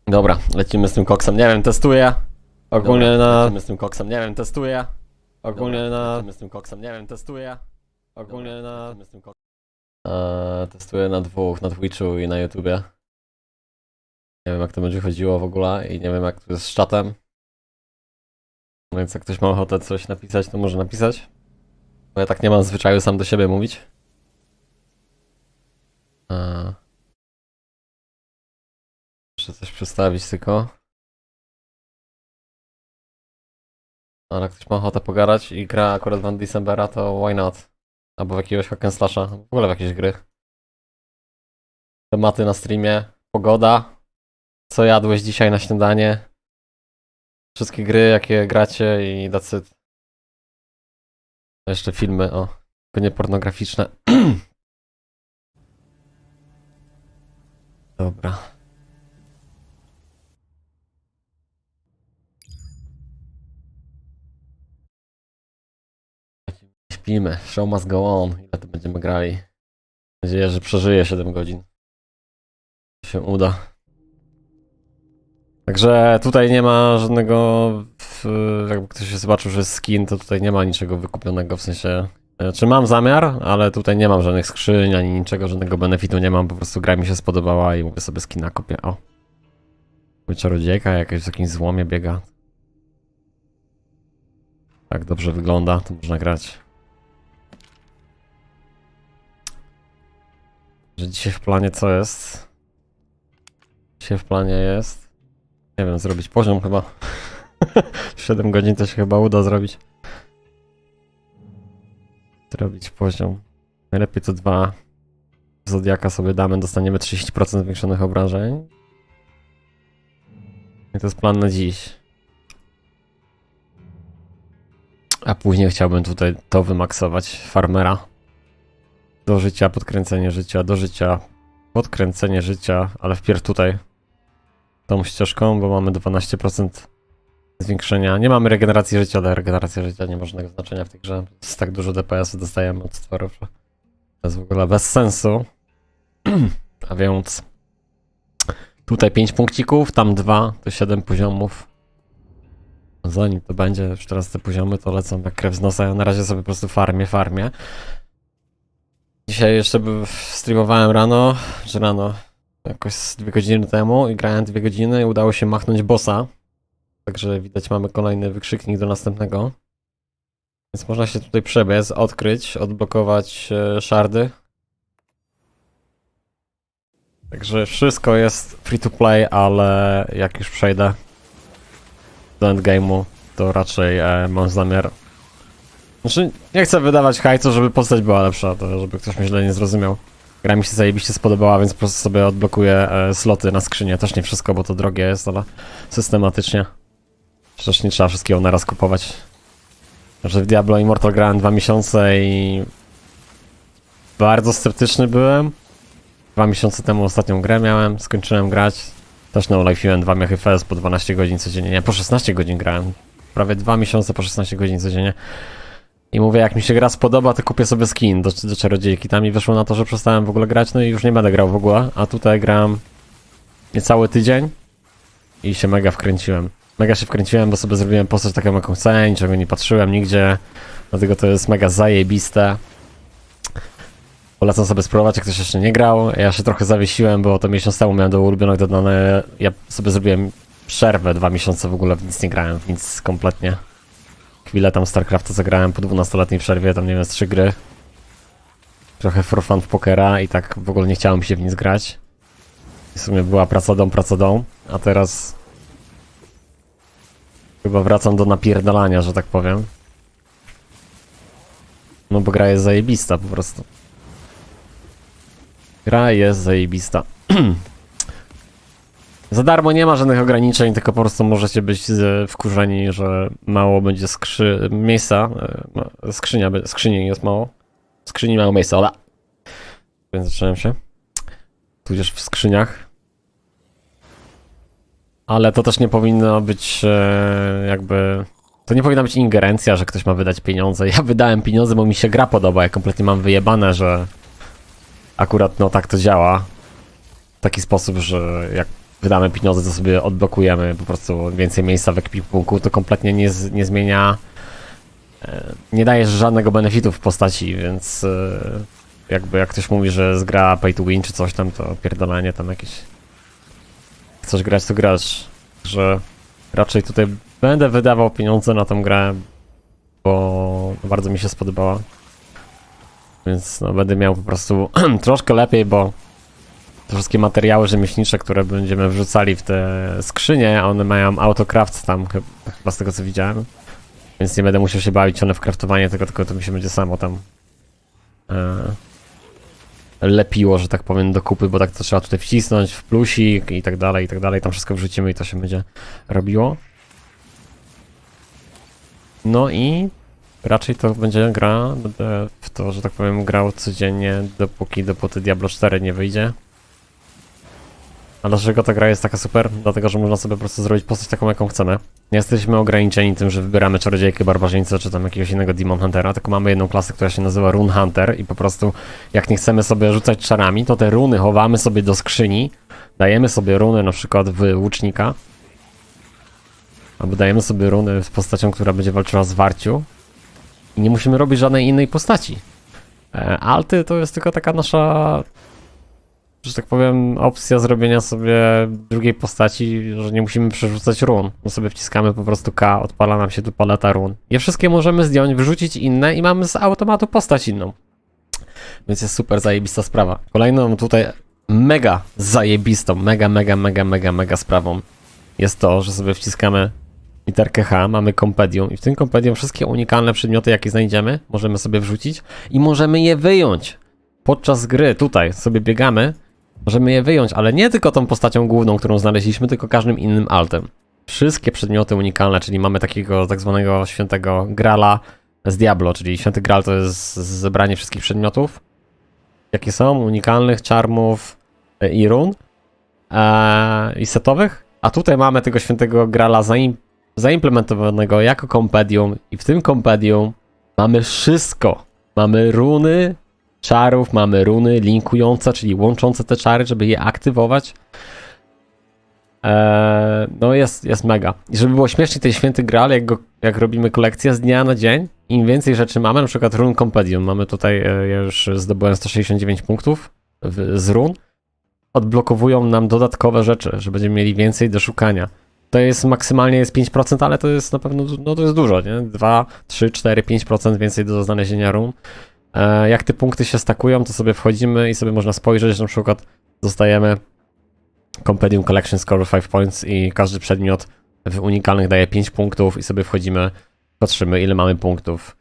Dobra, lecimy z tym koksem. Nie wiem, testuję. Ogólnie na... Lecimy z tym koksem. Nie wiem, testuję. Ogólnie na... Lecimy z tym koksem. Nie wiem, testuję. Ogólnie na... Testuję na dwóch, na Twitchu i na YouTubie. Nie wiem, jak to będzie chodziło w ogóle i nie wiem, jak to jest z czatem. Więc jak ktoś ma ochotę coś napisać, to może napisać. Bo ja tak nie mam zwyczaju sam do siebie mówić. Muszę coś przestawić tylko. Ale jak ktoś ma ochotę pogadać i gra akurat w Undecembera, to why not? Albo w jakiegoś hack and slasha, w ogóle w jakieś gry. Tematy na streamie, pogoda, co jadłeś dzisiaj na śniadanie, wszystkie gry jakie gracie i that's it. A jeszcze filmy, o, tylko nie pornograficzne. Dobra. Śpimy, show must go on. Ile to będziemy grali? Mam nadzieję, że przeżyję 7 godzin. Się uda. Także tutaj nie ma żadnego, jakby ktoś się zobaczył, że jest skin, to tutaj nie ma niczego wykupionego, w sensie, czy mam zamiar, ale tutaj nie mam żadnych skrzyń, ani niczego, żadnego benefitu nie mam, po prostu gra mi się spodobała i mówię sobie skina kopię, o. Czarodziejka jakaś w jakimś złomie biega. Tak dobrze wygląda, to można grać. Że dzisiaj w planie co jest? Dzisiaj w planie jest... Nie wiem, zrobić poziom chyba. 7 godzin to się chyba uda zrobić. Zrobić poziom. Najlepiej to 2 Zodiaka sobie damy, dostaniemy 30% zwiększonych obrażeń. I to jest plan na dziś. A później chciałbym tutaj to wymaksować. Farmera. Do życia, podkręcenie życia, do życia, podkręcenie życia, ale wpierw tutaj tą ścieżką, bo mamy 12% zwiększenia. Nie mamy regeneracji życia, ale regeneracja życia nie ma żadnego znaczenia w tej grze. Jest tak dużo DPS-u dostajemy od stworów, że to jest w ogóle bez sensu. A więc tutaj 5 punkcików, tam 2, to 7 poziomów. Zanim to będzie już teraz te poziomy, to lecą jak krew z nosa. Ja na razie sobie po prostu farmię. Dzisiaj jeszcze streamowałem rano, jakoś 2 godziny temu i grałem 2 godziny i udało się machnąć bossa. Także widać, mamy kolejny wykrzyknik do następnego. Więc można się tutaj przebiec, odkryć, odblokować shardy. Także wszystko jest free to play, ale jak już przejdę do endgame'u, to raczej mam zamiar... Znaczy, nie chcę wydawać hajcu, żeby postać była lepsza, to żeby ktoś mnie źle nie zrozumiał. Gra mi się zajebiście spodobała, więc po prostu sobie odblokuję sloty na skrzynię. Też nie wszystko, bo to drogie jest, ale systematycznie. Przecież nie trzeba wszystkiego naraz kupować. Także w Diablo Immortal grałem 2 miesiące i... bardzo sceptyczny byłem. 2 miesiące temu ostatnią grę miałem, skończyłem grać. Też no-life'iłem 2 miechy FPS po 12 godzin codziennie. Nie, po 16 godzin grałem. Prawie 2 miesiące po 16 godzin codziennie. I mówię, jak mi się gra spodoba, to kupię sobie skin do czarodziejki. Tam mi wyszło na to, że przestałem w ogóle grać, no i już nie będę grał w ogóle. A tutaj gram niecały tydzień i się mega wkręciłem. Mega się wkręciłem, bo sobie zrobiłem postać taką, jaką chcę, niczego nie patrzyłem nigdzie. Dlatego to jest mega zajebiste. Polecam sobie spróbować, jak ktoś jeszcze nie grał. Ja się trochę zawiesiłem, bo to miesiąc temu miałem do ulubionych dodane. Ja sobie zrobiłem przerwę 2 miesiące w ogóle, w nic nie grałem, w nic kompletnie. Chwilę tam StarCrafta zagrałem po 12-letniej przerwie, tam nie wiem, z 3 gry. Trochę for fun w pokera i tak w ogóle nie chciało mi się w nic grać. I w sumie była praca dom, a teraz chyba wracam do napierdalania, że tak powiem. No bo gra jest zajebista po prostu. Gra jest zajebista. Za darmo nie ma żadnych ograniczeń, tylko po prostu możecie być wkurzeni, że mało będzie miejsca. Skrzyni jest mało. Skrzyni mało miejsca, ola. Więc zacząłem się. Tudzież w skrzyniach. Ale to też nie powinno być jakby... To nie powinna być ingerencja, że ktoś ma wydać pieniądze. Ja wydałem pieniądze, bo mi się gra podoba. Ja kompletnie mam wyjebane, że akurat no tak to działa. W taki sposób, że jak wydamy pieniądze, to sobie odblokujemy po prostu więcej miejsca w ekwipunku, to kompletnie nie zmienia, nie daje żadnego benefitu w postaci, więc jakby jak ktoś mówi, że gra pay to win czy coś tam, to pierdolenie tam jakieś, chcesz grać, to grasz, że raczej tutaj będę wydawał pieniądze na tą grę, bo bardzo mi się spodobała, więc no, będę miał po prostu troszkę lepiej, bo te wszystkie materiały rzemieślnicze, które będziemy wrzucali w te skrzynie, one mają autocraft tam, chyba z tego co widziałem. Więc nie będę musiał się bawić one w craftowanie, tylko to mi się będzie samo tam lepiło, że tak powiem, do kupy, bo tak to trzeba tutaj wcisnąć w plusik i tak dalej, tam wszystko wrzucimy i to się będzie robiło. No i raczej to będzie gra, będę w to, że tak powiem, grał codziennie, dopóty Diablo 4 nie wyjdzie. A dlaczego ta gra jest taka super? Dlatego, że można sobie po prostu zrobić postać taką, jaką chcemy. Nie jesteśmy ograniczeni tym, że wybieramy czarodziejkę, barbarzyńcę, czy tam jakiegoś innego Demon Huntera, tylko mamy jedną klasę, która się nazywa Rune Hunter i po prostu jak nie chcemy sobie rzucać czarami, to te runy chowamy sobie do skrzyni, dajemy sobie runy na przykład w łucznika, albo dajemy sobie runy z postacią, która będzie walczyła z warciu i nie musimy robić żadnej innej postaci. Alty to jest tylko taka nasza, że tak powiem, opcja zrobienia sobie drugiej postaci, że nie musimy przerzucać run. My sobie wciskamy po prostu K, odpala nam się tu paleta run. Je wszystkie możemy zdjąć, wyrzucić inne i mamy z automatu postać inną. Więc jest super zajebista sprawa. Kolejną tutaj mega zajebistą, mega sprawą jest to, że sobie wciskamy literkę H, mamy kompedium i w tym kompedium wszystkie unikalne przedmioty, jakie znajdziemy, możemy sobie wrzucić i możemy je wyjąć. Podczas gry tutaj sobie biegamy, możemy je wyjąć, ale nie tylko tą postacią główną, którą znaleźliśmy, tylko każdym innym altem. Wszystkie przedmioty unikalne, czyli mamy takiego tak zwanego świętego grala z Diablo, czyli święty gral to jest zebranie wszystkich przedmiotów, jakie są, unikalnych, charmów i run i setowych, a tutaj mamy tego świętego grala zaimplementowanego jako kompedium i w tym kompedium mamy wszystko. Mamy runy czarów, mamy runy linkujące, czyli łączące te czary, żeby je aktywować. No jest mega. I żeby było śmiesznie, ten święty graal, jak robimy kolekcję z dnia na dzień, im więcej rzeczy mamy, na przykład run compedium, mamy tutaj, ja już zdobyłem 169 punktów z run, odblokowują nam dodatkowe rzeczy, że będziemy mieli więcej do szukania. To jest maksymalnie jest 5%, ale to jest na pewno, no to jest dużo, nie? 2, 3, 4, 5% więcej do znalezienia run. Jak te punkty się stakują, to sobie wchodzimy i sobie można spojrzeć, że na przykład dostajemy Compendium Collection Score 5 points i każdy przedmiot w unikalnych daje 5 punktów i sobie wchodzimy, patrzymy ile mamy punktów.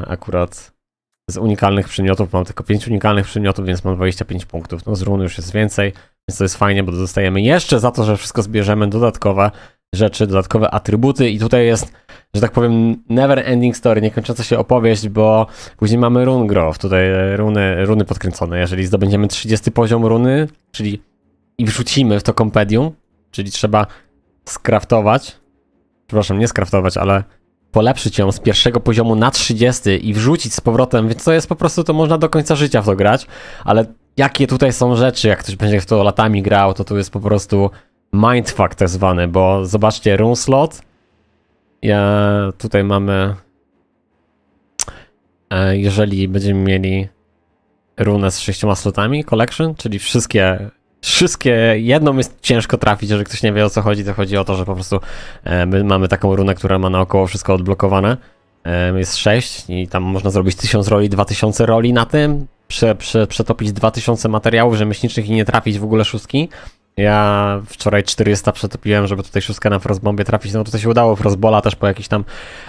Akurat z unikalnych przedmiotów mam tylko 5 unikalnych przedmiotów, więc mam 25 punktów. No z run już jest więcej, więc to jest fajnie, bo dostajemy jeszcze za to, że wszystko zbierzemy dodatkowe rzeczy, dodatkowe atrybuty i tutaj jest, że tak powiem, never ending story, niekończąca się opowieść, bo później mamy run growth, tutaj runy podkręcone. Jeżeli zdobędziemy 30 poziom runy, czyli i wrzucimy w to kompedium, czyli trzeba skraftować, przepraszam, nie skraftować, ale polepszyć ją z pierwszego poziomu na 30 i wrzucić z powrotem, więc to jest po prostu, to można do końca życia w to grać, ale jakie tutaj są rzeczy, jak ktoś będzie w to latami grał, to jest po prostu mindfuck tak zwany, bo zobaczcie, rune slot, tutaj mamy, jeżeli będziemy mieli runę z 6 slotami, collection, czyli wszystkie, jedną jest ciężko trafić, jeżeli ktoś nie wie o co chodzi, to chodzi o to, że po prostu my mamy taką runę, która ma naokoło wszystko odblokowane, jest 6 i tam można zrobić 1000 roli, 2000 roli na tym, przetopić 2000 materiałów rzemieślniczych i nie trafić w ogóle szóstki. Ja wczoraj 400 przetopiłem, żeby tutaj szóstkę na Frostbombie trafić, no tutaj się udało, Frostbola też po jakiejś tam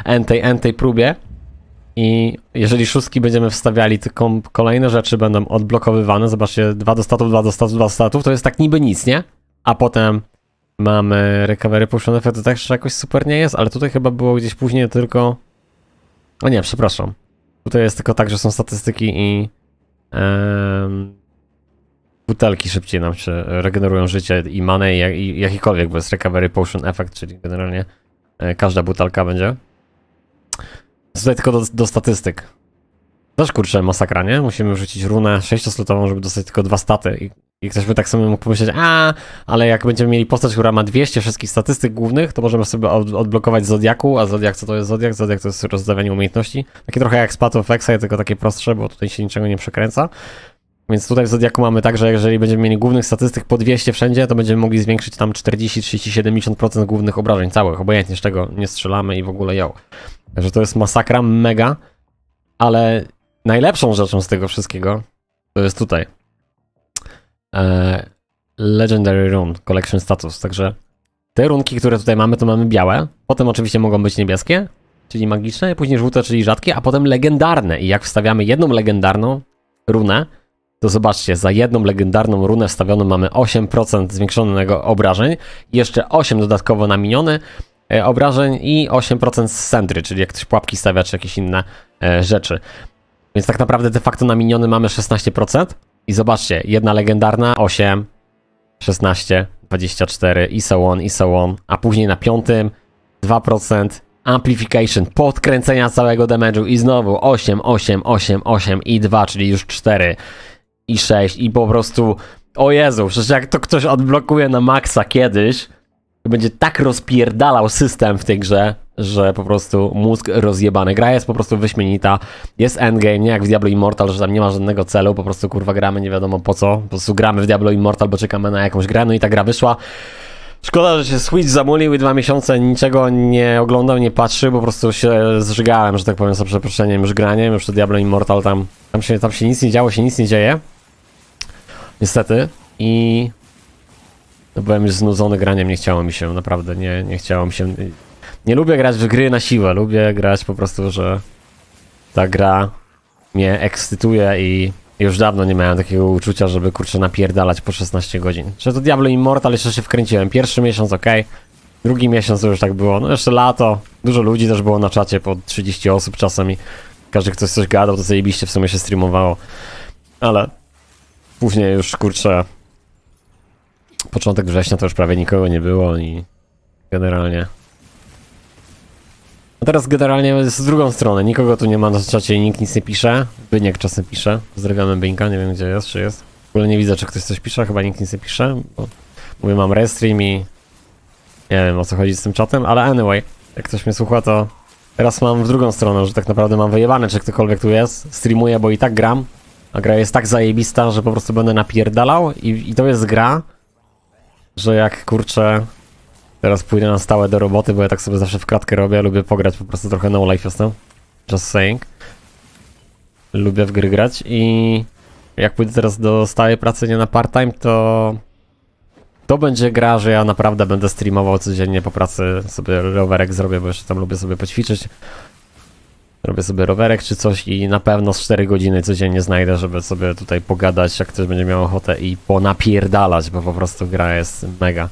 entej próbie. I jeżeli szóstki będziemy wstawiali, to kolejne rzeczy będą odblokowywane. Zobaczcie, 2 do statów, 2 do statów, 2 do statów, to jest tak niby nic, nie? A potem mamy recovery potion effect, to też jakoś super nie jest, ale tutaj chyba było gdzieś później tylko... O nie, przepraszam. Tutaj jest tylko tak, że są statystyki i... butelki szybciej nam się regenerują życie i manę i jakikolwiek, bo jest recovery potion effect, czyli generalnie każda butelka będzie. Tutaj tylko do statystyk. Też kurczę masakra, nie? Musimy wrzucić runę 6-slotową, żeby dostać tylko 2 staty. I I ktoś by tak sobie mógł pomyśleć, ale jak będziemy mieli postać, która ma 200 wszystkich statystyk głównych, to możemy sobie odblokować Zodiaku, a Zodiak, co to jest Zodiak? Zodiak to jest rozdawanie umiejętności. Takie trochę jak z Path of Exile, tylko takie prostsze, bo tutaj się niczego nie przekręca. Więc tutaj w Zodiaku mamy tak, że jeżeli będziemy mieli głównych statystyk po 200 wszędzie, to będziemy mogli zwiększyć tam 40, 30, 70% głównych obrażeń całych, obojętnie z czego nie strzelamy i w ogóle Także to jest masakra, mega, ale najlepszą rzeczą z tego wszystkiego to jest tutaj. Legendary Rune, Collection Status, także te runki, które tutaj mamy, to mamy białe, potem oczywiście mogą być niebieskie, czyli magiczne, później żółte, czyli rzadkie, a potem legendarne i jak wstawiamy jedną legendarną runę, to zobaczcie, za jedną legendarną runę wstawioną mamy 8% zwiększonego obrażeń, jeszcze 8 dodatkowo na miniony obrażeń i 8% z sentry, czyli jak ktoś pułapki stawia, czy jakieś inne rzeczy. Więc tak naprawdę de facto na miniony mamy 16% i zobaczcie, jedna legendarna 8, 16, 24 i so on, a później na 5 2% amplification, podkręcenia całego damage'u i znowu 8, 8, 8, 8 i 2, czyli już 4 i 6 i po prostu, o Jezu, przecież jak to ktoś odblokuje na maksa kiedyś, to będzie tak rozpierdalał system w tej grze, że po prostu mózg rozjebany. Gra jest po prostu wyśmienita, jest endgame, nie jak w Diablo Immortal, że tam nie ma żadnego celu, po prostu kurwa gramy nie wiadomo po co, po prostu gramy w Diablo Immortal, bo czekamy na jakąś grę, no i ta gra wyszła. Szkoda, że się Switch zamulił i 2 miesiące niczego nie oglądał, nie patrzy, po prostu się zżygałem, że tak powiem, za przeproszeniem, już graniem, już to Diablo Immortal, tam się nic nie działo, się nic nie dzieje. Niestety. I byłem już znudzony graniem, nie chciało mi się, naprawdę, nie chciało mi się. Nie lubię grać w gry na siłę, lubię grać po prostu, że ta gra mnie ekscytuje i już dawno nie miałem takiego uczucia, żeby kurczę napierdalać po 16 godzin. Że to Diablo Immortal jeszcze się wkręciłem. Pierwszy miesiąc ok, drugi miesiąc to już tak było. No jeszcze lato, dużo ludzi też było na czacie, po 30 osób czasem i każdy ktoś coś gadał, to zajebiście w sumie się streamowało. Ale później już kurczę, początek września to już prawie nikogo nie było i generalnie. A teraz generalnie jest w drugą stronę, nikogo tu nie ma na czacie i nikt nic nie pisze. Byniek czasem pisze, pozdrawiamy Byńka, nie wiem gdzie jest, czy jest. W ogóle nie widzę, czy ktoś coś pisze, chyba nikt nic nie pisze, bo mówię, mam restream i nie wiem o co chodzi z tym czatem, ale anyway, jak ktoś mnie słucha, to teraz mam w drugą stronę, że tak naprawdę mam wyjebane, czy ktokolwiek tu jest, streamuję, bo i tak gram, a gra jest tak zajebista, że po prostu będę napierdalał i to jest gra, że jak kurczę teraz pójdę na stałe do roboty, bo ja tak sobie zawsze w kratkę robię, lubię pograć po prostu trochę no life jestem. Just saying. Lubię w gry grać i jak pójdę teraz do stałej pracy, nie na part-time, to będzie gra, że ja naprawdę będę streamował codziennie po pracy, sobie rowerek zrobię, bo jeszcze tam lubię sobie poćwiczyć. Robię sobie rowerek czy coś i na pewno z 4 godziny codziennie znajdę, żeby sobie tutaj pogadać, jak ktoś będzie miał ochotę i ponapierdalać, bo po prostu gra jest mega.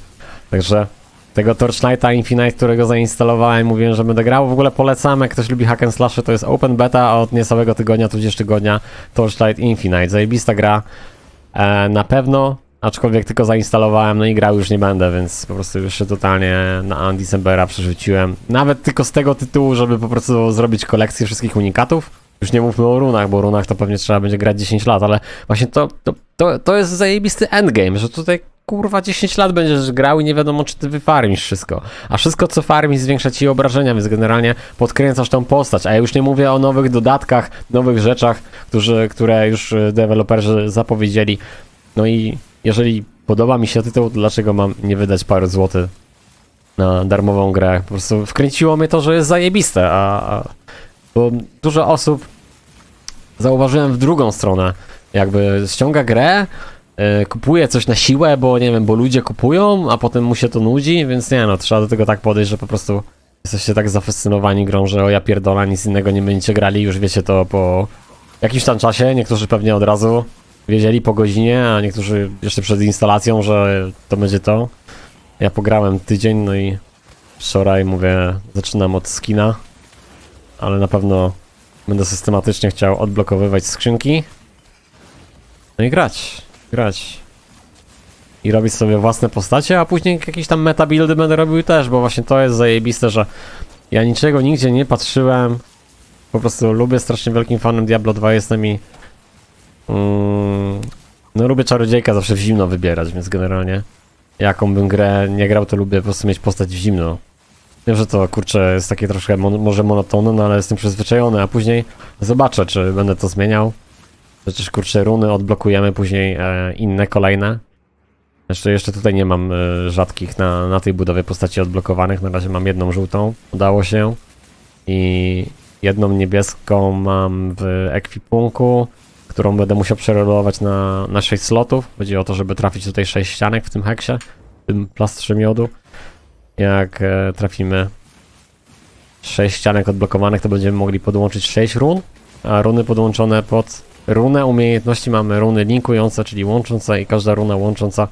Także tego Torchlighta Infinite, którego zainstalowałem, mówiłem, że będę grał. W ogóle polecam, jak ktoś lubi hack and slashy, to jest open beta, a od niecałego tygodnia, tudzież tygodnia Torchlight Infinite. Zajebista gra, na pewno, aczkolwiek tylko zainstalowałem, no i grał już nie będę, więc po prostu już się totalnie na Undecembera przerzuciłem. Nawet tylko z tego tytułu, żeby po prostu zrobić kolekcję wszystkich unikatów. Już nie mówmy o runach, bo o runach to pewnie trzeba będzie grać 10 lat, ale właśnie to jest zajebisty endgame, że tutaj kurwa 10 lat będziesz grał i nie wiadomo, czy ty wyfarmisz wszystko. A wszystko, co farmisz, zwiększa ci obrażenia, więc generalnie podkręcasz tą postać. A ja już nie mówię o nowych dodatkach, nowych rzeczach, które już deweloperzy zapowiedzieli. No i jeżeli podoba mi się tytuł, to dlaczego mam nie wydać paru złotych na darmową grę? Po prostu wkręciło mnie to, że jest zajebiste, bo dużo osób, zauważyłem w drugą stronę, jakby ściąga grę, kupuje coś na siłę, bo nie wiem, bo ludzie kupują, a potem mu się to nudzi, więc nie no, trzeba do tego tak podejść, że po prostu jesteście tak zafascynowani grą, że o ja pierdola, nic innego nie będziecie grali, już wiecie to po jakimś tam czasie, niektórzy pewnie od razu wiedzieli po godzinie, a niektórzy jeszcze przed instalacją, że to będzie to. Ja pograłem tydzień, no i wczoraj mówię, zaczynam od skina, ale na pewno będę systematycznie chciał odblokowywać skrzynki, no i grać. I robić sobie własne postacie, a później jakieś tam meta buildy będę robił też, bo właśnie to jest zajebiste, że ja niczego nigdzie nie patrzyłem. Po prostu lubię, strasznie wielkim fanem Diablo 2 jestem i No lubię czarodziejka zawsze w zimno wybierać, więc generalnie jaką bym grę nie grał, to lubię po prostu mieć postać w zimno. Wiem, że to kurczę jest takie troszkę może monotonne, no ale jestem przyzwyczajony, a później zobaczę, czy będę to zmieniał. Przecież kurczę runy odblokujemy później inne, kolejne. Jeszcze tutaj nie mam rzadkich na tej budowie postaci odblokowanych, na razie mam jedną żółtą, udało się. I jedną niebieską mam w ekwipunku, którą będę musiał przerolować na 6 slotów. Chodzi o to, żeby trafić tutaj 6 ścianek w tym heksie, w tym plastrze miodu. Jak trafimy 6 ścianek odblokowanych, to będziemy mogli podłączyć 6 run, a runy podłączone pod runę umiejętności mamy runy linkujące, czyli łączące i każda runa łącząca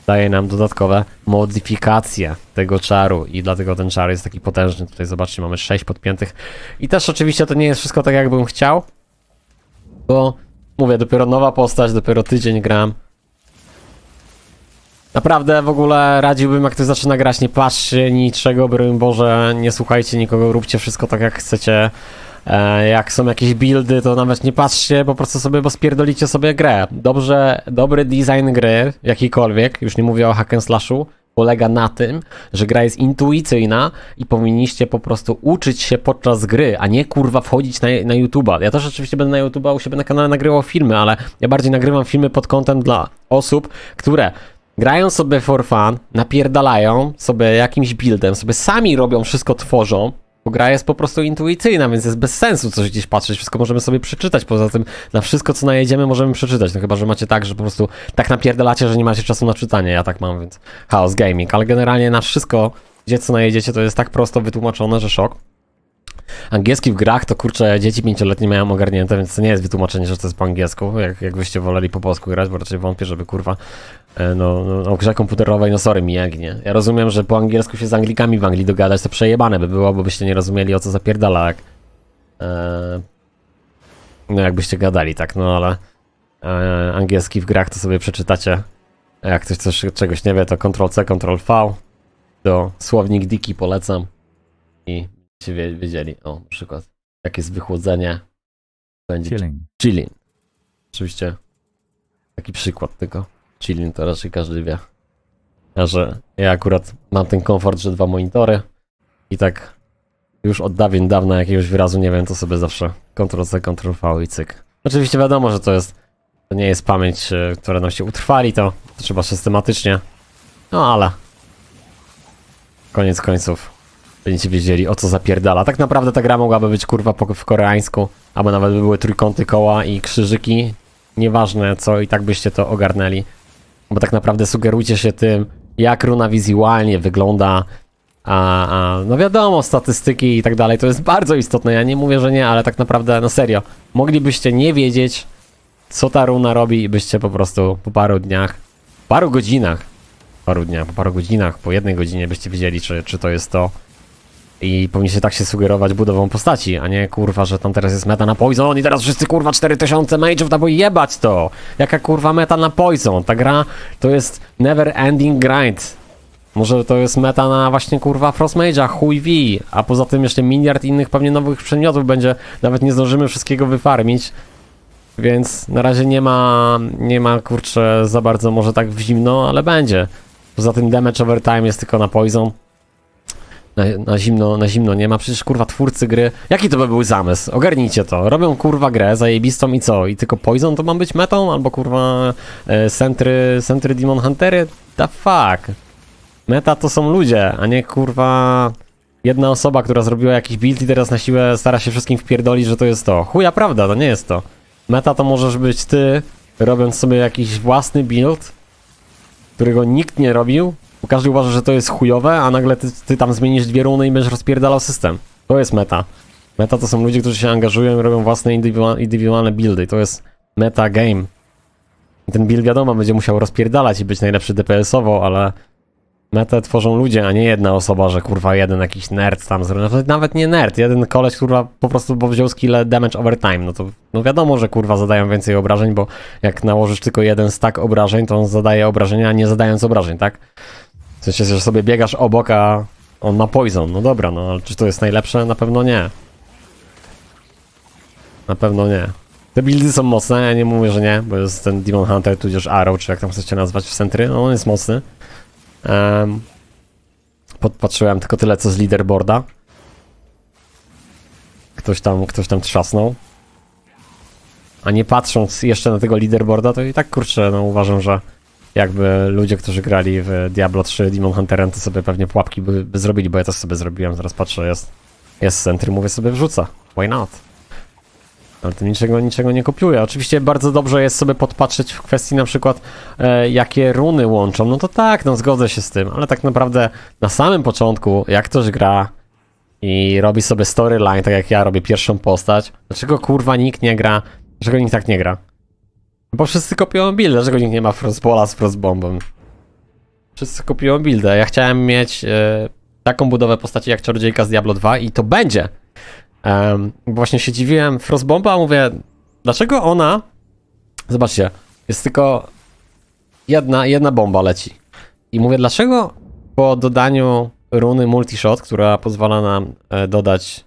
daje nam dodatkowe modyfikacje tego czaru i dlatego ten czar jest taki potężny. Tutaj zobaczcie, mamy 6 podpiętych i też oczywiście to nie jest wszystko tak jakbym chciał, bo mówię, dopiero nowa postać, dopiero tydzień gram. Naprawdę w ogóle radziłbym, jak ktoś zaczyna grać, nie patrzcie niczego, broń Boże, nie słuchajcie nikogo, róbcie wszystko tak jak chcecie. Jak są jakieś buildy, to nawet nie patrzcie, po prostu sobie, bo spierdolicie sobie grę. Dobry design gry, jakikolwiek, już nie mówię o hack and slashu, polega na tym, że gra jest intuicyjna i powinniście po prostu uczyć się podczas gry, a nie kurwa wchodzić na YouTube'a. Ja też oczywiście będę na YouTube'a u siebie na kanale nagrywał filmy, ale ja bardziej nagrywam filmy pod kątem dla osób, które grają sobie for fun, napierdalają sobie jakimś buildem, sobie sami robią, wszystko tworzą, bo gra jest po prostu intuicyjna, więc jest bez sensu coś gdzieś patrzeć, wszystko możemy sobie przeczytać, poza tym na wszystko co najedziemy możemy przeczytać, no chyba, że macie tak, że po prostu tak napierdalacie, że nie macie czasu na czytanie, ja tak mam, więc chaos gaming, ale generalnie na wszystko, gdzie co najedziecie, to jest tak prosto wytłumaczone, że szok. Angielski w grach to kurczę dzieci 5-letnie mają ogarnięte, więc to nie jest wytłumaczenie, że to jest po angielsku, jakbyście woleli po polsku grać, bo raczej wątpię, żeby kurwa o grze komputerowej, no sorry mi nie. Ja rozumiem, że po angielsku się z Anglikami w Anglii dogadać, to przejebane by było, bo byście nie rozumieli o co zapierdala, jak no jakbyście gadali, tak, no ale angielski w grach to sobie przeczytacie, a jak ktoś czegoś nie wie, to Ctrl-C, Ctrl-V, to słownik Diki polecam i wiedzieli, o, na przykład, jak jest wychłodzenie, będzie chilling. Oczywiście taki przykład tylko. Chilling to raczej każdy wie. A że ja akurat mam ten komfort, że 2 monitory i tak już od dawien dawna jakiegoś wyrazu nie wiem, to sobie zawsze Ctrl-C, Ctrl-V i cyk. Oczywiście wiadomo, że to nie jest pamięć, która nam się utrwali, to trzeba systematycznie, no ale koniec końców będziecie wiedzieli, o co zapierdala. Tak naprawdę ta gra mogłaby być kurwa w koreańsku, albo nawet by były trójkąty koła i krzyżyki. Nieważne co, i tak byście to ogarnęli. Bo tak naprawdę sugerujcie się tym, jak runa wizualnie wygląda. No wiadomo, statystyki i tak dalej, to jest bardzo istotne. Ja nie mówię, że nie, ale tak naprawdę, no serio, moglibyście nie wiedzieć, co ta runa robi i byście po prostu po paru dniach, po paru godzinach, po 1 godzinie byście wiedzieli, czy to jest to. I powinniście tak się sugerować budową postaci, a nie kurwa, że tam teraz jest meta na poison i teraz wszyscy kurwa 4000 mage'ów, no bo jebać to! Jaka kurwa meta na poison? Ta gra to jest never ending grind. Może to jest meta na właśnie kurwa Frostmage'a, chuj wi, a poza tym jeszcze miliard innych pewnie nowych przedmiotów będzie, nawet nie zdążymy wszystkiego wyfarmić. Więc na razie nie ma kurczę za bardzo może tak w zimno, ale będzie. Poza tym damage over time jest tylko na poison. Na zimno nie ma, przecież kurwa twórcy gry. Jaki to by był zamysł? Ogarnijcie to. Robią kurwa grę zajebistą i co? I tylko poison to ma być metą? Albo kurwa Sentry Demon Huntery? The fuck? Meta to są ludzie, a nie kurwa jedna osoba, która zrobiła jakiś build i teraz na siłę stara się wszystkim wpierdolić, że to jest to. Chuja prawda, to nie jest to. Meta to możesz być ty, robiąc sobie jakiś własny build, którego nikt nie robił, bo każdy uważa, że to jest chujowe, a nagle ty tam zmienisz 2 runy i będziesz rozpierdalał system. To jest meta. Meta to są ludzie, którzy się angażują i robią własne indywidualne buildy. To jest meta game. I ten build wiadomo będzie musiał rozpierdalać i być najlepszy DPS-owo, ale metę tworzą ludzie, a nie jedna osoba, że kurwa jeden jakiś nerd tam zrobił. Nawet nie nerd, jeden koleś, kurwa po prostu wziął skillę damage over time. No to no wiadomo, że kurwa zadają więcej obrażeń, bo jak nałożysz tylko jeden stack obrażeń, to on zadaje obrażenia, a nie zadając obrażeń, tak? W sensie, że sobie biegasz obok, a on ma poison. No dobra, no ale czy to jest najlepsze? Na pewno nie. Na pewno nie. Te buildy są mocne, ja nie mówię, że nie, bo jest ten Demon Hunter, tudzież Arrow, czy jak tam chcecie nazwać w centry, no on jest mocny. Podpatrzyłem tylko tyle, co z leaderboarda. Ktoś tam trzasnął. A nie patrząc jeszcze na tego leaderboarda, to i tak kurczę, no uważam, że jakby ludzie, którzy grali w Diablo 3 Demon Hunterem, to sobie pewnie pułapki by zrobili, bo ja też sobie zrobiłem, zaraz patrzę, jest centry, mówię sobie wrzucę, why not? Ale to niczego nie kopiuję. Oczywiście bardzo dobrze jest sobie podpatrzeć w kwestii na przykład jakie runy łączą, no to tak, no zgodzę się z tym, ale tak naprawdę na samym początku, jak ktoś gra i robi sobie storyline, tak jak ja robię pierwszą postać, dlaczego kurwa nikt nie gra, dlaczego nikt tak nie gra? Bo wszyscy kopiują build, dlaczego nikt nie ma Frostbola z Frostbombem? Wszyscy kopiują buildę, ja chciałem mieć taką budowę postaci jak Czarodziejka z Diablo 2 i to będzie. Właśnie się dziwiłem Frostbomba, mówię, dlaczego ona, zobaczcie, jest tylko jedna bomba leci. I mówię, dlaczego po dodaniu runy multishot, która pozwala nam dodać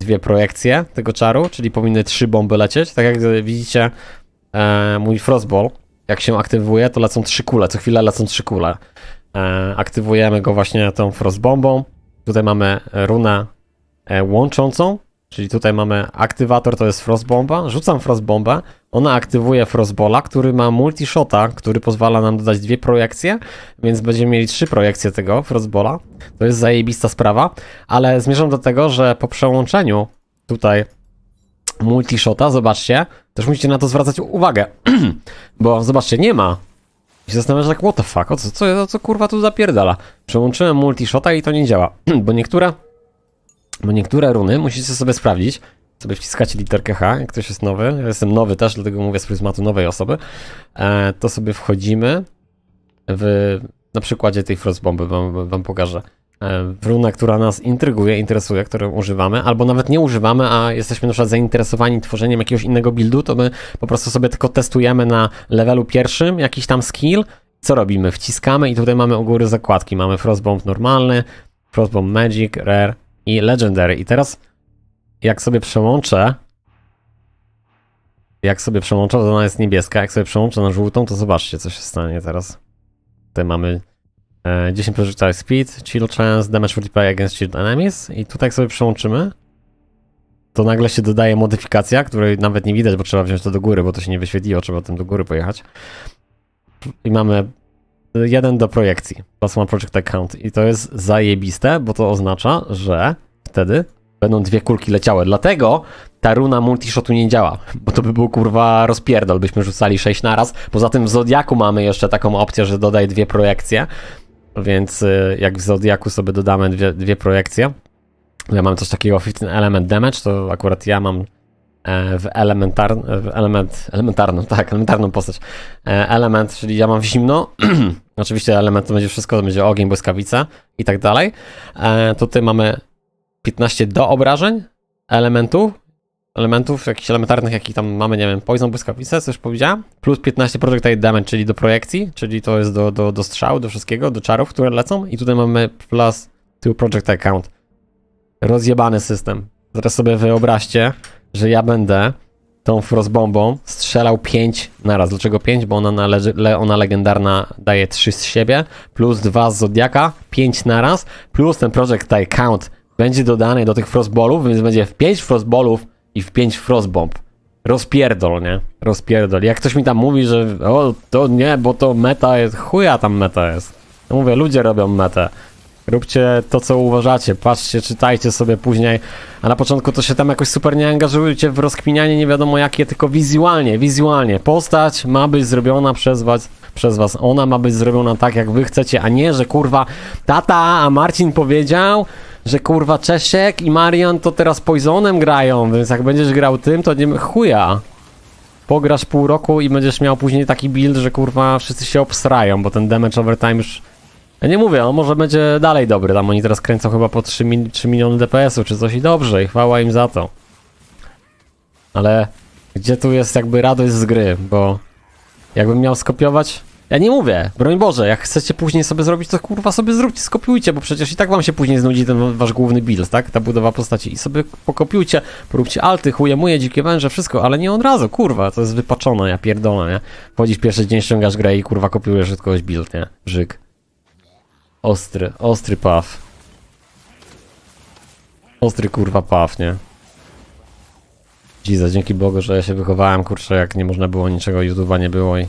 2 projekcje tego czaru, czyli powinny 3 bomby lecieć, tak jak widzicie mój Frostball, jak się aktywuje, to lecą 3 kule, co chwilę lecą 3 kule. Aktywujemy go właśnie tą Frostbombą, tutaj mamy runę łączącą, czyli tutaj mamy aktywator, to jest Frostbomba, rzucam Frostbombę, ona aktywuje Frostbola, który ma multishota, który pozwala nam dodać 2 projekcje, więc będziemy mieli 3 projekcje tego Frostbola, to jest zajebista sprawa, ale zmierzam do tego, że po przełączeniu tutaj multishota, zobaczcie, też musicie na to zwracać uwagę, bo zobaczcie, nie ma. I się zastanawiasz jak, what the fuck, co kurwa tu zapierdala. Przełączyłem multishota i to nie działa, bo niektóre runy musicie sobie sprawdzić, sobie wciskacie literkę H, jak ktoś jest nowy, ja jestem nowy też, dlatego mówię z pryzmatu nowej osoby, to sobie wchodzimy na przykładzie tej Frostbomby wam pokażę, w runę, która nas interesuje, którą używamy, albo nawet nie używamy, a jesteśmy na przykład zainteresowani tworzeniem jakiegoś innego buildu, to my po prostu sobie tylko testujemy na levelu pierwszym jakiś tam skill. Co robimy? Wciskamy i tutaj mamy u góry zakładki. Mamy Frostbomb normalny, Frostbomb Magic, Rare i Legendary. I teraz jak sobie przełączę, to ona jest niebieska, jak sobie przełączę na żółtą, to zobaczcie, co się stanie teraz. Tutaj mamy 10 projectile speed, chill chance, damage multiplier against shield enemies i tutaj jak sobie przełączymy, to nagle się dodaje modyfikacja, której nawet nie widać, bo trzeba wziąć to do góry, bo to się nie wyświetliło, trzeba tym do góry pojechać. I mamy 1 do projekcji, plus 1 projectile count i to jest zajebiste, bo to oznacza, że wtedy będą 2 kulki leciały, dlatego ta runa multishotu nie działa, bo to by był kurwa rozpierdol, byśmy rzucali 6 naraz. Poza tym w Zodiaku mamy jeszcze taką opcję, że dodaj 2 projekcje, więc jak w Zodiaku sobie dodamy 2 projekcje, ja mam coś takiego 15 element damage, to akurat ja mam elementarną postać. Element, czyli ja mam w zimno, oczywiście element to będzie wszystko, to będzie ogień, błyskawica i tak dalej. Tutaj mamy 15 do obrażeń elementów jakichś elementarnych, jakich tam mamy, nie wiem, poison, błyskawicę, co już powiedziałem, plus 15 projectile damage, czyli do projekcji, czyli to jest do strzału, do wszystkiego, do czarów, które lecą i tutaj mamy plus 2 projectile count. Rozjebany system. Teraz sobie wyobraźcie, że ja będę tą Frostbombą strzelał 5 naraz. Dlaczego 5? Bo ona legendarna daje 3 z siebie, plus 2 z Zodiaka, 5 naraz, plus ten projectile count będzie dodany do tych Frostballów, więc będzie w 5 Frostballów i w 5 Frostbomb. Rozpierdol, nie? Rozpierdol. Jak ktoś mi tam mówi, że o, to nie, bo to meta jest, chuja tam meta jest. Ja mówię, ludzie robią metę. Róbcie to, co uważacie, patrzcie, czytajcie sobie później, a na początku to się tam jakoś super nie angażujcie w rozkminianie nie wiadomo jakie, tylko wizualnie. Postać ma być zrobiona przez was, ona ma być zrobiona tak, jak wy chcecie, a nie, że kurwa tata, a Marcin powiedział, że kurwa Czesiek i Marian to teraz Poisonem grają, więc jak będziesz grał tym, to nie chuja. Pograsz pół roku i będziesz miał później taki build, że kurwa wszyscy się obsrają, bo ten damage over time już... Ja nie mówię, on może będzie dalej dobry, tam oni teraz kręcą chyba po 3 miliony DPS-u czy coś i dobrze, i chwała im za to. Ale gdzie tu jest jakby radość z gry, bo jakbym miał skopiować Ja nie mówię, broń Boże, jak chcecie później sobie zrobić, to kurwa sobie zróbcie, skopiujcie, bo przecież i tak wam się później znudzi ten wasz główny build, tak? Ta budowa postaci i sobie pokopiujcie, poróbcie alty, chuje muje, dzikie węże, wszystko, ale nie od razu, kurwa, to jest wypaczone, ja pierdolę, nie? Wchodzisz pierwszy dzień, ściągasz grę i kurwa kopiujesz od kogoś build, nie? Brzyk. Ostry paw. Ostry kurwa paw, nie? Jesus, dzięki Bogu, że ja się wychowałem, kurczę, jak nie można było niczego, YouTube'a nie było i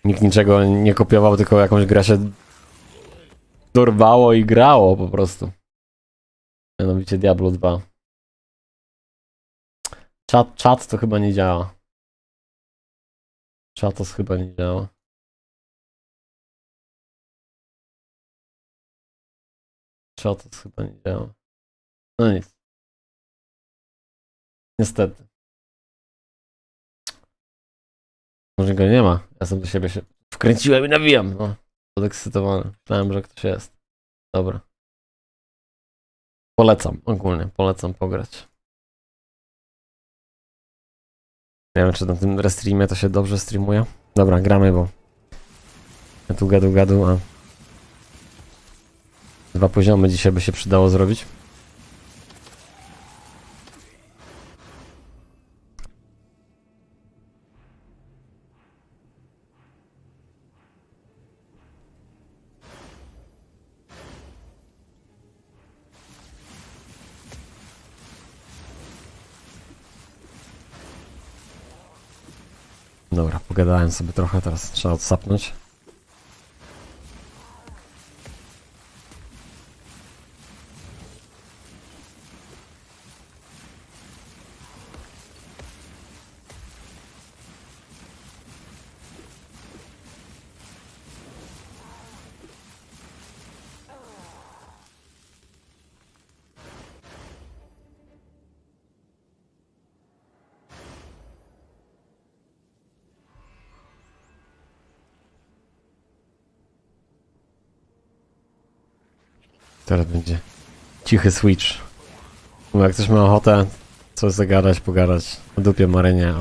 nikt niczego nie kopiował, tylko jakąś grę się dorwało i grało po prostu. Mianowicie Diablo 2. Czat to chyba nie działa. Czatos chyba nie działa. Czatos chyba nie działa. No nic. Niestety. Może go nie ma. Ja sam do siebie się wkręciłem i nawijam. No, podekscytowany. Myślałem, że ktoś jest. Dobra. Polecam, ogólnie. Polecam pograć. Nie wiem, czy na tym restreamie to się dobrze streamuje. Dobra, gramy, bo ja tu gadu, a 2 poziomy dzisiaj by się przydało zrobić. Dobra, pogadałem sobie trochę, teraz trzeba odsapnąć. Teraz będzie cichy switch. Bo jak ktoś ma ochotę coś zagadać, pogadać o dupie marynie,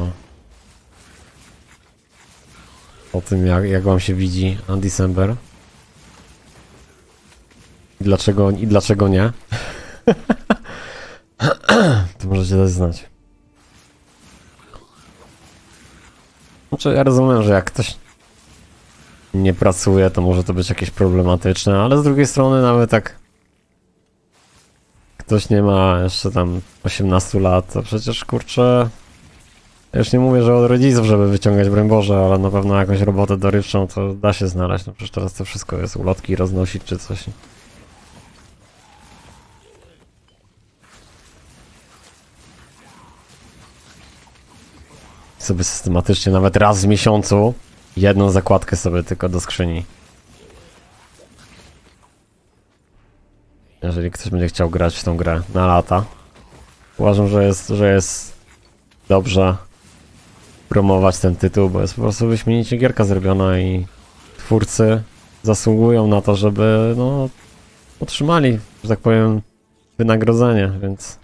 o tym jak wam się widzi Undecember. I dlaczego nie? To możecie dać znać. Znaczy ja rozumiem, że jak ktoś nie pracuje, to może to być jakieś problematyczne, ale z drugiej strony nawet tak ktoś nie ma jeszcze tam 18 lat, to przecież kurczę, ja już nie mówię, że od rodziców, żeby wyciągać, broń Boże, ale na pewno jakąś robotę dorywczą to da się znaleźć, no przecież teraz to wszystko jest ulotki roznosić czy coś. Sobie systematycznie, nawet raz w miesiącu, jedną zakładkę sobie tylko do skrzyni. Jeżeli ktoś będzie chciał grać w tą grę na lata, uważam, że jest dobrze promować ten tytuł, bo jest po prostu wyśmienicie gierka zrobiona i twórcy zasługują na to, żeby no otrzymali, że tak powiem, wynagrodzenie, więc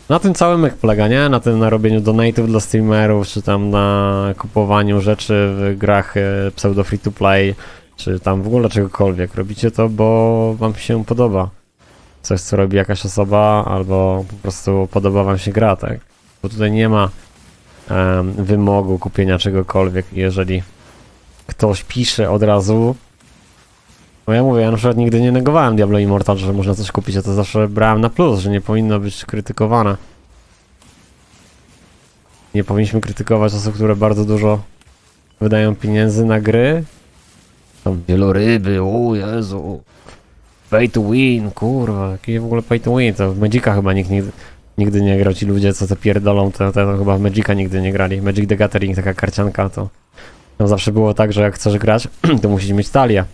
na tym całym myk polega, nie? Na tym, na robieniu donate'ów dla streamerów, czy tam na kupowaniu rzeczy w grach pseudo free to play, czy tam w ogóle czegokolwiek. Robicie to, bo wam się podoba coś, co robi jakaś osoba, albo po prostu podoba wam się gra, tak? Bo tutaj nie ma wymogu kupienia czegokolwiek. Jeżeli ktoś pisze od razu, no ja mówię, ja na przykład nigdy nie negowałem Diablo Immortal, że można coś kupić, a to zawsze brałem na plus, że nie powinno być krytykowane. Nie powinniśmy krytykować osób, które bardzo dużo wydają pieniędzy na gry. Tam wieloryby, o Jezu. Pay to win, kurwa, jakie w ogóle pay to win, to w Magica chyba nikt nigdy nie grał, ci ludzie co to pierdolą, to chyba w Magica nigdy nie grali. Magic the Gathering, taka karcianka, to zawsze było tak, że jak chcesz grać, to musisz mieć talię.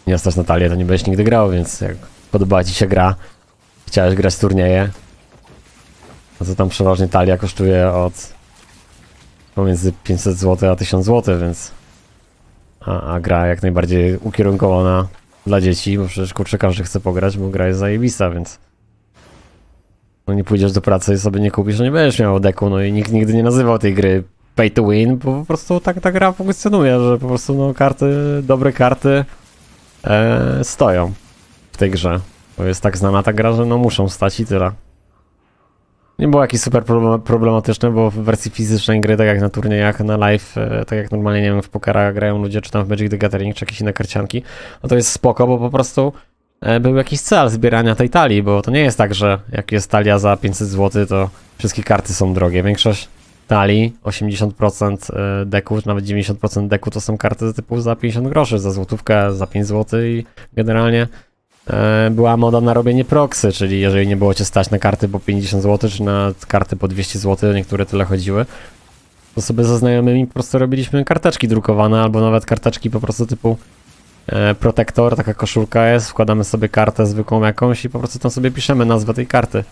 Nie stać na talię, to nie będziesz nigdy grał, więc jak podobała ci się gra, chciałeś grać turnieje, no to tam przeważnie talia kosztuje od pomiędzy 500 zł a 1000 zł, więc a gra jak najbardziej ukierunkowana dla dzieci, bo przecież kurczę każdy chce pograć, bo gra jest zajebista, więc no nie pójdziesz do pracy i sobie nie kupisz, no nie będziesz miał deku, no i nikt nigdy nie nazywał tej gry pay to win, bo po prostu tak ta gra funkcjonuje, że po prostu no dobre karty stoją w tej grze. To jest tak znana ta gra, że no muszą stać i tyle. Nie było jakiś super problematyczne, bo w wersji fizycznej gry, tak jak na turniejach, na live, tak jak normalnie, nie wiem, w pokera grają ludzie, czy tam w Magic the Gathering, czy jakieś inne karcianki, no to jest spoko, bo po prostu był jakiś cel zbierania tej talii, bo to nie jest tak, że jak jest talia za 500 zł, to wszystkie karty są drogie. Większość talii, 80% deku, czy nawet 90% deku to są karty typu za 50 groszy, za złotówkę, za 5 zł i generalnie była moda na robienie proxy, czyli jeżeli nie było cię stać na karty po 50 zł, czy na karty po 200 zł, niektóre tyle chodziły, to sobie ze znajomymi po prostu robiliśmy karteczki drukowane, albo nawet karteczki po prostu typu protektor, taka koszulka jest, wkładamy sobie kartę zwykłą jakąś i po prostu tam sobie piszemy nazwę tej karty.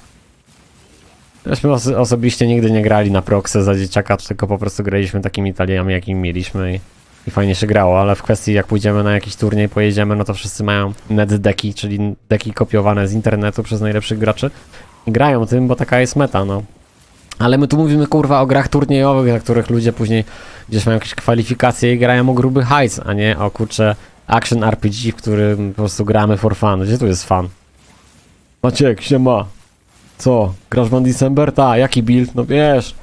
Myśmy osobiście nigdy nie grali na proxy za dzieciaka, tylko po prostu graliśmy takimi taliami, jakimi mieliśmy i fajnie się grało, ale w kwestii jak pójdziemy na jakiś turniej, pojedziemy, no to wszyscy mają net deki, czyli deki kopiowane z internetu przez najlepszych graczy i grają tym, bo taka jest meta, no. Ale my tu mówimy, kurwa, o grach turniejowych, na których ludzie później gdzieś mają jakieś kwalifikacje i grają o gruby hajs, a nie o, kurczę, action RPG, w którym po prostu gramy for fun. Gdzie tu jest fan? Maciek, siema. Co? Grasz w Undecember? Ta, jaki build? No wiesz,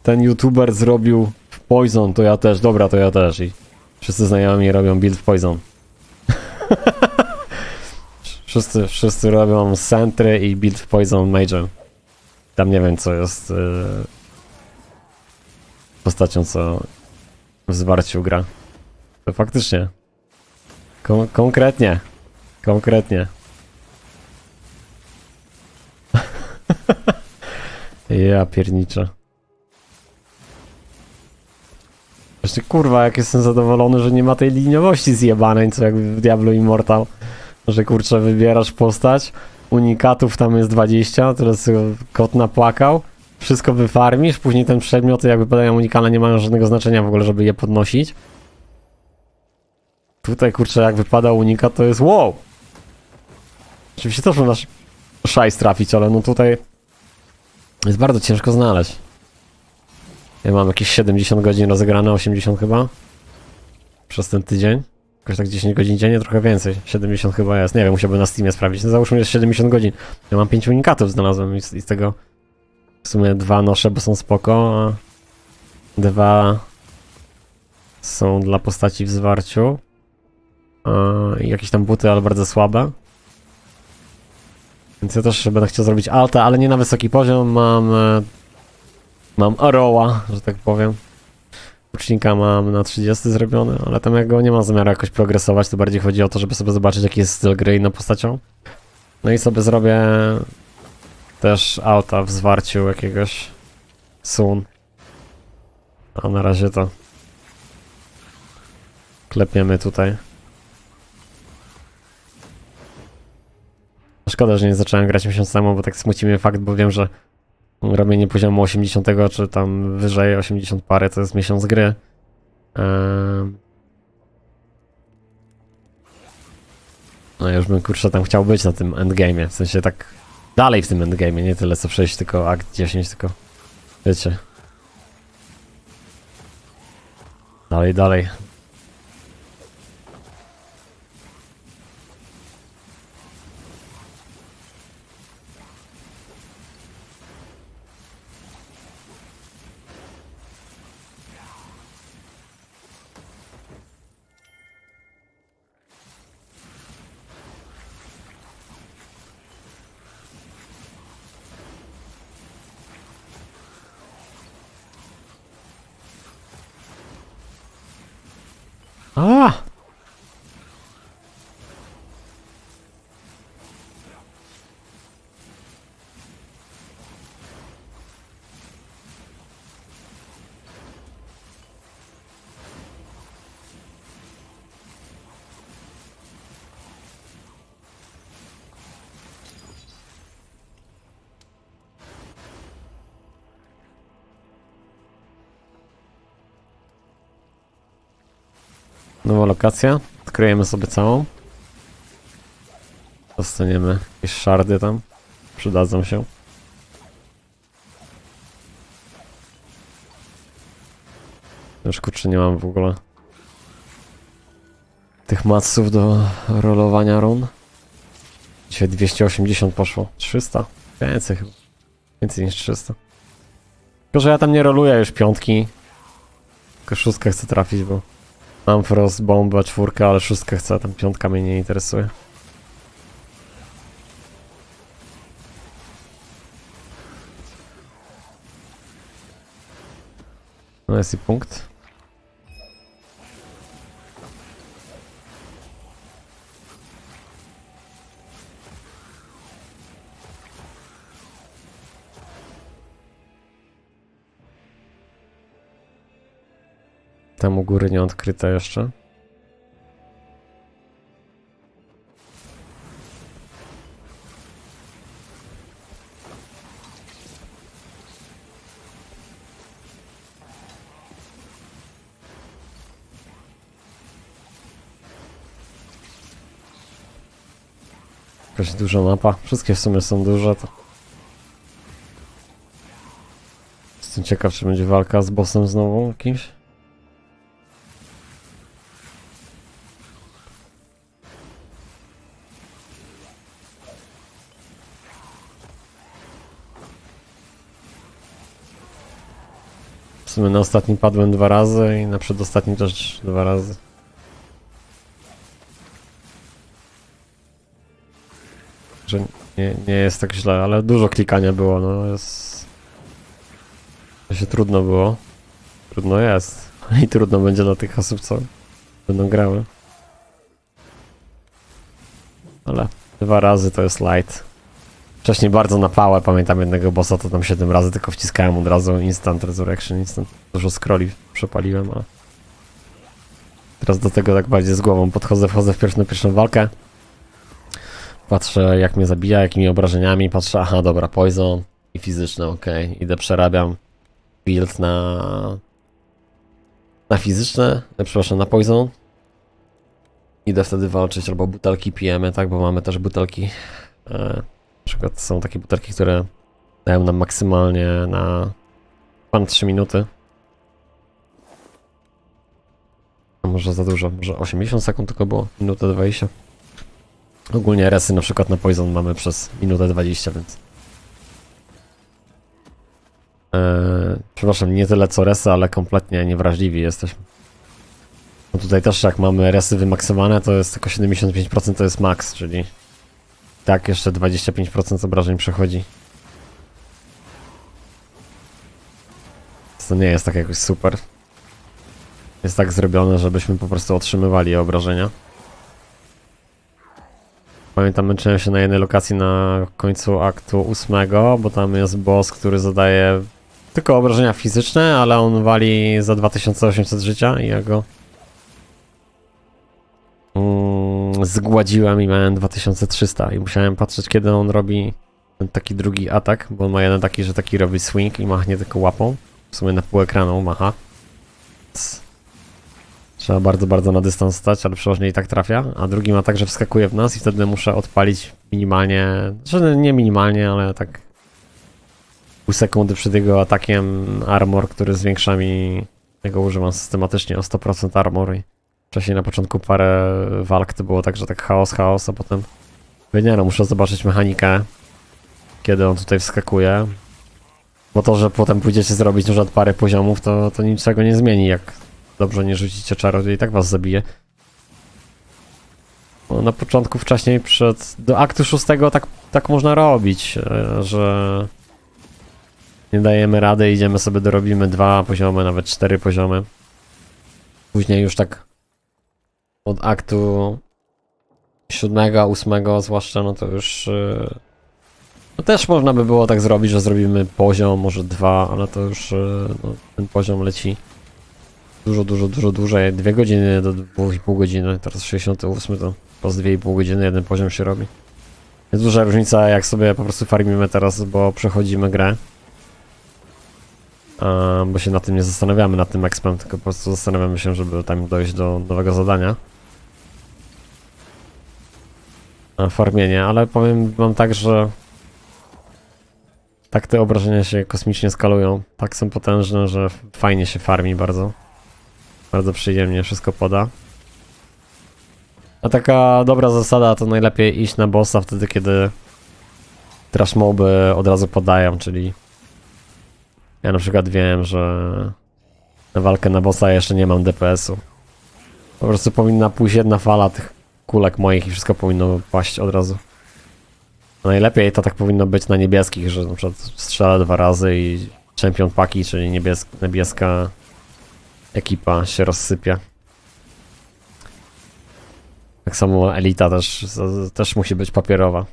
ten youtuber zrobił w Poison, to ja też, dobra, to ja też i wszyscy znajomi robią build w Poison. wszyscy robią Sentry i build w Poison Major. Tam nie wiem, co jest postacią, co w zwarciu gra. To faktycznie. Konkretnie. Ja pierniczę. Jeszcze kurwa, jak jestem zadowolony, że nie ma tej liniowości zjebanej, co jak w Diablo Immortal. Że kurczę, wybierasz postać, unikatów tam jest 20, teraz kot napłakał, wszystko wyfarmisz, później ten przedmioty jak wypadają unikane nie mają żadnego znaczenia w ogóle, żeby je podnosić. Tutaj kurczę, jak wypada unikat, to jest wow! Oczywiście też można szajs trafić, ale no tutaj jest bardzo ciężko znaleźć. Ja mam jakieś 70 godzin rozegrane, 80 chyba. Przez ten tydzień. Jakoś tak 10 godzin dziennie, trochę więcej. 70 chyba jest. Nie wiem, musiałbym na Steamie sprawdzić. No załóżmy, jest 70 godzin. Ja mam 5 unikatów znalazłem i z tego w sumie 2 noszę, bo są spoko, a 2 są dla postaci w zwarciu. I jakieś tam buty, ale bardzo słabe. Więc ja też będę chciał zrobić alta, ale nie na wysoki poziom. Mam Arrowa, że tak powiem. Łucznika mam na 30 zrobiony, ale tam jak go nie mam zamiaru jakoś progresować, to bardziej chodzi o to, żeby sobie zobaczyć, jaki jest styl gry inną postacią. No i sobie zrobię też auta w zwarciu jakiegoś soon. A na razie to klepiemy tutaj. Szkoda, że nie zacząłem grać miesiąc temu, bo tak smuci mnie fakt, bo wiem, że robienie poziomu 80 czy tam wyżej 80 parę to jest miesiąc gry. No już bym kurczę tam chciał być na tym endgame'ie, w sensie tak dalej w tym endgame'ie, nie tyle co przejść tylko akt 10, tylko wiecie. Dalej. A! Nowa lokacja. Odkryjemy sobie całą. Dostaniemy jakieś szardy tam. Przydadzą się. Już kurczę nie mam w ogóle tych matsów do rolowania run. Dzisiaj 280 poszło. 300. Więcej chyba. Więcej niż 300. Tylko, że ja tam nie roluję już piątki. Tylko szóstkę chcę trafić, bo mam Frost, bombę, czwórkę, ale szóstkę chcę. Tam piątka mnie nie interesuje. No jest i punkt. Tam u góry nie odkryte jeszcze. Jakaś duża mapa. Wszystkie w sumie są duże. To... Jestem ciekaw, czy będzie walka z bossem znowu jakimś. W sumie na ostatnim padłem 2 razy i na przedostatnim też 2 razy. Że nie jest tak źle, ale dużo klikania było, no jest... To się trudno było. Trudno jest. I trudno będzie dla tych osób, co będą grały. Ale 2 razy to jest light. Wcześniej bardzo na pałę, pamiętam jednego bossa, to tam 7 razy tylko wciskałem od razu instant resurrection, instant. Dużo scrolli przepaliłem, a... Teraz do tego tak bardziej z głową podchodzę, wchodzę w pierwszą walkę. Patrzę jak mnie zabija, jakimi obrażeniami, patrzę, aha dobra, poison i fizyczne, okej. Idę, przerabiam build na fizyczne, przepraszam, na poison. Idę wtedy walczyć, albo butelki pijemy, tak, bo mamy też butelki. Na przykład są takie butelki, które dają nam maksymalnie na pan 3 minuty. A może za dużo, może 80 sekund tylko było, minutę 20. Ogólnie resy na przykład na poison mamy przez minutę 20, więc... przepraszam, nie tyle co resy, ale kompletnie niewrażliwi jesteśmy. No tutaj też jak mamy resy wymaksowane, to jest tylko 75% to jest max, czyli... Tak, jeszcze 25% obrażeń przechodzi. To nie jest tak jakoś super. Jest tak zrobione, żebyśmy po prostu otrzymywali obrażenia. Pamiętam, męczyłem się na jednej lokacji na końcu aktu 8, bo tam jest boss, który zadaje tylko obrażenia fizyczne, ale on wali za 2800 życia i ja go zgładziłem i miałem 2300 i musiałem patrzeć, kiedy on robi ten taki drugi atak, bo on ma jeden taki, że taki robi swing i machnie tylko łapą. W sumie na pół ekranu macha. Trzeba bardzo, bardzo na dystans stać, ale przeważnie i tak trafia. A drugi ma tak, że wskakuje w nas i wtedy muszę odpalić minimalnie, znaczy nie minimalnie, ale tak pół sekundy przed jego atakiem armor, który zwiększa mi, jego używam systematycznie o 100% armor i wcześniej na początku parę walk to było tak, że tak chaos, a potem nie no, muszę zobaczyć mechanikę, kiedy on tutaj wskakuje. Bo to, że potem pójdziecie zrobić już od parę poziomów, to niczego nie zmieni, jak dobrze nie rzucicie czaru, to i tak was zabije. No, na początku wcześniej do aktu 6 tak można robić, że nie dajemy rady, idziemy sobie dorobimy 2 poziomy, nawet 4 poziomy. Później już tak od aktu 7, 8 zwłaszcza, no to już no też można by było tak zrobić, że zrobimy poziom, może 2, ale to już no, ten poziom leci dużo dłużej, 2 godziny do 2,5 godziny, teraz 68 to po 2,5 godziny jeden poziom się robi. Jest duża różnica, jak sobie po prostu farmimy teraz, bo przechodzimy grę. Bo się na tym nie zastanawiamy, nad tym expem, tylko po prostu zastanawiamy się, żeby tam dojść do nowego zadania. Farmienie, ale powiem wam tak, że tak te obrażenia się kosmicznie skalują, tak są potężne, że fajnie się farmi bardzo. Bardzo przyjemnie wszystko poda. A taka dobra zasada to najlepiej iść na bossa wtedy, kiedy trash moby od razu podają, czyli ja na przykład wiem, że na walkę na bossa jeszcze nie mam DPS-u. Po prostu powinna pójść jedna fala tych kulek moich i wszystko powinno paść od razu. A najlepiej to tak powinno być na niebieskich, że na przykład strzela 2 razy i champion paki, czyli niebieska ekipa się rozsypie. Tak samo elita też musi być papierowa.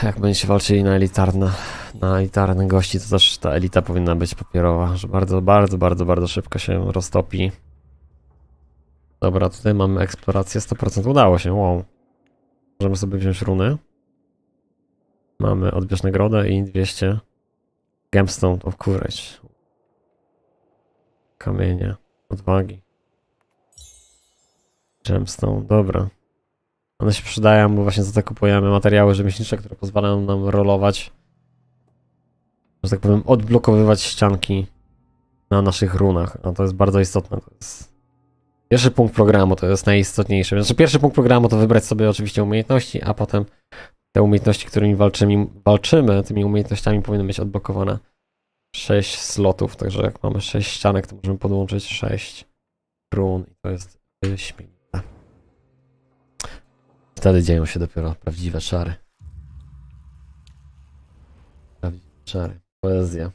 Jak będziecie walczyli na elitarne gości, to też ta elita powinna być papierowa, że bardzo szybko się roztopi. Dobra, tutaj mamy eksplorację, 100% udało się, wow. Możemy sobie wziąć runy. Mamy odbierz nagrodę i 200 Gemstone of Courage. Kamienie odwagi. Gemstone, dobra. One się przydają, bo właśnie za to kupujemy materiały rzemieślnicze, które pozwalają nam rolować, że tak powiem, odblokowywać ścianki na naszych runach. A to jest bardzo istotne. To jest pierwszy punkt programu, to jest najistotniejsze. Znaczy, pierwszy punkt programu to wybrać sobie oczywiście umiejętności, a potem te umiejętności, którymi walczymy, tymi umiejętnościami powinny być odblokowane 6 slotów. Także jak mamy 6 ścianek, to możemy podłączyć 6 run i to jest wyśmienite. Wtedy dzieją się dopiero prawdziwe czary. Prawdziwe czary. Poezja.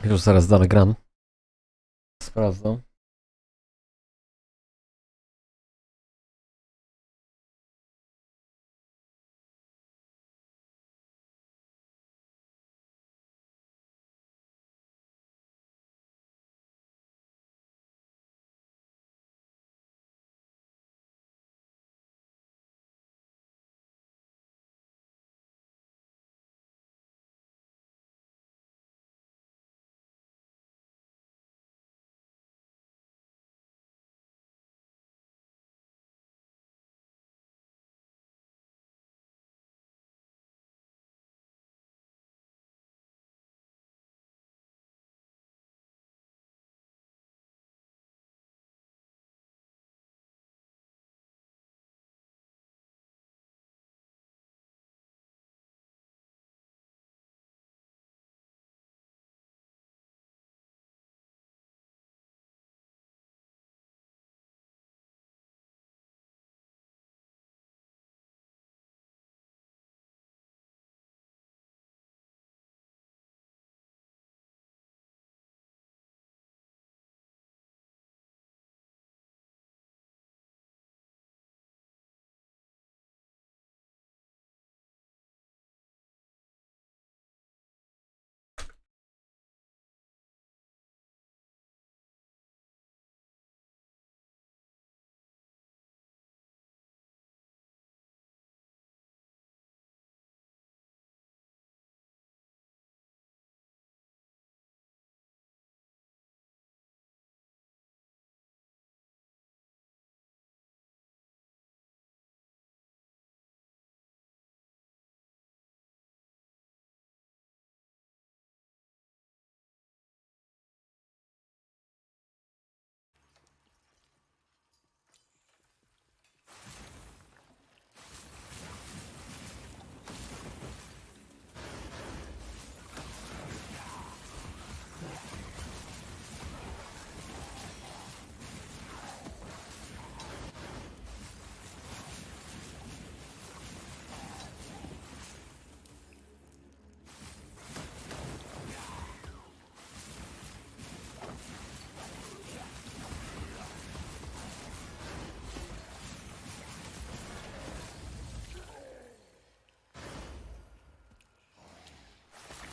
Już zaraz dalej gram. Sprawdzam.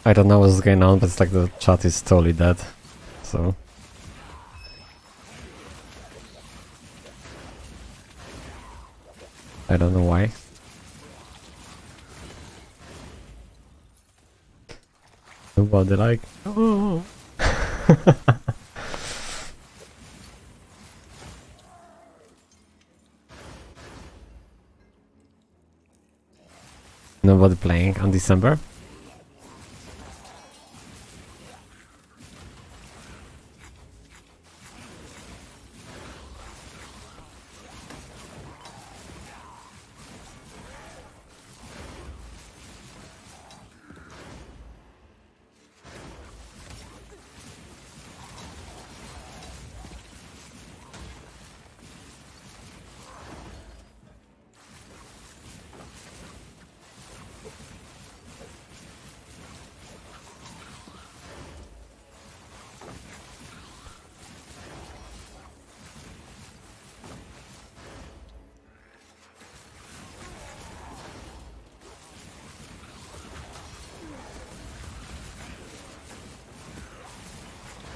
I don't know what's going on, but it's like the chat is totally dead. So I don't know why. Nobody like. Oh. Nobody playing on December.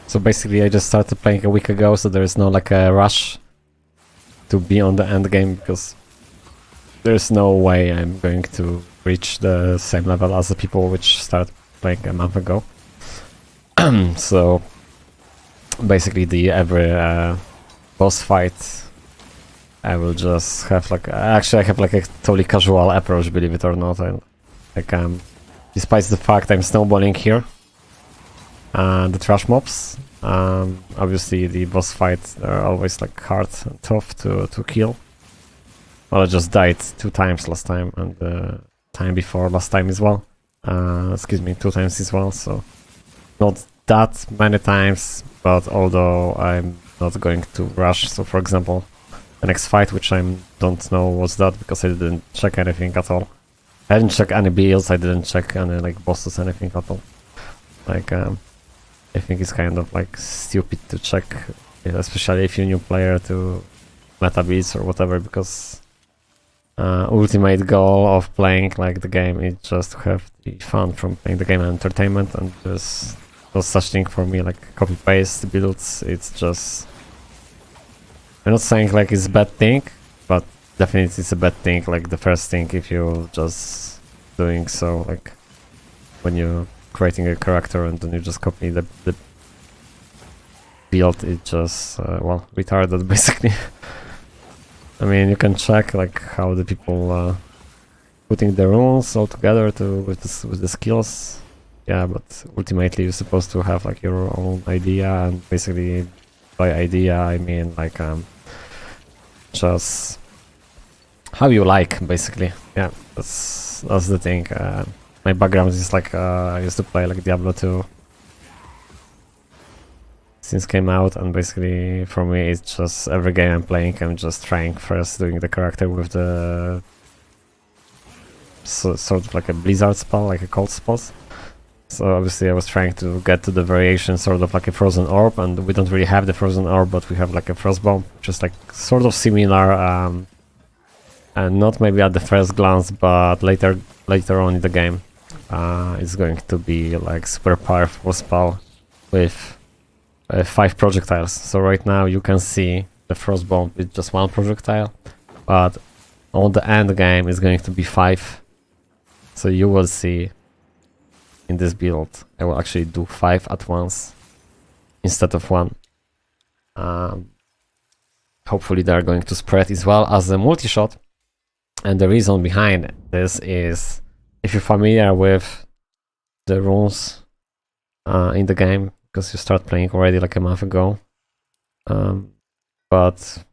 So basically I just started playing a week ago, so there is no like a rush to be on the end game, because there's no way I'm going to reach the same level as the people which started playing a month ago. So basically the every boss fight I will just have like, actually I have like a totally casual approach, believe it or not. Despite the fact I'm snowballing here the trash mobs, obviously the boss fights are always like hard and tough to kill. Well, I just died 2 times last time, and the time before last time as well. Excuse me, 2 times as well, so not that many times, but although I'm not going to rush. So for example, the next fight, which I don't know what's that, because I didn't check anything at all. I didn't check any builds, I didn't check any like bosses, anything at all. Like I think it's kind of like stupid to check, especially if you're a new player, to meta beats or whatever, because ultimate goal of playing like the game is just to have the fun from playing the game and entertainment, and there's no such thing for me like copy paste builds. It's just, I'm not saying like it's a bad thing, but definitely it's a bad thing, like the first thing if you're just doing so, like when you're creating a character and then you just copy the build, it just well, retarded basically. I mean, you can check like how the people putting the runes all together with the skills, yeah, but ultimately you're supposed to have like your own idea, and basically by idea I mean like just how you like, basically. Yeah, that's the thing. My background is like I used to play like Diablo 2 since came out, and basically for me it's just every game I'm playing, I'm just trying first doing the character with the sort of like a blizzard spell, like a cold spell. So obviously I was trying to get to the variation sort of like a frozen orb, and we don't really have the frozen orb, but we have like a frost bomb, which is like sort of similar, and not maybe at the first glance, but later on in the game it's going to be like super powerful spell with 5 projectiles. So right now you can see the frost bomb is just 1 projectile, but on the end game is going to be 5. So you will see in this build I will actually do 5 at once instead of 1. Hopefully they are going to spread as well as the multi-shot, and the reason behind this is, if you're familiar with the runes in the game, because you start playing already like a month ago, but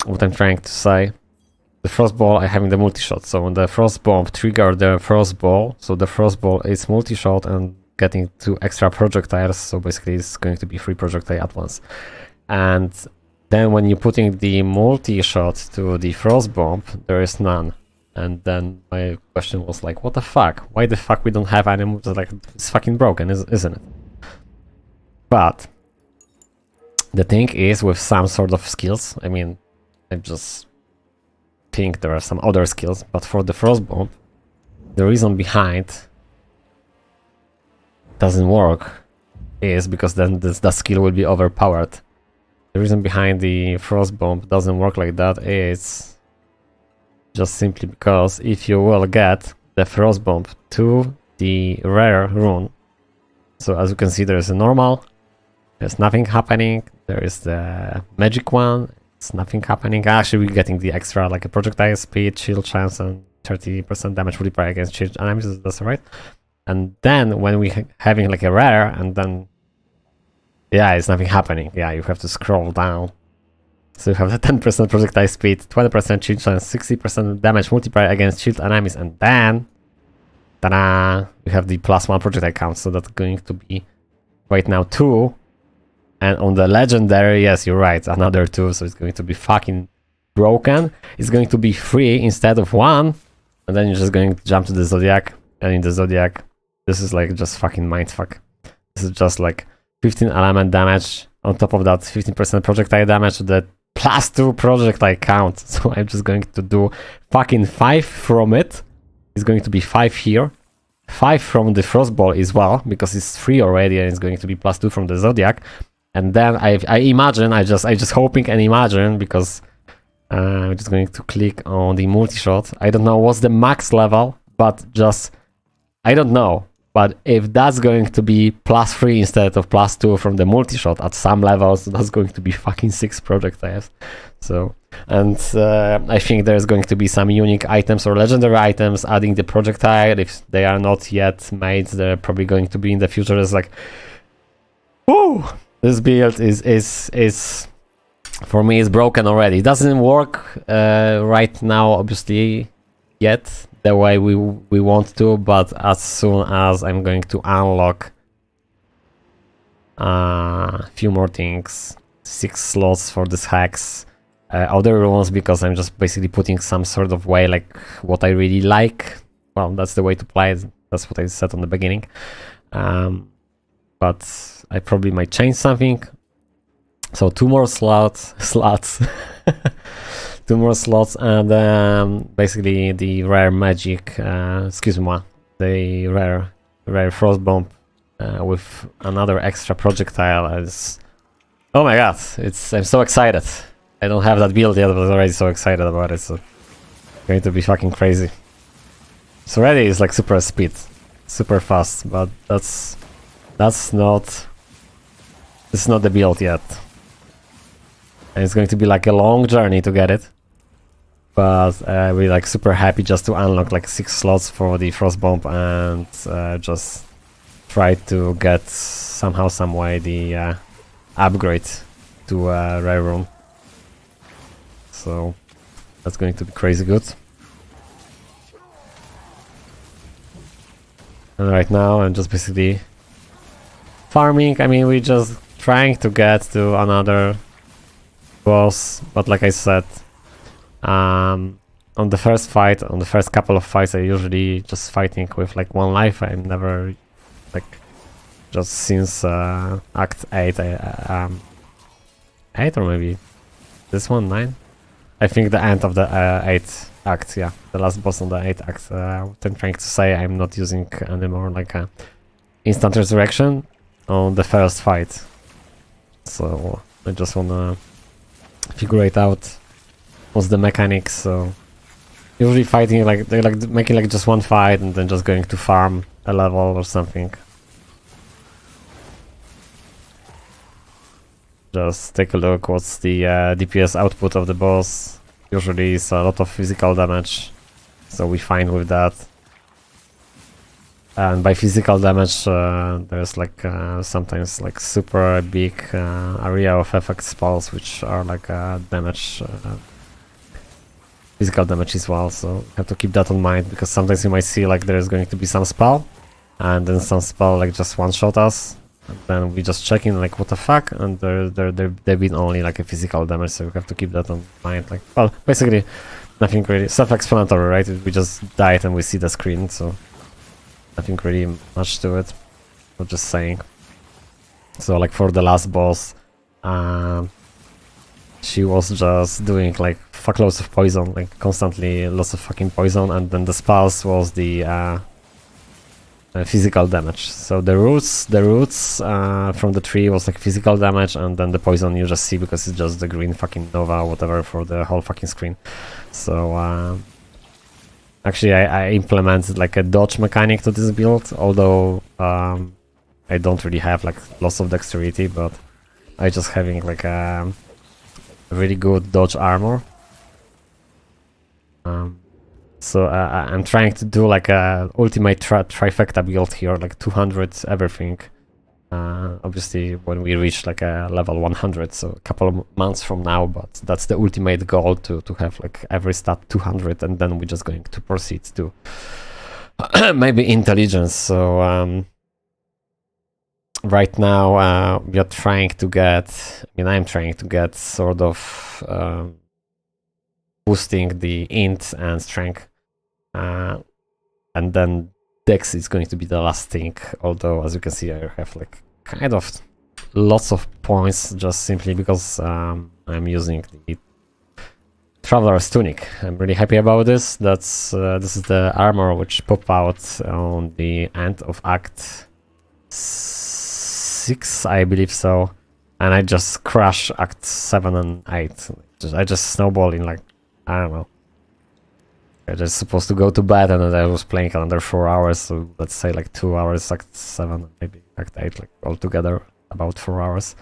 what I'm trying to say, the frost ball I have in the multi-shot, so when the frost bomb trigger the frost ball, so the frost ball is multi-shot and getting 2 extra projectiles, so basically it's going to be 3 projectiles at once. And then when you're putting the multi-shot to the frost bomb, there is none. And then my question was like, what the fuck? Why the fuck we don't have any moves? Like, it's fucking broken, isn't it? But the thing is, with some sort of skills, I mean, I just think there are some other skills, but for the frost bomb, the reason behind doesn't work is because then that skill will be overpowered. The reason behind the frost bomb doesn't work like that is just simply because if you will get the frost bomb to the rare rune, so as you can see, there is a normal, there's nothing happening. There is the magic one, it's nothing happening. Actually, we're getting the extra like a projectile speed, shield chance, and 30% damage multiplier against shield enemies. That's right. And then when we having like a rare, and then yeah, it's nothing happening. Yeah, you have to scroll down. So you have the 10% projectile speed, 20% shield chance, 60% damage multiplier against shield enemies, and then ta-da! You have the +1 projectile count. So that's going to be right now 2. And on the legendary, yes, you're right, another 2, so it's going to be fucking broken. It's going to be 3 instead of 1, and then you're just going to jump to the Zodiac, and in the Zodiac, this is like just fucking mindfuck. This is just like 15 element damage, on top of that 15% projectile damage, that +2 projectile count. So I'm just going to do fucking 5 from it. It's going to be 5 here. 5 from the Frostball as well, because it's 3 already, and it's going to be +2 from the Zodiac. And then I imagine, I just hoping and imagine, because I'm just going to click on the multi-shot. I don't know what's the max level, but just, I don't know. But if that's going to be +3 instead of +2 from the multi-shot at some levels, that's going to be fucking 6 projectiles. So, and I think there's going to be some unique items or legendary items adding the projectile. If they are not yet made, they're probably going to be in the future. It's like, whoo! This build is for me is broken already. It doesn't work right now, obviously, yet the way we want to, but as soon as I'm going to unlock a few more things, 6 slots for this hex, other runes, because I'm just basically putting some sort of way like what I really like. Well, that's the way to play it. That's what I said on the beginning. but I probably might change something. So 2 more slots, 2 more slots, and basically the rare magic, excuse-moi, the rare frost bomb with another extra projectile is. Oh my god, I'm so excited. I don't have that build yet, but I'm already so excited about it, so it's going to be fucking crazy. So already it's like super speed, super fast, but that's not, it's not the build yet. And it's going to be like a long journey to get it. But we're like super happy just to unlock like 6 slots for the frost bomb and just try to get somehow, some way the upgrade to rare rune. So that's going to be crazy good. And right now I'm just basically farming. I mean, we're just trying to get to another boss, but like I said, on the first fight, on the first couple of fights, I usually just fighting with like 1 life. I'm never like, just since Act 8, 8 or maybe this one, 9? I think the end of the 8th act, yeah, the last boss on the 8th act. I'm trying to say I'm not using anymore like a instant resurrection on the first fight. So I just wanna figure it out what's the mechanics. So usually fighting like they like making like just 1 fight and then just going to farm a level or something. Just take a look what's the DPS output of the boss. Usually it's a lot of physical damage, so we're fine with that. And by physical damage, there's like sometimes like super big area of effect spells which are like damage, physical damage as well. So have to keep that in mind, because sometimes you might see like there's going to be some spell, and then some spell like just one-shot us. And then we just checking like what the fuck, and they've been only like a physical damage, so we have to keep that in mind. Like, well, basically nothing really self-explanatory, right? We just died and we see the screen, so nothing really much to it. I'm just saying. So like for the last boss, she was just doing like fuckloads of poison, like constantly lots of fucking poison, and then the spells was the physical damage. So the roots from the tree was like physical damage, and then the poison you just see because it's just the green fucking nova whatever for the whole fucking screen. So actually I implemented like a dodge mechanic to this build, although I don't really have like lots of dexterity, but I just having like a really good dodge armor. So I'm trying to do like a ultimate trifecta build here, like 200 everything. Obviously when we reach like a level 100, so a couple of months from now, but that's the ultimate goal, to have like every stat 200, and then we're just going to proceed to maybe intelligence. So right now we are trying to get, I'm trying to get sort of boosting the int and strength. And then dex is going to be the last thing, although as you can see I have like kind of lots of points just simply because I'm using the Traveler's Tunic. I'm really happy about this. This is the armor which popped out on the end of Act 6, I believe so, and I just crash Act 7 and 8. I just snowballing like, I don't know. I just supposed to go to bed, and then I was playing another 4 hours, so let's say like 2 hours, Act 7, maybe Act 8, like altogether about 4 hours.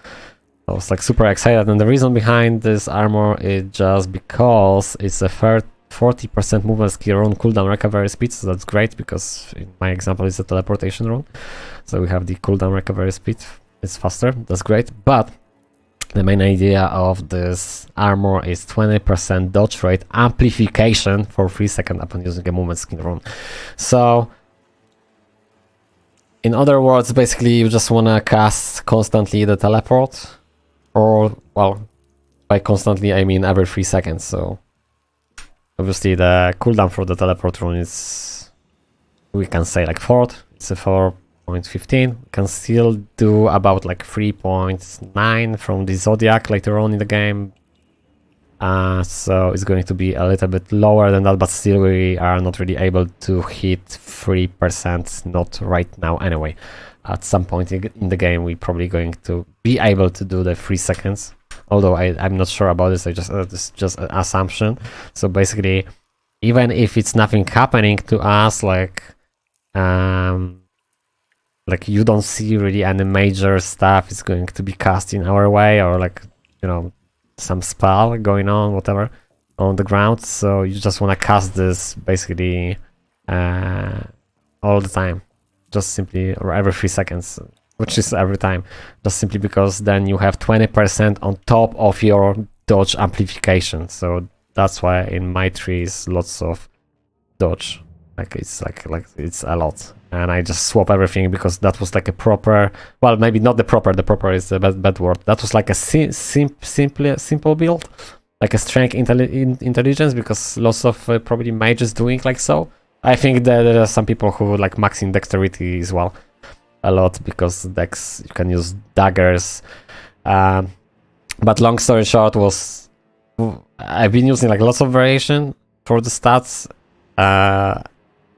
I was like super excited, and the reason behind this armor is just because it's a 40% movement skill rune cooldown recovery speed, so that's great, because in my example it's a teleportation rune, so we have the cooldown recovery speed, it's faster, that's great. But the main idea of this armor is 20% dodge rate amplification for 3 seconds upon using a movement skill rune. So in other words, basically you just wanna cast constantly the teleport, or, well, by constantly I mean every 3 seconds. So obviously the cooldown for the teleport rune is, we can say like 4th. It's a 4 0.15. We can still do about like 3.9 from the Zodiac later on in the game. So it's going to be a little bit lower than that, but still we are not really able to hit 3%, not right now anyway. At some point in the game we're probably going to be able to do the 3 seconds, although I'm not sure about this. This is just an assumption. So basically, even if it's nothing happening to us, like you don't see really any major stuff is going to be cast in our way, or like, you know, some spell going on, whatever, on the ground. So you just want to cast this basically all the time, just simply, or every 3 seconds, which is every time, just simply because then you have 20% on top of your dodge amplification. So that's why in my trees lots of dodge, like it's it's a lot. And I just swap everything because that was like a proper, well, maybe not the proper is a bad word. That was like a simple build, like a strength intelligence, because lots of probably mages doing like so. I think that there are some people who like maxing dexterity as well a lot, because dex, you can use daggers. But long story short was, I've been using like lots of variation for the stats.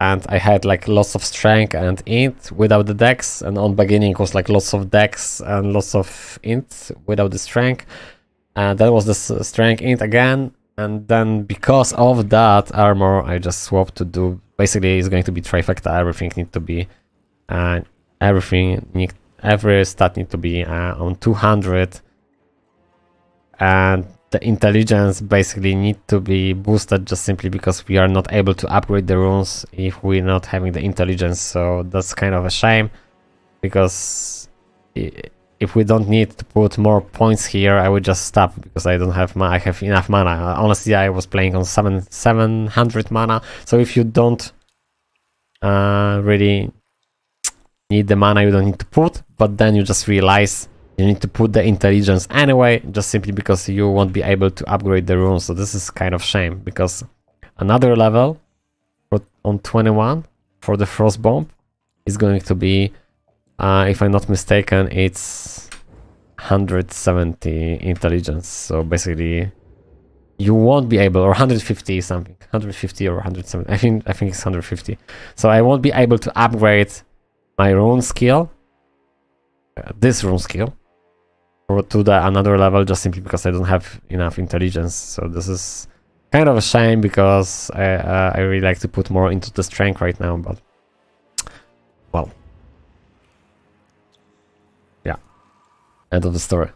And I had like lots of strength and int without the dex, and on beginning was like lots of dex and lots of int without the strength, and then was the strength int again, and then because of that armor I just swapped to do, basically it's going to be trifecta. Everything need to be every stat need to be on 200, and the intelligence basically need to be boosted just simply because we are not able to upgrade the runes if we're not having the intelligence. So that's kind of a shame, because if we don't need to put more points here, I would just stop, because I don't have I have enough mana. Honestly, I was playing on 700 mana, so if you don't really need the mana, you don't need to put, but then you just realize you need to put the intelligence anyway, just simply because you won't be able to upgrade the runes. So this is kind of shame, because another level on 21 for the frost bomb is going to be, if I'm not mistaken, it's 170 intelligence. So basically you won't be able, or 150 something, 150 or 170. I think it's 150. So I won't be able to upgrade my rune skill, this rune skill, or to the another level, just simply because I don't have enough intelligence. So this is kind of a shame, because I really like to put more into the strength right now, but well, yeah, end of the story.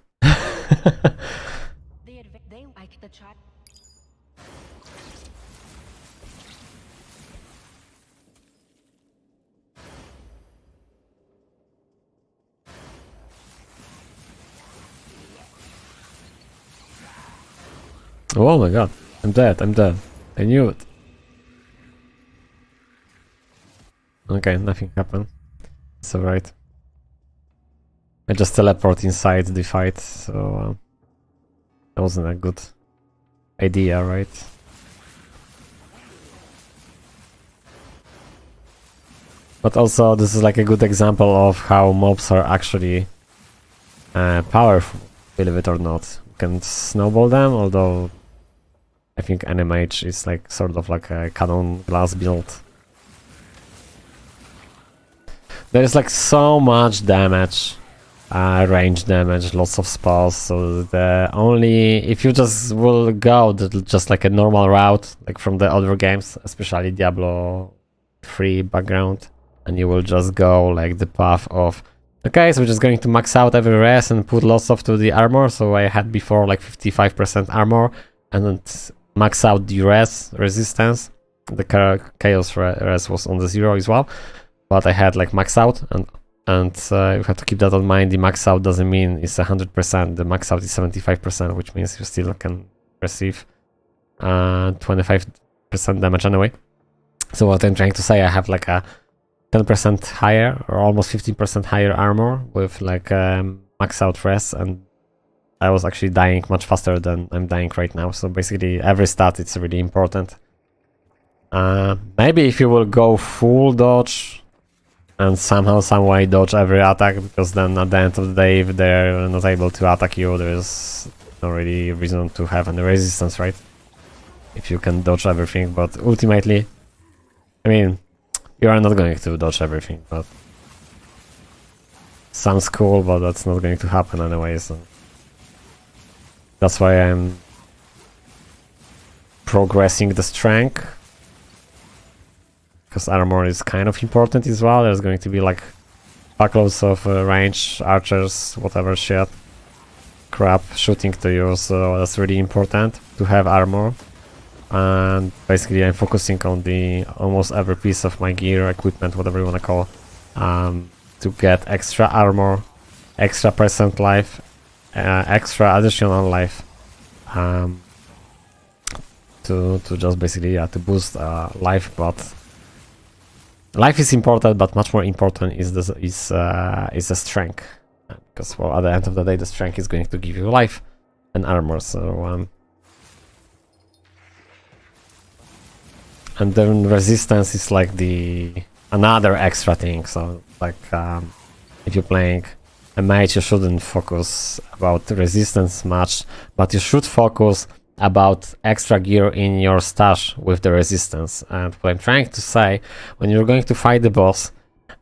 Oh my god, I'm dead, I knew it. Okay, nothing happened. It's alright. I just teleport inside the fight, so that wasn't a good idea, right? But also, this is like a good example of how mobs are actually powerful, believe it or not. You can snowball them, although I think any mage is like sort of like a cannon glass build. There is like so much damage, range damage, lots of spells, so the only, if you just will go just like a normal route, like from the other games, especially Diablo 3 background, and you will just go like the path of, okay, so we're just going to max out every res and put lots of to the armor. So I had before like 55% armor, and then max out the res resistance. The chaos res was on the 0 as well, but I had like max out, and you have to keep that in mind. The max out doesn't mean it's 100%. The max out is 75%, which means you still can receive 25% damage anyway. So what I'm trying to say, I have like a 10% higher or almost 15% higher armor with like max out res, and I was actually dying much faster than I'm dying right now. So basically every stat, it's really important. Maybe if you will go full dodge, and somehow, some way dodge every attack, because then at the end of the day, if they're not able to attack you, there's no really reason to have any resistance, right? If you can dodge everything, but ultimately, I mean, you are not going to dodge everything, but sounds cool, but that's not going to happen anyway, so that's why I'm progressing the strength, because armor is kind of important as well. There's going to be like fuckloads of range archers, whatever shit crap shooting to you, so that's really important to have armor. And basically I'm focusing on the almost every piece of my gear, equipment, whatever you want to call, to get extra armor, extra percent life, extra additional life, to just basically to boost life. But life is important, but much more important is the strength, because well, at the end of the day the strength is going to give you life and armor. So and then resistance is like the another extra thing. So like if you're playing a mage, you shouldn't focus about resistance much, but you should focus about extra gear in your stash with the resistance. And what I'm trying to say, when you're going to fight the boss,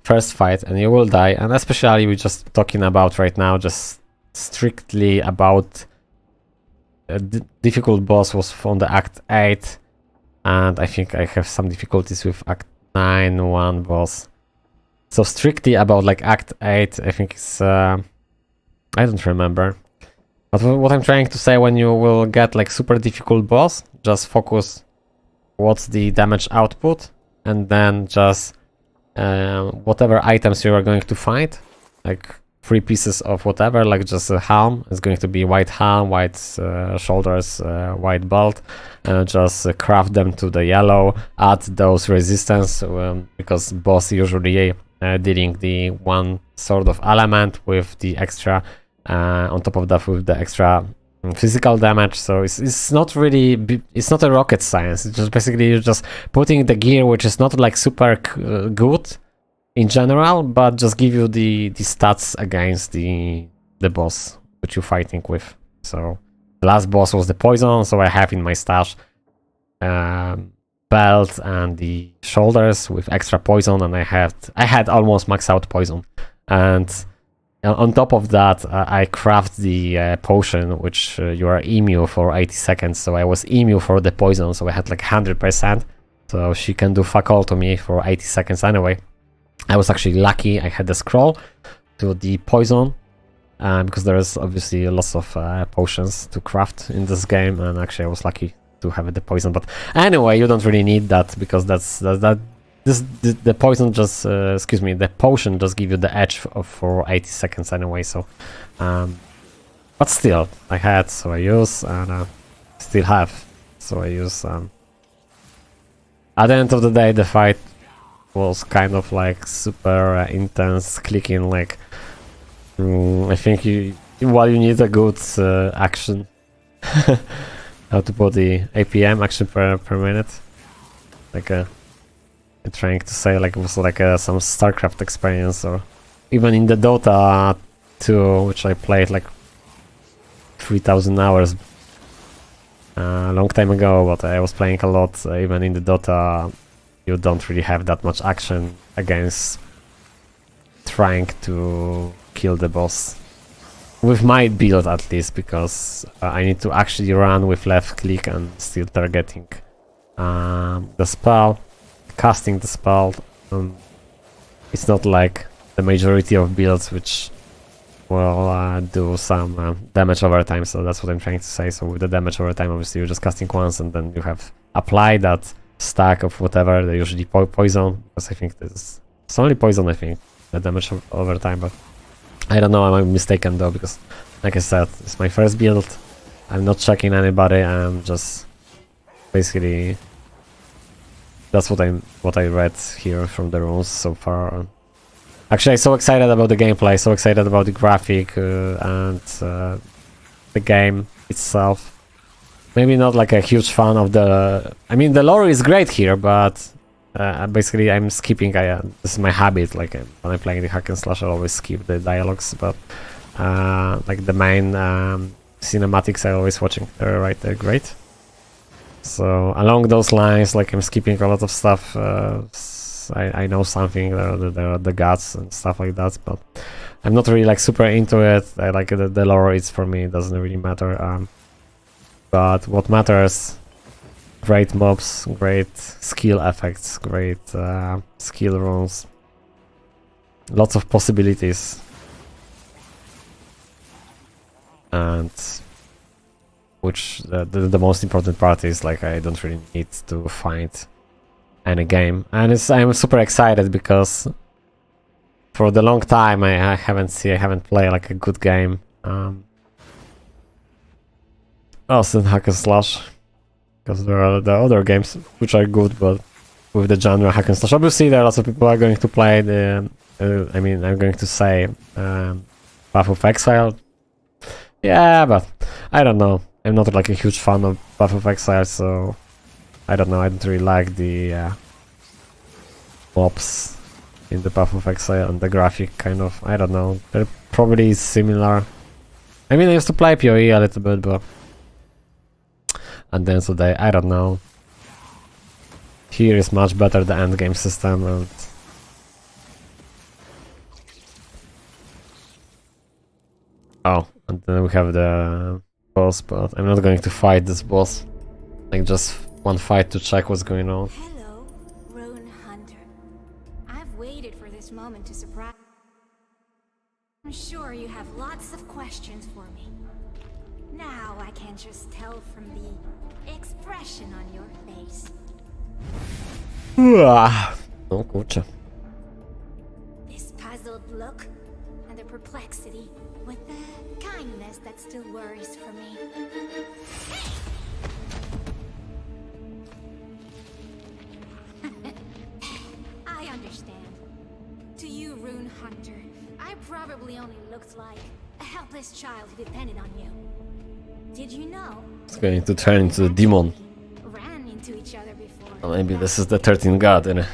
first fight, and you will die, and especially we're just talking about right now, just strictly about a difficult boss was on the Act 8, and I think I have some difficulties with Act 9 one boss. So strictly about like Act 8, I think it's I don't remember. But what I'm trying to say, when you will get like super difficult boss, just focus what's the damage output, and then just whatever items you are going to find, like 3 pieces of whatever, like just a helm, it's going to be white helm, white shoulders, white belt, just craft them to the yellow, add those resistance, because boss usually dealing the one sort of element with the extra on top of that with the extra physical damage. So it's not really, it's not a rocket science. It's just basically you're just putting the gear which is not like super good in general, but just give you the stats against the boss which you're fighting with. So the last boss was the poison, so I have in my stash belt and the shoulders with extra poison, and I had almost max out poison, and on top of that, I craft the potion, which you are immune for 80 seconds. So I was immune for the poison, so I had like 100%. So she can do fuck all to me for 80 seconds anyway. I was actually lucky. I had the scroll to the poison, because there is obviously lots of potions to craft in this game, and actually I was lucky to have the poison. But anyway, you don't really need that, because the poison just, excuse me, the potion just give you the edge for 80 seconds anyway, so, but still, I had, so I use, and still have, so I use, at the end of the day, the fight was kind of like super intense, clicking, like, I think you need a good action, how to put the APM, action per minute, like a, I'm trying to say, like it was like some StarCraft experience, or even in the Dota 2, which I played like 3,000 hours a long time ago, but I was playing a lot. Even in the Dota, you don't really have that much action against trying to kill the boss. With my build at least, because I need to actually run with left click and still targeting the spell. Casting the spell, it's not like the majority of builds which will do some damage over time, so that's what I'm trying to say. So with the damage over time, obviously you're just casting once, and then you have applied that stack of whatever, they usually poison, because I think it's only poison, I think, the damage over time, but I don't know, I might be mistaken though, because like I said, it's my first build, I'm not checking anybody, I'm just basically, that's what I read here from the rules so far. Actually, I'm so excited about the gameplay, so excited about the graphic and the game itself. Maybe not like a huge fan of the... I mean, the lore is great here, but basically I'm skipping. This is my habit. Like when I'm playing the hack and slash, I always skip the dialogues. But like the main cinematics, I always watching. They're right. They're great. So along those lines, like I'm skipping a lot of stuff. I know something. There are the guts and stuff like that, but I'm not really like super into it. I like the lore. It's for me. It doesn't really matter. But what matters? Great mobs, great skill effects, great skill runes, lots of possibilities, and which the most important part is like I don't really need to find any game, and I'm super excited because for the long time I haven't played like a good game. Also hack and slash. Because there are the other games which are good, but with the genre hack and slash. Obviously, there are lots of people are going to play the. I mean, I'm going to say Path of Exile. Yeah, but I don't know. I'm not like a huge fan of Path of Exile, so I don't know. I don't really like the mobs in the Path of Exile and the graphic kind of. I don't know. They're probably similar. I mean, I used to play PoE a little bit, but. And then today, I don't know. Here is much better the endgame system and oh, and then we have the boss, but I'm not going to fight this boss. Like just one fight to check what's going on. Hello, Rune Hunter. I've waited for this moment to surprise. I'm sure you have lots of questions for me. Now I can just tell from the expression on your face. No kurczę. This puzzled look and the perplexity with the kindness that still worries for me. I understand. To you, Rune Hunter, I probably only looked like a helpless child who depended on you. Did you know? It's going to turn into a demon. Ran into each other before. Or maybe this is the 13th god, innit?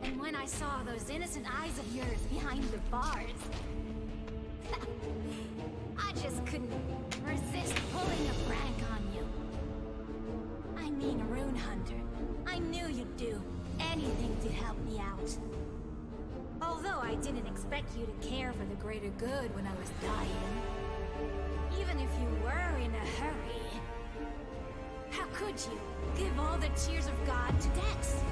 And when I saw those innocent eyes of yours behind the bars, I just couldn't resist pulling a prank on you. I mean, Rune Hunter, I knew you'd do anything to help me out. Although I didn't expect you to care for the greater good when I was dying. Even if you were in a hurry, how could you give all the tears of God to Dex?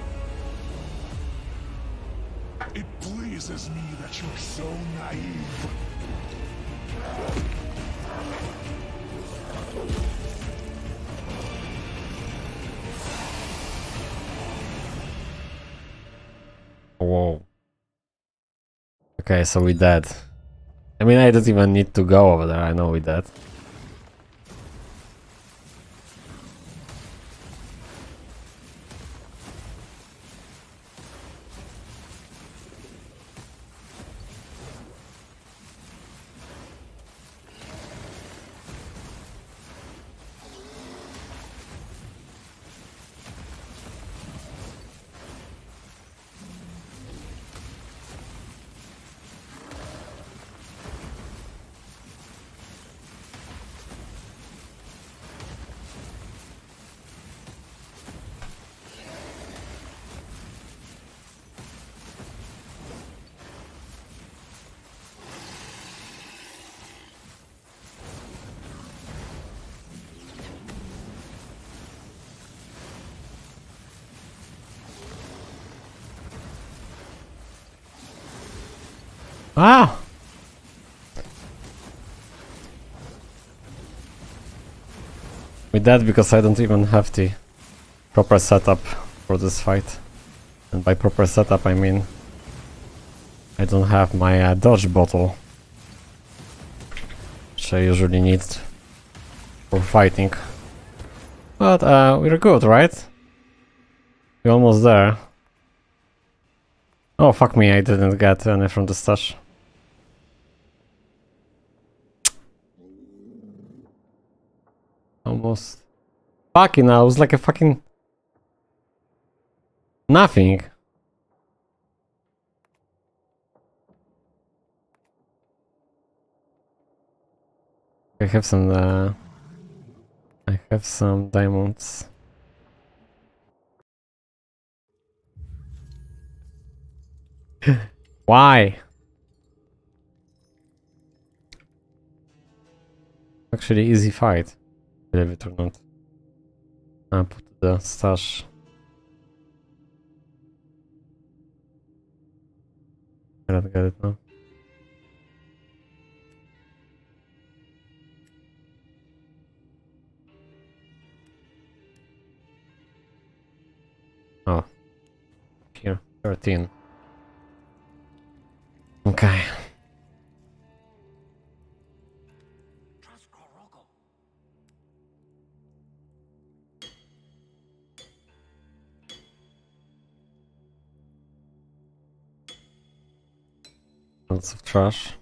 It pleases me that you're so naive. Whoa. Okay, so we dead. I mean, I don't even need to go over there, I know we dead. Ah! With that, because I don't even have the proper setup for this fight. And by proper setup I mean I don't have my dodge bottle, which I usually need for fighting. But we're good, right? We're almost there. Oh fuck me, I didn't get any from the stash. Almost. Fucking, I was like a fucking Nothing. I have some diamonds. Why? Actually, easy fight. Believe it or not. I put the stash. I don't get it now. Oh. Here. 13. Okay. Lots of trash.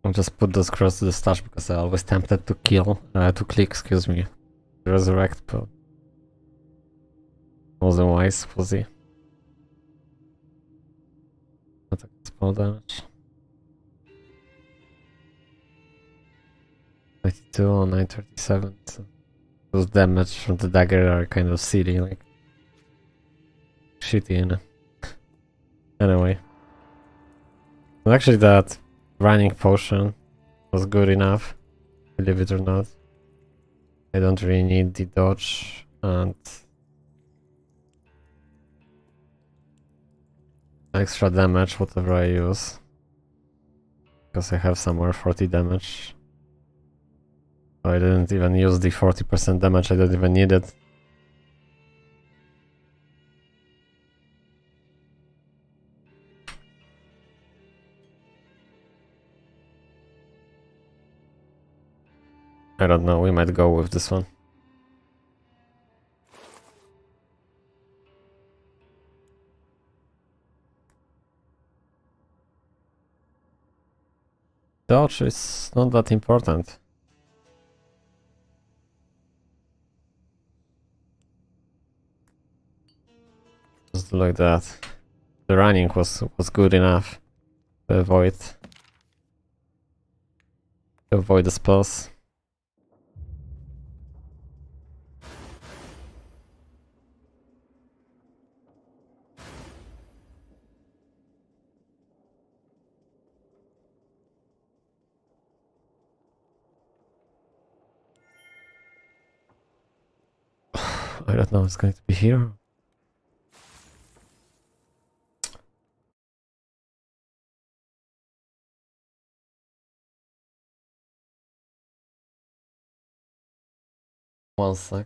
I'll just put those across to the stash because I always tempted to click, excuse me, resurrect, but wasn't wise, was he? Attack spell damage. 92 on 937. So those damage from the dagger are kind of silly, like shitty, you know. Anyway, well, actually, that running potion was good enough, believe it or not. I don't really need the dodge and extra damage, whatever I use, because I have somewhere 40 damage. So I didn't even use the 40% damage, I don't even need it. I don't know, we might go with this one. Dodge is not that important. Just like that. The running was good enough to avoid the spells. I don't know, it's going to be here. One sec.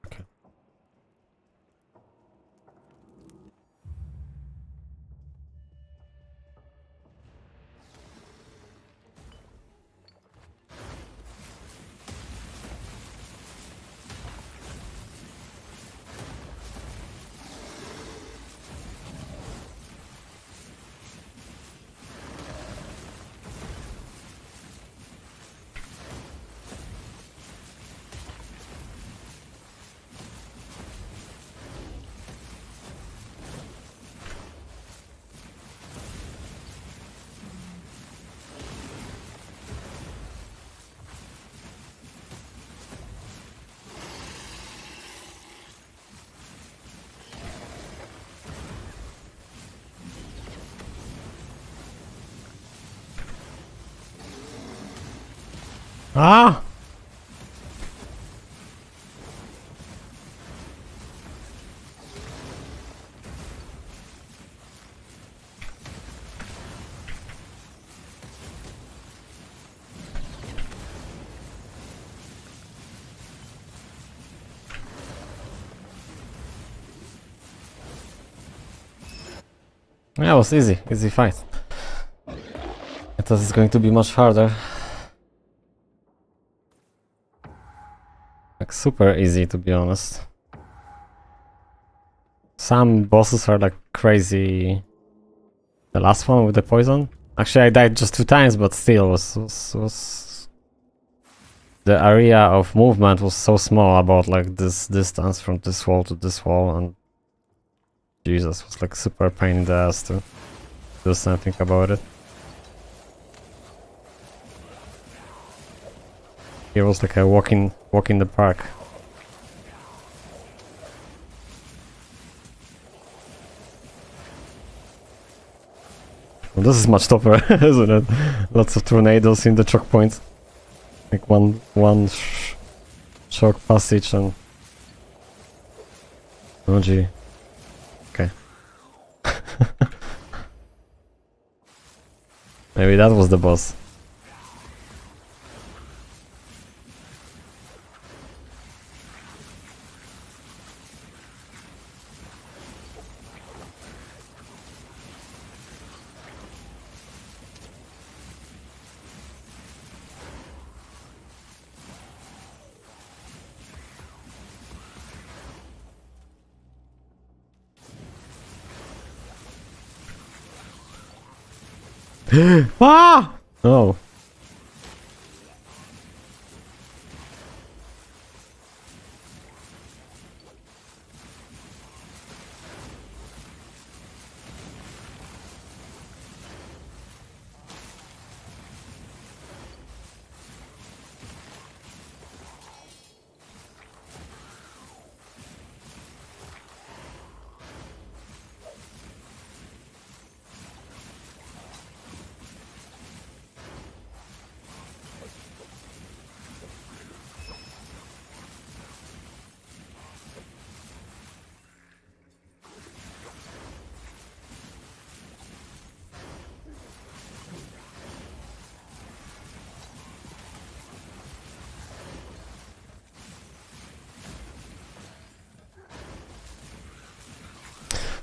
Okay. Ah! Yeah, it was easy fight. I thought it's going to be much harder. Like super easy, to be honest. Some bosses are like crazy. The last one with the poison. Actually, I died just 2 times, but still was the area of movement was so small, about like this distance from this wall to this wall, and Jesus, it was like super pain in the ass to do something about it. Here was like a walk in the park. Well, this is much tougher, isn't it? Lots of tornadoes in the choke points. Like one choke passage and... Oh gee. Okay. Maybe that was the boss. Ah! No.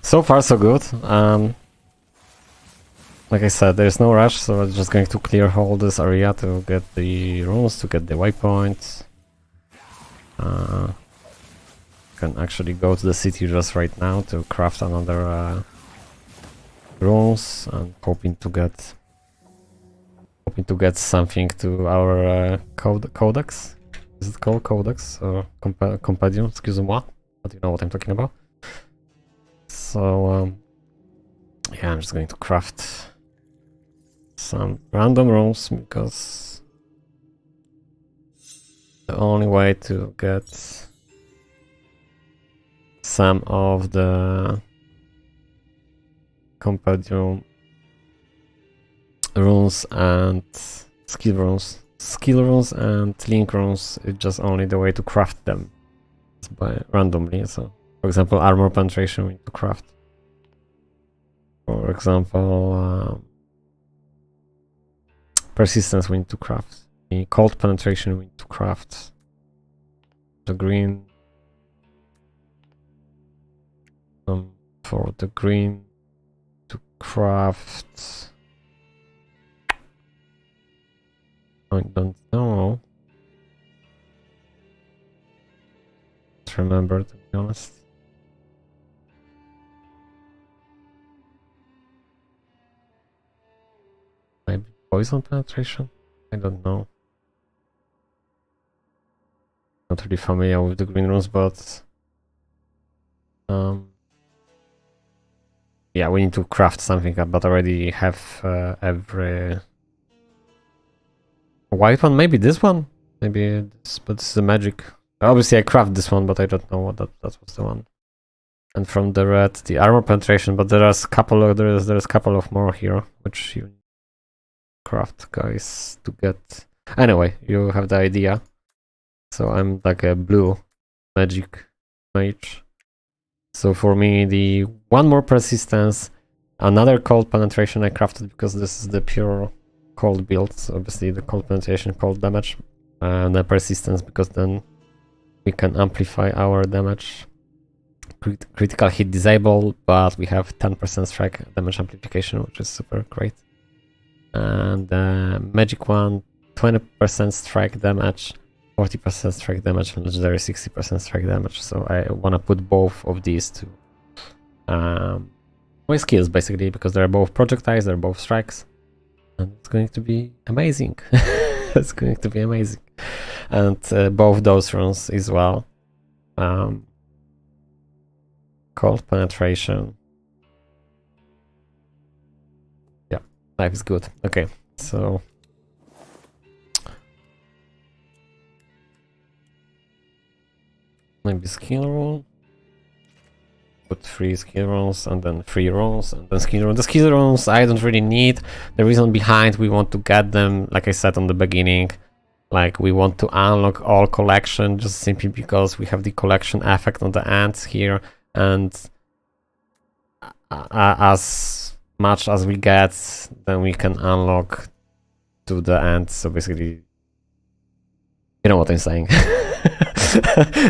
So far so good. Like I said, there's no rush, so I'm just going to clear all this area to get the runes, to get the waypoints. Can actually go to the city just right now to craft another runes, and hoping to get something to our codex. Is it called codex or compendium? Excuse-moi, but you know what I'm talking about. So yeah, I'm just going to craft some random runes, because the only way to get some of the compendium runes and skill runes and link runes is just only the way to craft them by randomly. So for example, armor penetration we need to craft. For example, persistence we need to craft. The cold penetration we need to craft. The green. For the green to craft. I don't know. Let's remember, to be honest. Maybe poison penetration? I don't know. Not really familiar with the green runes, but yeah, we need to craft something, but already have every white one. Maybe this one, maybe this, but this is a magic. Obviously, I craft this one, but I don't know what that was the one. And from the red, the armor penetration. But there's a couple of more here, which you craft, guys, to get Anyway, you have the idea. So I'm like a blue magic mage. So for me, the one more persistence, another cold penetration I crafted because this is the pure cold build. So obviously the cold penetration, cold damage, and the persistence because then we can amplify our damage. Critical hit disabled, but we have 10% strike damage amplification, which is super great. And magic one, 20% strike damage, 40% strike damage, and legendary 60% strike damage. So I want to put both of these to my skills basically, because they're both projectiles, they're both strikes, and it's going to be amazing. It's going to be amazing. And both those runes as well. Cold penetration. Yeah, life is good. Okay, so maybe skill rune. Put 3 skill runes and then 3 runes and then skill runes. The skill runes I don't really need. The reason behind we want to get them, like I said on the beginning, like we want to unlock all collection just simply because we have the collection effect on the ends here, and as much as we get, then we can unlock to the end. So basically, you know what I'm saying.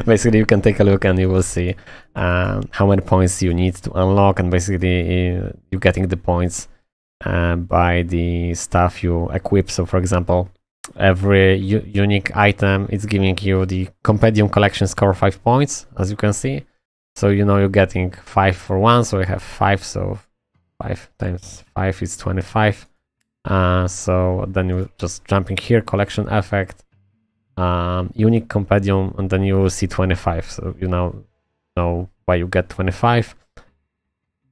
Basically, you can take a look and you will see how many points you need to unlock, and basically you're getting the points by the stuff you equip. So for example, every unique item is giving you the compendium collection score 5 points, as you can see. So you know you're getting 5 for 1, so we have 5, so 5 times 5 is 25. So then you just jumping here, collection effect, unique compendium, and then you will see 25. So you now know why you get 25.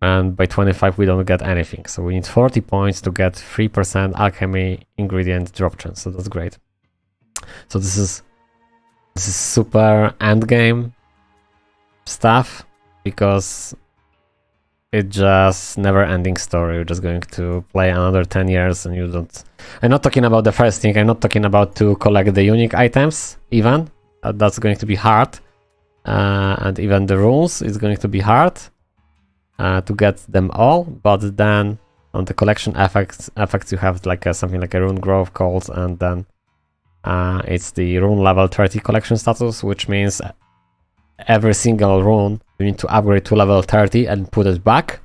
And by 25 we don't get anything. So we need 40 points to get 3% alchemy ingredient drop chance. So that's great. So this is super end game stuff, because it's just never ending story. You're just going to play another 10 years and you don't... I'm not talking about the first thing. I'm not talking about to collect the unique items even. That's going to be hard. And even the rules is going to be hard to get them all. But then on the collection effects you have like something like a rune growth calls, and then it's the rune level 30 collection status, which means every single rune you need to upgrade to level 30 and put it back.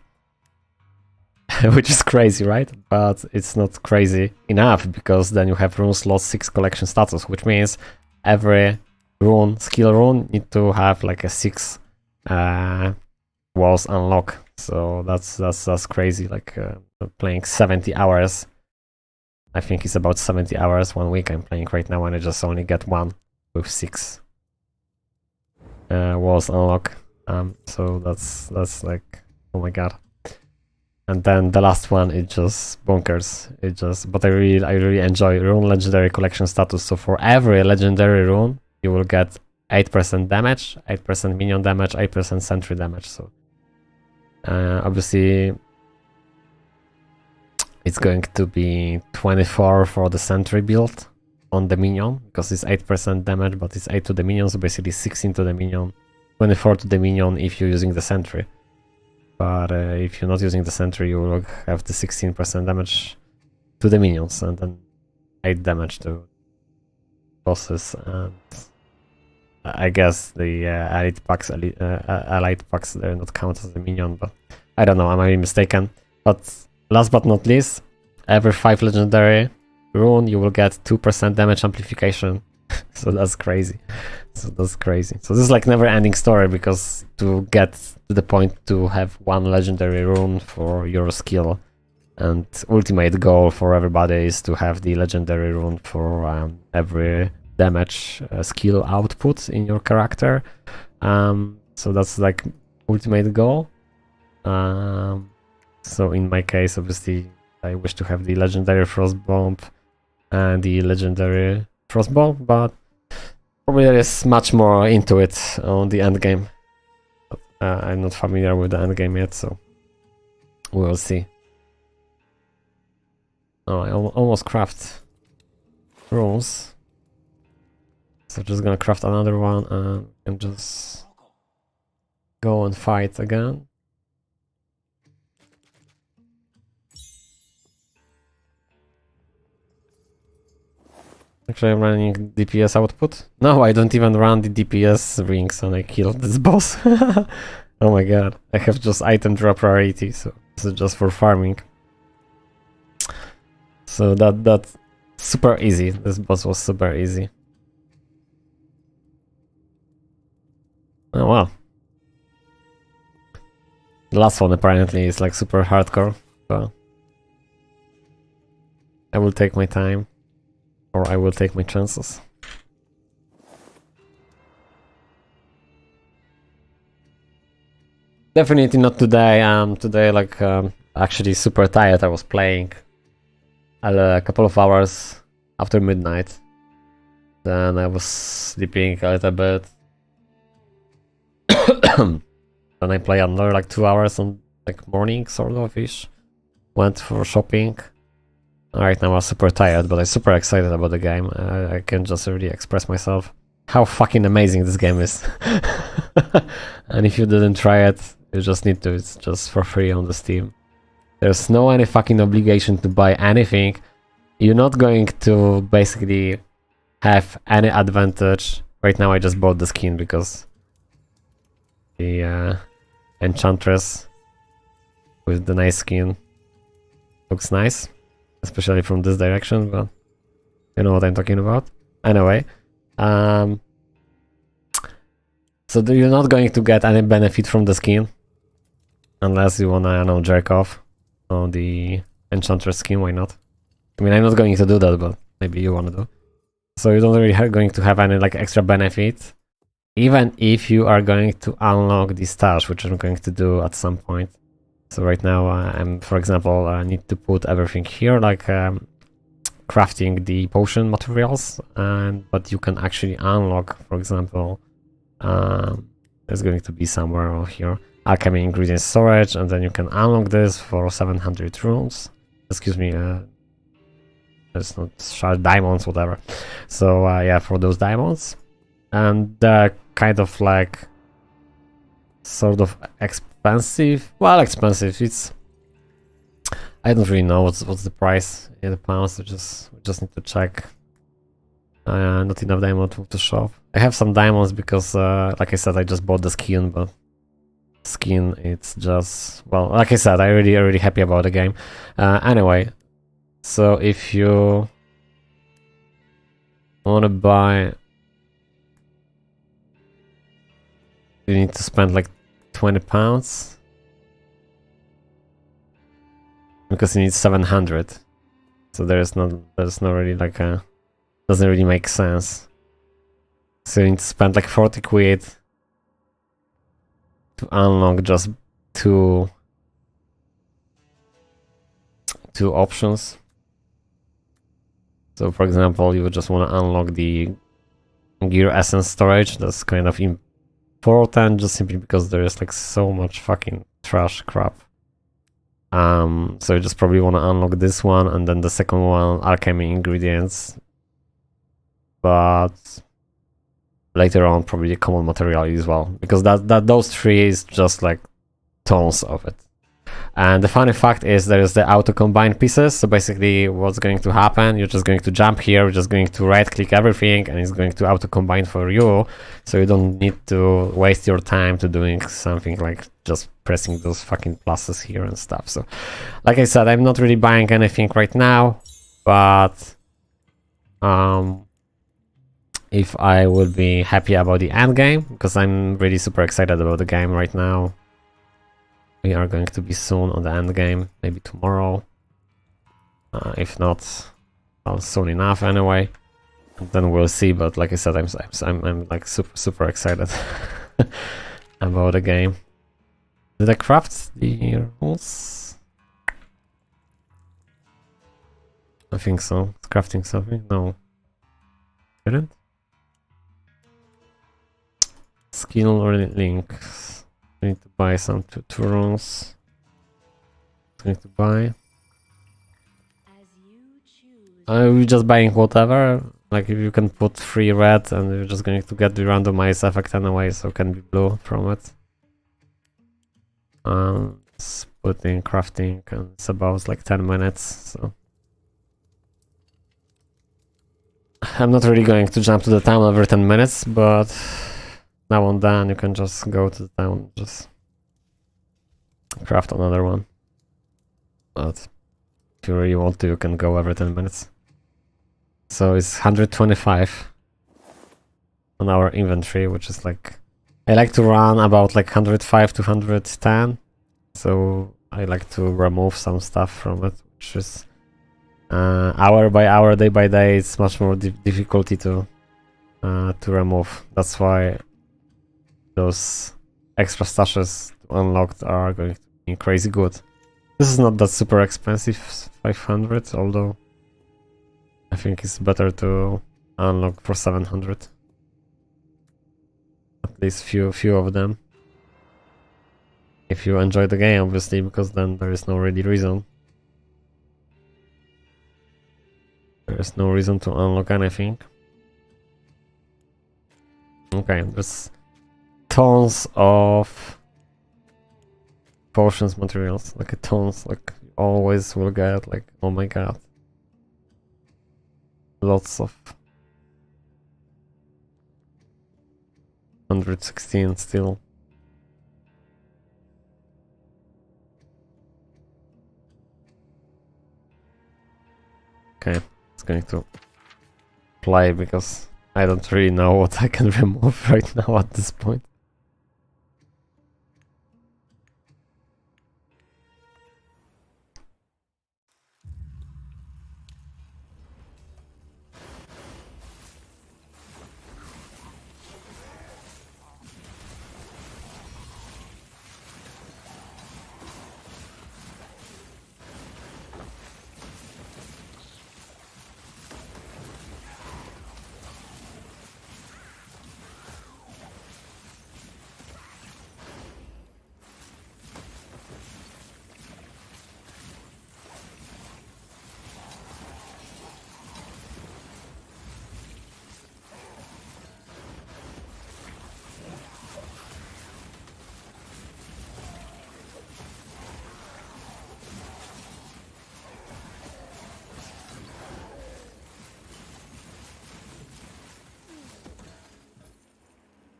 Which is crazy, right? But it's not crazy enough, because then you have rune slot 6 collection status, which means every rune, skill rune, need to have like a 6 walls unlock. So that's crazy. Like playing 70 hours. I think it's about 70 hours 1 week I'm playing right now, and I just only get 1 with 6 walls unlock. So that's like, oh my god. And then the last one, it just bonkers. But I really enjoy rune legendary collection status. So for every legendary rune you will get 8% damage, 8% minion damage, 8% sentry damage. So obviously it's going to be 24 for the sentry build on the minion, because it's 8% damage, but it's 8 to the minion, so basically 16 to the minion, 24 to the minion if you're using the sentry. But if you're not using the sentry, you will have the 16% damage to the minions, and then 8 damage to bosses. And I guess the allied packs, they're not counted as a minion, but I don't know, I might be mistaken. But last but not least, every 5 legendary rune you will get 2% damage amplification. So that's crazy. So this is like never ending story, because to get to the point to have 1 legendary rune for your skill, and ultimate goal for everybody is to have the legendary rune for every damage skill output in your character. So that's like ultimate goal. So in my case, obviously I wish to have the legendary frost bomb and the legendary frostball, but probably there is much more into it on the end game. I'm not familiar with the end game yet, so we will see. Oh, I almost craft rules. So just gonna craft another one and just go and fight again. Actually, I'm running DPS output. No, I don't even run the DPS rings and I killed this boss. Oh my god, I have just item drop rarity, so this is just for farming. So that's super easy. This boss was super easy. Oh wow. The last one apparently is like super hardcore, so I will take my time. Or I will take my chances. Definitely not today. Today, like, actually super tired. I was playing a couple of hours after midnight. Then I was sleeping a little bit. Then I play another like 2 hours on like morning sort of ish. Went for shopping. Right now I'm super tired, but I'm super excited about the game. I can just really express myself how fucking amazing this game is. And if you didn't try it, you just need to. It's just for free on the Steam. There's no any fucking obligation to buy anything. You're not going to basically have any advantage. Right now I just bought the skin because the Enchantress with the nice skin looks nice. Especially from this direction, but you know what I'm talking about. Anyway, so you're not going to get any benefit from the skin unless you wanna, I know, jerk off on the Enchantress skin. Why not? I mean, I'm not going to do that, but maybe you wanna do. So you don't really going to have any like extra benefit, even if you are going to unlock the stash, which I'm going to do at some point. So right now I'm, for example, I need to put everything here, like crafting the potion materials, but you can actually unlock, for example, there's going to be somewhere over here, alchemy ingredient storage, and then you can unlock this for 700 runes. Excuse me, it's not shard diamonds, whatever. So yeah, for those diamonds, and they're kind of like sort of expensive. Well, expensive. It's, I don't really know what's the price in the pounds. We just need to check. Not enough diamond to shop. I have some diamonds because, like I said, I just bought the skin, but skin, it's just, well, like I said, I'm really happy about the game. Anyway, so if you want to buy, you need to spend like 20 pounds because you need 700. So there's no really like a, doesn't really make sense. So you need to spend like 40 quid to unlock just two options. So for example, you would just want to unlock the gear essence storage. That's kind of important just simply because there is like so much fucking trash crap. So you just probably want to unlock this one, and then the second one, alchemy ingredients. But later on, probably common material as well, because those three is just like tons of it. And the funny fact is there is the auto combine pieces. So basically what's going to happen, you're just going to jump here, you're just going to right click everything, and it's going to auto combine for you. So you don't need to waste your time to doing something like just pressing those fucking pluses here and stuff. So like I said, I'm not really buying anything right now, but if I would be happy about the end game, because I'm really super excited about the game right now. We are going to be soon on the end game, maybe tomorrow. If not, well, soon enough anyway. And then we'll see. But like I said, I'm like super excited about the game. Did I craft the rules? I think so. It's crafting something. No, didn't. Skill links. I need to buy some two runes. I need to buy. As you choose We're just buying whatever. Like if you can put 3 red and you're just going to get the randomized effect anyway, so can be blue from it. It's putting crafting and it's about like 10 minutes, so I'm not really going to jump to the town every 10 minutes, but now and then you can just go to the town, just craft another one. But if you really want to, you can go every 10 minutes. So it's 125 on our inventory, which is like... I like to run about like 105 to 110. So I like to remove some stuff from it, which is... hour by hour, day by day, it's much more difficulty to remove. That's why those extra stashes unlocked are going to be crazy good. This is not that super expensive, 500, although I think it's better to unlock for 700. At least few of them. If you enjoy the game, obviously, because then there is no really reason. There is no reason to unlock anything. Okay, there's tons of potions materials, like tons, like you always will get, like, oh my god. Lots of 116 still. Okay, it's going to play because I don't really know what I can remove right now at this point.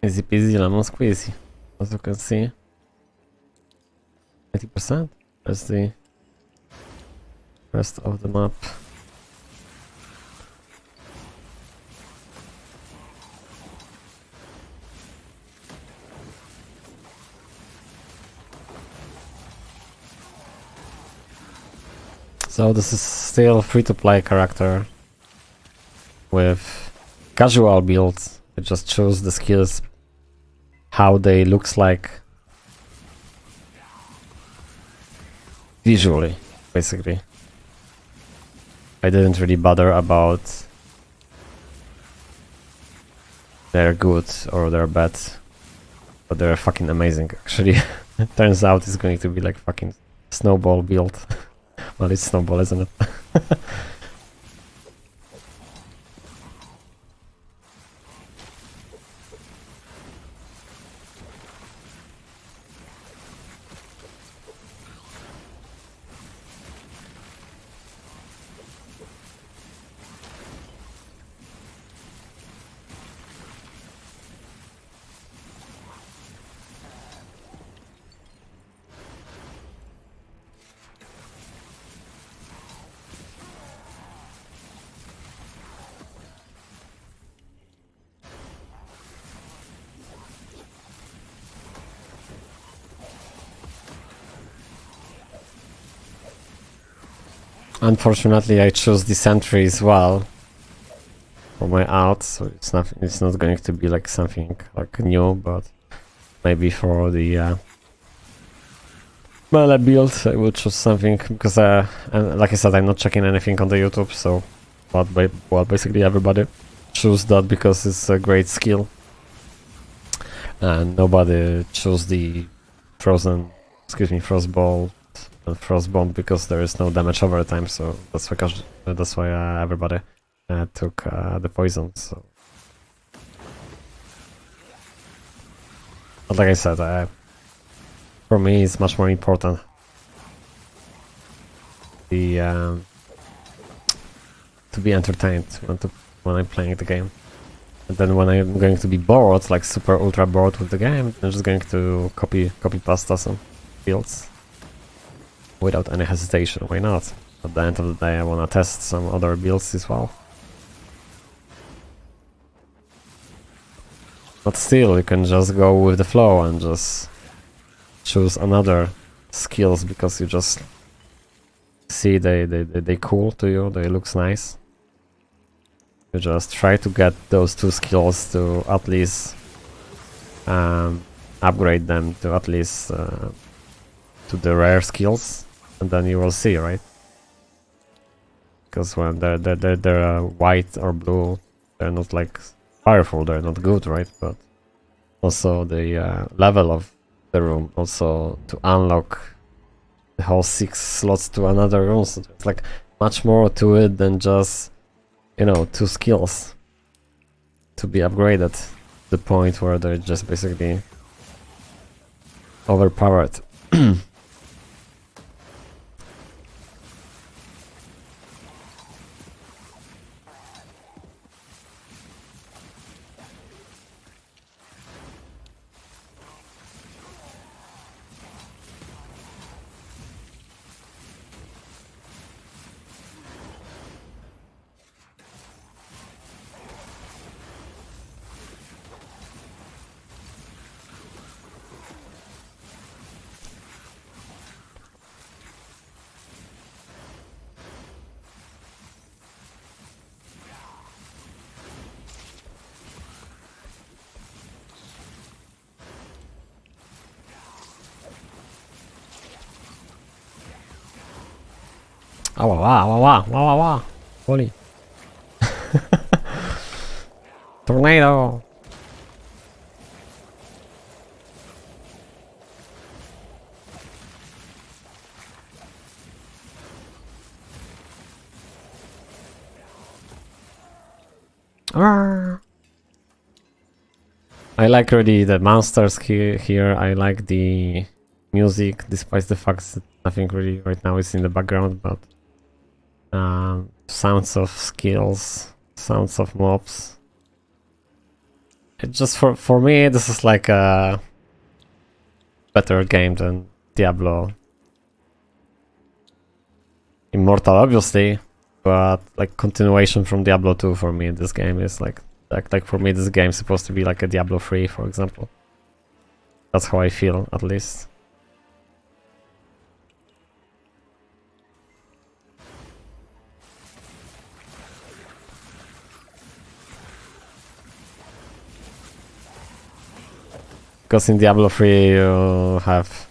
Easy peasy lemon squeezy. As you can see, 80%. That's the rest of the map. So this is still free-to-play character with casual builds. You just choose the skills, how they looks like visually, basically. I didn't really bother about they're good or they're bad, but they're fucking amazing actually. It turns out it's going to be like fucking snowball build. Well, it's snowball, isn't it? Unfortunately, I chose the sentry as well for my out, so it's not going to be like something like new, but maybe for the melee build I will choose something because and like I said, I'm not checking anything on the YouTube, so well, basically everybody choose that because it's a great skill, and nobody chose the frostball than Frostbomb because there is no damage over time, so that's why everybody took the poison. So, but like I said, for me it's much more important to be entertained when I'm playing the game. And then when I'm going to be bored, like super ultra bored with the game, I'm just going to copy pasta some builds without any hesitation. Why not? At the end of the day, I wanna test some other builds as well. But still, you can just go with the flow and just choose another skills because you just see they cool to you, they looks nice. You just try to get those two skills to at least upgrade them to at least to the rare skills, and then you will see, right? Because when they're white or blue, they're not like powerful, they're not good, right? But also the level of the room, also to unlock the whole 6 slots to another room, so it's like much more to it than just, you know, 2 skills to be upgraded to the point where they're just basically overpowered. Wow. Holy. Tornado. I like really the monsters here. I like the music, despite the fact that nothing really right now is in the background, but sounds of skills, sounds of mobs. It just for me, this is like a better game than Diablo Immortal, obviously, but like continuation from Diablo 2 for me. This game is like for me, this game is supposed to be like a Diablo 3, for example. That's how I feel, at least. Because in Diablo 3 you have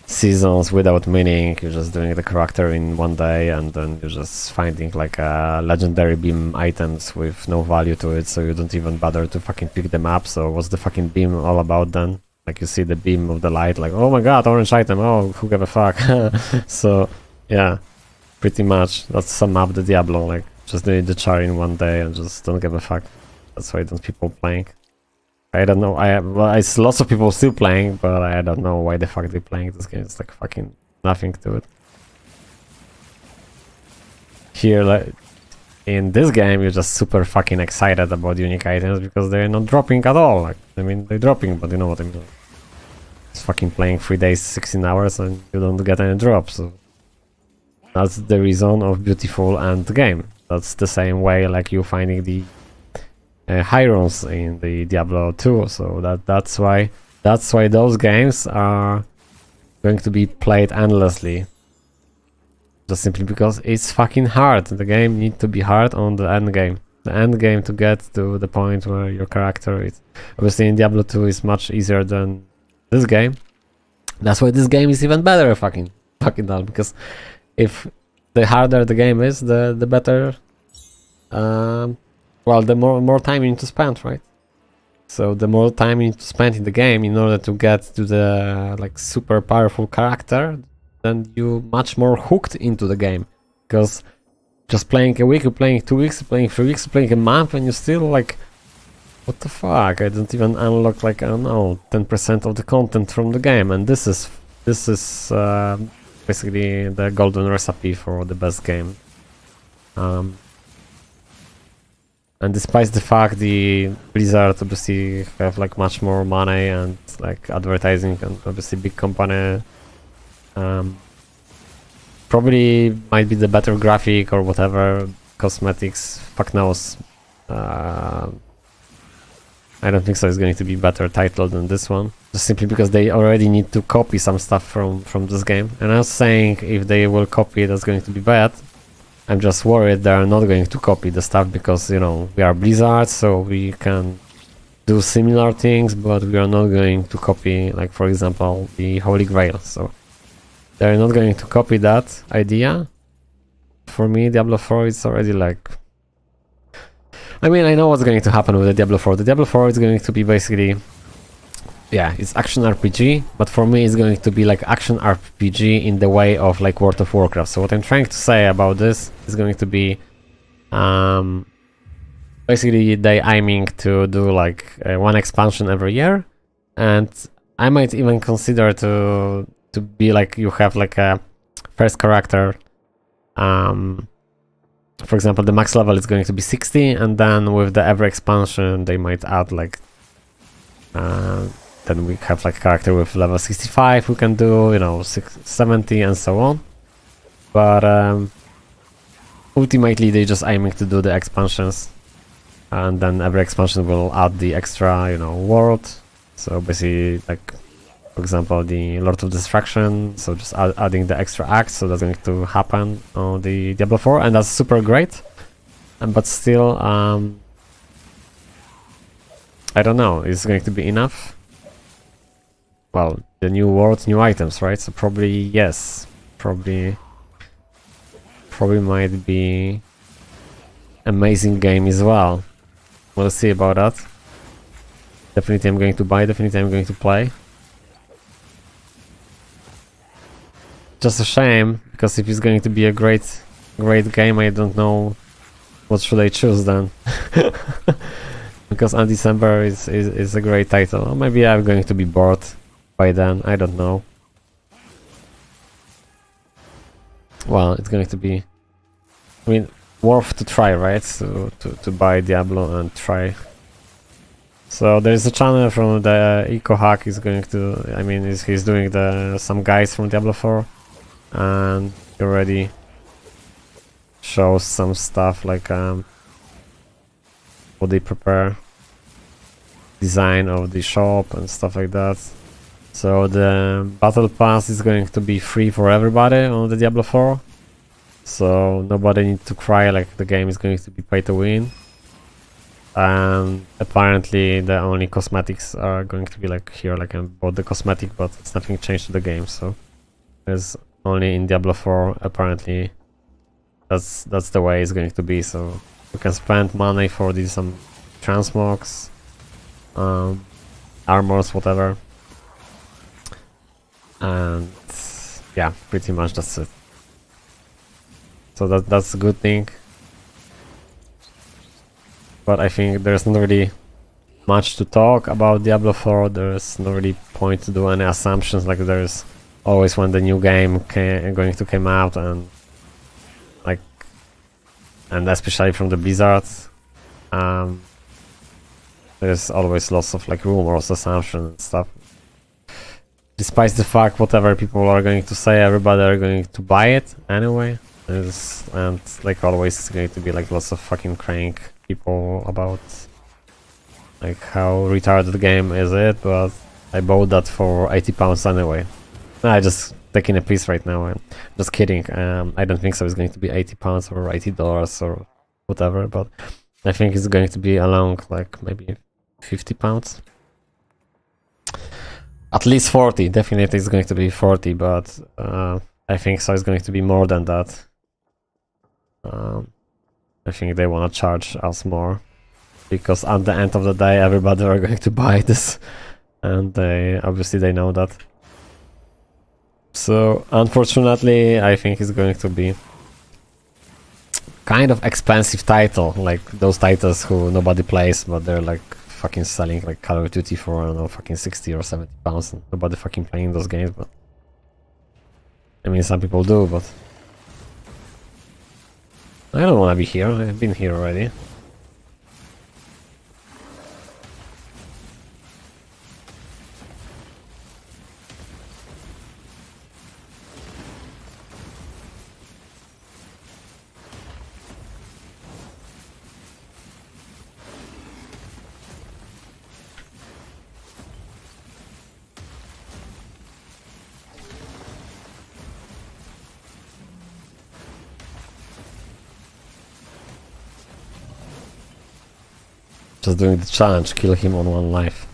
seasons without meaning, you're just doing the character in one day and then you're just finding like legendary beam items with no value to it, so you don't even bother to fucking pick them up. So what's the fucking beam all about then? Like you see the beam of the light, like, oh my god, orange item, oh, who gave a fuck? So yeah, pretty much that's sum up the Diablo, like just doing the char in one day and just don't give a fuck. That's why don't people playing. I don't know, I see lots of people still playing, but I don't know why the fuck they're playing this game. It's like fucking nothing to it. Here, like, in this game, you're just super fucking excited about unique items because they're not dropping at all. Like, I mean, they're dropping, but you know what I mean. It's fucking playing 3 days, 16 hours, and you don't get any drops. So that's the reason of beautiful end game. That's the same way like you finding the Hirons in the Diablo 2, so that's why those games are going to be played endlessly. Just simply because it's fucking hard. The game needs to be hard on the end game. The end game to get to the point where your character is. Obviously in Diablo 2 is much easier than this game. That's why this game is even better fucking hell, because if the harder the game is, the better well, the more time you need to spend, right? So the more time you need to spend in the game in order to get to the like super powerful character, then you much more hooked into the game. Because just playing a week, you're playing 2 weeks, you're playing 3 weeks, you're playing a month, and you're still like, what the fuck? I didn't even unlock like, I don't know, 10% of the content from the game, and this is basically the golden recipe for the best game. And despite the fact the Blizzard obviously have like much more money and like advertising and obviously big company, probably might be the better graphic or whatever, cosmetics, fuck knows. I don't think so it's going to be better title than this one, just simply because they already need to copy some stuff from this game. And I was saying if they will copy it, that's going to be bad. I'm just worried they are not going to copy the stuff because, you know, we are Blizzard, so we can do similar things, but we are not going to copy, like for example, the Holy Grail. So they're not going to copy that idea. For me, Diablo 4 is already like... I mean, I know what's going to happen with the Diablo 4. The Diablo 4 is going to be basically... Yeah, it's action RPG, but for me it's going to be like action RPG in the way of like World of Warcraft. So what I'm trying to say about this is going to be... basically they aiming to do like one expansion every year, and I might even consider to be like you have like a first character. For example, the max level is going to be 60, and then with the every expansion they might add like then we have like a character with level 65 who can do, you know, 70 and so on. But ultimately they just aiming to do the expansions, and then every expansion will add the extra, you know, world. So basically, like for example, the Lord of Destruction, so just adding the extra acts, so that's going to happen on the Diablo 4, and that's super great. But still, I don't know, is it going to be enough? Well, the new worlds, new items, right? So probably yes, probably might be amazing game as well. We'll see about that. Definitely I'm going to buy, definitely I'm going to play. Just a shame, because if it's going to be a great game, I don't know what should I choose then. Because Undecember is a great title. Or maybe I'm going to be bored by then, I don't know. Well, it's going to be, I mean, worth to try, right? So to buy Diablo and try. So there's a channel from the EcoHack is going to, I mean, he's doing some guides from Diablo 4, and he already shows some stuff like what they prepare, design of the shop and stuff like that. So the battle pass is going to be free for everybody on the Diablo 4, so nobody needs to cry like the game is going to be pay to win. And apparently the only cosmetics are going to be like here, like I bought the cosmetic, but it's nothing changed to the game. So there's only in Diablo 4 apparently that's the way it's going to be. So you can spend money for these some transmogs, armors, whatever, and yeah, pretty much that's it. So that's a good thing. But I think there's not really much to talk about Diablo 4. There's not really point to do any assumptions, like there's always when the new game going to come out, and like, and especially from the Blizzard, there's always lots of like rumors, assumptions and stuff. Despite the fact whatever people are going to say, everybody are going to buy it anyway. And like always it's going to be like lots of fucking crank people about like how retarded the game is it, but I bought that for £80 anyway. No, I just taking a piece right now. I'm just kidding. I don't think so it's going to be £80 or $80 or whatever, but I think it's going to be along like maybe £50. At least 40, definitely it's going to be 40, but I think so it's going to be more than that. I think they want to charge us more, because at the end of the day everybody are going to buy this, and they obviously they know that. So unfortunately, I think it's going to be kind of expensive title, like those titles who nobody plays, but they're like fucking selling like Call of Duty for, I don't know, fucking 60 or 70 pounds. And nobody fucking playing those games, but I mean, some people do, but I don't want to be here. I've been here already. Just doing the challenge, kill him on 1 life.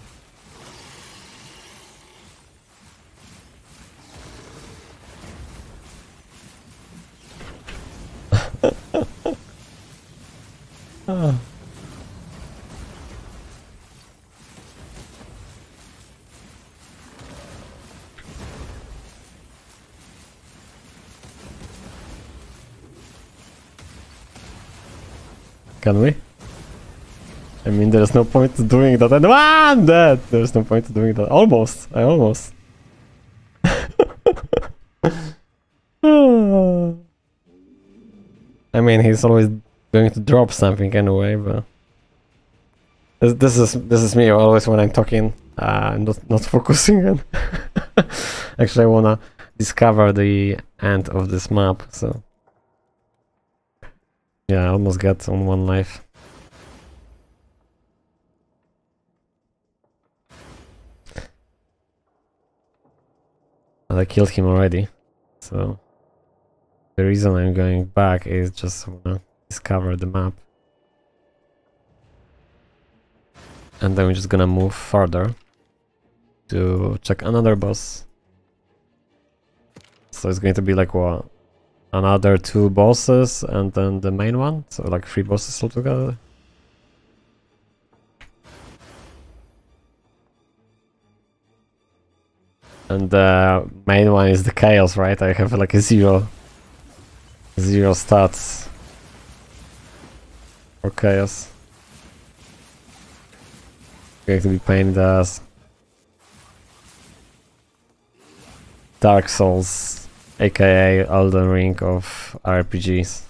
Can we? I mean, there's no point to doing that. And I'm dead! There's no point to doing that. Almost. I almost. I mean, he's always going to drop something anyway, but this is me always when I'm talking, not focusing. And actually, I wanna discover the end of this map. So yeah, I almost got on 1 life. But I killed him already, so the reason I'm going back is just wanna discover the map. And then we're just gonna move further to check another boss. So it's going to be like what? Another 2 bosses and then the main one? So like 3 bosses altogether. And the main one is the chaos, right? I have like a zero stats for chaos. Going to be pain in the ass. Dark Souls, aka Elden Ring of RPGs.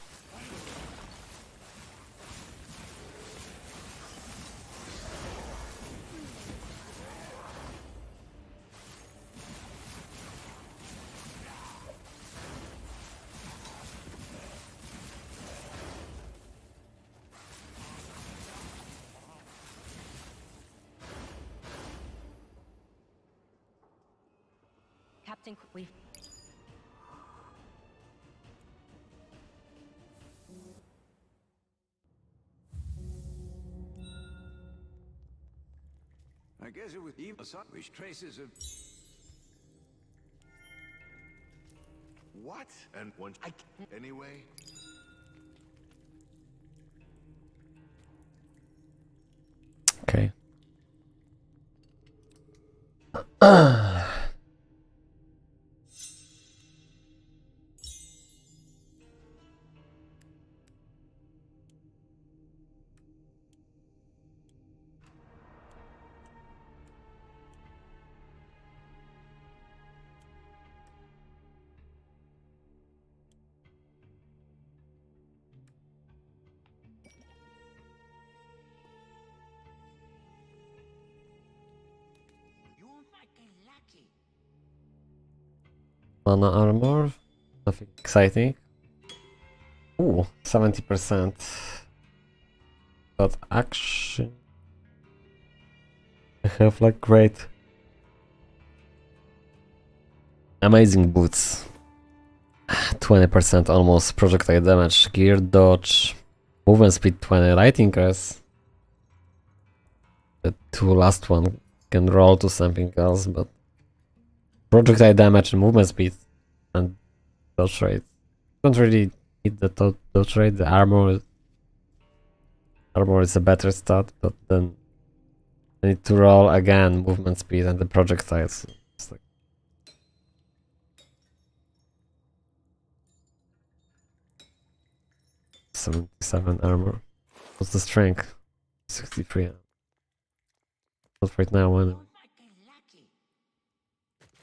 Captain, we've... I guess it was evil son which traces of... What? And once anyway? Okay. Mana armor, nothing exciting. Ooh, 70%. But action. I have like great, amazing boots. 20% almost projectile damage, gear dodge, movement speed 20, lighting curse. The 2 last one can roll to something else, but projectile damage and movement speed and dodge rate. Don't really need the dodge rate. The armor is a better stat, but then I need to roll again movement speed and the projectiles. It's like 77 armor. What's the strength? 63. Not right now anyway.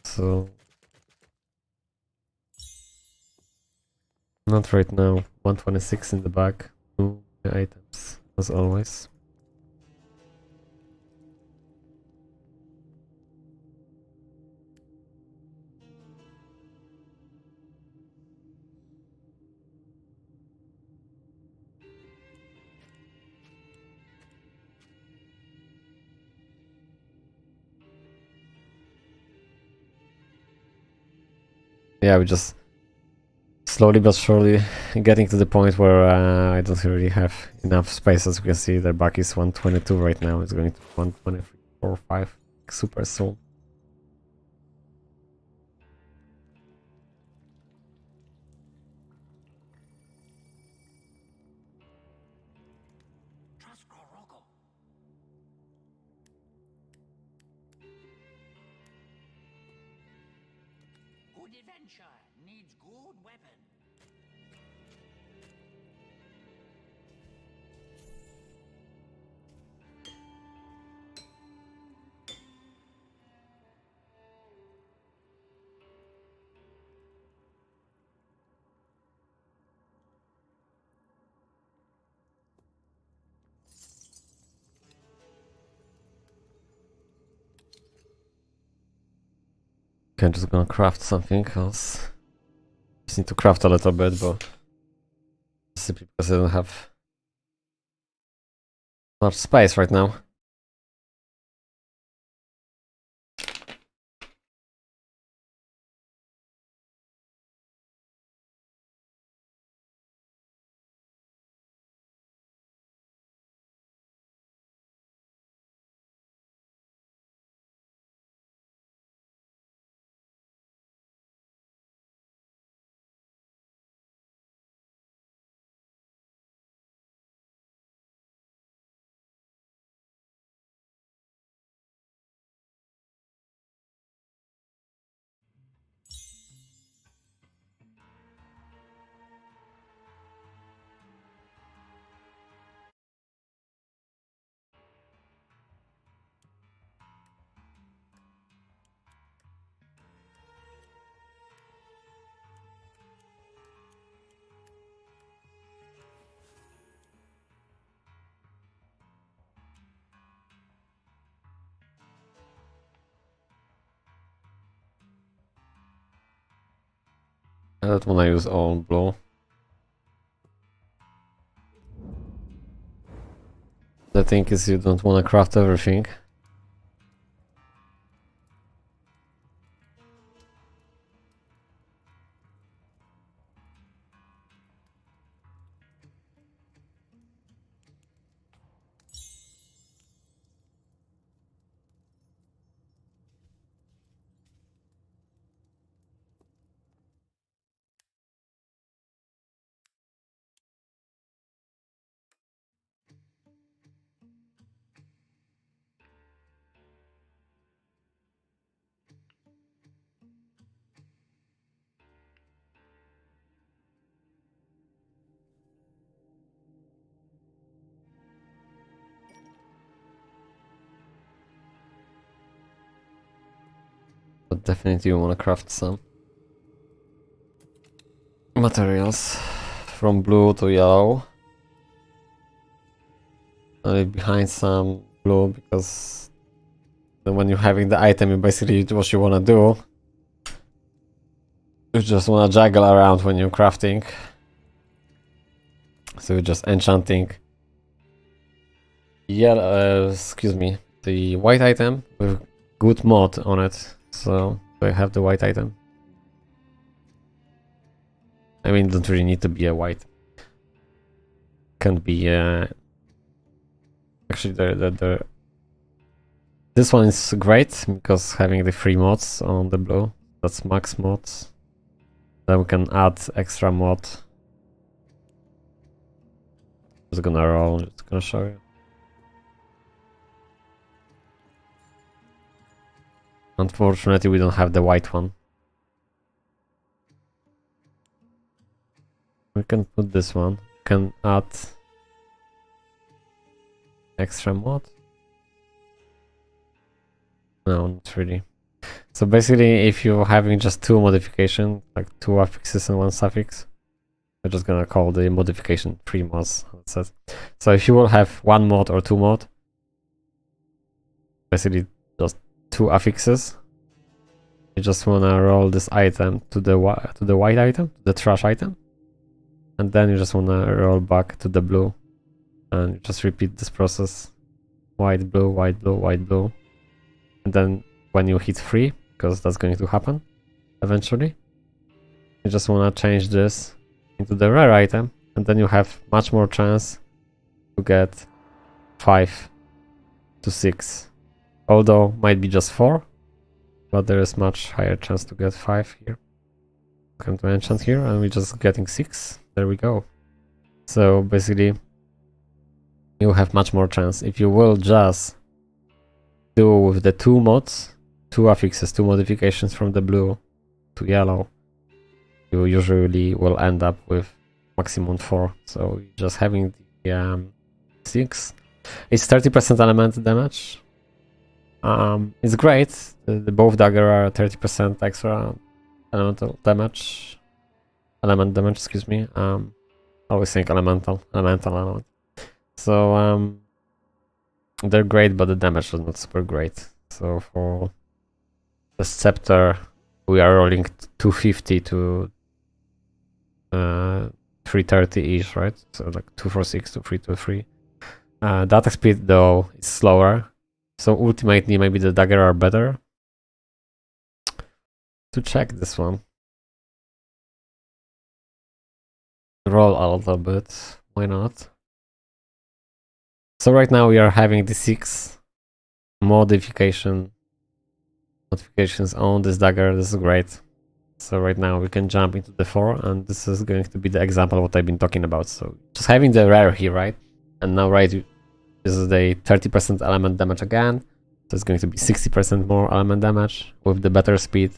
So not right now. 126 in the back. 2 items as always. Yeah, we just slowly but surely getting to the point where I don't really have enough space. As you can see, their back is 122 right now. It's going to 123, 4, 5 super soon. Good adventure needs good weapon. Okay, I'm just gonna craft something else. Just need to craft a little bit, but simply because I don't have much space right now. I don't wanna use all blue. The thing is, you don't wanna craft everything. But definitely you wanna craft some materials from blue to yellow. I leave behind some blue because then when you're having the item, you basically what you wanna do. You just wanna juggle around when you're crafting. So you're just enchanting yellow, excuse me, the white item with good mod on it. So I have the white item. I mean, don't really need to be a white. Can be actually this one is great because having the free mods on the blue. That's max mods. Then we can add extra mod. Just gonna roll. Just gonna show you. Unfortunately, we don't have the white one. We can put this one. can add extra mod. No, not really. So basically, if you're having just two modifications, like two affixes and one suffix, we're just gonna call the modification 3 mods. That's it. So if you will have one mod or two mod, basically just two affixes, you just wanna roll this item to the white item, the trash item, and then you just wanna roll back to the blue, and you just repeat this process: white, blue, white, blue, white, blue, and then when you hit 3, because that's going to happen eventually, you just wanna change this into the rare item, and then you have much more chance to get 5 to 6. Although might be just 4, but there is much higher chance to get 5 here. Come to enchant here, and we're just getting 6. There we go. So basically, you have much more chance. If you will just do with the two mods, two affixes, two modifications from the blue to yellow, you usually will end up with maximum 4. So just having the 6, it's 30% element damage. It's great. The both dagger are 30% extra elemental damage. Element damage, excuse me. Always think elemental element. So they're great, but the damage is not super great. So for the scepter, we are rolling 250 to 330 each, right? So like 246 to 323. Data speed though is slower, so ultimately maybe the dagger are better. To check this one, roll a little bit, why not? So right now we are having the 6 modifications on this dagger. This is great. So right now we can jump into the 4, and this is going to be the example of what I've been talking about. So just having the rare here, right? And now, right, this is the 30% element damage again. So it's going to be 60% more element damage with the better speed.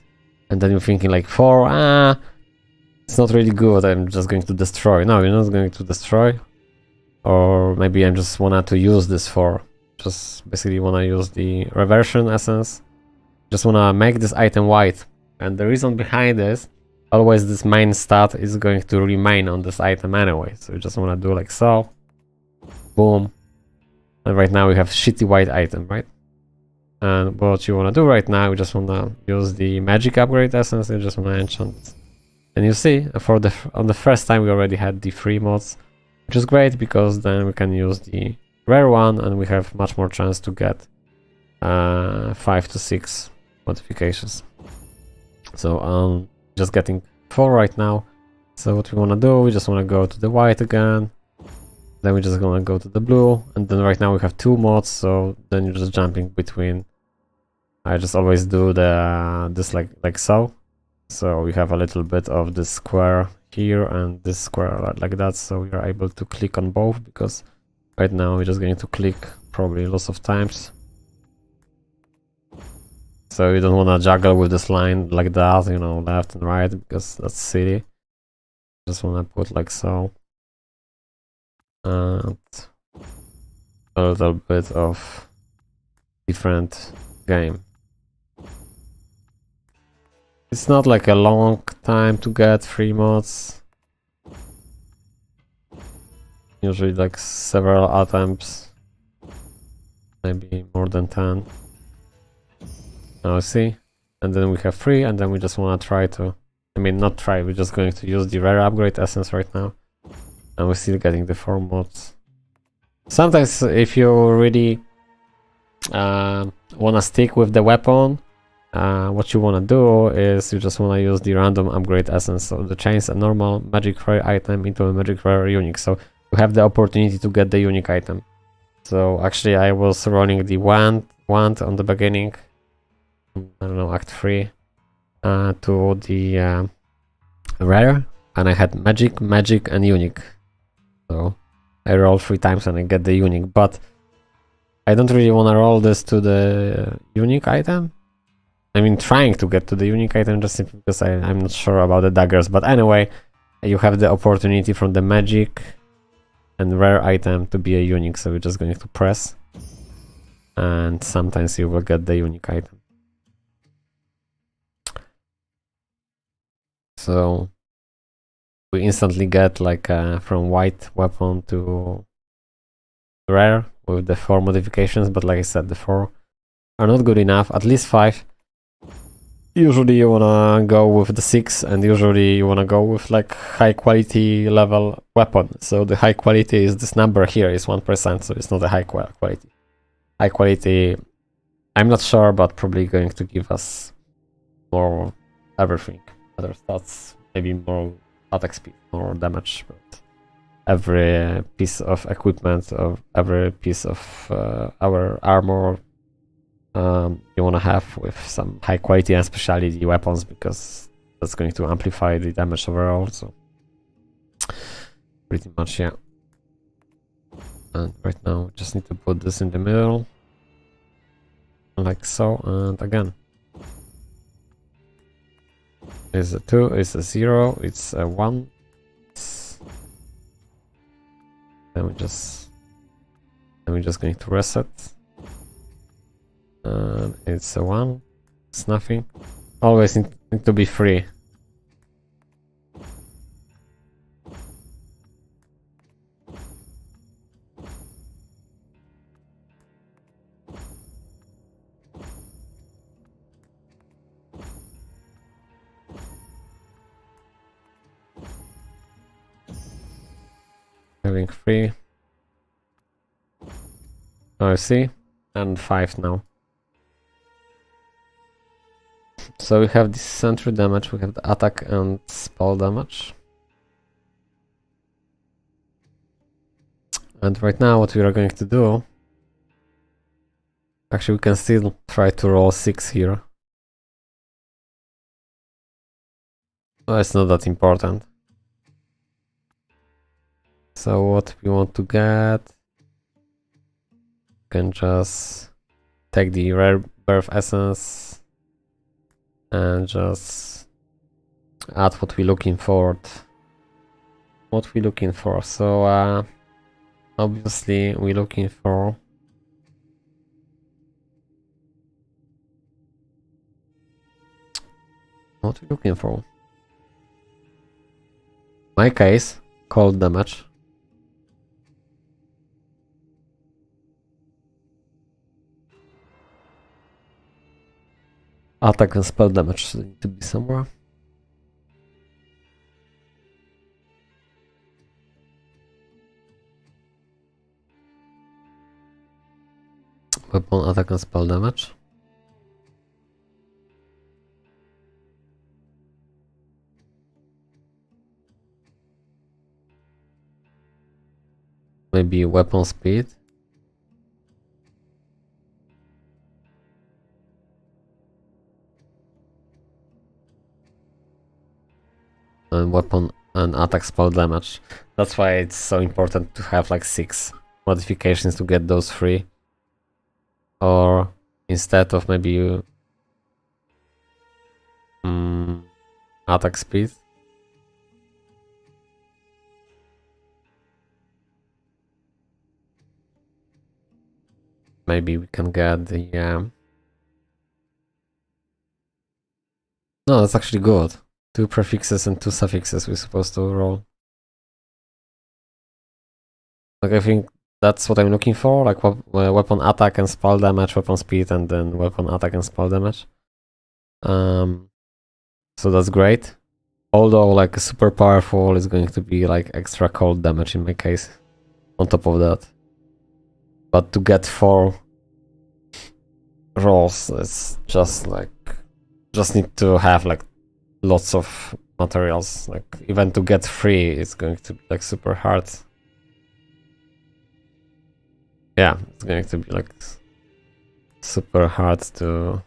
And then you're thinking like 4, it's not really good. I'm just going to destroy. No, you're not going to destroy. Or maybe I just wanted to use this for, just basically wanna use the reversion essence. Just wanna make this item white. And the reason behind this, always this main stat is going to remain on this item anyway. So you just wanna do like so. Boom. And right now we have shitty white item, right? And what you wanna do right now, you just wanna use the magic upgrade essence, you just wanna enchant it. And you see, on the first time we already had the 3 mods, which is great because then we can use the rare one and we have much more chance to get 5 to 6 modifications. So I'm just getting 4 right now. So what we want to do, we just want to go to the white again. Then we're just gonna go to the blue, and then right now we have 2 mods, so then you're just jumping between. I just always do this like so. So we have a little bit of this square here and this square like that, so we are able to click on both, because right now we're just going to click probably lots of times. So you don't want to juggle with this line like that, you know, left and right, because that's silly. Just want to put like so. And a little bit of different game. It's not like a long time to get 3 mods. Usually like several attempts. Maybe more than 10. Now see. And then we have 3, and then we just want to try to... I mean, not try, we're just going to use the rare upgrade essence right now. And we're still getting the 4 mods. Sometimes if you really want to stick with the weapon, what you want to do is you just want to use the random upgrade essence. So to change a normal magic rare item into a magic rare unique. So you have the opportunity to get the unique item. So actually I was rolling the wand on the beginning. I don't know, Act 3 to the rare, and I had magic and unique. So I roll 3 times and I get the unique, but I don't really want to roll this to the unique item. I mean, trying to get to the unique item just simply because I'm not sure about the daggers, but anyway, you have the opportunity from the magic and rare item to be a unique, so we're just going to press, and sometimes you will get the unique item. So we instantly get like from white weapon to rare with the 4 modifications, but like I said, the 4 are not good enough, at least 5. Usually you wanna go with the 6, and usually you wanna go with like high quality level weapon. So the high quality is this number here is 1%, so it's not a high quality. High quality, I'm not sure, but probably going to give us more everything. Other stats, maybe more attack speed, more damage, but every piece of equipment, of every piece of our armor you want to have with some high quality and specialty weapons, because that's going to amplify the damage overall. So pretty much, yeah. And right now just need to put this in the middle like so, and again is a 2, it's a 0, it's a 1. Then we're just going to reset. It's a 1. It's nothing. Always need to be free. Having 3. Oh, I see. And 5 now. So we have the sentry damage, we have the attack and spell damage. And right now what we are going to do... Actually we can still try to roll 6 here. Well, it's not that important. So what we want to get... can just take the rare birth essence and just add what we're looking for. So obviously we're looking for what we're looking for. In my case, cold damage. Attack and spell damage need to be somewhere. Weapon, attack and spell damage. Maybe weapon speed. And weapon and attack spell damage. That's why it's so important to have like 6 modifications to get those 3. Or instead of maybe attack speed. Maybe we can get the no, that's actually good. 2 prefixes and 2 suffixes we're supposed to roll. Like, I think that's what I'm looking for, like weapon attack and spell damage, weapon speed, and then weapon attack and spell damage. So that's great. Although like super powerful is going to be like extra cold damage in my case on top of that. But to get 4 rolls, it's just like need to have like lots of materials. Like even to get 3 it's going to be like super hard. Yeah, it's going to be like super hard to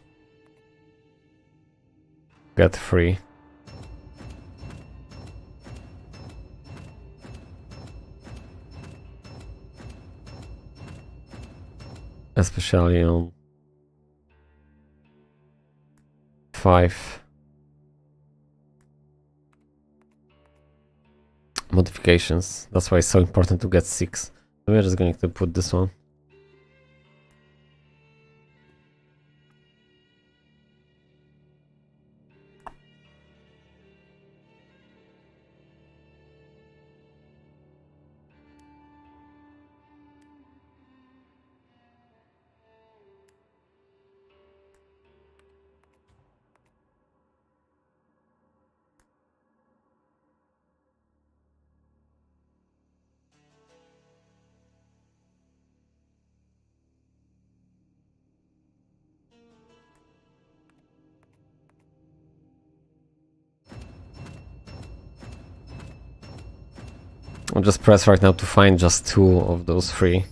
get 3. Especially on 5. modifications. That's why it's so important to get 6. So we're just going to put this one. I'll just press right now to find just 2 of those 3.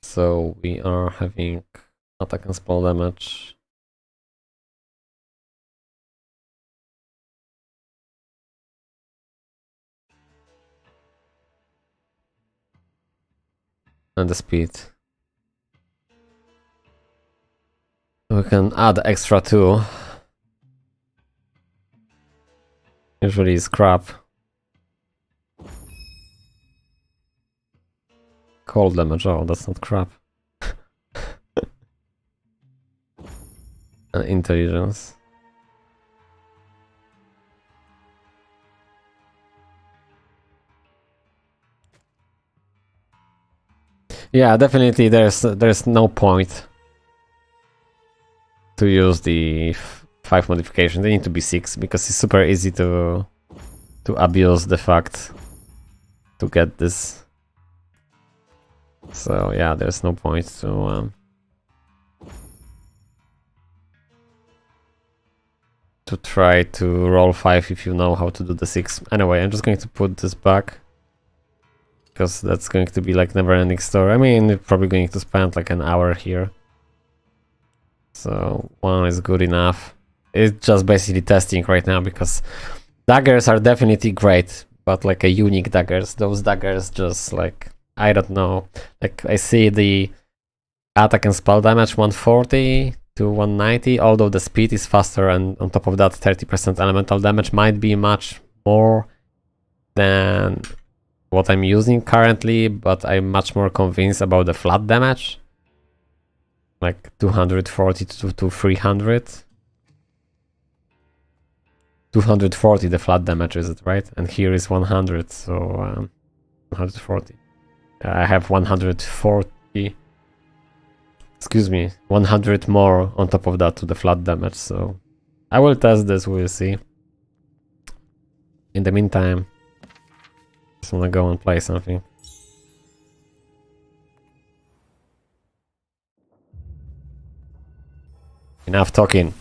So we are having attack and spell damage. And the speed. We can add extra 2. Usually it's crap. Cold damage, oh, that's not crap. And intelligence. Yeah, definitely there's no point to use the 5 modification. They need to be 6 because it's super easy to abuse the fact to get this. So yeah, there's no point to try to roll 5 if you know how to do the 6. Anyway, I'm just going to put this back because that's going to be like never-ending story. I mean, you're probably going to spend like an hour here. So 1 is good enough. It's just basically testing right now because daggers are definitely great, but like a unique daggers, those daggers just like, I don't know, like I see the attack and spell damage 140 to 190, although the speed is faster, and on top of that 30% elemental damage might be much more than what I'm using currently, but I'm much more convinced about the flat damage. Like 240 to 300. 240 the flat damage, is it right? And here is 100, so 140. I have 140. Excuse me, 100 more on top of that to the flat damage, so I will test this, we'll see. In the meantime, just wanna go and play something. Enough talking.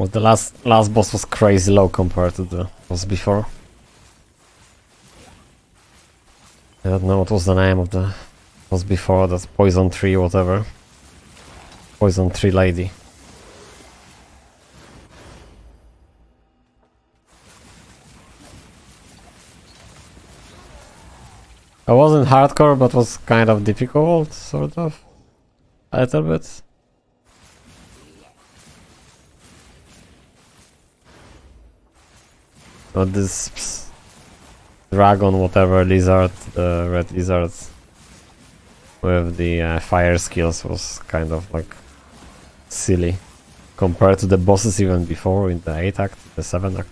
Well, the last boss was crazy low compared to the boss before. I don't know what was the name of the boss before, that's Poison Tree, whatever. Poison Tree Lady. I wasn't hardcore, but was kind of difficult, sort of. A little bit. But this dragon, whatever, lizard, the red lizard with the fire skills was kind of like silly compared to the bosses even before in the 8th act, the 7th act.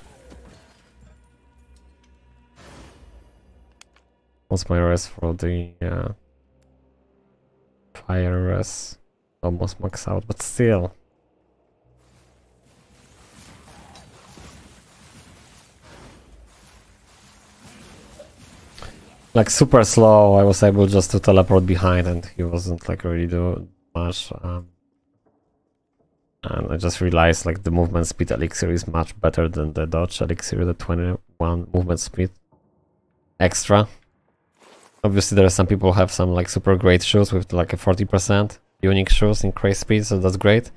What's my res for the fire res? Almost max out, but still. Like super slow, I was able just to teleport behind and he wasn't like really doing much. And I just realized like the movement speed elixir is much better than the dodge elixir, the 21 movement speed extra. Obviously there are some people who have some like super great shoes with like a 40% unique shoes in crazy speed, so that's great.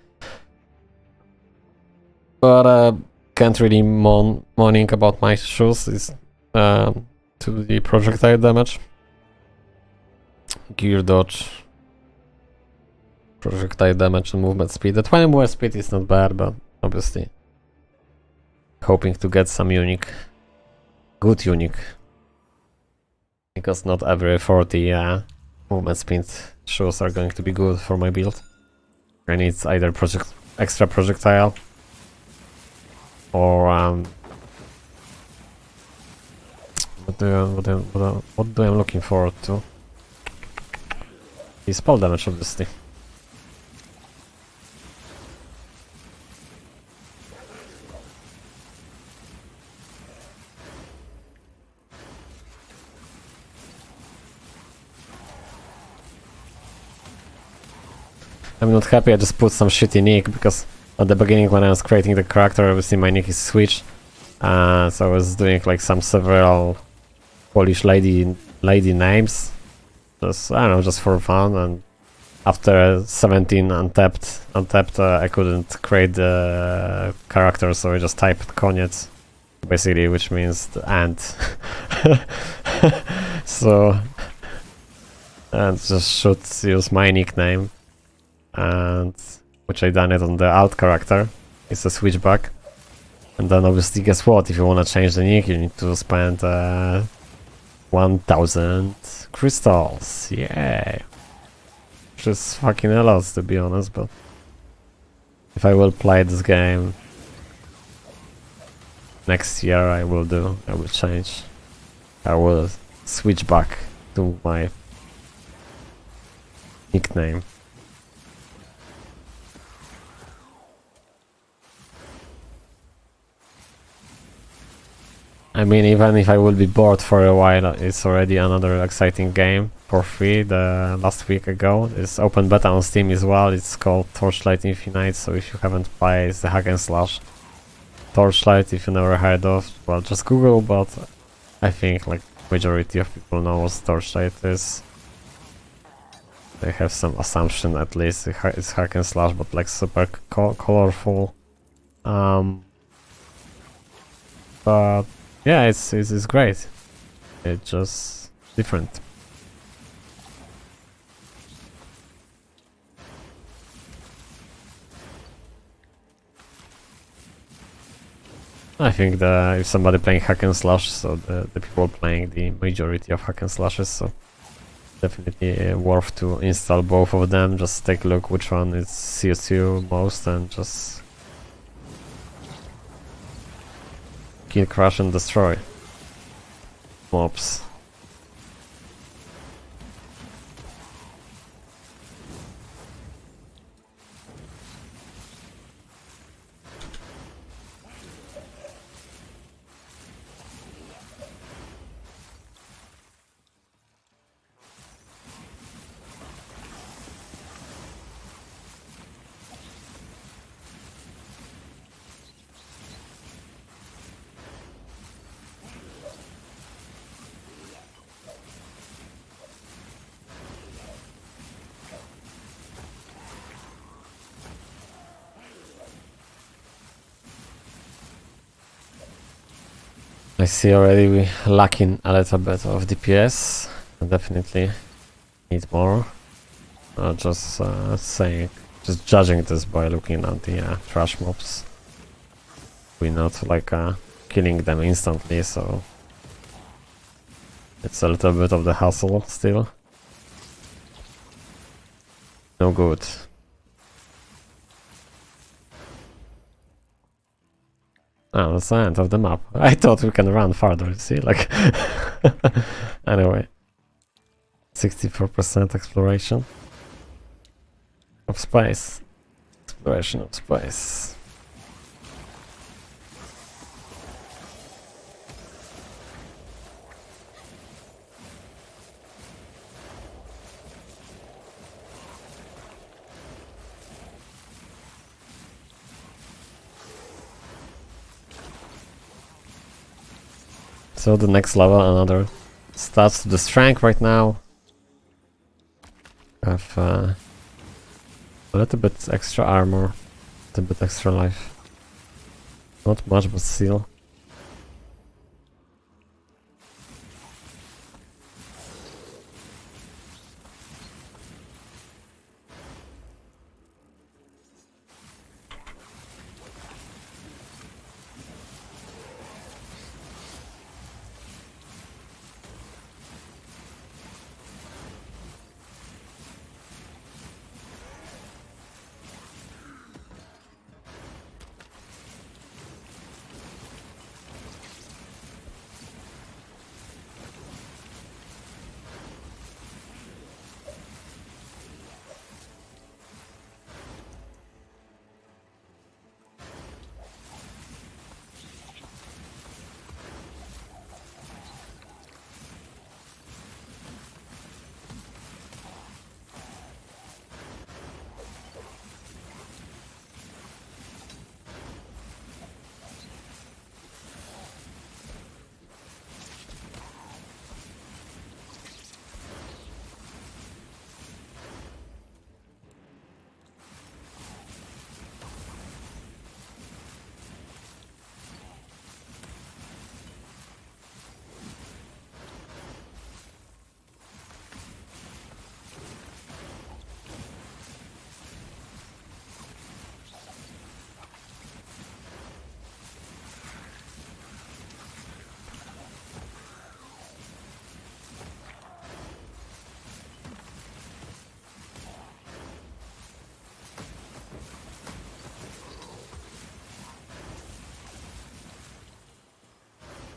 But can't really moaning about my shoes is to the projectile damage. Gear dodge, projectile damage and movement speed. The 20 movement speed is not bad, but obviously hoping to get some unique, good unique. Because not every 40 movement speed shoes are going to be good for my build. I need either extra projectile or what do I'm looking forward to? The spell damage, obviously. I'm not happy, I just put some shitty nick because at the beginning when I was creating the character, obviously my nick is Switch. So I was doing like some several Polish lady names. Just, I don't know, just for fun, and after 17 untapped, I couldn't create the character, so I just typed koniec, basically, which means the end. So, and just should use my nickname. And which I done it on the alt character. It's a switchback. And then obviously guess what, if you wanna change the nick you need to spend 1000 crystals. Yeah. Which is fucking a lot, to be honest, but if I will play this game next year, I will change. I will switch back to my nickname. I mean, even if I will be bored for a while, it's already another exciting game for free. The last week ago, it's open beta on Steam as well. It's called Torchlight Infinite. So if you haven't played, it's the hack and slash Torchlight. If you never heard of, well, just Google. But I think like majority of people know what Torchlight is. They have some assumption, at least it's hack and slash, but like super colorful. But yeah, it's great. It's just different. I think that if somebody playing hack and slash, so the people playing the majority of hack and slashes, so definitely worth to install both of them. Just take a look which one is suits you most and just kill, crush and destroy mobs. I see already we lacking a little bit of DPS. Definitely need more. Just saying, just judging this by looking at the trash mobs. We're not like killing them instantly, so it's a little bit of the hassle still. No good. Oh, that's the end of the map. I thought we can run farther, see, like... Anyway. 64% exploration of space. Exploration of space. So the next level, another stats to the strength right now. Have a little bit extra armor, a little bit extra life. Not much, but still.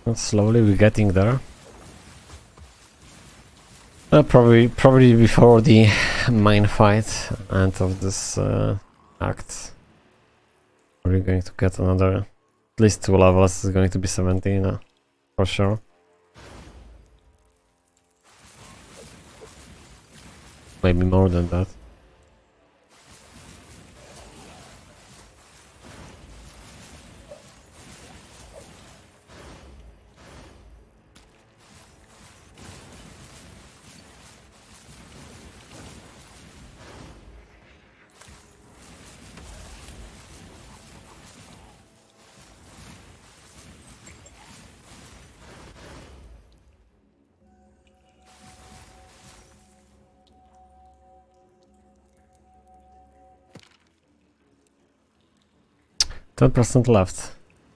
And slowly we're getting there. Probably before the main fight, end of this act. We're going to get another, at least 2 levels. It's going to be 17 for sure. Maybe more than that. %10 left.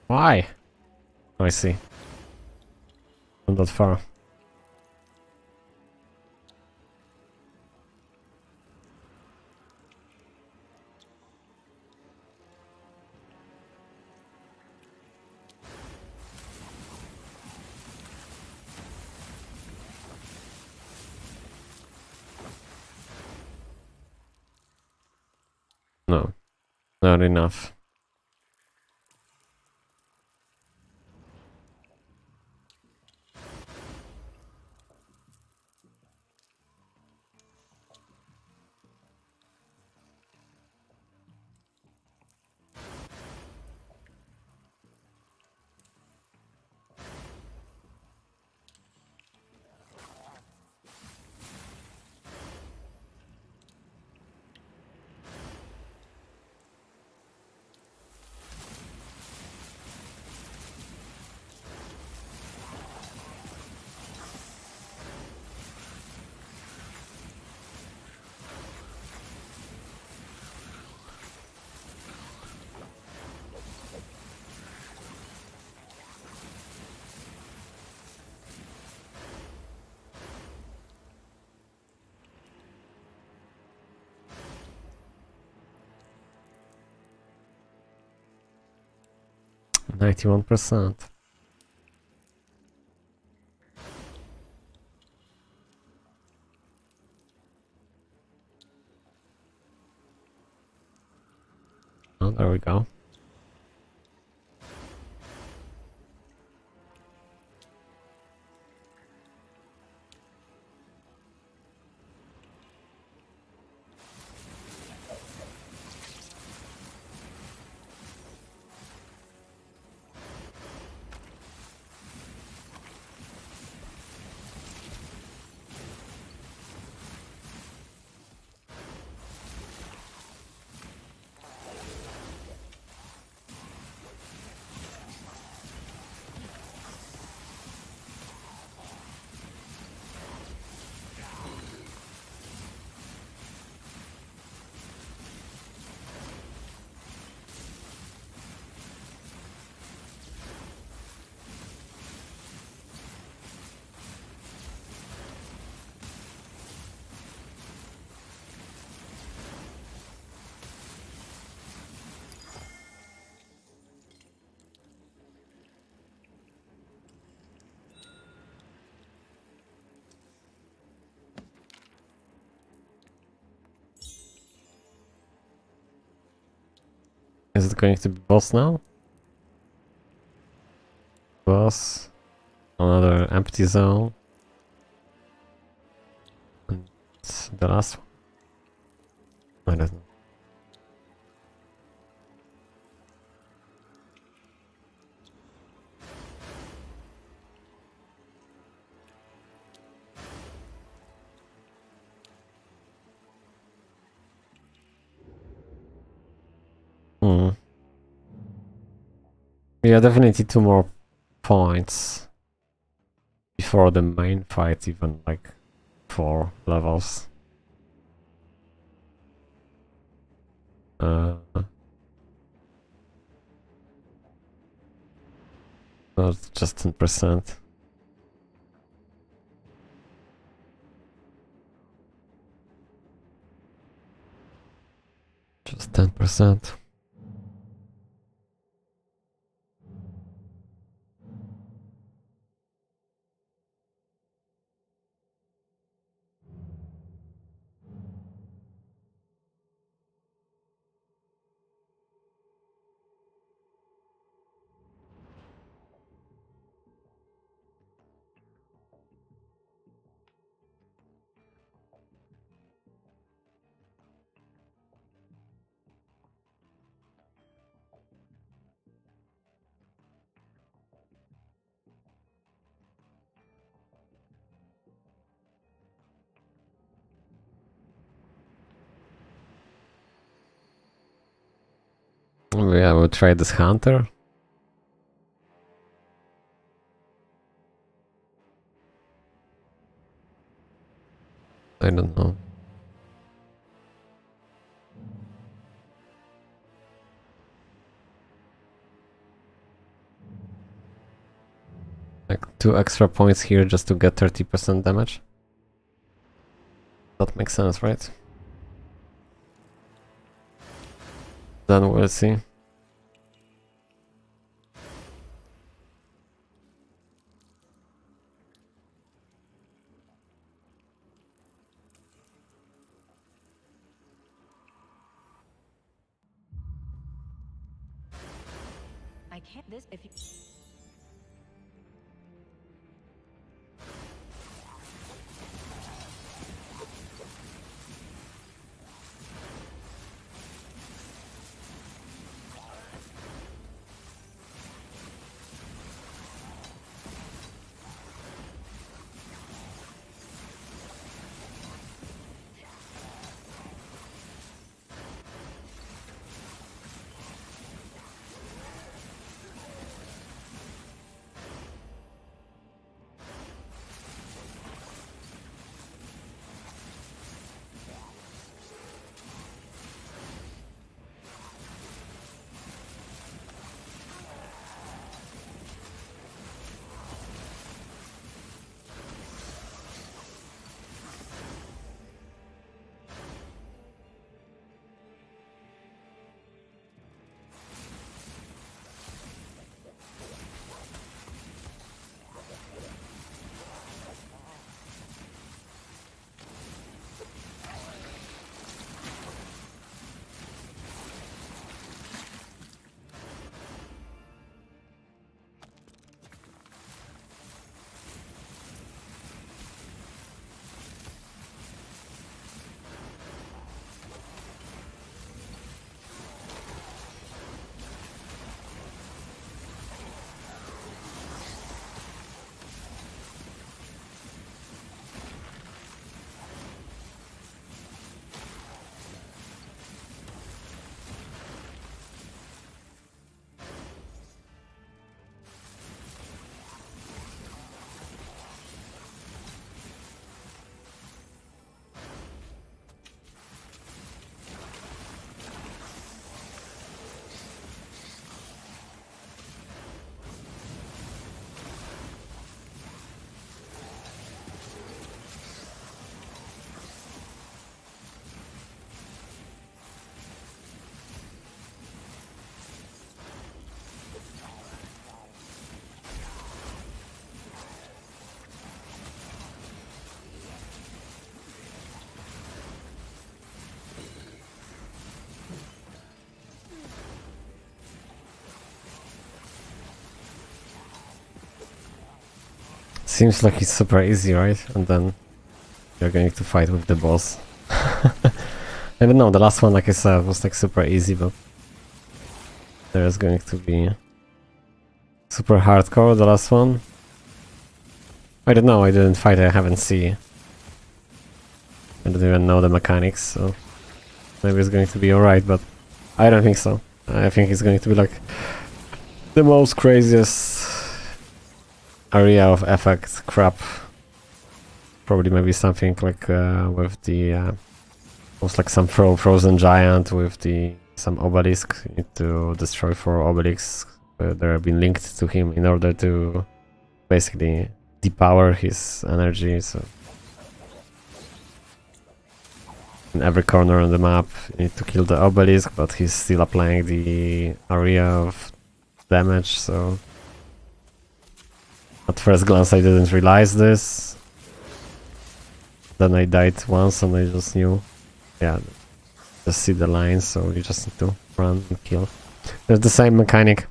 Why? Oh, I see. Not that far. No, not enough. 91%. Oh, there we go. Is it going to be boss now? Boss. Another empty zone. And the last one? I don't know. Yeah, definitely 2 more points before the main fight, even like 4 levels. Not just 10%. Just 10%. Yeah, we'll try this hunter. I don't know. Like 2 extra points here just to get 30% damage. That makes sense, right? Then we'll see. I can't this if you Seems like it's super easy, right? And then you're going to fight with the boss. I don't know, the last one, like I said, was like super easy, but there's going to be super hardcore, the last one. I don't know, I didn't fight, I haven't seen. I don't even know the mechanics, so maybe it's going to be alright, but I don't think so. I think it's going to be like the most craziest area of effect crap. Probably maybe something like with the almost like some frozen giant with the some obelisk. You need to destroy 4 obelisks that have been linked to him in order to basically depower his energy. So in every corner on the map you need to kill the obelisk, but he's still applying the area of damage. So at first glance I didn't realize this. Then I died once and I just knew. Yeah, just see the lines, so you just need to run and kill. There's the same mechanic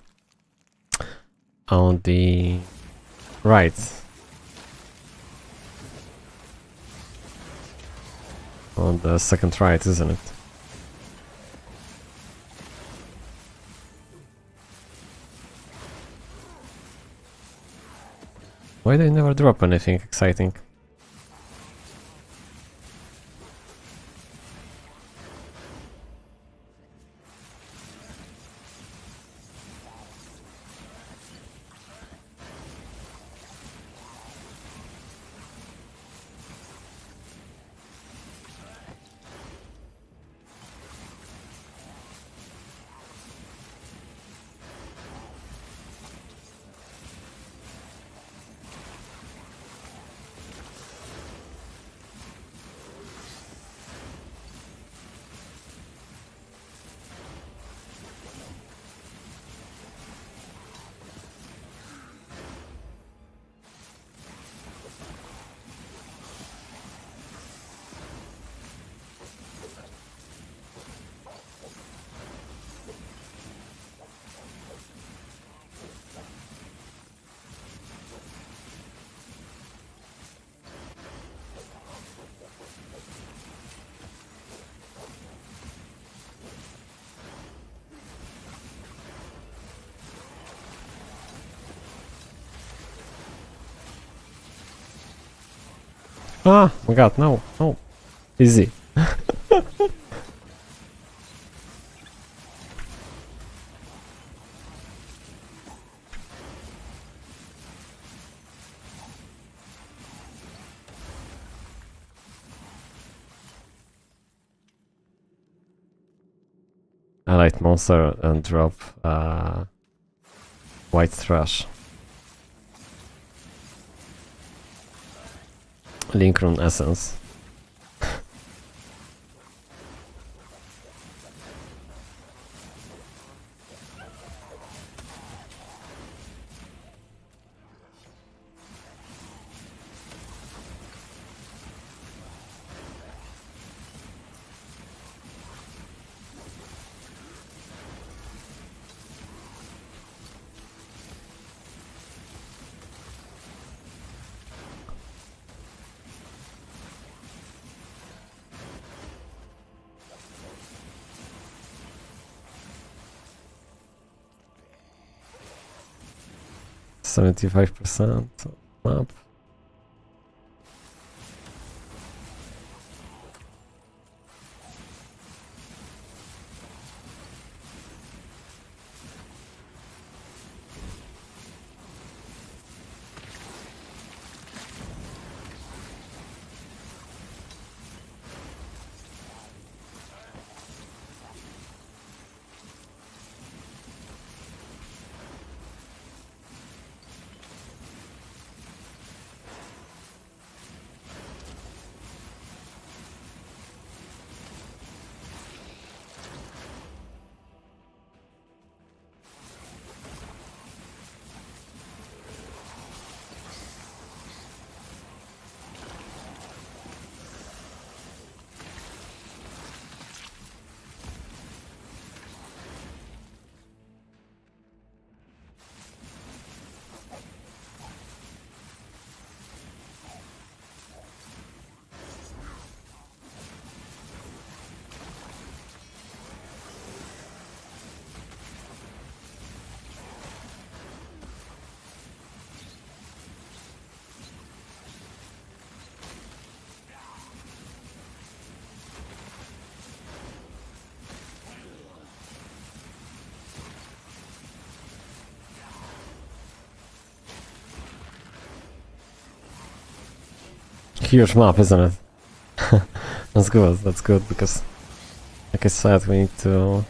on the right. On the second right, isn't it? Why they never drop anything exciting? Ah, my god, no, no. Easy. I light monster and drop white trash. Link rune essence. %75% map. huge map, isn't it? That's good, because like I said, we need to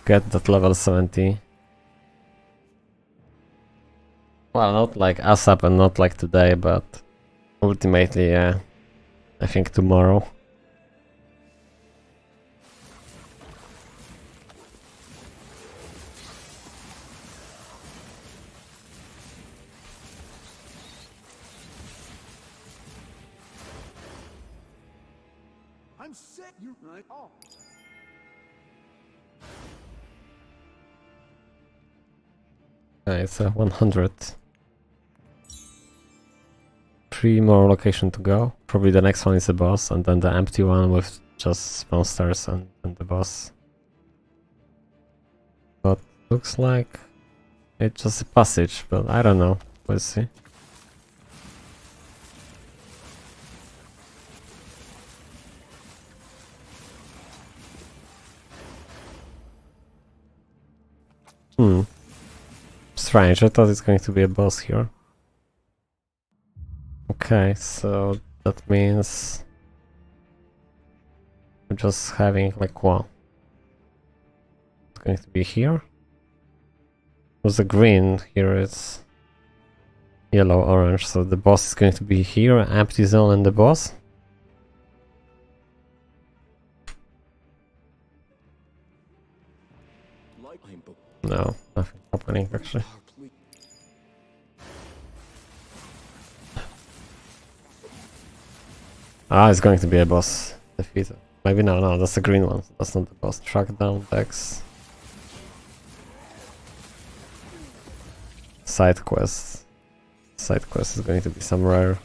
get that level 70. Well, not like ASAP and not like today, but ultimately, yeah, I think tomorrow. I'm sick. You right? Oh. Okay, it's a 100. 3 more location to go. Probably the next one is the boss, and then the empty one with just monsters and the boss. But looks like it's just a passage, but I don't know. We'll see. Strange, I thought it's going to be a boss here. Okay, so that means we're just having like what? It's going to be here. There's a green, here it's yellow, orange, so the boss is going to be here, empty zone and the boss. No, nothing happening actually. Ah, it's going to be a boss defeated. Maybe no, that's the green one. That's not the boss. Track down Dex. Side quest. Side quest is going to be some rare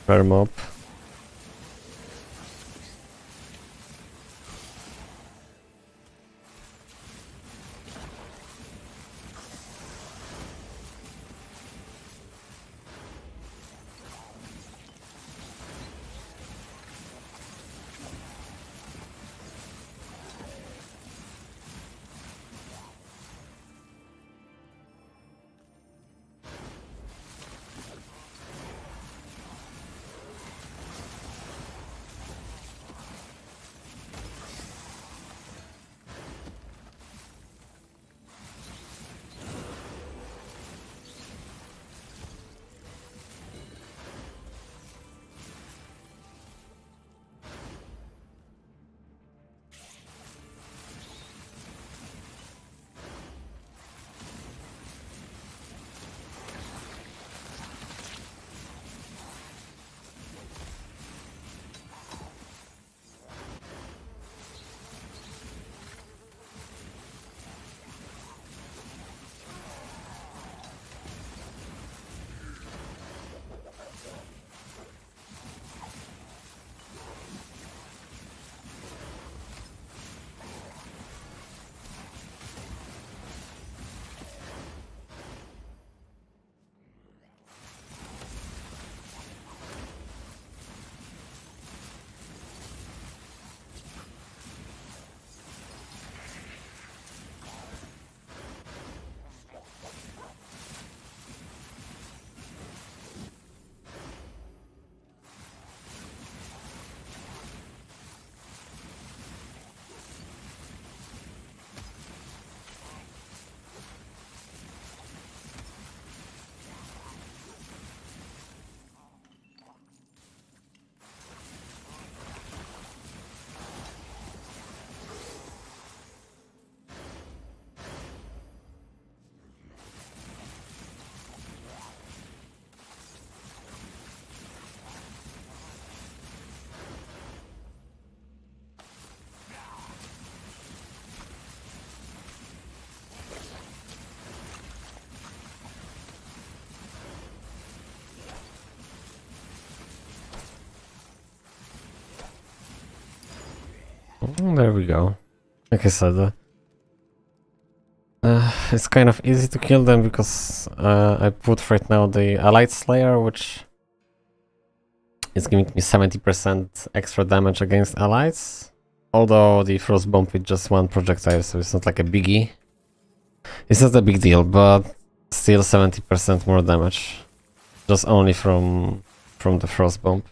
mob. There we go. Like I said, it's kind of easy to kill them because I put right now the Allied Slayer, which is giving me 70% extra damage against allies. Although the Frost Bomb is just one projectile, so it's not like a biggie. It's not a big deal, but still 70% more damage. Just only from the frost bomb.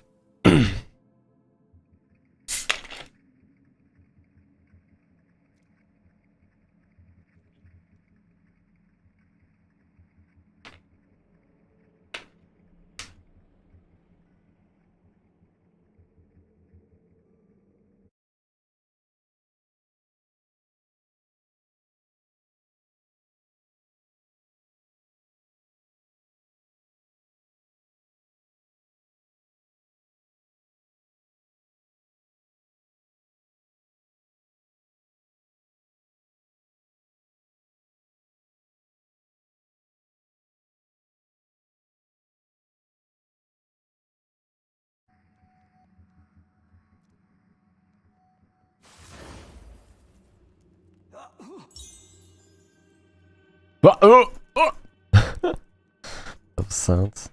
Those sounds.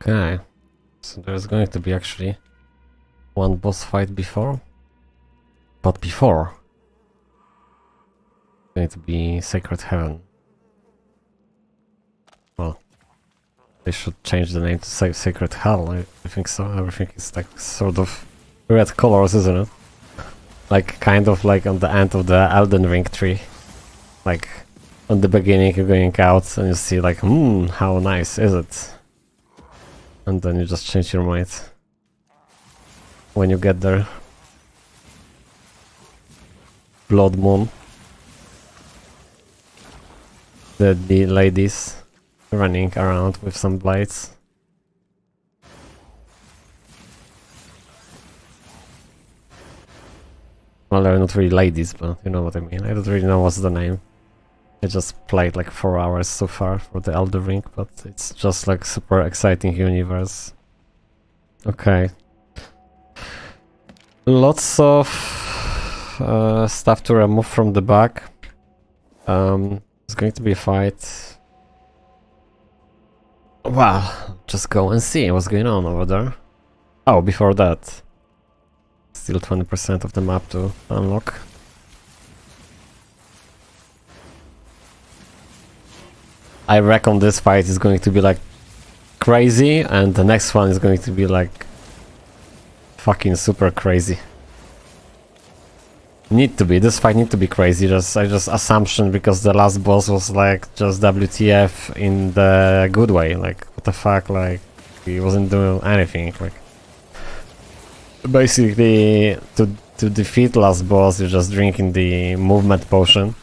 Okay, so there's going to be actually one boss fight before, but before it's going to be Sacred Heaven. Well, they should change the name to Sacred Hell. I think so. Everything is like sort of red colors, isn't it? Like kind of like on the end of the Elden Ring tree. Like on the beginning you're going out and you see like, how nice is it? And then you just change your mind when you get there. Blood Moon. The ladies running around with some blades. Well, they're not really ladies, but you know what I mean. I don't really know what's the name. I just played like 4 hours so far for the Elden Ring, but it's just like super exciting universe. Okay. Lots of stuff to remove from the back. It's going to be a fight. Well, just go and see what's going on over there. Oh, before that, still 20% of the map to unlock. I reckon this fight is going to be like crazy, and the next one is going to be like fucking super crazy. This fight need to be crazy. I just assumption because the last boss was like just WTF in the good way. Like what the fuck? Like he wasn't doing anything. Like basically to defeat last boss, you're just drinking the movement potion.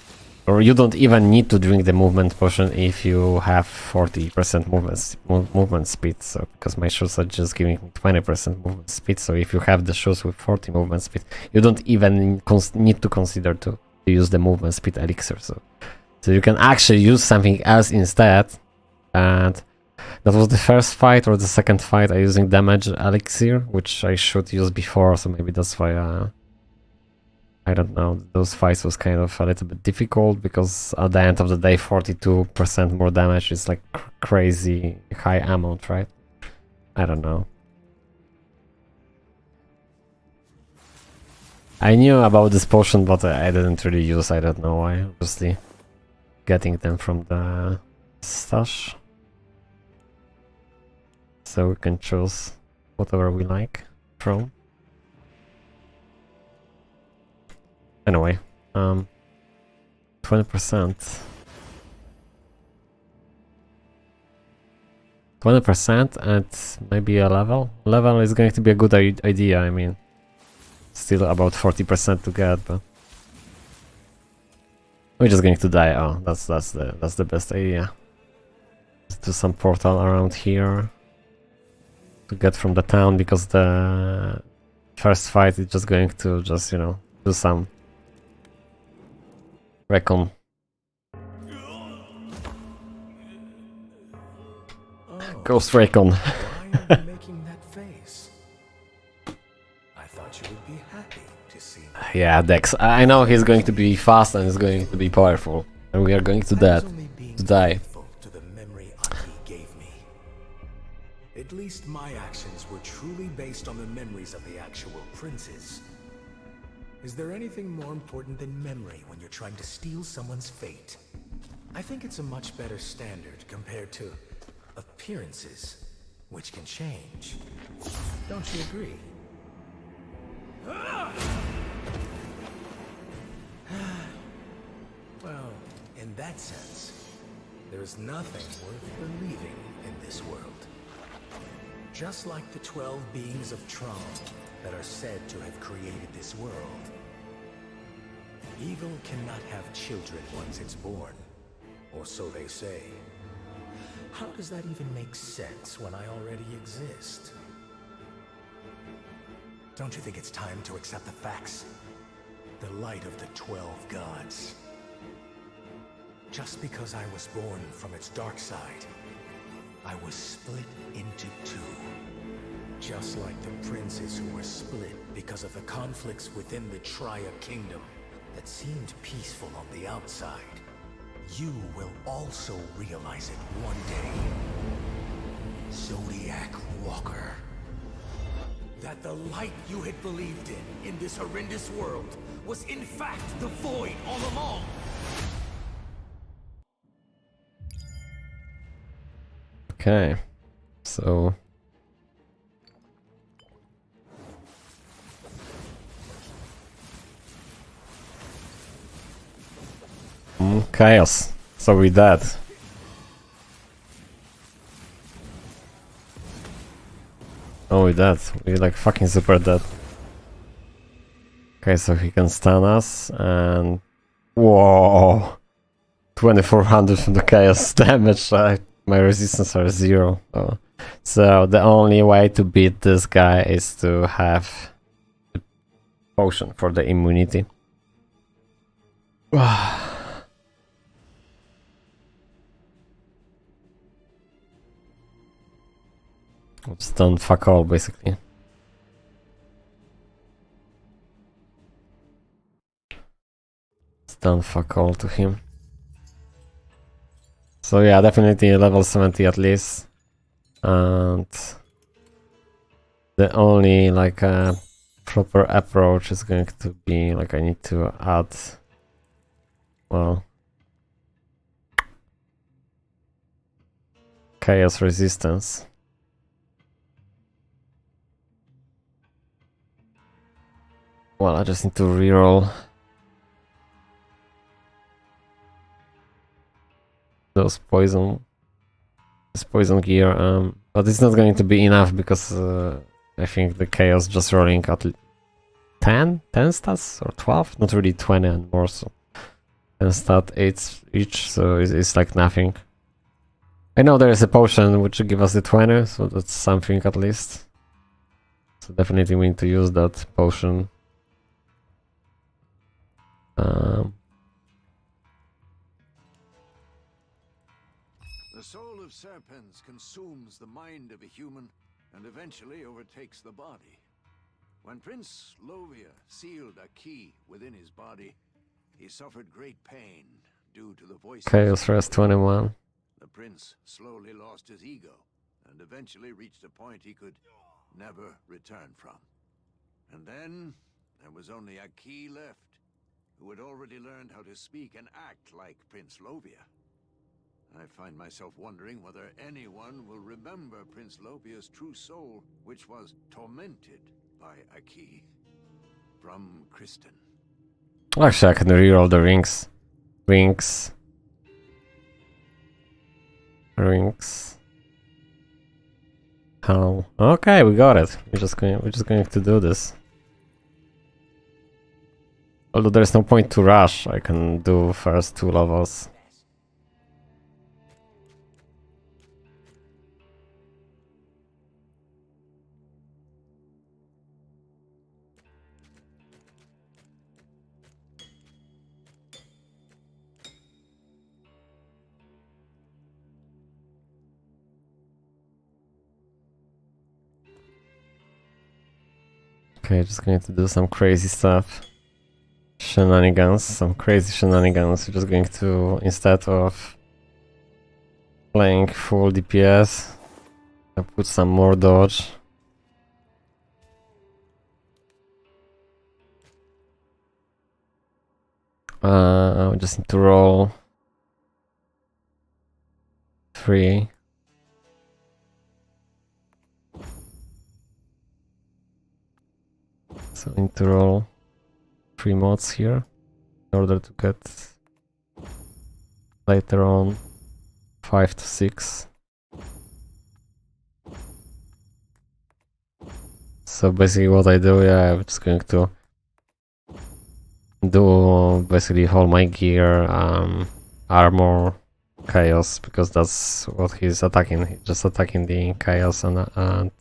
Or you don't even need to drink the movement potion if you have 40% movement speed. So because my shoes are just giving 20% movement speed. So if you have the shoes with 40 movement speed, you don't even need to consider to use the movement speed elixir. So you can actually use something else instead. And that was the first fight or the second fight. I'm using damage elixir, which I should use before. So maybe that's why. I don't know, those fights was kind of a little bit difficult because at the end of the day 42% more damage is like crazy high amount, right? I don't know. I knew about this potion, but I didn't really use. I don't know why. Obviously, getting them from the stash, so we can choose whatever we like from. Anyway, 20%. 20% and maybe a level. Level is going to be a good idea. I mean, still about 40% to get, but we're just going to die. Oh, that's the best idea. Let's do some portal around here to get from the town, because the first fight is just going to you know, do some recon. Ghost recon. Why are you making that face? I thought you would be happy to see me. Yeah, Dex. I know he's going to be fast and he's going to be powerful, and we are going to I was only being die. faithful to the memory Arpg gave me. At least my actions were truly based on the memories of the actual princes. Is there anything more important than memory when you're trying to steal someone's fate? I think it's a much better standard compared to appearances, which can change. Don't you agree? Well, in that sense, there is nothing worth believing in this world. Just like the 12 beings of Tron that are said to have created this world. Evil cannot have children once it's born, or so they say. How does that even make sense when I already exist? Don't you think it's time to accept the facts? The light of the 12 gods. Just because I was born from its dark side, I was split into two. Just like the princes who were split because of the conflicts within the Triad Kingdom that seemed peaceful on the outside. You will also realize it one day, Zodiac Walker. That the light you had believed in this horrendous world, was in fact the void all along. Okay, so chaos. So we dead. Oh, we dead. We like fucking super dead. Okay, so he can stun us and whoa, 2400 from the chaos damage. My resistance are 0. So the only way to beat this guy is to have the potion for the immunity. Stun fuck all, basically. Stun fuck all to him. So yeah, definitely level 70 at least. And the only like proper approach is going to be like I need to add, well, chaos resistance. Well, I just need to reroll those poison, this poison gear, but it's not going to be enough because I think the chaos just rolling at 10 stats or 12, not really 20 anymore, so 10 stat 8 each, so it's like nothing. I know there is a potion which will give us the 20, so that's something at least. So definitely we need to use that potion. The soul of serpents consumes the mind of a human and eventually overtakes the body. When Prince Lovia sealed a key within his body, he suffered great pain due to the voice. Chaos Rest 21. The prince slowly lost his ego and eventually reached a point he could never return from. And then there was only a key left, who had already learned how to speak and act like Prince Lovia. I find myself wondering whether anyone will remember Prince Lovia's true soul, which was tormented by a key. From Kristen. Actually, I can reroll the rings. Rings. Oh, okay, we got it. We're just going to do this. Although there's no point to rush, I can do first 2 levels. Okay, just going to do some crazy stuff. Shenanigans, some crazy shenanigans. We're just going to, instead of playing full DPS, I put some more dodge. I just need to roll 3. So I need to roll 3 mods here in order to get later on 5 to 6. So basically what I do, yeah, I'm just going to do basically all my gear, armor, chaos, because that's what he's attacking. He's just attacking the chaos and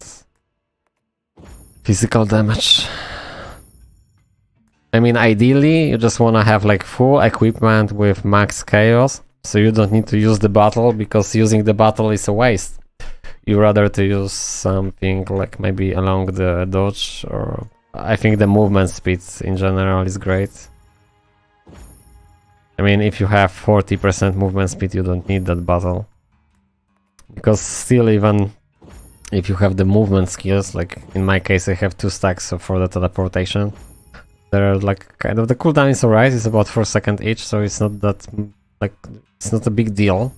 physical damage. I mean, ideally, you just want to have like full equipment with max chaos, so you don't need to use the battle, because using the battle is a waste. You rather to use something like maybe along the dodge, or I think the movement speed in general is great. I mean, if you have 40% movement speed, you don't need that battle. Because still, even if you have the movement skills, like in my case I have 2 stacks for the teleportation, they're like kind of, the cooldown is alright, it's about 4 seconds each, so it's not that, like, it's not a big deal.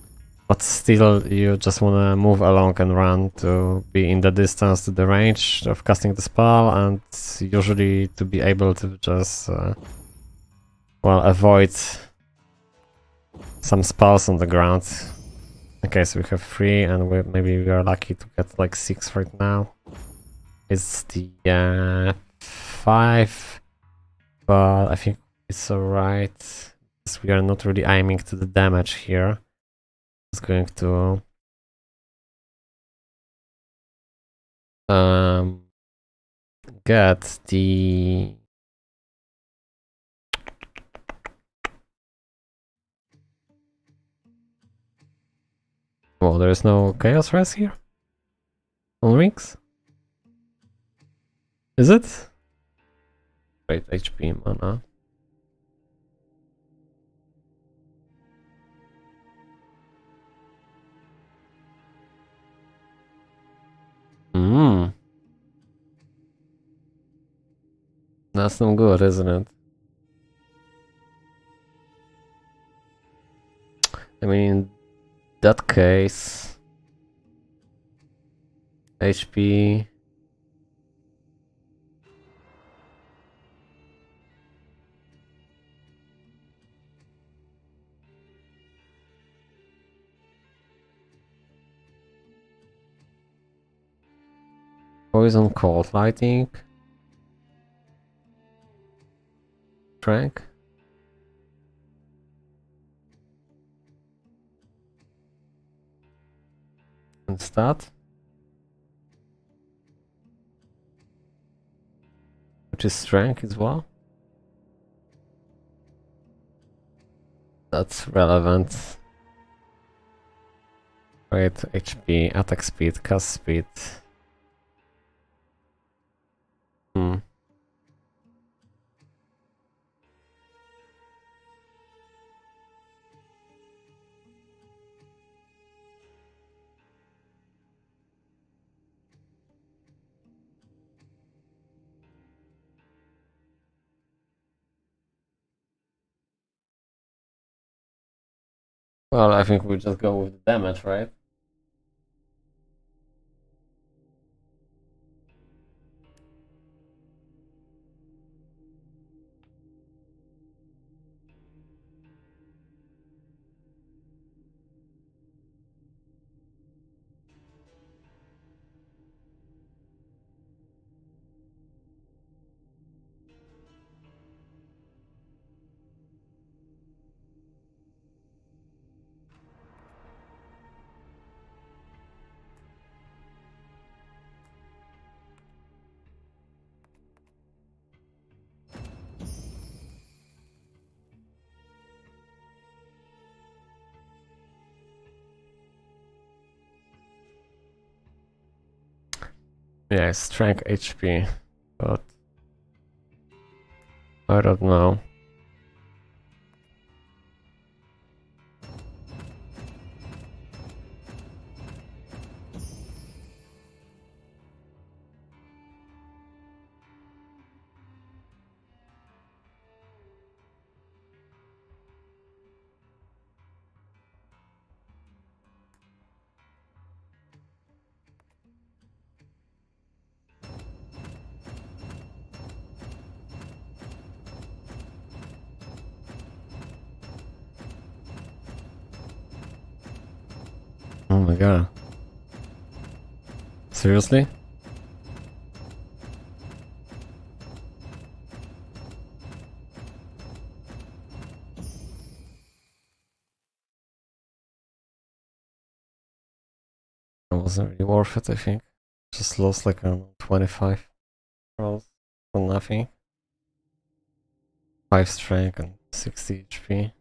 But still, you just wanna move along and run to be in the distance to the range of casting the spell, and usually to be able to just, well, avoid some spells on the ground. Okay, so we have 3, and maybe we are lucky to get like 6 right now. It's the 5, but I think it's alright, because we are not really aiming to the damage here. It's going to get the there is no chaos res here on rings. Is it? Wait, HP mana. That's no good, isn't it? I mean, in that case, HP. Poison, cold, lightning. Strength. And stat. Which is strength as well. That's relevant. Wait, HP, attack speed, cast speed. Well, I think we just go with the damage, right? Yeah, strength HP, but I don't know. Oh my god. Seriously? That wasn't really worth it, I think. Just lost like 25 rolls for nothing. 5 strength and 60 HP.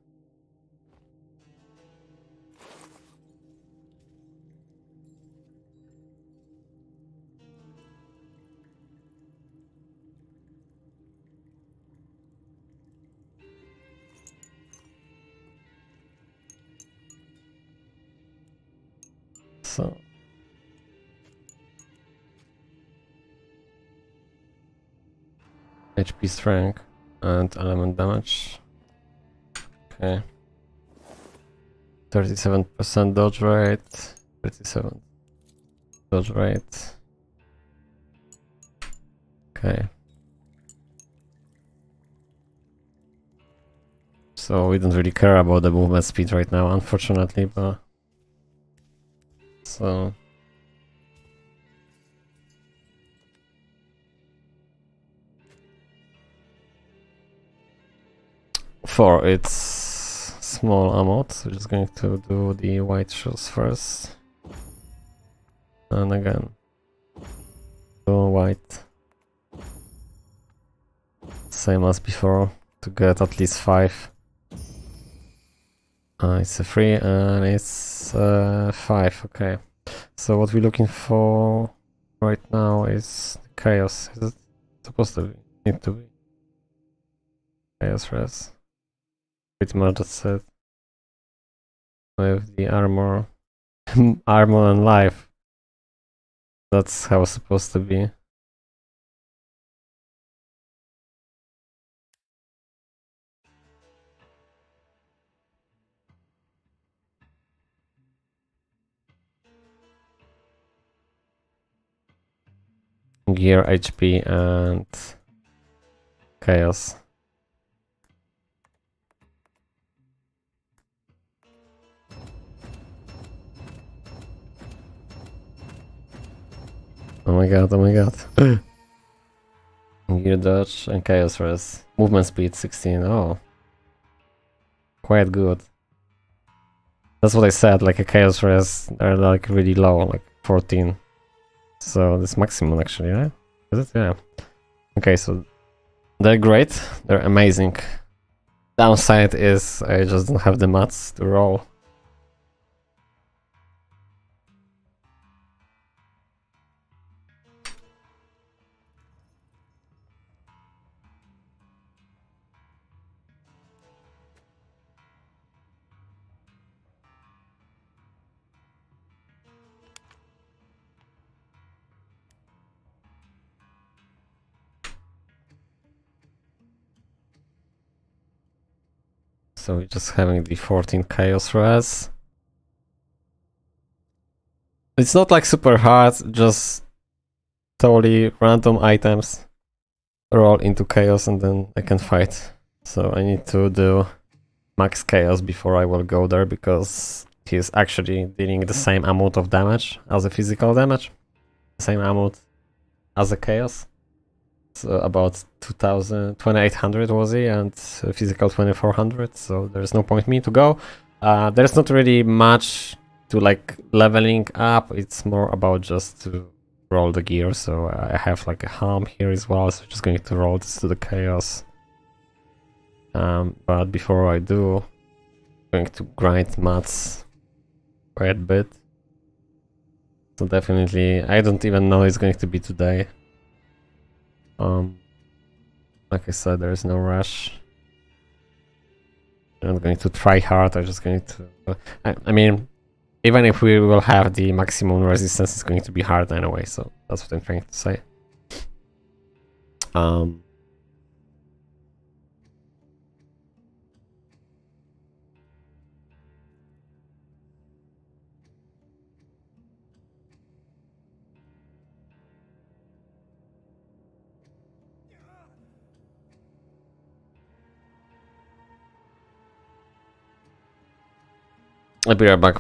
So HP strength and element damage. Okay. 37% dodge rate. 37 dodge rate. Okay. So we don't really care about the movement speed right now, unfortunately, but so for its small amount, we're just going to do the white shoes first. And again, do white. Same as before, to get at least 5. It's a 3 and it's 5, okay. So what we're looking for right now is chaos. Is it supposed to be? Need to be. Chaos res. Pretty much that's it. With the armor. Armor and life. That's how it's supposed to be. Gear, HP and chaos. Oh my god, oh my god. Gear dodge and chaos res. Movement speed 16. Oh. Quite good. That's what I said, like a chaos res are like really low, like 14. So this maximum actually, right? Is it? Yeah. Okay, so they're great. They're amazing. Downside is I just don't have the mats to roll. so we're just having the 14 chaos res. It's not like super hard, just totally random items roll into chaos and then I can fight. So I need to do max chaos before I will go there, because he's actually dealing the same amount of damage as a physical damage, same amount as a chaos. So about 2800 was he, and physical 2400, so there's no point me to go. There's not really much to like leveling up, it's more about just to roll the gear. So I have like a harm here as well, so just going to roll this to the chaos. But before I do, I'm going to grind mats quite a bit. So definitely, I don't even know it's going to be today. Like I said, there is no rush. I'm not going to try hard, I'm just going to... I mean, even if we will have the maximum resistance, it's going to be hard anyway, so that's what I'm trying to say. I'll be right back.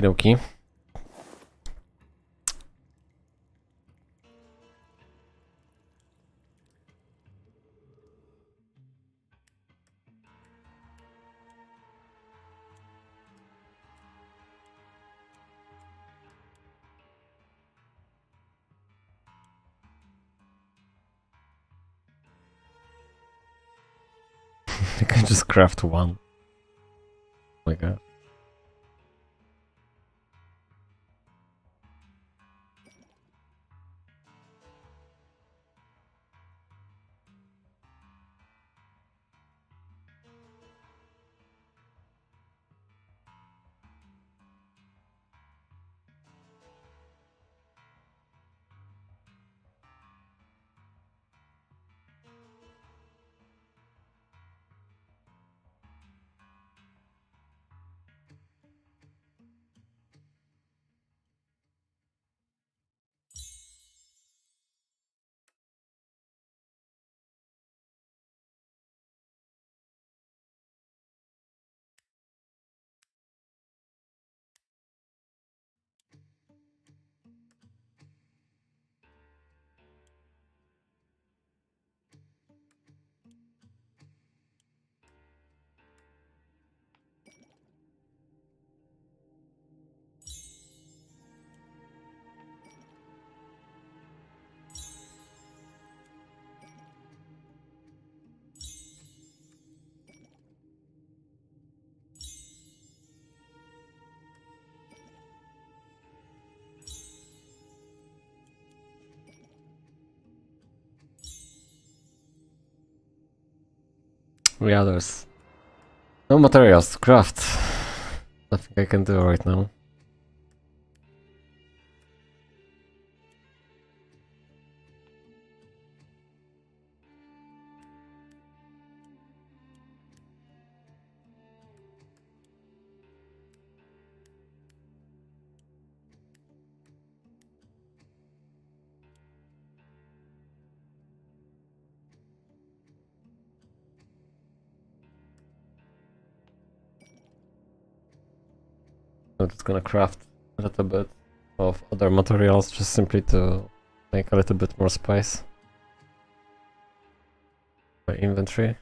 Okidoki. I can just craft one. Oh my god. Yeah, there's no materials to craft. Nothing I can do right now. I'm just gonna craft a little bit of other materials just simply to make a little bit more space. My inventory.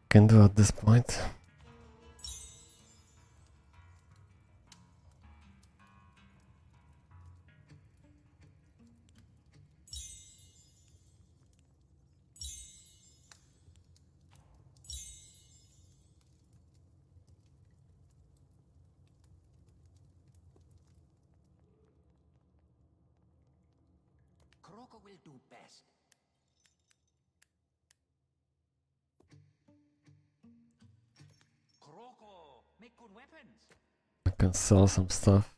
can do at this point. Croco will do best. Croco, make good weapons. I can sell some stuff.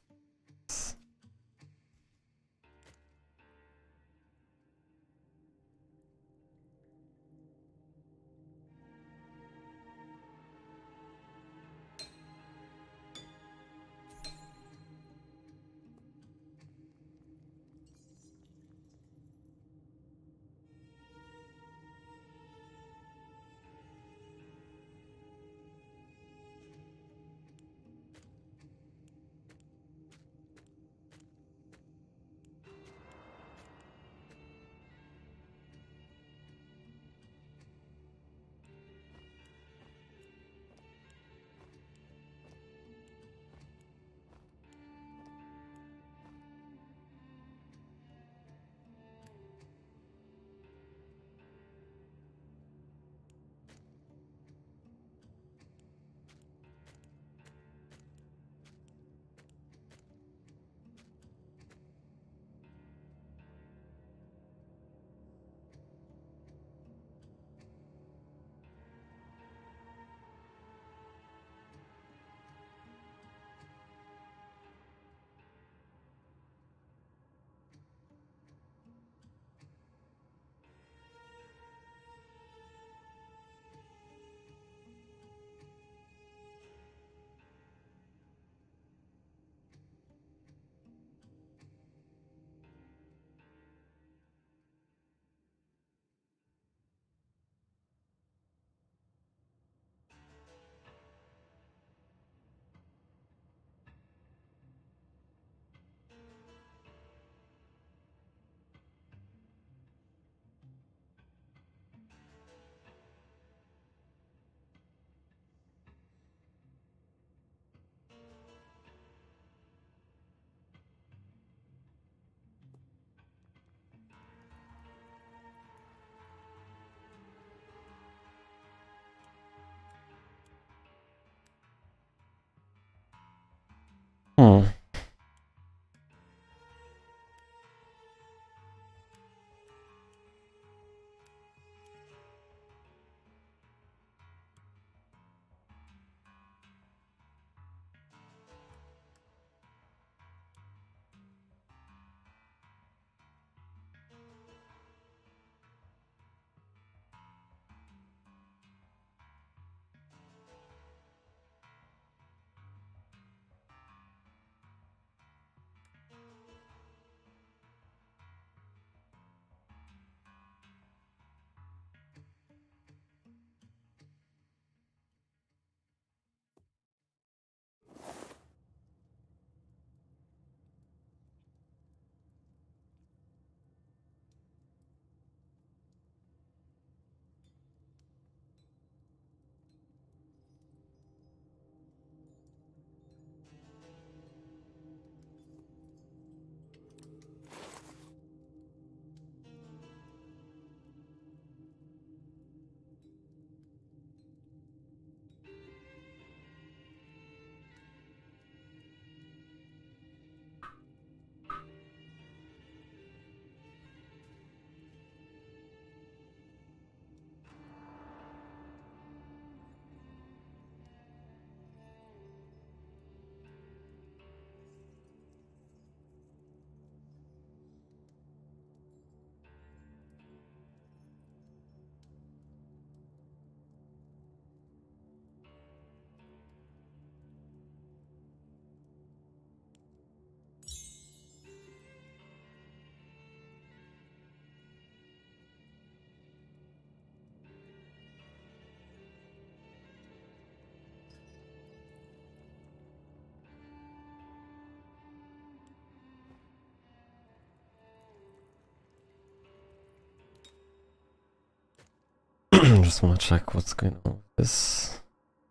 just wanna check what's going on with this.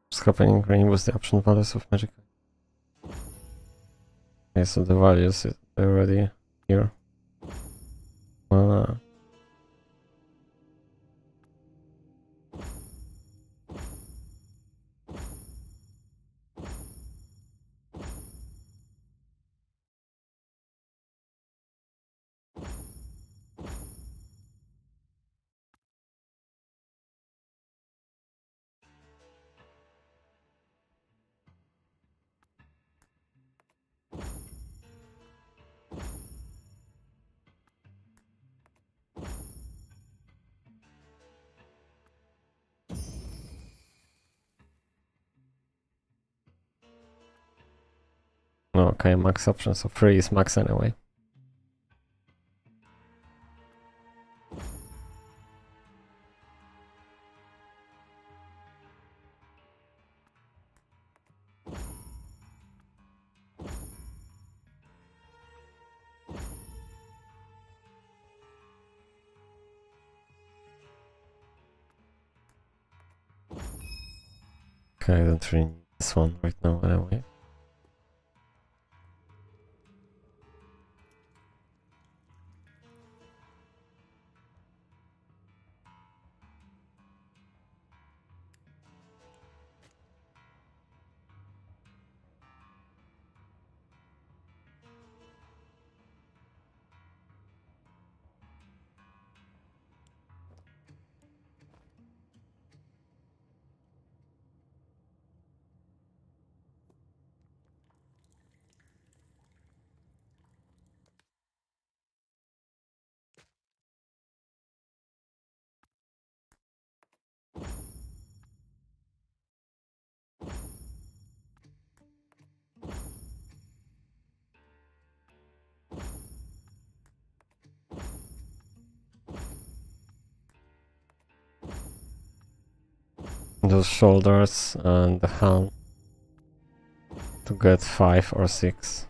What's happening renewables the option values of magic. Okay, so the values is already here. Voila. Okay, max option, so 3 is max anyway. Okay, I don't really need this one right now anyway. Those shoulders and the helm to get 5 or 6.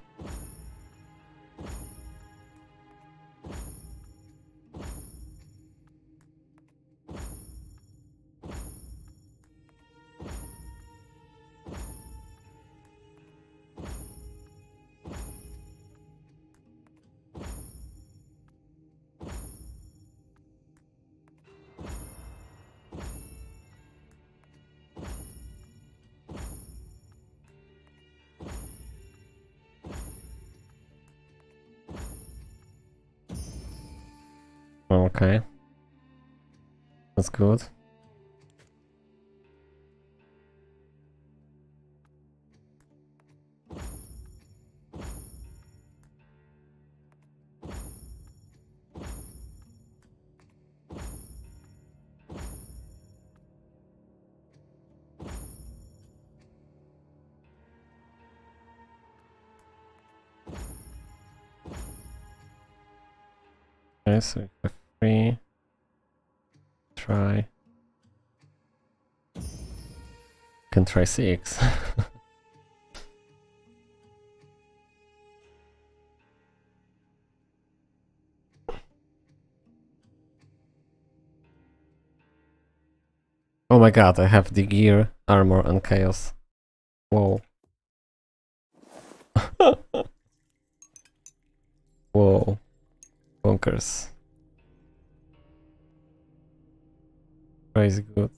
Okay, that's good. Okay, so we have 3. Try. Can try 6. Oh my god, I have the gear, armor and chaos. Whoa. Whoa. Bonkers. Crazy good.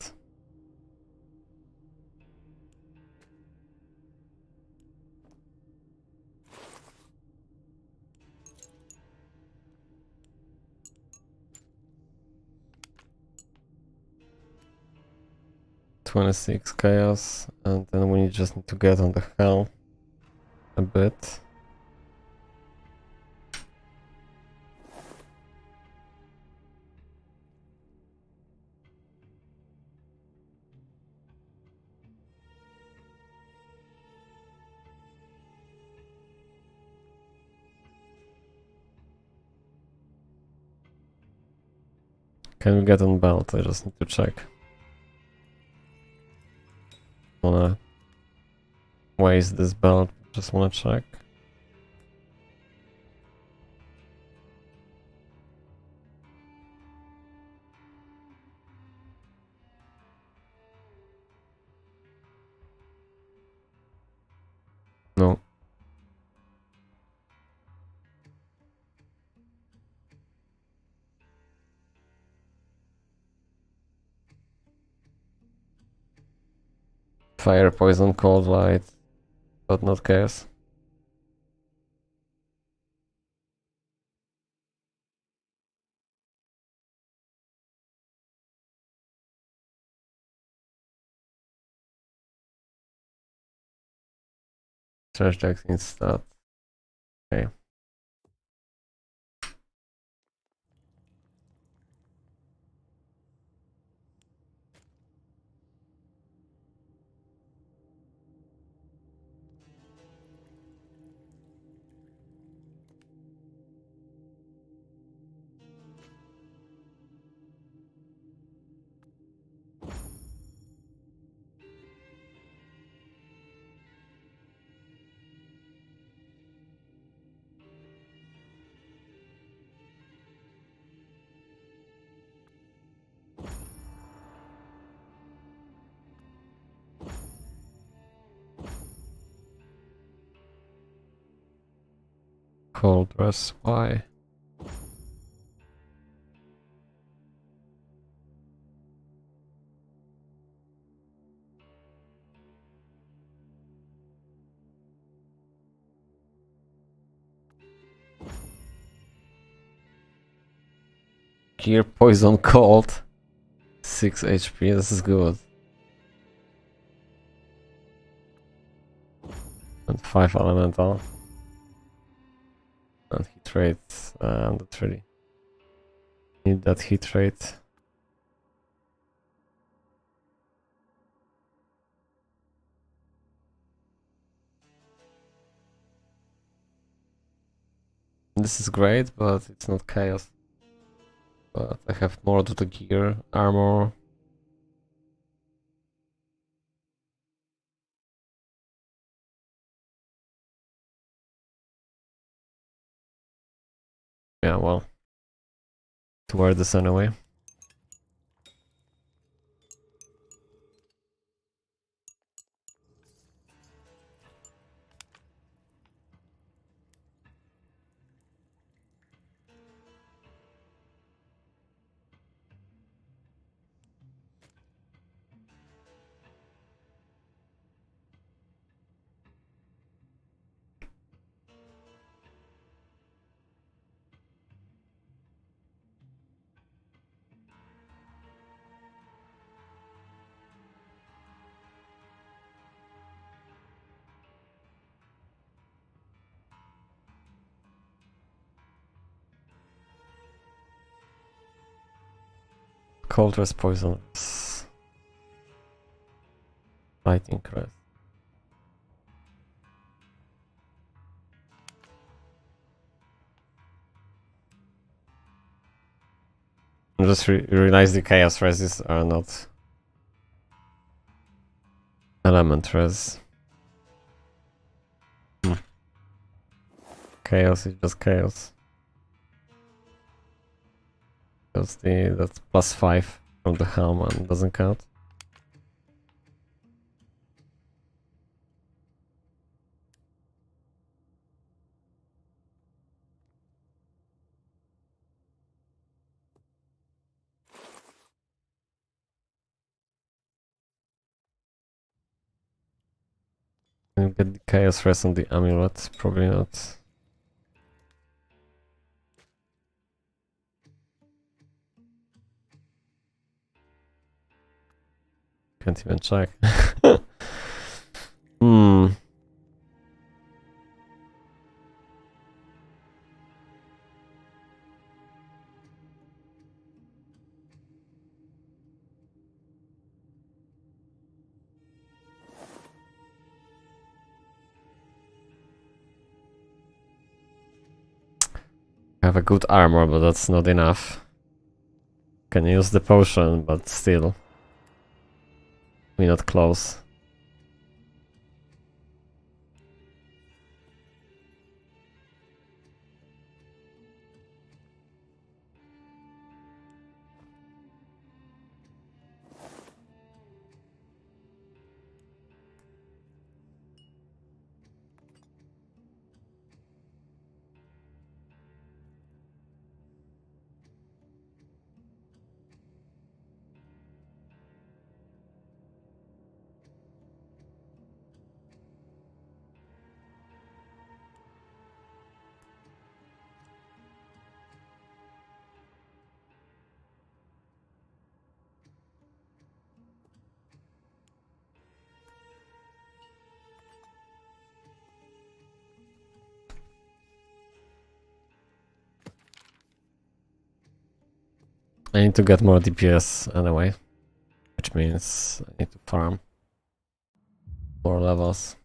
$26 chaos, and then we just need to get on the hell a bit. Can we get on belt? I just need to check. Wanna waste this belt, just wanna check. No. Fire, poison, cold, light, but not chaos. Trash decks instead. Okay. Cold dress, why? Gear, poison, cold. 6 HP, this is good. And 5 elemental. And hit rate, that's really... Need that hit rate. This is great, but it's not chaos. But I have more to the gear, armor. Yeah, well. To wear this anyway. Cold dress, poison. Lightning crest. I just realized the chaos reses are not element res. Chaos is just chaos. That's +5 from the helm and doesn't count. Can you get the chaos res on the amulet? Probably not. Can't even check. Hmm. I have a good armor, but that's not enough. Can use the potion, but still. We're not close. I need to get more DPS anyway, which means I need to farm 4 levels.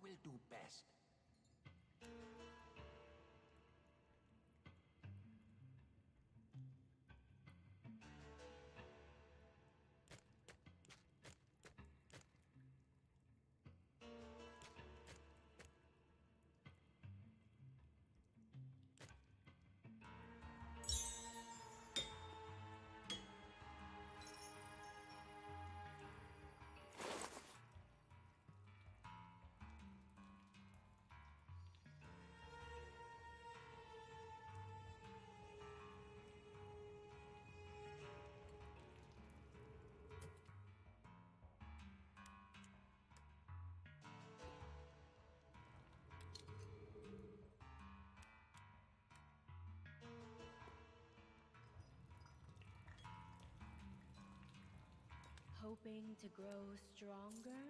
will do best. Hoping to grow stronger?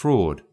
fraud.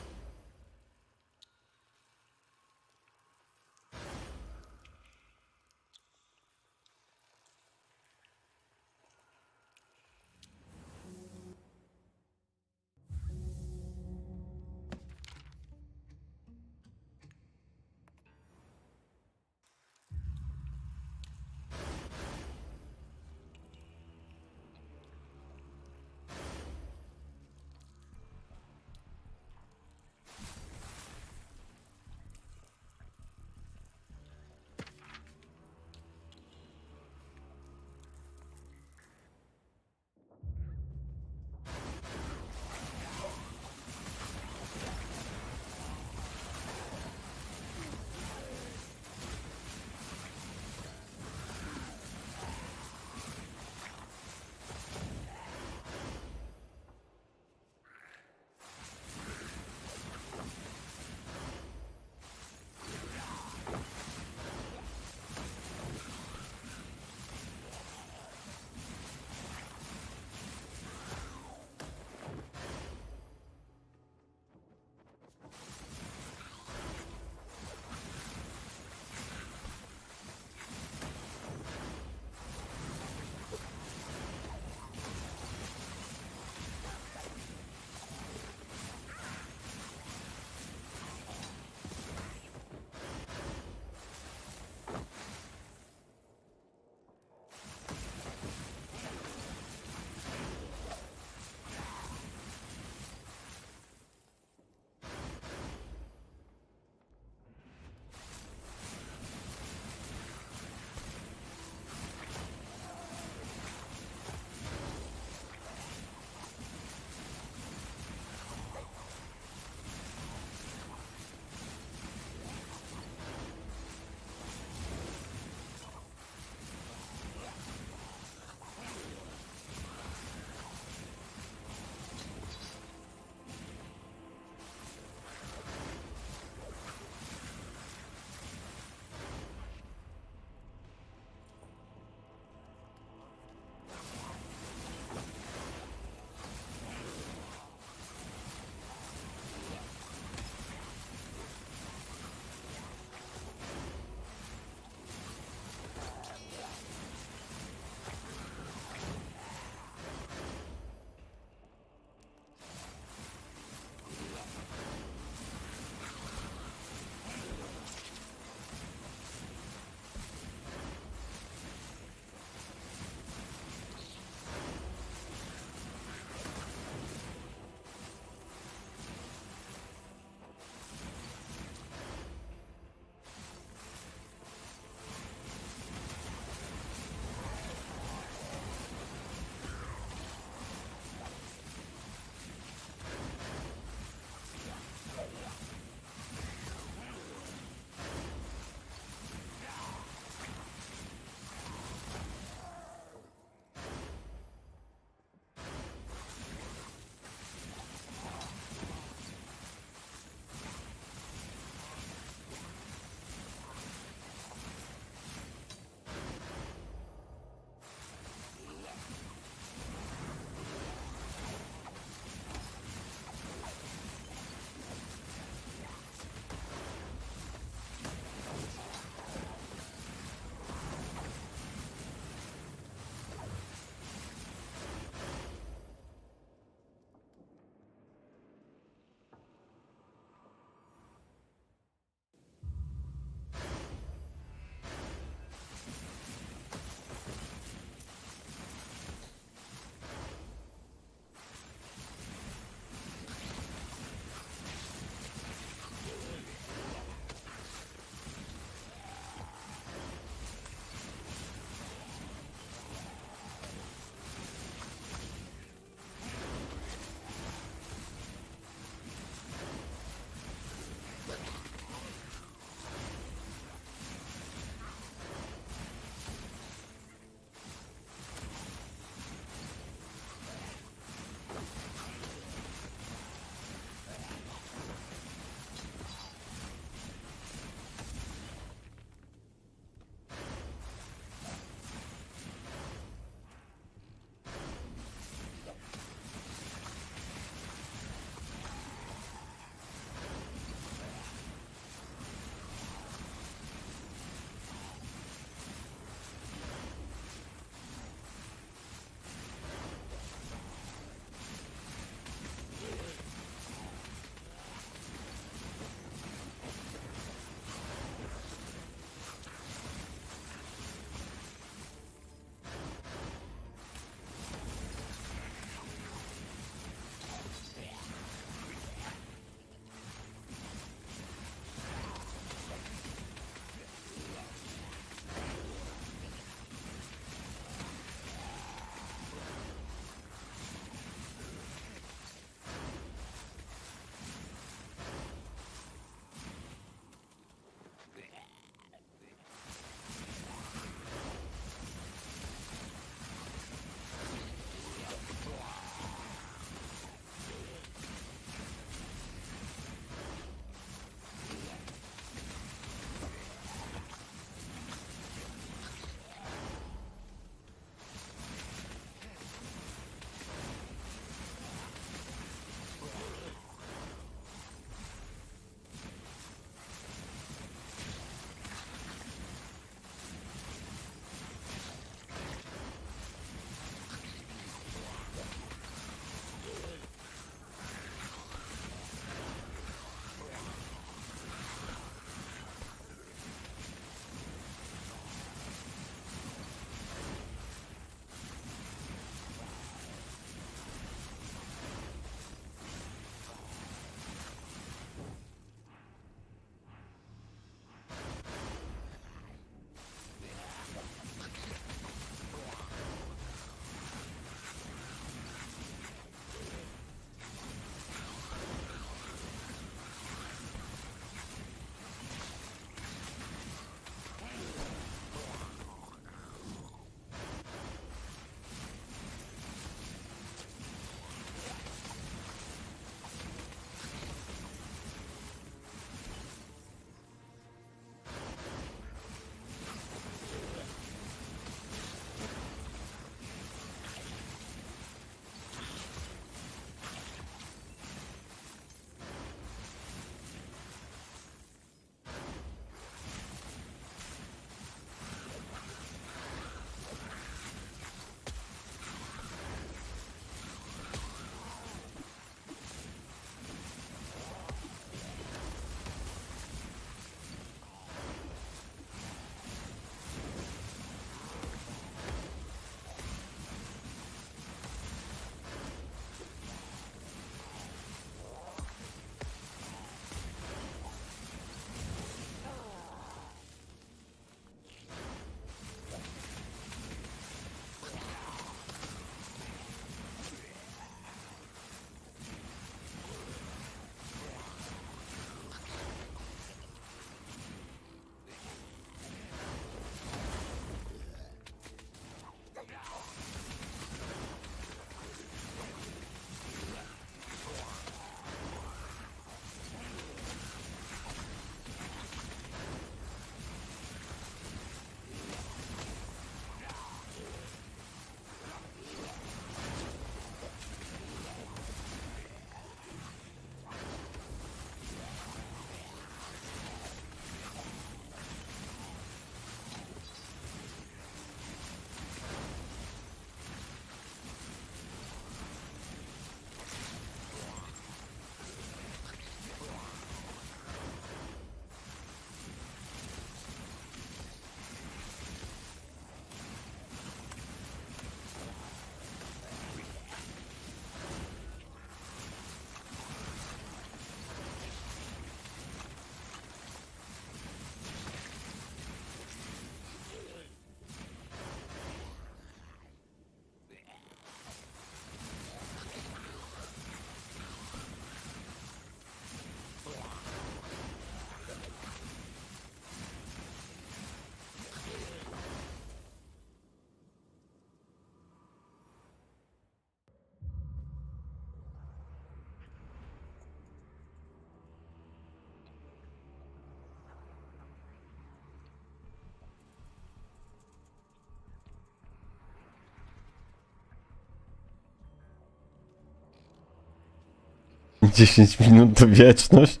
10 minut to wieczność.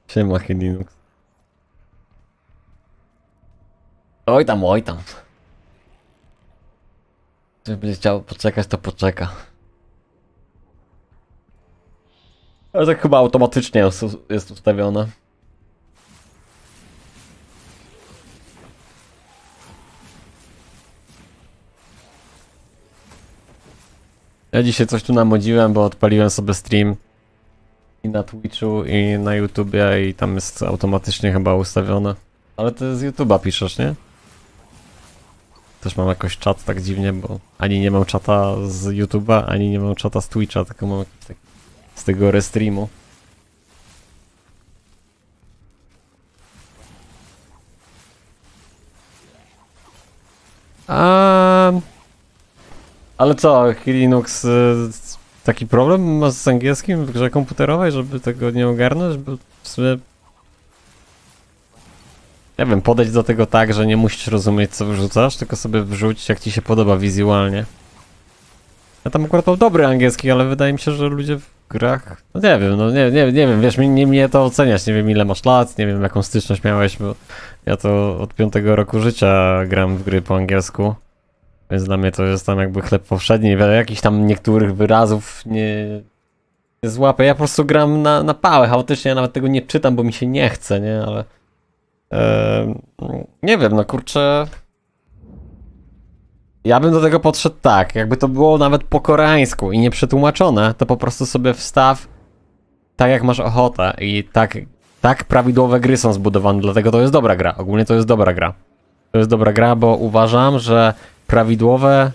Siema, Linux. Oj tam, oj tam. Ktoś będzie chciał poczekać, to poczeka. Ale tak chyba automatycznie jest ustawione. Ja dzisiaj coś tu namodziłem, bo odpaliłem sobie stream i na Twitchu, i na YouTubie, i tam jest automatycznie chyba ustawione. Ale ty z YouTube'a piszesz, nie? Też mam jakoś czat tak dziwnie, bo ani nie mam czata z YouTube'a, ani nie mam czata z Twitcha, tylko mam jakiś taki z tego restreamu. Ale co, Linux, taki problem masz z angielskim w grze komputerowej, żeby tego nie ogarnąć? Bo w sumie... Nie wiem, podejść do tego tak, że nie musisz rozumieć, co wrzucasz, tylko sobie wrzuć, jak ci się podoba wizualnie. Ja tam akurat mam dobry angielski, ale wydaje mi się, że ludzie w grach... No nie wiem, no nie wiem, wiesz, nie mnie to oceniać, nie wiem ile masz lat, nie wiem jaką styczność miałeś, bo ja to od 5 roku życia gram w gry po angielsku. Więc dla mnie to jest tam jakby chleb powszedni, jakichś tam niektórych wyrazów nie złapę. Ja po prostu gram na pałę, chaotycznie, ja nawet tego nie czytam, bo mi się nie chce, nie, ale... nie wiem, no kurczę... Ja bym do tego podszedł tak, jakby to było nawet po koreańsku i nie przetłumaczone, to po prostu sobie wstaw tak jak masz ochotę i tak prawidłowe gry są zbudowane, dlatego to jest dobra gra, ogólnie to jest dobra gra. To jest dobra gra, bo uważam, że prawidłowe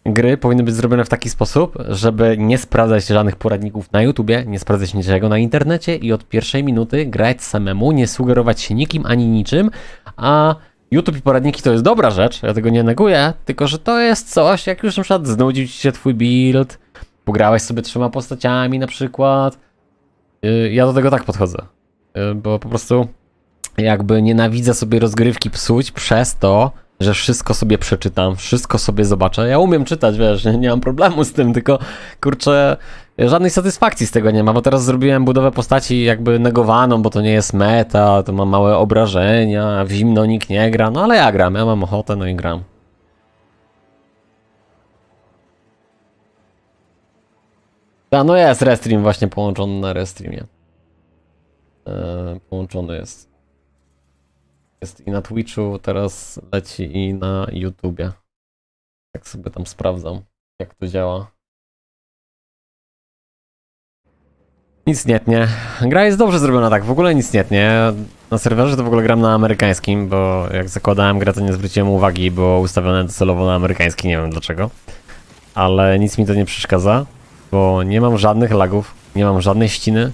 gry powinny być zrobione w taki sposób, żeby nie sprawdzać żadnych poradników na YouTubie, nie sprawdzać niczego na internecie i od pierwszej minuty grać samemu, nie sugerować się nikim ani niczym, a YouTube i poradniki to jest dobra rzecz, ja tego nie neguję, tylko że to jest coś, jak już na przykład znudził ci się twój build, pograłeś sobie 3 postaciami na przykład, ja do tego tak podchodzę, bo po prostu jakby nienawidzę sobie rozgrywki psuć przez to, że wszystko sobie przeczytam, wszystko sobie zobaczę. Ja umiem czytać, wiesz, nie mam problemu z tym, tylko kurczę, żadnej satysfakcji z tego nie ma, bo teraz zrobiłem budowę postaci jakby negowaną, bo to nie jest meta, to mam małe obrażenia, w zimno nikt nie gra, no ale ja gram, ja mam ochotę, no i gram. No jest restream właśnie połączony na restreamie. Połączony jest. Jest i na Twitchu, teraz leci i na YouTubie. Tak sobie tam sprawdzam, jak to działa. Nic nie tnie. Gra jest dobrze zrobiona, tak, w ogóle nic nie tnie. Na serwerze to w ogóle gram na amerykańskim, bo jak zakładałem grę, to nie zwróciłem uwagi, było ustawione docelowo na amerykański, nie wiem dlaczego. Ale nic mi to nie przeszkadza, bo nie mam żadnych lagów, nie mam żadnej ściny.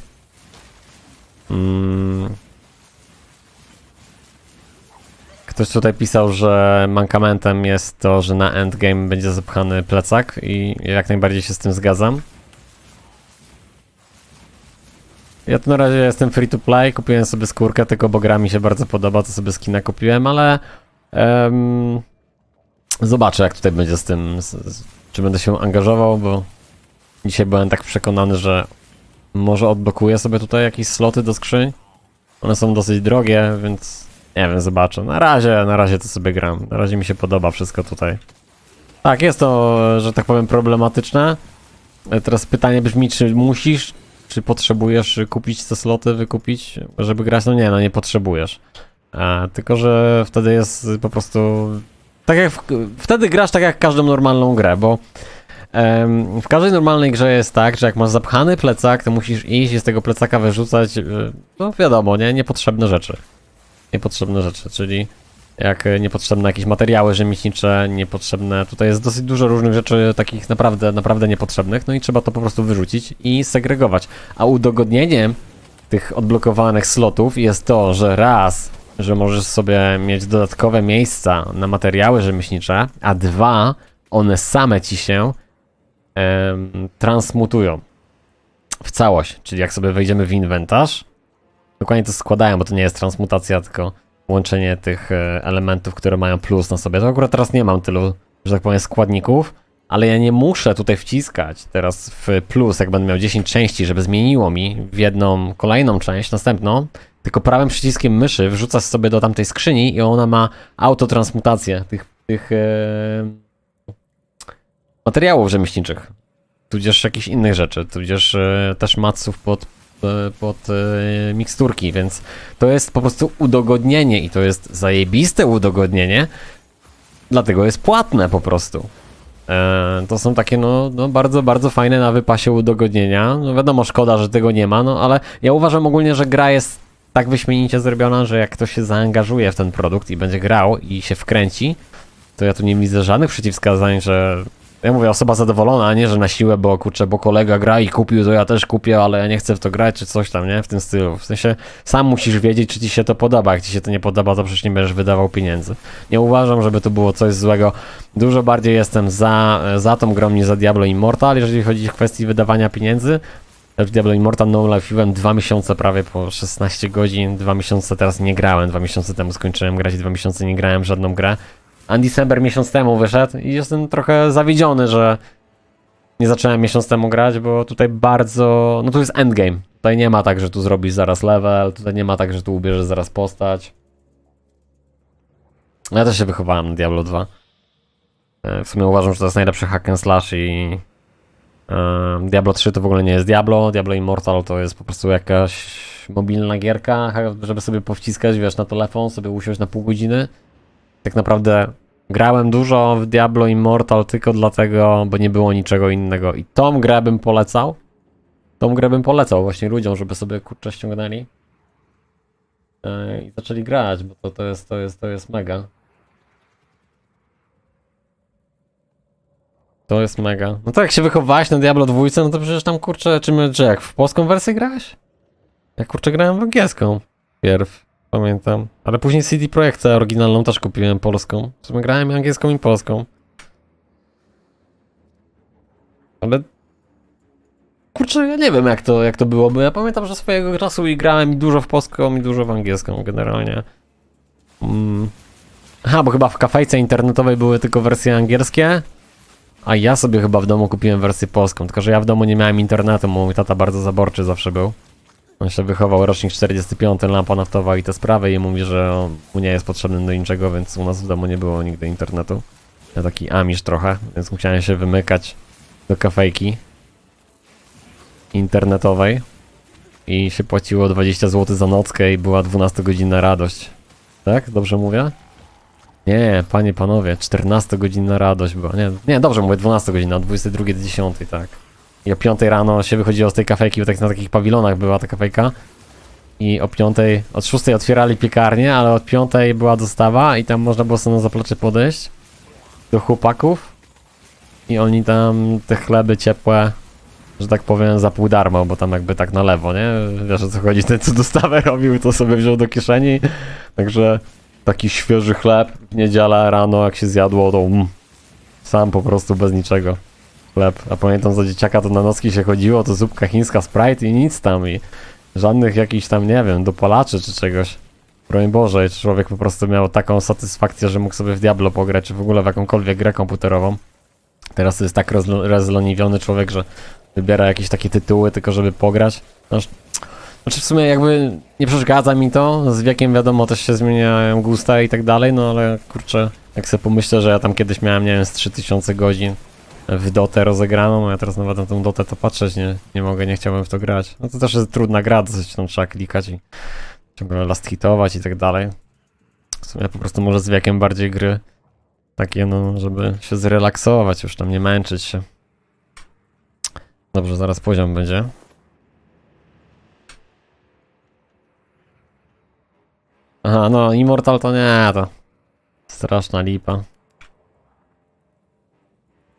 Ktoś tutaj pisał, że mankamentem jest to, że na endgame będzie zapchany plecak i jak najbardziej się z tym zgadzam. Ja tu na razie jestem free to play, kupiłem sobie skórkę, tylko bo gra mi się bardzo podoba, to sobie skina kupiłem, ale zobaczę jak tutaj będzie z tym, czy będę się angażował, bo dzisiaj byłem tak przekonany, że może odblokuję sobie tutaj jakieś sloty do skrzyń. One są dosyć drogie, więc nie wiem, zobaczę. Na razie to sobie gram. Na razie mi się podoba wszystko tutaj. Tak, jest to, że tak powiem, problematyczne. Teraz pytanie brzmi, czy musisz, czy potrzebujesz kupić te sloty, wykupić, żeby grać? No nie, no nie potrzebujesz. Tylko, że wtedy jest po prostu... Tak jak wtedy grasz tak jak każdą normalną grę, bo w każdej normalnej grze jest tak, że jak masz zapchany plecak, to musisz iść i z tego plecaka wyrzucać, no wiadomo, nie? Niepotrzebne rzeczy. Niepotrzebne rzeczy, czyli jak niepotrzebne jakieś materiały rzemieślnicze, niepotrzebne, tutaj jest dosyć dużo różnych rzeczy takich naprawdę niepotrzebnych, no i trzeba to po prostu wyrzucić i segregować. A udogodnieniem tych odblokowanych slotów jest to, że raz, że możesz sobie mieć dodatkowe miejsca na materiały rzemieślnicze, a dwa, one same ci się transmutują w całość, czyli jak sobie wejdziemy w inwentarz, dokładnie to składają, bo to nie jest transmutacja, tylko łączenie tych elementów, które mają plus na sobie. To akurat teraz nie mam tylu, że tak powiem, składników, ale ja nie muszę tutaj wciskać teraz w plus, jak będę miał 10 części, żeby zmieniło mi w jedną kolejną część, następną, tylko prawym przyciskiem myszy wrzucasz sobie do tamtej skrzyni i ona ma autotransmutację tych materiałów rzemieślniczych, tudzież jakichś innych rzeczy, tudzież też matsów pod miksturki, więc to jest po prostu udogodnienie i to jest zajebiste udogodnienie, dlatego jest płatne po prostu. To są takie no bardzo, bardzo fajne na wypasie udogodnienia. No wiadomo, szkoda, że tego nie ma, no ale ja uważam ogólnie, że gra jest tak wyśmienicie zrobiona, że jak ktoś się zaangażuje w ten produkt i będzie grał i się wkręci, to ja tu nie widzę żadnych przeciwwskazań, że ja mówię, osoba zadowolona, a nie, że na siłę, bo kurczę, bo kolega gra i kupił, to ja też kupię, ale ja nie chcę w to grać, czy coś tam, nie? W tym stylu. W sensie, sam musisz wiedzieć, czy ci się to podoba. Jak ci się to nie podoba, to przecież nie będziesz wydawał pieniędzy. Nie uważam, żeby to było coś złego. Dużo bardziej jestem za tą grą niż za Diablo Immortal, jeżeli chodzi o kwestię wydawania pieniędzy. W Diablo Immortal no live'iłem 2 miesiące prawie po 16 godzin, 2 miesiące teraz nie grałem, 2 miesiące temu skończyłem grać i 2 miesiące nie grałem w żadną grę. Undecember miesiąc temu wyszedł i jestem trochę zawiedziony, że nie zacząłem miesiąc temu grać, bo tutaj bardzo... No tu jest endgame. Tutaj nie ma tak, że tu zrobisz zaraz level, tutaj nie ma tak, że tu ubierzesz zaraz postać. Ja też się wychowałem na Diablo 2. W sumie uważam, że to jest najlepszy hack and slash i... Diablo 3 to w ogóle nie jest Diablo, Diablo Immortal to jest po prostu jakaś mobilna gierka, żeby sobie powciskać, wiesz, na telefon, sobie usiąść na pół godziny. Tak naprawdę grałem dużo w Diablo Immortal tylko dlatego, bo nie było niczego innego i tą grę bym polecał. Tą grę bym polecał właśnie ludziom, żeby sobie kurczę ściągnęli i zaczęli grać, bo to jest mega. To jest mega. No to jak się wychowałeś na Diablo 2, no to przecież tam kurczę, czy jak w polską wersję grałeś? Ja kurczę grałem w angielską pierw. Pamiętam. Ale później CD Projekta oryginalną też kupiłem polską. W sumie grałem angielską i polską. Ale... Kurczę, ja nie wiem jak to było, bo ja pamiętam, że swojego czasu i grałem i dużo w polską i dużo w angielską generalnie. Aha, bo chyba w kafejce internetowej były tylko wersje angielskie, a ja sobie chyba w domu kupiłem wersję polską, tylko że ja w domu nie miałem internetu, bo mój tata bardzo zaborczy zawsze był. On się wychował, rocznik 45, lampa naftowa i te sprawy i mówi, że on mu nie jest potrzebny do niczego, więc u nas w domu nie było nigdy internetu. Ja taki amisz trochę, więc musiałem się wymykać do kafejki internetowej i się płaciło 20 zł za nockę i była 12-godzinna radość. Tak? Dobrze mówię? Nie, panie, panowie, 14-godzinna radość była. Nie, dobrze mówię, 12 godzin, od 22 do 10, tak. I o 5 rano się wychodziło z tej kafejki, bo tak na takich pawilonach była ta kafejka. I o 5, od 6 otwierali piekarnię, ale od 5 była dostawa i tam można było sobie na zaplecze podejść do chłopaków. I oni tam te chleby ciepłe, że tak powiem, za pół darmo, bo tam jakby tak na lewo, nie? Wiesz o co chodzi, ten co dostawę robił, to sobie wziął do kieszeni. Także taki świeży chleb w niedzielę rano jak się zjadło, to sam po prostu bez niczego. Chleb. A pamiętam za dzieciaka to na nocki się chodziło, to zupka chińska, Sprite i nic tam i żadnych jakichś tam, nie wiem, dopalaczy czy czegoś. Broń Boże, człowiek po prostu miał taką satysfakcję, że mógł sobie w Diablo pograć, czy w ogóle w jakąkolwiek grę komputerową. Teraz to jest tak rozleniwiony człowiek, że wybiera jakieś takie tytuły tylko żeby pograć. Znaczy w sumie jakby nie przeszkadza mi to, z wiekiem wiadomo też się zmieniają gusta i tak dalej, no ale kurczę, jak sobie pomyślę, że ja tam kiedyś miałem, nie wiem, z 3000 godzin w Dotę rozegraną, a ja teraz nawet na tą Dotę to patrzeć nie mogę, nie chciałbym w to grać. No to też jest trudna gra, dosyć tam trzeba klikać i ciągle last hitować i tak dalej. W sumie po prostu może z wiekiem bardziej gry takie, no, żeby się zrelaksować, już tam nie męczyć się. Dobrze, zaraz poziom będzie. Aha, no Immortal to nie, to straszna lipa.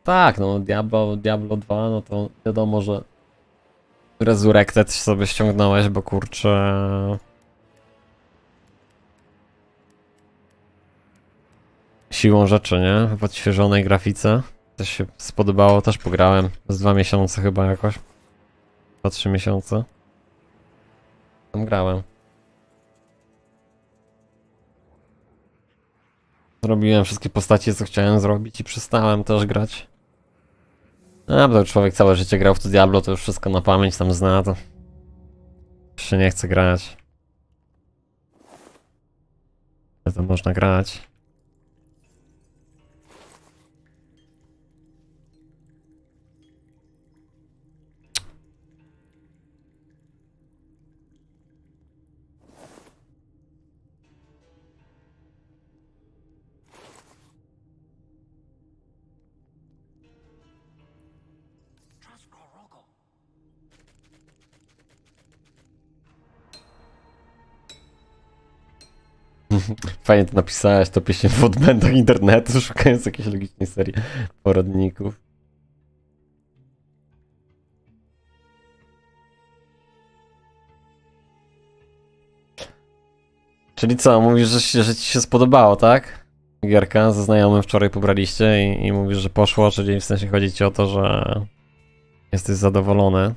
Tak, no Diablo 2, no to wiadomo, że Resurrected sobie ściągnąłeś, bo kurczę... Siłą rzeczy, nie? W odświeżonej grafice. Też się spodobało, też pograłem. Z 2 miesiące chyba jakoś. 2-3 miesiące. Tam grałem. Zrobiłem wszystkie postacie, co chciałem zrobić i przestałem też grać. A, bo człowiek całe życie grał w to Diablo, to już wszystko na pamięć tam zna, to już się nie chce grać. Ale to można grać. Trust Koroko. Fajnie to napisałeś, to pieśń w odbędach internetu, szukając jakiejś logicznej serii poradników. Czyli co, mówisz, że ci się spodobało, tak? Gierka ze znajomym wczoraj pobraliście i mówisz, że poszło, czyli w sensie chodzi ci o to, że jesteś zadowolony.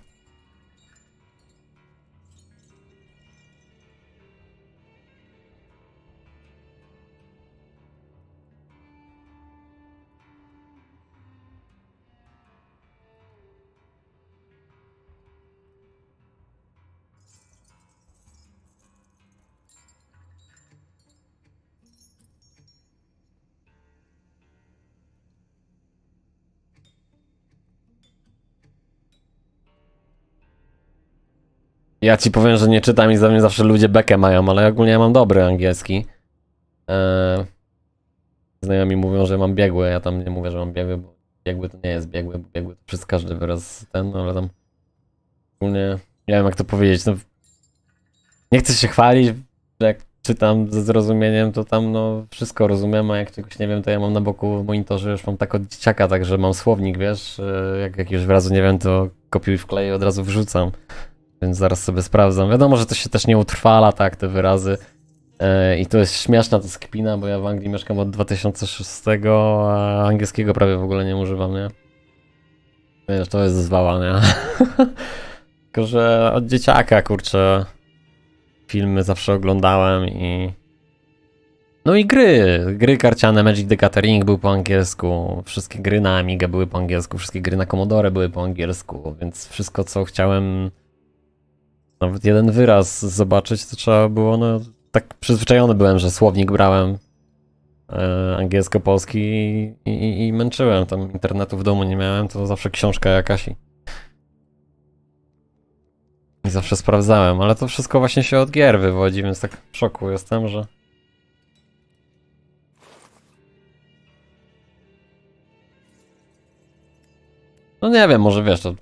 Ja ci powiem, że nie czytam i za mnie zawsze ludzie bekę mają, ale ogólnie ja mam dobry angielski. Znajomi mówią, że mam biegły, ja tam nie mówię, że mam biegły, bo biegły to nie jest biegły, bo biegły to przez każdy wyraz ten, ale tam ogólnie nie wiem jak to powiedzieć, no nie chcę się chwalić, jak czytam ze zrozumieniem, to tam no wszystko rozumiem, a jak czegoś nie wiem, to ja mam na boku w monitorze, już mam tak od dzieciaka, także mam słownik, wiesz, jak jakiegoś wyrazu nie wiem, to kopiuj wkleję i od razu wrzucam. Więc zaraz sobie sprawdzam. Wiadomo, że to się też nie utrwala, tak, te wyrazy. I to jest śmieszna, to jest kpina, bo ja w Anglii mieszkam od 2006, a angielskiego prawie w ogóle nie używam, nie? Wiesz, to jest zwała, nie? Tylko, że od dzieciaka, kurczę, filmy zawsze oglądałem i... No i gry karciane, Magic the Gathering był po angielsku, wszystkie gry na Amigę były po angielsku, wszystkie gry na Commodore były po angielsku, więc wszystko, co chciałem... Nawet jeden wyraz zobaczyć, to trzeba było, no tak przyzwyczajony byłem, że słownik brałem angielsko-polski i męczyłem. Tam internetu w domu nie miałem, to zawsze książka jakaś i zawsze sprawdzałem, ale to wszystko właśnie się od gier wywodzi, więc tak w szoku jestem, że... No nie wiem, może wiesz, to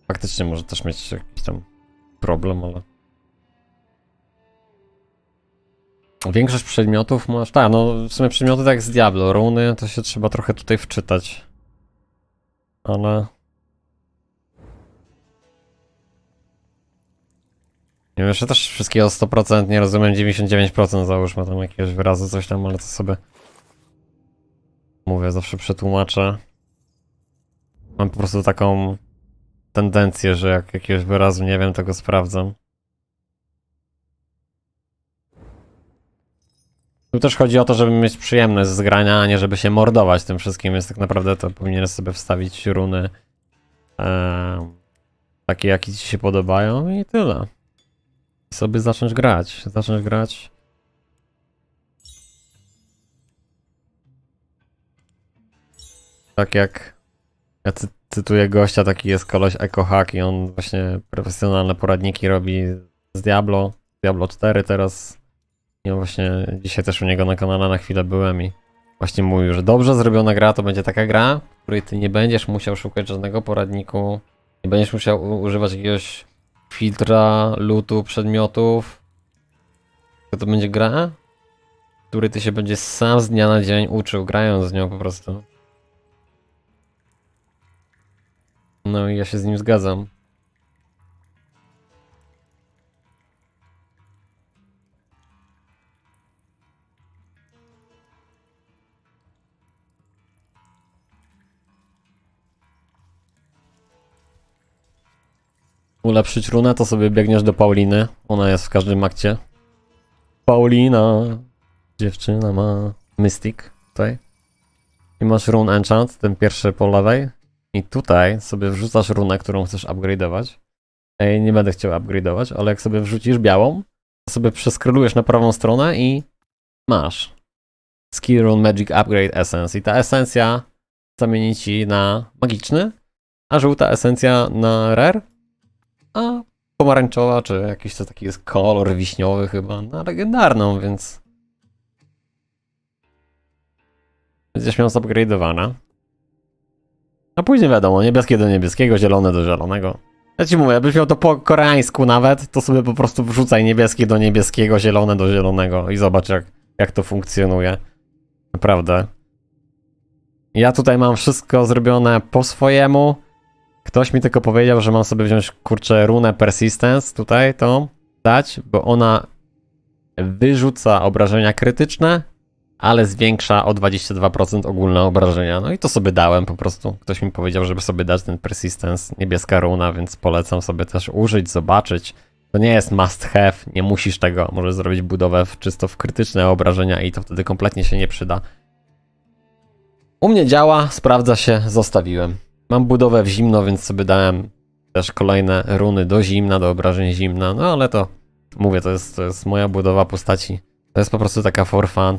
faktycznie może też mieć jakiś tam problem, ale... Większość przedmiotów masz... Tak, no w sumie przedmioty tak jak z Diablo, runy to się trzeba trochę tutaj wczytać. Ale... Nie wiem, jeszcze też wszystkiego 100% nie rozumiem, 99% załóżmy tam jakiegoś wyrazu, coś tam, ale to sobie... Mówię, zawsze przetłumaczę. Mam po prostu taką tendencję, że jak jakiegoś wyrazu nie wiem, to go sprawdzam. Tu też chodzi o to, żeby mieć przyjemność z grania, a nie żeby się mordować tym wszystkim, więc tak naprawdę to powinieneś sobie wstawić runy takie, jakie ci się podobają i tyle. I sobie zacząć grać. Tak jak ja cytuję gościa, taki jest koleś EcoHack i on właśnie profesjonalne poradniki robi z Diablo 4 teraz. I on właśnie dzisiaj też u niego na kanale na chwilę byłem i właśnie mówił, że dobrze zrobiona gra to będzie taka gra, w której ty nie będziesz musiał szukać żadnego poradniku, nie będziesz musiał używać jakiegoś filtra, lootu, przedmiotów. To będzie gra, w której ty się będziesz sam z dnia na dzień uczył, grając z nią po prostu. No i ja się z nim zgadzam. Ulepszyć runę, to sobie biegniesz do Pauliny. Ona jest w każdym akcie. Paulina. Dziewczyna ma Mystic tutaj. I masz rune enchant, ten pierwszy po lewej. I tutaj sobie wrzucasz runę, którą chcesz upgrade'ować. Ja nie będę chciał upgrade'ować, ale jak sobie wrzucisz białą, to sobie przeskrolujesz na prawą stronę i masz Skill Rune Magic Upgrade Essence. I ta esencja zamieni ci na magiczny, a żółta esencja na rare, a pomarańczowa, czy jakiś to taki jest kolor wiśniowy chyba, na legendarną, więc będziesz miał zupgrade'owana. A później wiadomo, niebieskie do niebieskiego, zielone do zielonego. Ja ci mówię, jakbyś miał to po koreańsku nawet, to sobie po prostu wrzucaj niebieskie do niebieskiego, zielone do zielonego i zobacz jak to funkcjonuje. Naprawdę. Ja tutaj mam wszystko zrobione po swojemu. Ktoś mi tylko powiedział, że mam sobie wziąć, kurczę, runę Persistence tutaj, to dać, bo ona wyrzuca obrażenia krytyczne, ale zwiększa o 22% ogólne obrażenia. No i to sobie dałem po prostu. Ktoś mi powiedział, żeby sobie dać ten Persistence, niebieska runa, więc polecam sobie też użyć, zobaczyć. To nie jest must have, nie musisz tego. Możesz zrobić budowę czysto w krytyczne obrażenia i to wtedy kompletnie się nie przyda. U mnie działa, sprawdza się, zostawiłem. Mam budowę w zimno, więc sobie dałem też kolejne runy do zimna, do obrażeń zimna. No ale to, mówię, to jest moja budowa postaci. To jest po prostu taka for fun.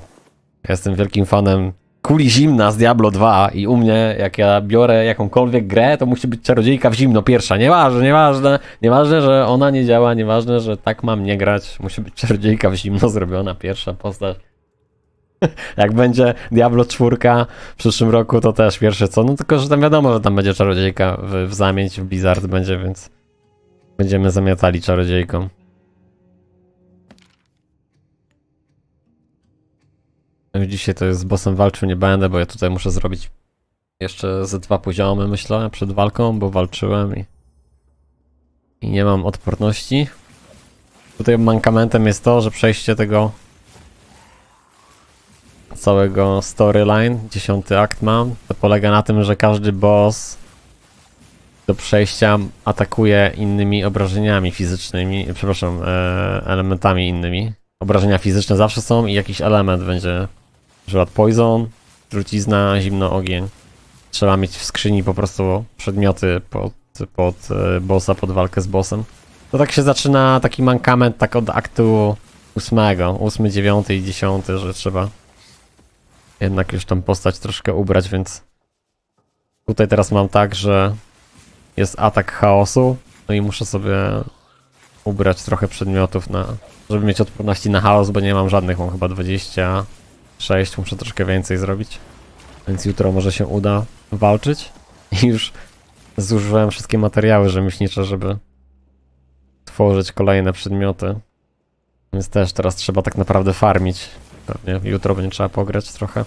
Ja jestem wielkim fanem kuli zimna z Diablo 2 i u mnie, jak ja biorę jakąkolwiek grę, to musi być czarodziejka w zimno pierwsza. Nieważne, że ona nie działa, nieważne, że tak mam nie grać. Musi być czarodziejka w zimno zrobiona pierwsza postać. Jak będzie Diablo 4 w przyszłym roku, to też pierwsze co. No tylko, że tam wiadomo, że tam będzie czarodziejka w zamieć, w Blizzard będzie, więc będziemy zamiatali czarodziejką. Już dzisiaj to jest z bossem walczył nie będę, bo ja tutaj muszę zrobić jeszcze ze 2 poziomy, myślę, przed walką, bo walczyłem i nie mam odporności. Tutaj mankamentem jest to, że przejście tego całego storyline, 10 akt mam, to polega na tym, że każdy boss do przejścia atakuje innymi obrażeniami fizycznymi, przepraszam, elementami innymi. Obrażenia fizyczne zawsze są i jakiś element będzie, na przykład poison, trucizna, zimno, ogień. Trzeba mieć w skrzyni po prostu przedmioty pod bossa, pod walkę z bossem. To tak się zaczyna taki mankament tak od aktu 8, 9 i 10, że trzeba jednak już tą postać troszkę ubrać, więc tutaj teraz mam tak, że jest atak chaosu, no i muszę sobie ubrać trochę przedmiotów, żeby mieć odporności na chaos, bo nie mam żadnych, mam chyba 26, muszę troszkę więcej zrobić, więc jutro może się uda walczyć i już zużyłem wszystkie materiały rzemieślnicze, żeby tworzyć kolejne przedmioty, więc też teraz trzeba tak naprawdę farmić. Pewnie jutro będzie trzeba pograć trochę.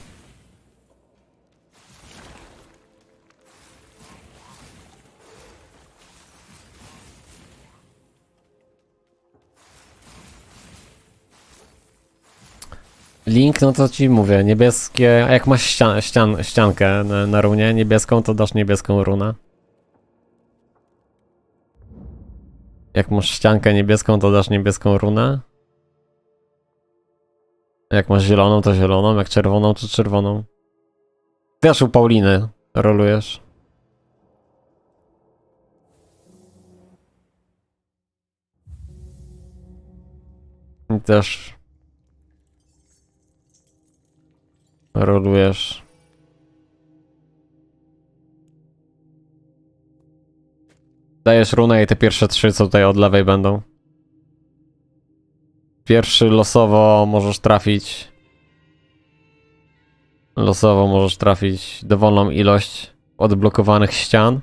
Link, no to ci mówię, niebieskie, a jak masz ściankę na runie niebieską, to dasz niebieską runę. Jak masz ściankę niebieską, to dasz niebieską runę. Jak masz zieloną, to zieloną, jak czerwoną, to czerwoną. Też u Pauliny rolujesz. I też rolujesz. Dajesz runę i te pierwsze 3, co tutaj od lewej będą. Pierwszy losowo możesz trafić. Losowo możesz trafić dowolną ilość odblokowanych ścian.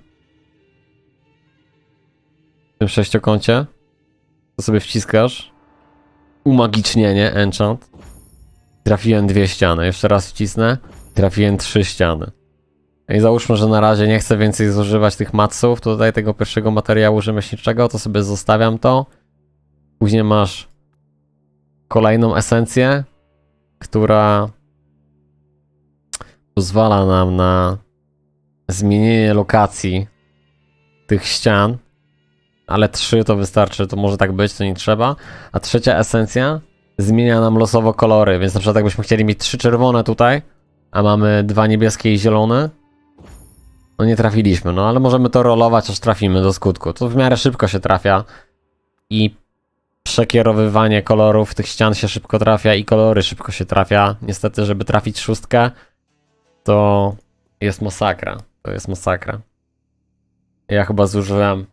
W tym sześciokącie. To sobie wciskasz. Umagicznienie, enchant. Trafiłem 2 ściany. Jeszcze raz wcisnę. Trafiłem 3 ściany. I załóżmy, że na razie nie chcę więcej zużywać tych matsów. Tutaj tego pierwszego materiału rzemieślniczego. To sobie zostawiam to. Później masz kolejną esencję, która pozwala nam na zmienienie lokacji tych ścian, ale 3 to wystarczy, to może tak być, to nie trzeba. A trzecia esencja zmienia nam losowo kolory, więc na przykład jakbyśmy chcieli mieć 3 czerwone tutaj, a mamy 2 niebieskie i zielone, No nie trafiliśmy, no ale możemy to rolować, aż trafimy do skutku. To w miarę szybko się trafia i przekierowywanie kolorów tych ścian się szybko trafia i kolory szybko się trafia. Niestety, żeby trafić 6, to jest masakra. To jest masakra. Ja chyba zużyłem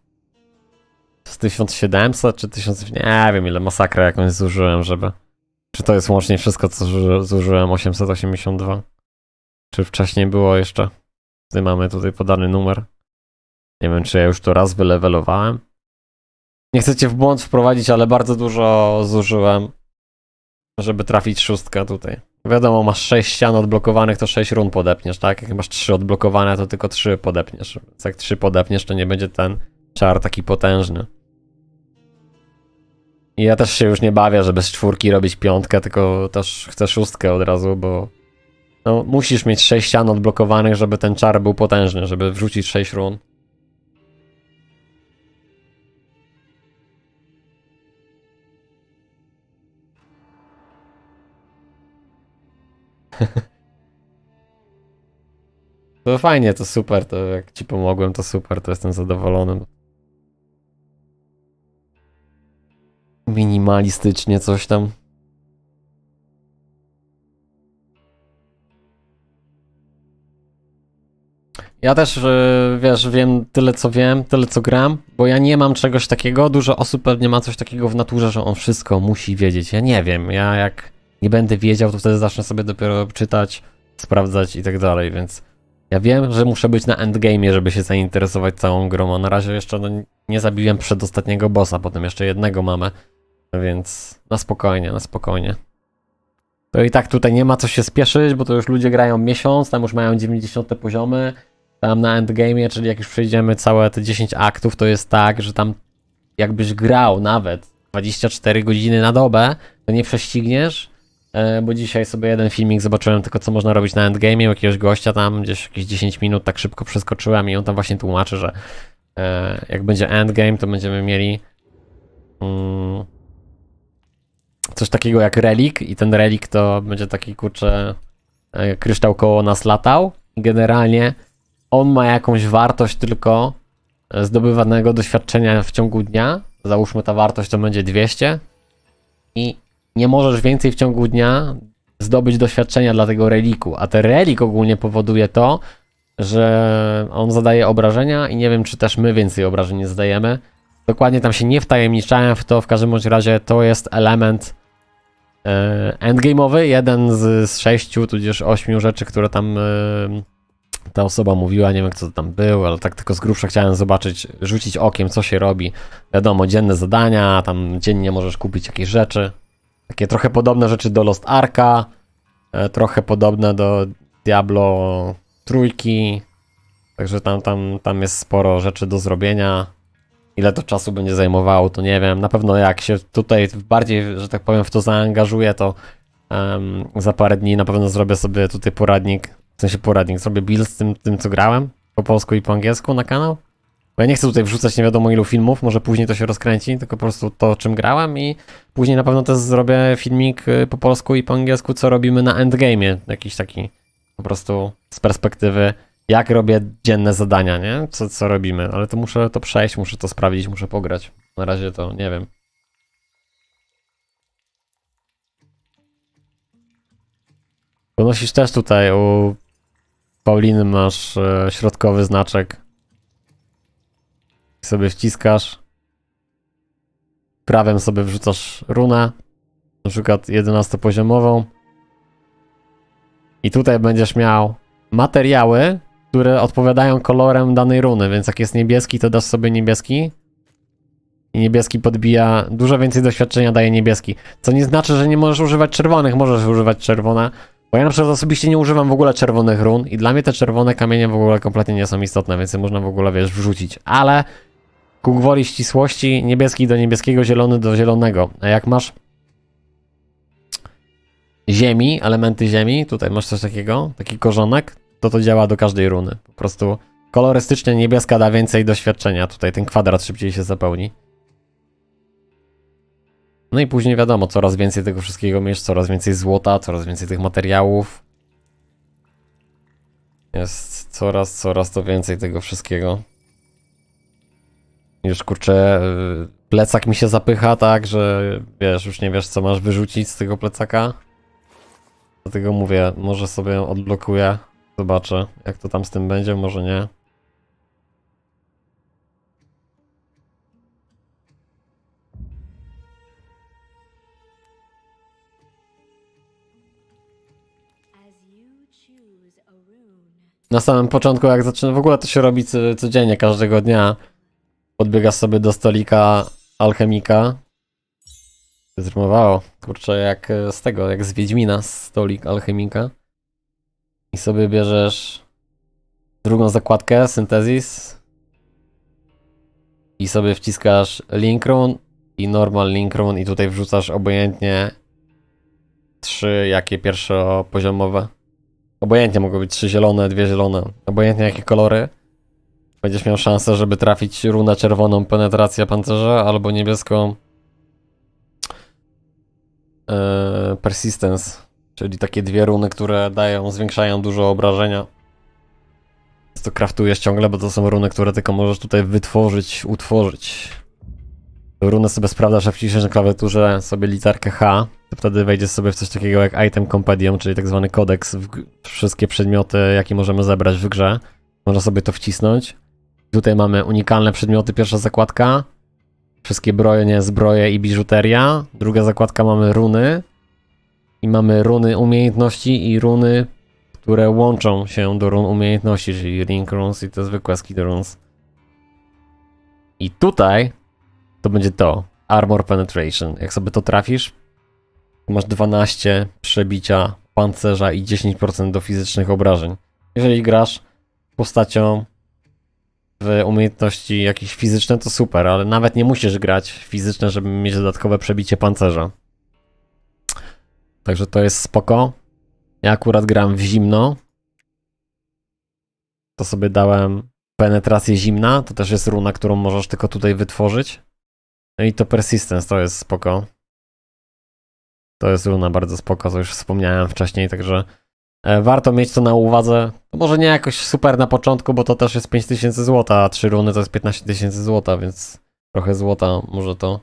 z 1700 czy 1000, nie wiem ile masakra jakąś zużyłem, żeby... Czy to jest łącznie wszystko, co zużyłem, 882? Czy wcześniej było jeszcze? Mamy tutaj podany numer. Nie wiem, czy ja już to raz wylewelowałem. Nie chcę cię w błąd wprowadzić, ale bardzo dużo zużyłem, żeby trafić 6 tutaj. Wiadomo, masz 6 ścian odblokowanych, to 6 run podepniesz, tak? Jak masz 3 odblokowane, to tylko 3 podepniesz. Więc jak 3 podepniesz, to nie będzie ten czar taki potężny. I ja też się już nie bawię, żeby z 4 robić 5, tylko też chcę 6 od razu, bo no, musisz mieć 6 ścian odblokowanych, żeby ten czar był potężny, żeby wrzucić 6 run. To fajnie, to super, to jak ci pomogłem, to super, to jestem zadowolony. Minimalistycznie coś tam. Ja też, wiesz, wiem tyle co wiem, tyle co gram, bo ja nie mam czegoś takiego, dużo osób pewnie ma coś takiego w naturze, że on wszystko musi wiedzieć. Ja nie wiem, ja jak nie będę wiedział, to wtedy zacznę sobie dopiero czytać, sprawdzać i tak dalej, więc ja wiem, że muszę być na endgame'ie, żeby się zainteresować całą grą, a na razie jeszcze no, nie zabiłem przedostatniego bossa, potem jeszcze jednego mamy, więc na spokojnie, na spokojnie. To i tak tutaj nie ma co się spieszyć, bo to już ludzie grają miesiąc, tam już mają 90 poziomy, tam na endgame'ie, czyli jak już przejdziemy całe te 10 aktów, to jest tak, że tam jakbyś grał nawet 24 godziny na dobę, to nie prześcigniesz, bo dzisiaj sobie jeden filmik zobaczyłem tylko co można robić na endgame'ie, u jakiegoś gościa tam gdzieś jakieś 10 minut tak szybko przeskoczyłem i on tam właśnie tłumaczy, że jak będzie endgame, to będziemy mieli coś takiego jak relik i ten relik to będzie taki kurczę kryształ koło nas latał i generalnie on ma jakąś wartość tylko zdobywanego doświadczenia w ciągu dnia. Załóżmy ta wartość to będzie 200 i nie możesz więcej w ciągu dnia zdobyć doświadczenia dla tego reliku, a ten relik ogólnie powoduje to, że on zadaje obrażenia i nie wiem czy też my więcej obrażeń nie zadajemy. Dokładnie tam się nie wtajemniczałem w to, w każdym bądź razie to jest element endgame'owy, jeden z 6 tudzież 8 rzeczy, które tam ta osoba mówiła, nie wiem kto to tam był, ale tak tylko z grubsza chciałem zobaczyć, rzucić okiem co się robi. Wiadomo, dzienne zadania, tam dziennie możesz kupić jakieś rzeczy. Takie trochę podobne rzeczy do Lost Arka, trochę podobne do Diablo trójki. Także tam jest sporo rzeczy do zrobienia. Ile to czasu będzie zajmowało, to nie wiem. Na pewno jak się tutaj bardziej, że tak powiem, w to zaangażuję, to za parę dni na pewno zrobię sobie tutaj poradnik. W sensie poradnik, zrobię build z tym co grałem po polsku i po angielsku na kanał. Bo ja nie chcę tutaj wrzucać nie wiadomo ilu filmów, może później to się rozkręci, tylko po prostu to czym grałem i później na pewno też zrobię filmik po polsku i po angielsku, co robimy na endgame'ie. Jakiś taki po prostu z perspektywy jak robię dzienne zadania, nie? Co robimy, ale to muszę to przejść, muszę to sprawdzić, muszę pograć. Na razie to nie wiem. Ponosisz też tutaj u Pauliny masz środkowy znaczek. Sobie wciskasz. Prawem sobie wrzucasz runę. Na przykład 11-poziomową. I tutaj będziesz miał materiały, które odpowiadają kolorem danej runy, więc jak jest niebieski, to dasz sobie niebieski. I niebieski podbija, dużo więcej doświadczenia daje niebieski. Co nie znaczy, że nie możesz używać czerwonych, możesz używać czerwone. Bo ja na przykład osobiście nie używam w ogóle czerwonych run i dla mnie te czerwone kamienie w ogóle kompletnie nie są istotne, więc je można w ogóle, wiesz, wrzucić. Ale ku gwoli ścisłości niebieski do niebieskiego, zielony do zielonego. A jak masz ziemi, elementy ziemi, tutaj masz coś takiego, taki korzonek, to działa do każdej runy. Po prostu kolorystycznie niebieska da więcej doświadczenia. Tutaj ten kwadrat szybciej się zapełni. No i później wiadomo, coraz więcej tego wszystkiego miesz, coraz więcej złota, coraz więcej tych materiałów. Jest coraz to więcej tego wszystkiego. Już kurczę, plecak mi się zapycha tak, że wiesz, już nie wiesz co masz wyrzucić z tego plecaka. Dlatego mówię, może sobie odblokuję, zobaczę jak to tam z tym będzie, może nie. As you choose a rune. Na samym początku jak zaczyna, w ogóle to się robi codziennie, każdego dnia. Podbiegasz sobie do stolika alchemika. Zrymowało, kurczę, jak z tego, jak z Wiedźmina, stolik alchemika. I sobie bierzesz drugą zakładkę, Synthesis. I sobie wciskasz Link Rune i Normal Link Rune i tutaj wrzucasz obojętnie 3 jakie pierwszopoziomowe. Obojętnie mogą być 3 zielone, 2 zielone. Obojętnie jakie kolory. Będziesz miał szansę, żeby trafić runę czerwoną penetracja pancerza albo niebieską persistence. Czyli takie 2 runy, które zwiększają dużo obrażenia. To kraftujesz ciągle, bo to są runy, które tylko możesz tutaj wytworzyć, utworzyć. Runę sobie sprawdzasz, że wciśniesz na klawiaturze sobie literkę H, to wtedy wejdziesz sobie w coś takiego jak Item Compendium, czyli tak zwany kodeks, wszystkie przedmioty, jakie możemy zebrać w grze. Można sobie to wcisnąć. Tutaj mamy unikalne przedmioty, pierwsza zakładka. Wszystkie bronie, zbroje i biżuteria. Druga zakładka mamy runy. I mamy runy umiejętności i runy, które łączą się do run umiejętności, czyli Ring Runes i te zwykłe Skid Runes. I tutaj to będzie to, Armor Penetration. Jak sobie to trafisz, to masz 12 przebicia pancerza i 10% do fizycznych obrażeń. Jeżeli grasz postacią w umiejętności jakieś fizyczne, to super, ale nawet nie musisz grać fizyczne, żeby mieć dodatkowe przebicie pancerza. Także to jest spoko. Ja akurat gram w zimno. To sobie dałem penetrację zimna. To też jest runa, którą możesz tylko tutaj wytworzyć. No i to persistence, to jest spoko. To jest runa bardzo spoko, co już wspomniałem wcześniej, także warto mieć to na uwadze. Może nie jakoś super na początku, bo to też jest 5000 zł, a 3 runy to jest 15 000 zł, więc trochę złota może to.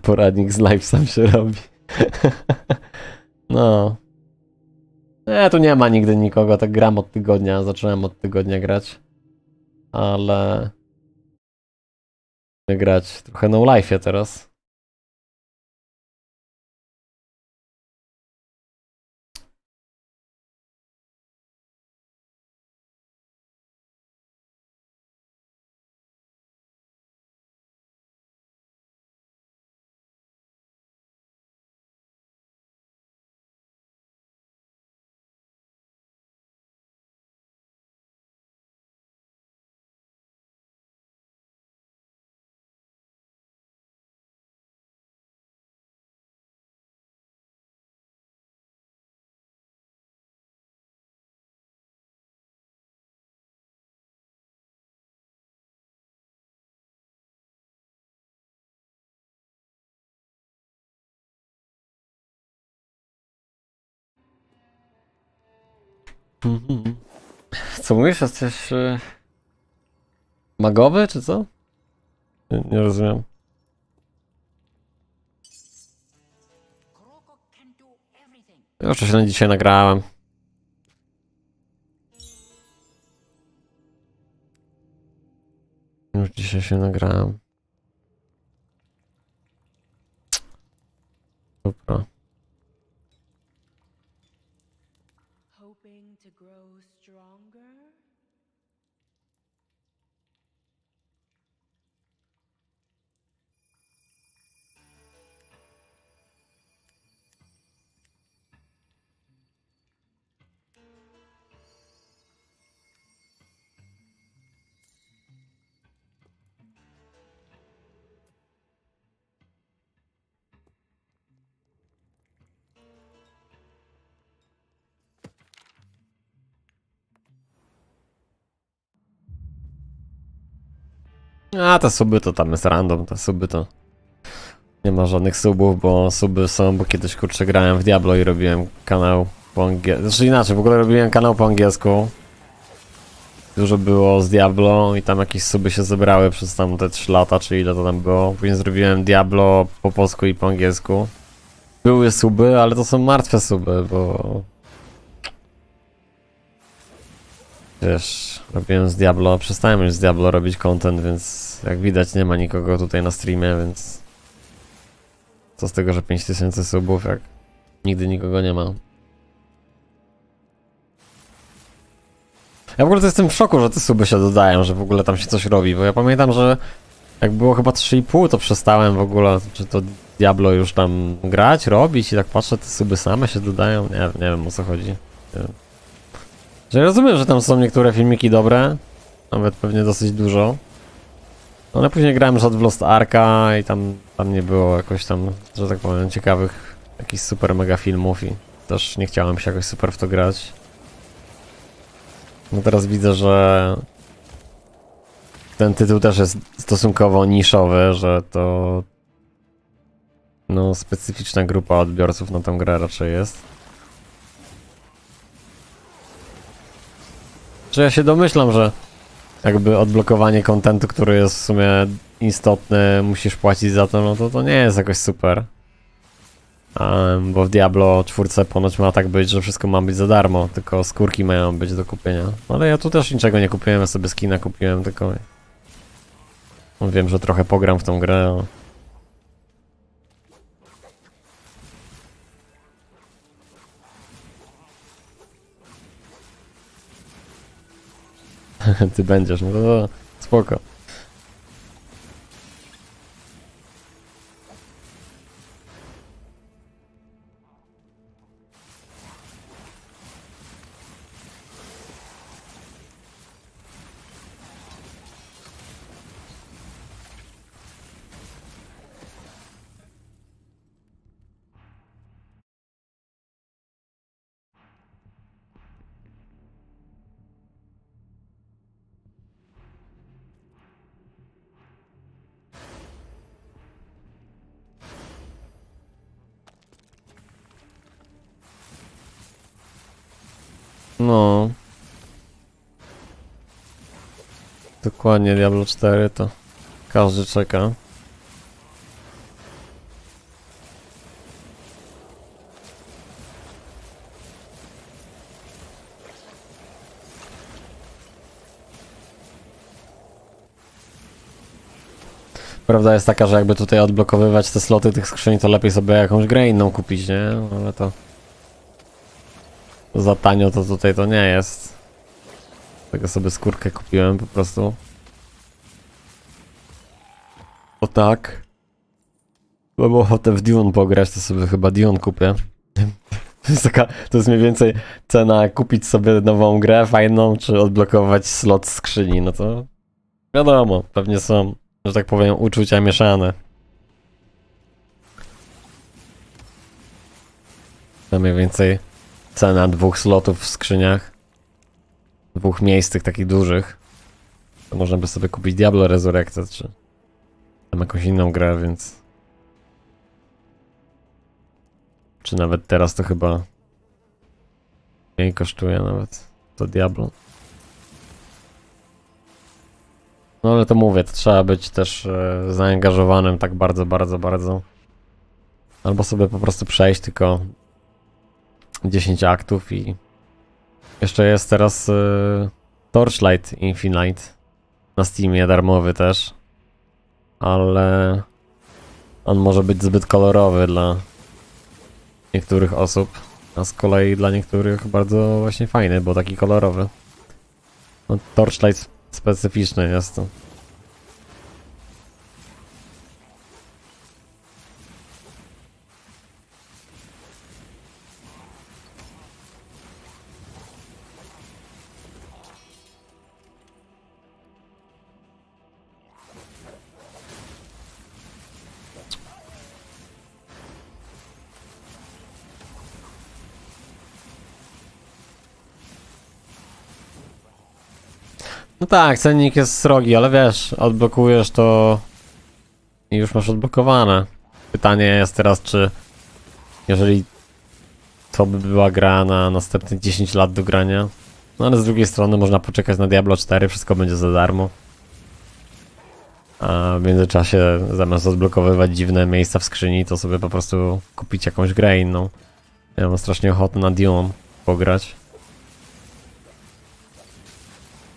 Poradnik z live sam się robi. No. Tu nie ma nigdy nikogo, tak gram od tygodnia, zacząłem od tygodnia grać. Ale... grać trochę no life'ie teraz. Co mówisz? Jesteś magowy, czy co? Nie rozumiem. Ja już się dzisiaj nagrałem. Już dzisiaj się nagrałem. Dobra. Hoping to grow stronger? A te suby to tam jest random, te suby to nie ma żadnych subów, bo suby są, bo kiedyś kurczę grałem w Diablo i robiłem kanał po angielsku. Znaczy inaczej, w ogóle robiłem kanał po angielsku. Dużo było z Diablo i tam jakieś suby się zebrały przez tam te 3 lata, czy ile to tam było. Później zrobiłem Diablo po polsku i po angielsku. Były suby, ale to są martwe suby, bo... Wiesz, robiłem z Diablo, przestałem już z Diablo robić content, więc jak widać nie ma nikogo tutaj na streamie, więc... Co z tego, że 5000 subów, jak nigdy nikogo nie ma. Ja w ogóle to jestem w szoku, że te suby się dodają, że w ogóle tam się coś robi, bo ja pamiętam, że jak było chyba 3,5, to przestałem w ogóle, czy to Diablo już tam grać, robić i tak patrzę, te suby same się dodają, nie wiem o co chodzi. Nie wiem. Że ja rozumiem, że tam są niektóre filmiki dobre, nawet pewnie dosyć dużo. Ale później grałem w Lost Arka i tam nie było jakoś tam, że tak powiem, ciekawych jakichś super mega filmów i też nie chciałem się jakoś super w to grać. No teraz widzę, że ten tytuł też jest stosunkowo niszowy, że to no specyficzna grupa odbiorców na tę grę raczej jest. Że ja się domyślam, że jakby odblokowanie kontentu, który jest w sumie istotny, musisz płacić za to, no to nie jest jakoś super. Bo w Diablo 4 ponoć ma tak być, że wszystko ma być za darmo, tylko skórki mają być do kupienia. Ale ja tu też niczego nie kupiłem, ja sobie skina kupiłem, tylko... Wiem, że trochę pogram w tą grę. Ty będziesz, no to spoko. No. Dokładnie, Diablo 4 to każdy czeka. Prawda jest taka, że jakby tutaj odblokowywać te sloty tych skrzyń, to lepiej sobie jakąś grę inną kupić, nie? Ale to... za tanio to tutaj to nie jest. Tego sobie skórkę kupiłem po prostu. O tak. Bo mam ochotę w Dion pograć, to sobie chyba Dion kupię. To jest taka, to jest mniej więcej cena kupić sobie nową grę fajną, czy odblokować slot skrzyni, no to... Wiadomo, pewnie są, że tak powiem, uczucia mieszane. To mniej więcej cena 2 slotów w skrzyniach. 2 miejsc tych takich dużych. To można by sobie kupić Diablo Resurrected, czy tam jakąś inną grę, więc... Czy nawet teraz to chyba... mniej kosztuje nawet to Diablo. No ale to mówię, to trzeba być też zaangażowanym tak bardzo. Albo sobie po prostu przejść tylko 10 aktów i... Jeszcze jest teraz Torchlight Infinite na Steamie, darmowy też. Ale... on może być zbyt kolorowy dla niektórych osób, a z kolei dla niektórych bardzo właśnie fajny, bo taki kolorowy. No, Torchlight specyficzny jest to. No tak, cennik jest srogi, ale wiesz, odblokujesz to i już masz odblokowane. Pytanie jest teraz, czy jeżeli to by była gra na następne 10 lat do grania. No ale z drugiej strony można poczekać na Diablo 4, wszystko będzie za darmo. A w międzyczasie zamiast odblokowywać dziwne miejsca w skrzyni, to sobie po prostu kupić jakąś grę inną. Ja mam strasznie ochotę na Dune pograć.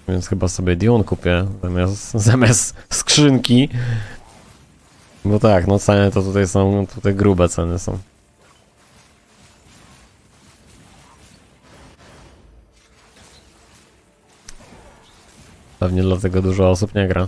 Więc chyba sobie Dune kupię zamiast skrzynki. Bo tak, no ceny to tutaj są, tutaj grube ceny są. Pewnie dlatego dużo osób nie gra.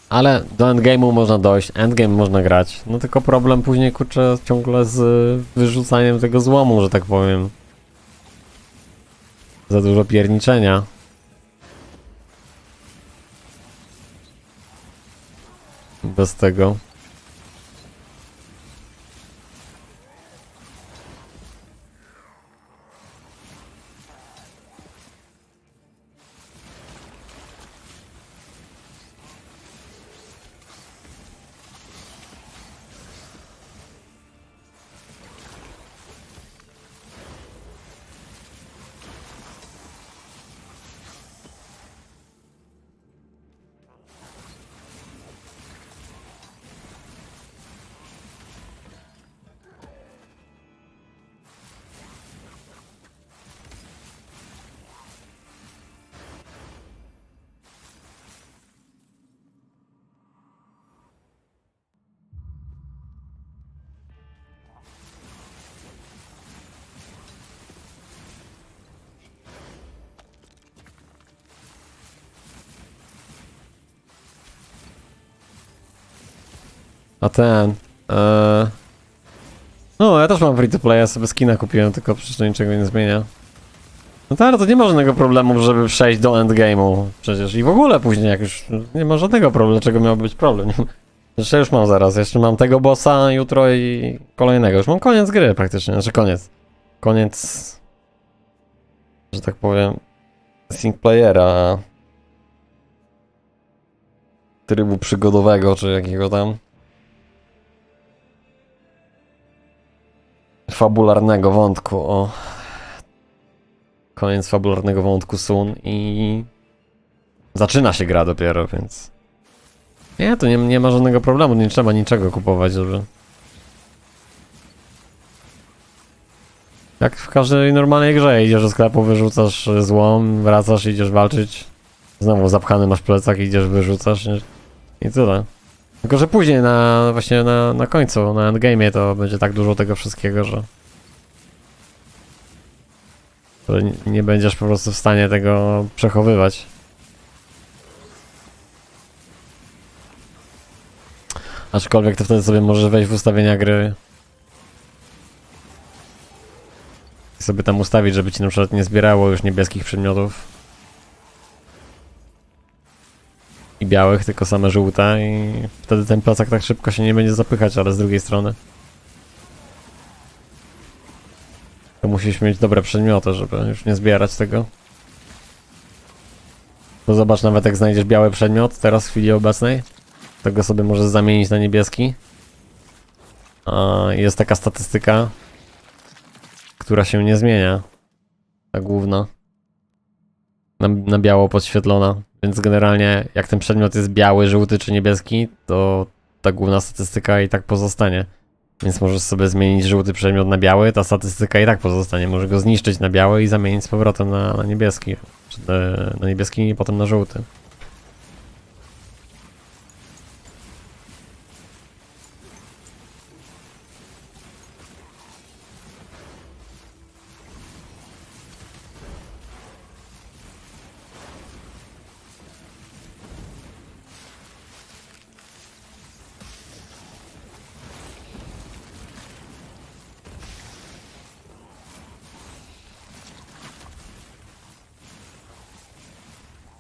Ale do endgame'u można dojść, endgame można grać. No tylko problem później, kurczę, ciągle z wyrzucaniem tego złomu, że tak powiem. Za dużo pierniczenia. Bez tego. A ten... No, ja też mam free to play, ja sobie skina kupiłem, tylko przecież to niczego nie zmienia. No tak, to nie ma żadnego problemu, żeby przejść do endgame'u przecież. I w ogóle później jak już... Nie ma żadnego problemu, dlaczego miałby być problem. Jeszcze już mam zaraz, jeszcze mam tego bossa jutro i kolejnego. Już mam koniec gry praktycznie, znaczy koniec. Koniec... Że tak powiem... Singleplayera. Trybu przygodowego, czy jakiego tam. Fabularnego wątku, o. Koniec fabularnego wątku Sun i... Zaczyna się gra dopiero, więc... Nie, to nie ma żadnego problemu, nie trzeba niczego kupować, żeby... Jak w każdej normalnej grze, idziesz do sklepu, wyrzucasz złom, wracasz, idziesz walczyć. Znowu zapchany masz plecak, idziesz, wyrzucasz i tyle. Tylko, że później właśnie na końcu, na endgame'ie to będzie tak dużo tego wszystkiego, że nie będziesz po prostu w stanie tego przechowywać. Aczkolwiek to wtedy sobie możesz wejść w ustawienia gry i sobie tam ustawić, żeby ci na przykład nie zbierało już niebieskich przedmiotów i białych, tylko same żółte i wtedy ten plecak tak szybko się nie będzie zapychać, ale z drugiej strony to musisz mieć dobre przedmioty, żeby już nie zbierać tego. Bo zobacz, nawet jak znajdziesz biały przedmiot teraz w chwili obecnej, to go sobie możesz zamienić na niebieski. A jest taka statystyka, która się nie zmienia. Ta główna. Na biało podświetlona. Więc generalnie jak ten przedmiot jest biały, żółty czy niebieski, to ta główna statystyka i tak pozostanie. Więc możesz sobie zmienić żółty przedmiot na biały, ta statystyka i tak pozostanie. Możesz go zniszczyć na biały i zamienić z powrotem na niebieski. Na niebieski i potem na żółty.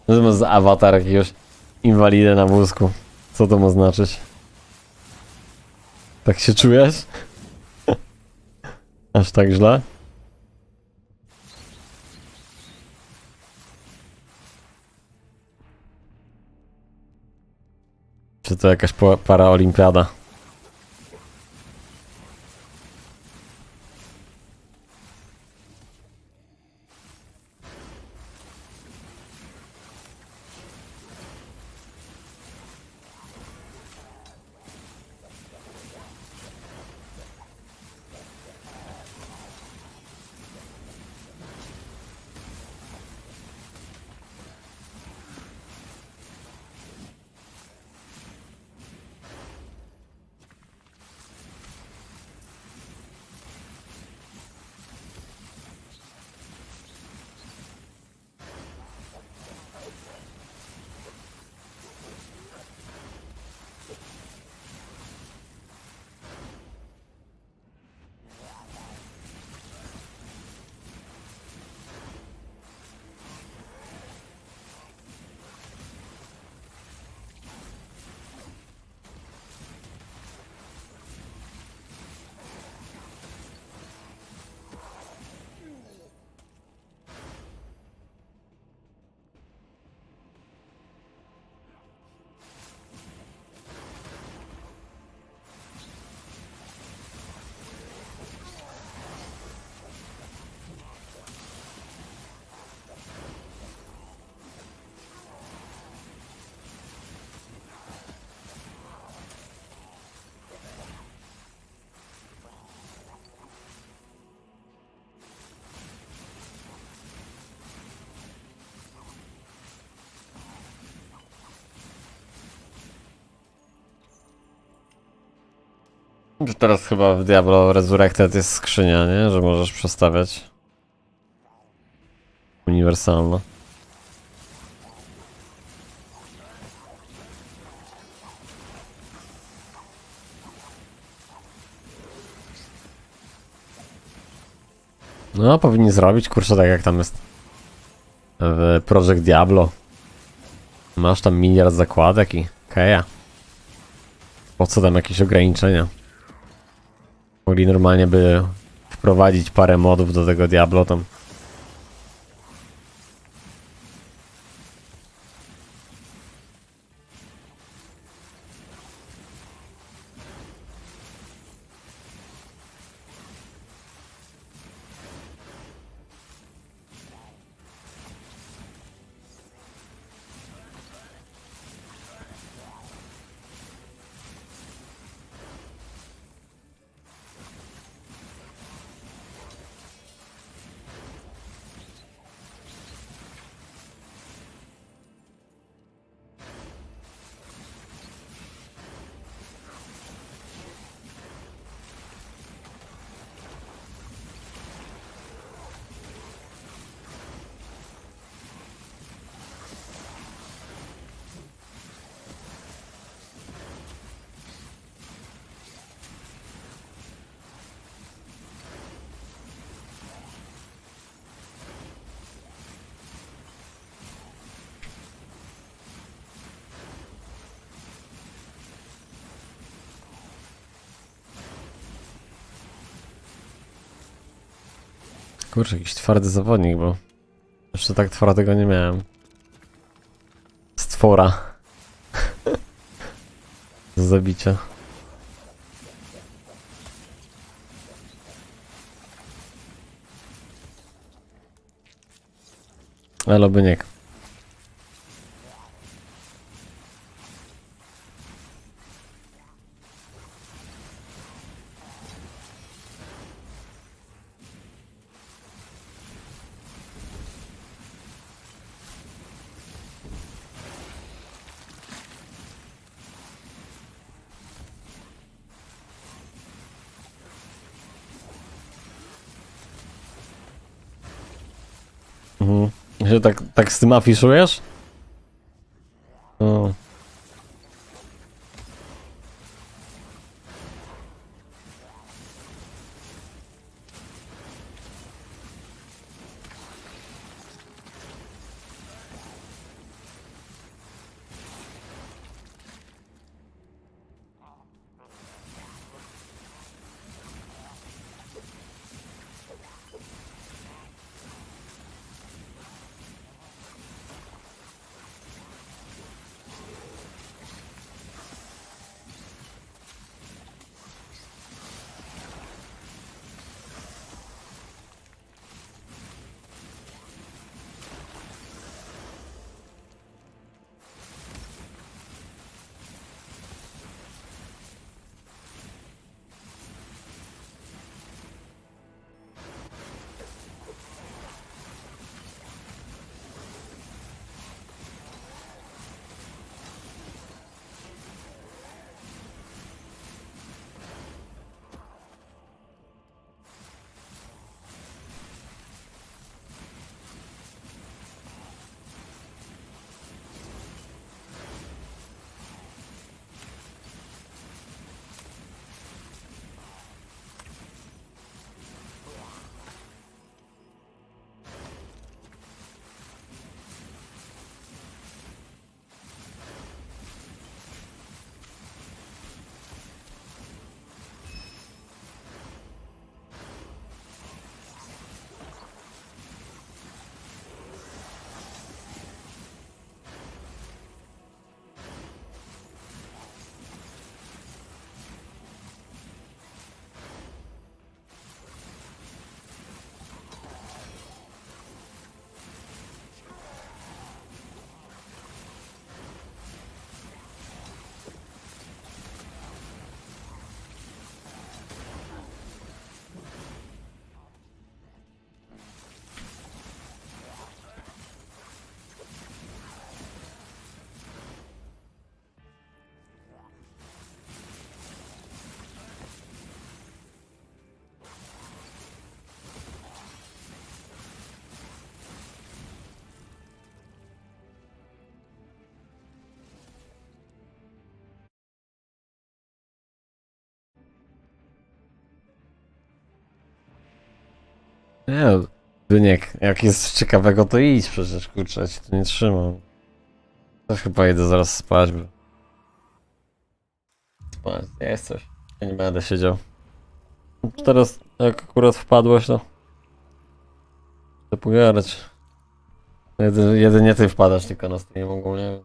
To ma za awatar jakiegoś inwalidę na wózku. Co to ma znaczyć? Tak się czujesz? Aż tak źle? Czy to jakaś paraolimpiada? Teraz chyba w Diablo Resurrected jest skrzynia, nie? Że możesz przestawiać. Uniwersalna. No, powinni zrobić, kurczę, tak jak tam jest w Project Diablo. Masz tam miliard zakładek i keja. Po co tam jakieś ograniczenia? Mogli normalnie by wprowadzić parę modów do tego Diablo tam. Kurczę, jakiś twardy zawodnik, bo jeszcze tak twardego nie miałem. Stwora. Z zabicia. Ale by nie. Że tak z tym afiszujesz? O. Nie, Dyniek, jak jest coś ciekawego, to idź przecież, kurczę, ja ci tu nie trzymam. Też chyba idę zaraz spać, bo... Spać, jest coś. Ja nie będę siedział. Teraz, jak akurat wpadłeś, to pogadać. Jedynie ty wpadasz tylko na stream ogólnie.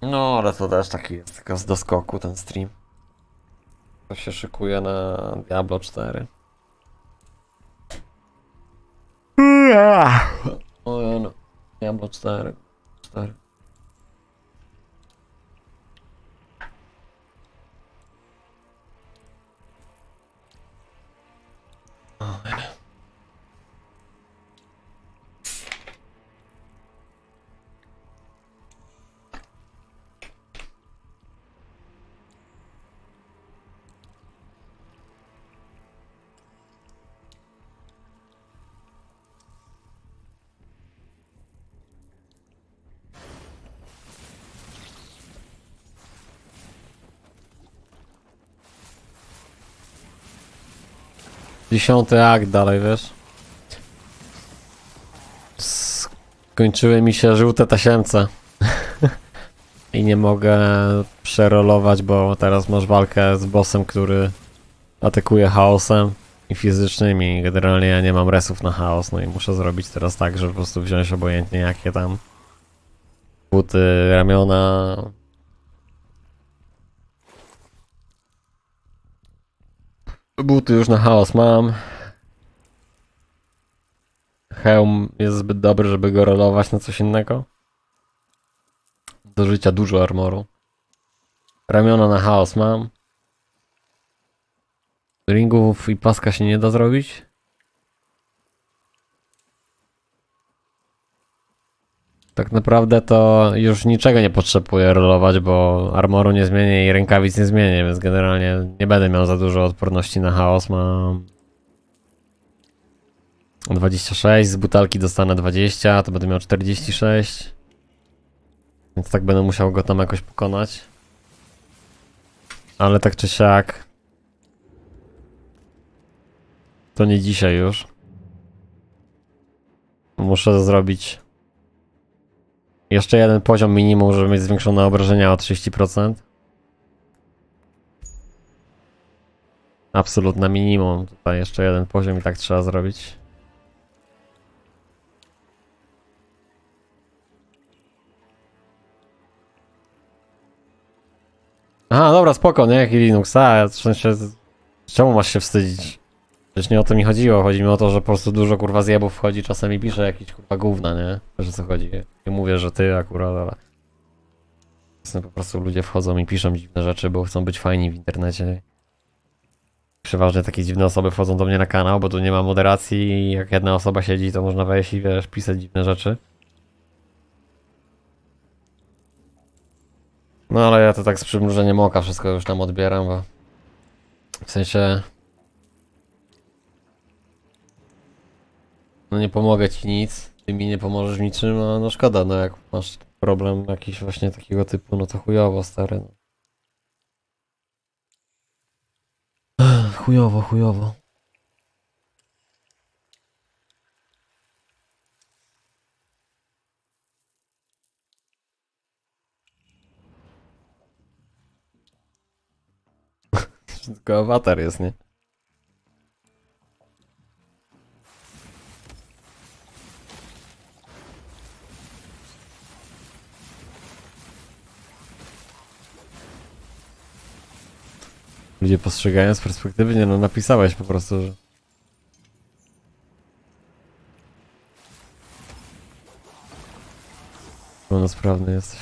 No, ale to też taki jest tylko z doskoku ten stream. To się szykuje na Diablo 4. O ja no. Diablo 4. 4. O, ja. 10 akt dalej, wiesz? Skończyły mi się żółte tasiemce. I nie mogę przerolować, bo teraz masz walkę z bossem, który atakuje chaosem i fizycznymi. I generalnie ja nie mam resów na chaos, no i muszę zrobić teraz tak, żeby po prostu wziąć obojętnie jakie tam buty, ramiona. Buty już na chaos mam. Hełm jest zbyt dobry, żeby go rolować na coś innego. Do życia dużo armoru. Ramiona na chaos mam. Ringów i paska się nie da zrobić. Tak naprawdę to już niczego nie potrzebuję rolować, bo armoru nie zmienię i rękawic nie zmienię, więc generalnie nie będę miał za dużo odporności na chaos. Mam 26, z butelki dostanę 20, to będę miał 46. Więc tak będę musiał go tam jakoś pokonać. Ale tak czy siak to nie dzisiaj już. Muszę zrobić jeszcze jeden poziom minimum, żeby mieć zwiększone obrażenia o 30%. Absolutne minimum. Tutaj jeszcze jeden poziom i tak trzeba zrobić. Aha, dobra, spoko, nie? Jaki Linux, a w sensie, czemu masz się wstydzić? Przecież nie o to mi chodziło, chodzi mi o to, że po prostu dużo kurwa zjebów wchodzi, czasami pisze jakieś kurwa gówna, nie? Wiesz o co chodzi? Nie mówię, że ty akurat, ale... Czasem po prostu ludzie wchodzą i piszą dziwne rzeczy, bo chcą być fajni w internecie. Przeważnie takie dziwne osoby wchodzą do mnie na kanał, bo tu nie ma moderacji i jak jedna osoba siedzi, to można wejść i wiesz, pisać dziwne rzeczy. No ale ja to tak z przymrużeniem oka wszystko już tam odbieram, bo... W sensie... No nie pomogę ci nic, ty mi nie pomożesz w niczym, a no szkoda, no jak masz problem jakiś właśnie takiego typu, no to chujowo, stary. No. Chujowo, chujowo. Tylko awatar jest, nie? Ludzie postrzegają z perspektywy, nie no, napisałeś po prostu, że... Pełnosprawny jesteś.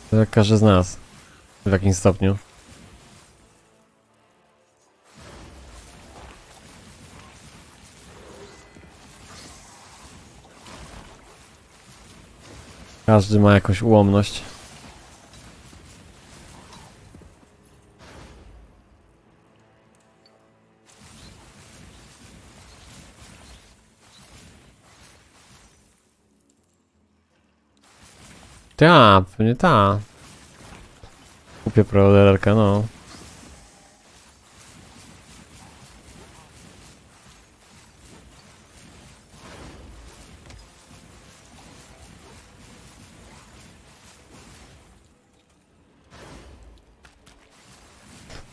To jak każdy z nas. W jakimś stopniu. Każdy ma jakąś ułomność. Ta, pewnie ta. Kupię preorderkę, no.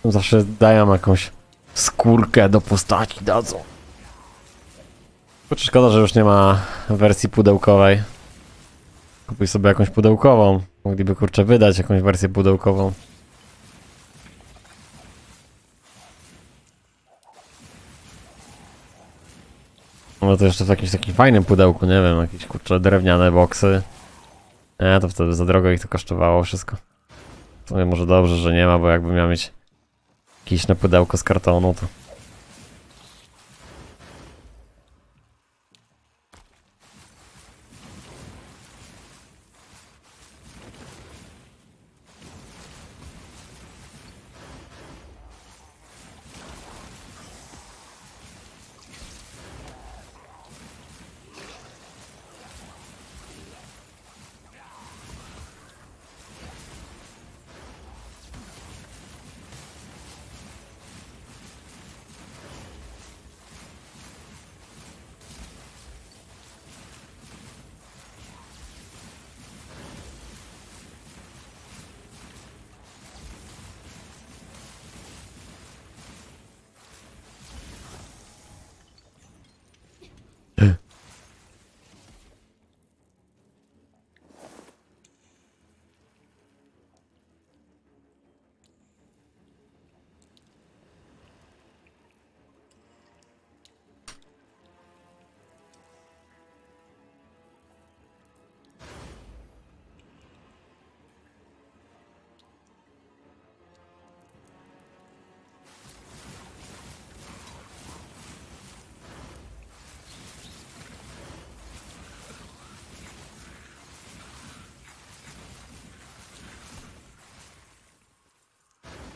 Zawsze dają jakąś skórkę do postaci, dadzą. Kurczę, szkoda, że już nie ma wersji pudełkowej. Kupuj sobie jakąś pudełkową. Mogliby, kurczę, wydać jakąś wersję pudełkową. No to jeszcze w jakimś takim fajnym pudełku, nie wiem, jakieś, kurczę, drewniane boksy. Nie, to wtedy za drogo ich to kosztowało wszystko. W sumie może dobrze, że nie ma, bo jakby miał mieć jakieś na pudełko z kartonu, to...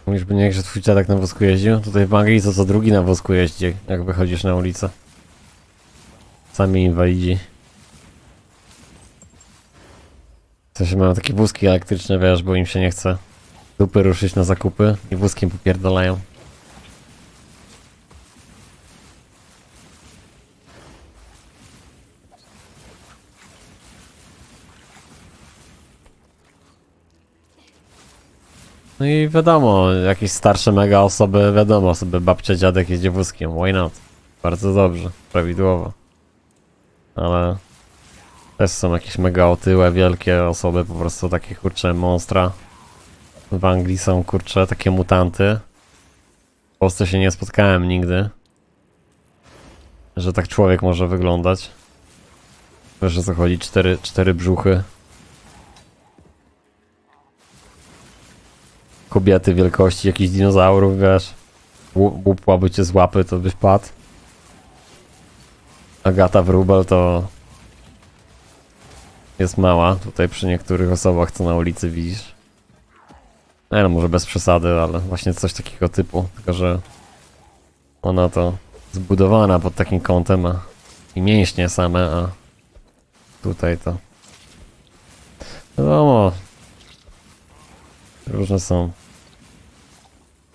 Mówisz, by nie, że twój dziadek na wózku jeździł? Tutaj w Anglii to co drugi na wózku jeździ, jak wychodzisz na ulicę. Sami inwalidzi. W sensie mają takie wózki elektryczne, wiesz, bo im się nie chce dupy ruszyć na zakupy i wózkiem popierdalają. No i wiadomo, jakieś starsze mega osoby, wiadomo sobie, babcia, dziadek jeździ wózkiem, why not? Bardzo dobrze, prawidłowo. Ale też są jakieś mega otyłe, wielkie osoby, po prostu takie, kurcze, monstra. W Anglii są, kurcze, takie mutanty. W Polsce się nie spotkałem nigdy, że tak człowiek może wyglądać. Wiesz, o co chodzi, cztery brzuchy. Kobiety wielkości jakichś dinozaurów, wiesz. Łupłaby cię z łapy, to byś padł. Agata Wróbel to jest mała tutaj przy niektórych osobach, co na ulicy widzisz. No może bez przesady, ale właśnie coś takiego typu. Tylko że ona to zbudowana pod takim kątem, a i mięśnie same, a tutaj to wiadomo, różne są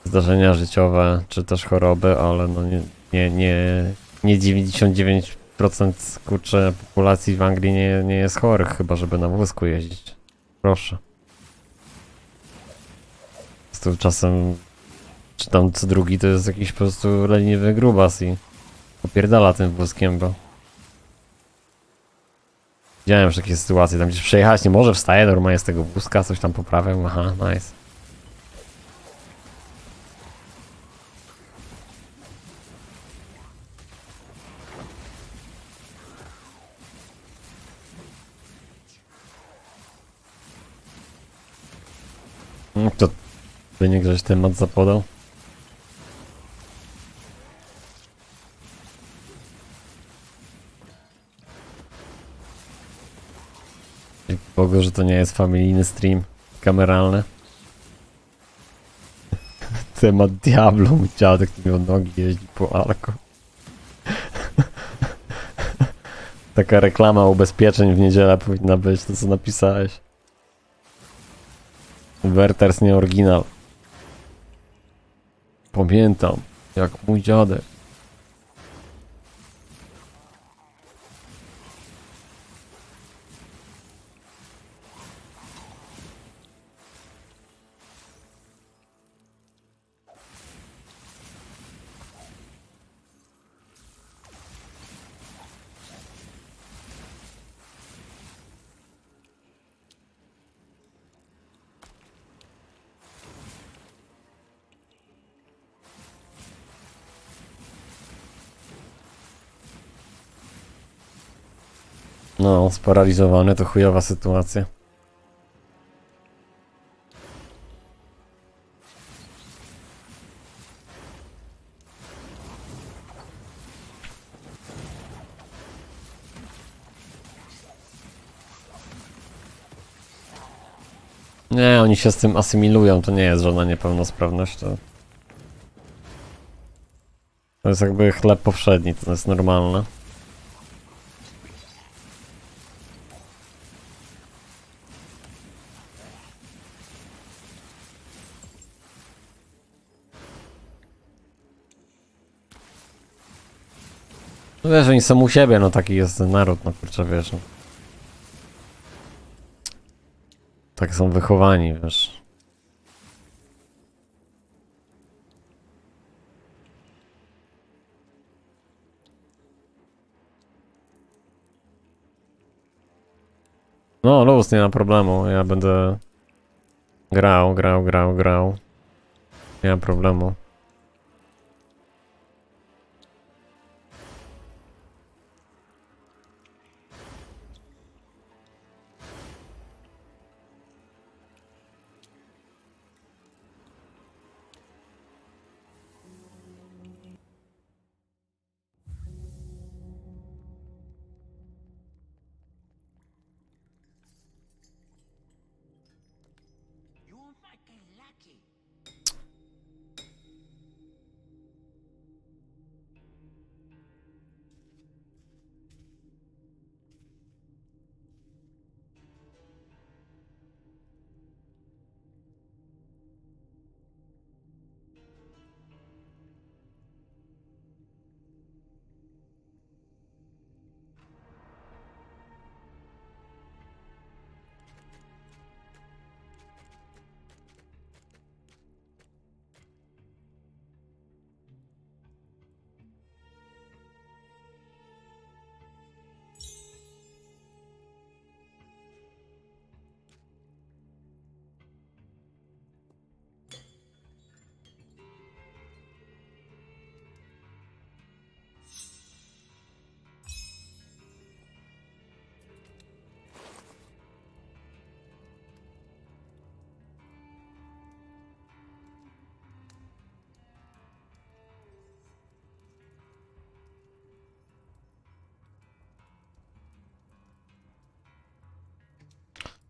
zdarzenia życiowe, czy też choroby, ale no nie 99% kurczę populacji w Anglii nie jest chorych, chyba żeby na wózku jeździć. Proszę. To czasem, czy tam co drugi to jest jakiś po prostu leniwy grubas i popierdala tym wózkiem, bo widziałem już takie sytuacje, tam gdzieś przejechać nie może, wstaje normalnie z tego wózka, coś tam poprawiam, aha, nice. To by nie ktoś temat zapodał. Bogu, że to nie jest familijny stream kameralny. Temat Diablo, mój dziadek miał nogi jeździ po Arko. Taka reklama ubezpieczeń w niedzielę powinna być, to co napisałeś. Werters nie oryginal. Pamiętam, jak mój dziadek. No, sparaliżowany to chujowa sytuacja. Nie, oni się z tym asymilują, to nie jest żadna niepełnosprawność, to jest jakby chleb powszedni, to jest normalne. No wiesz, oni są u siebie, no taki jest ten naród, no kurczę, wiesz. No. Tak są wychowani, wiesz. No, luz, nie ma problemu, ja będę grał. Nie ma problemu. You're fucking lucky.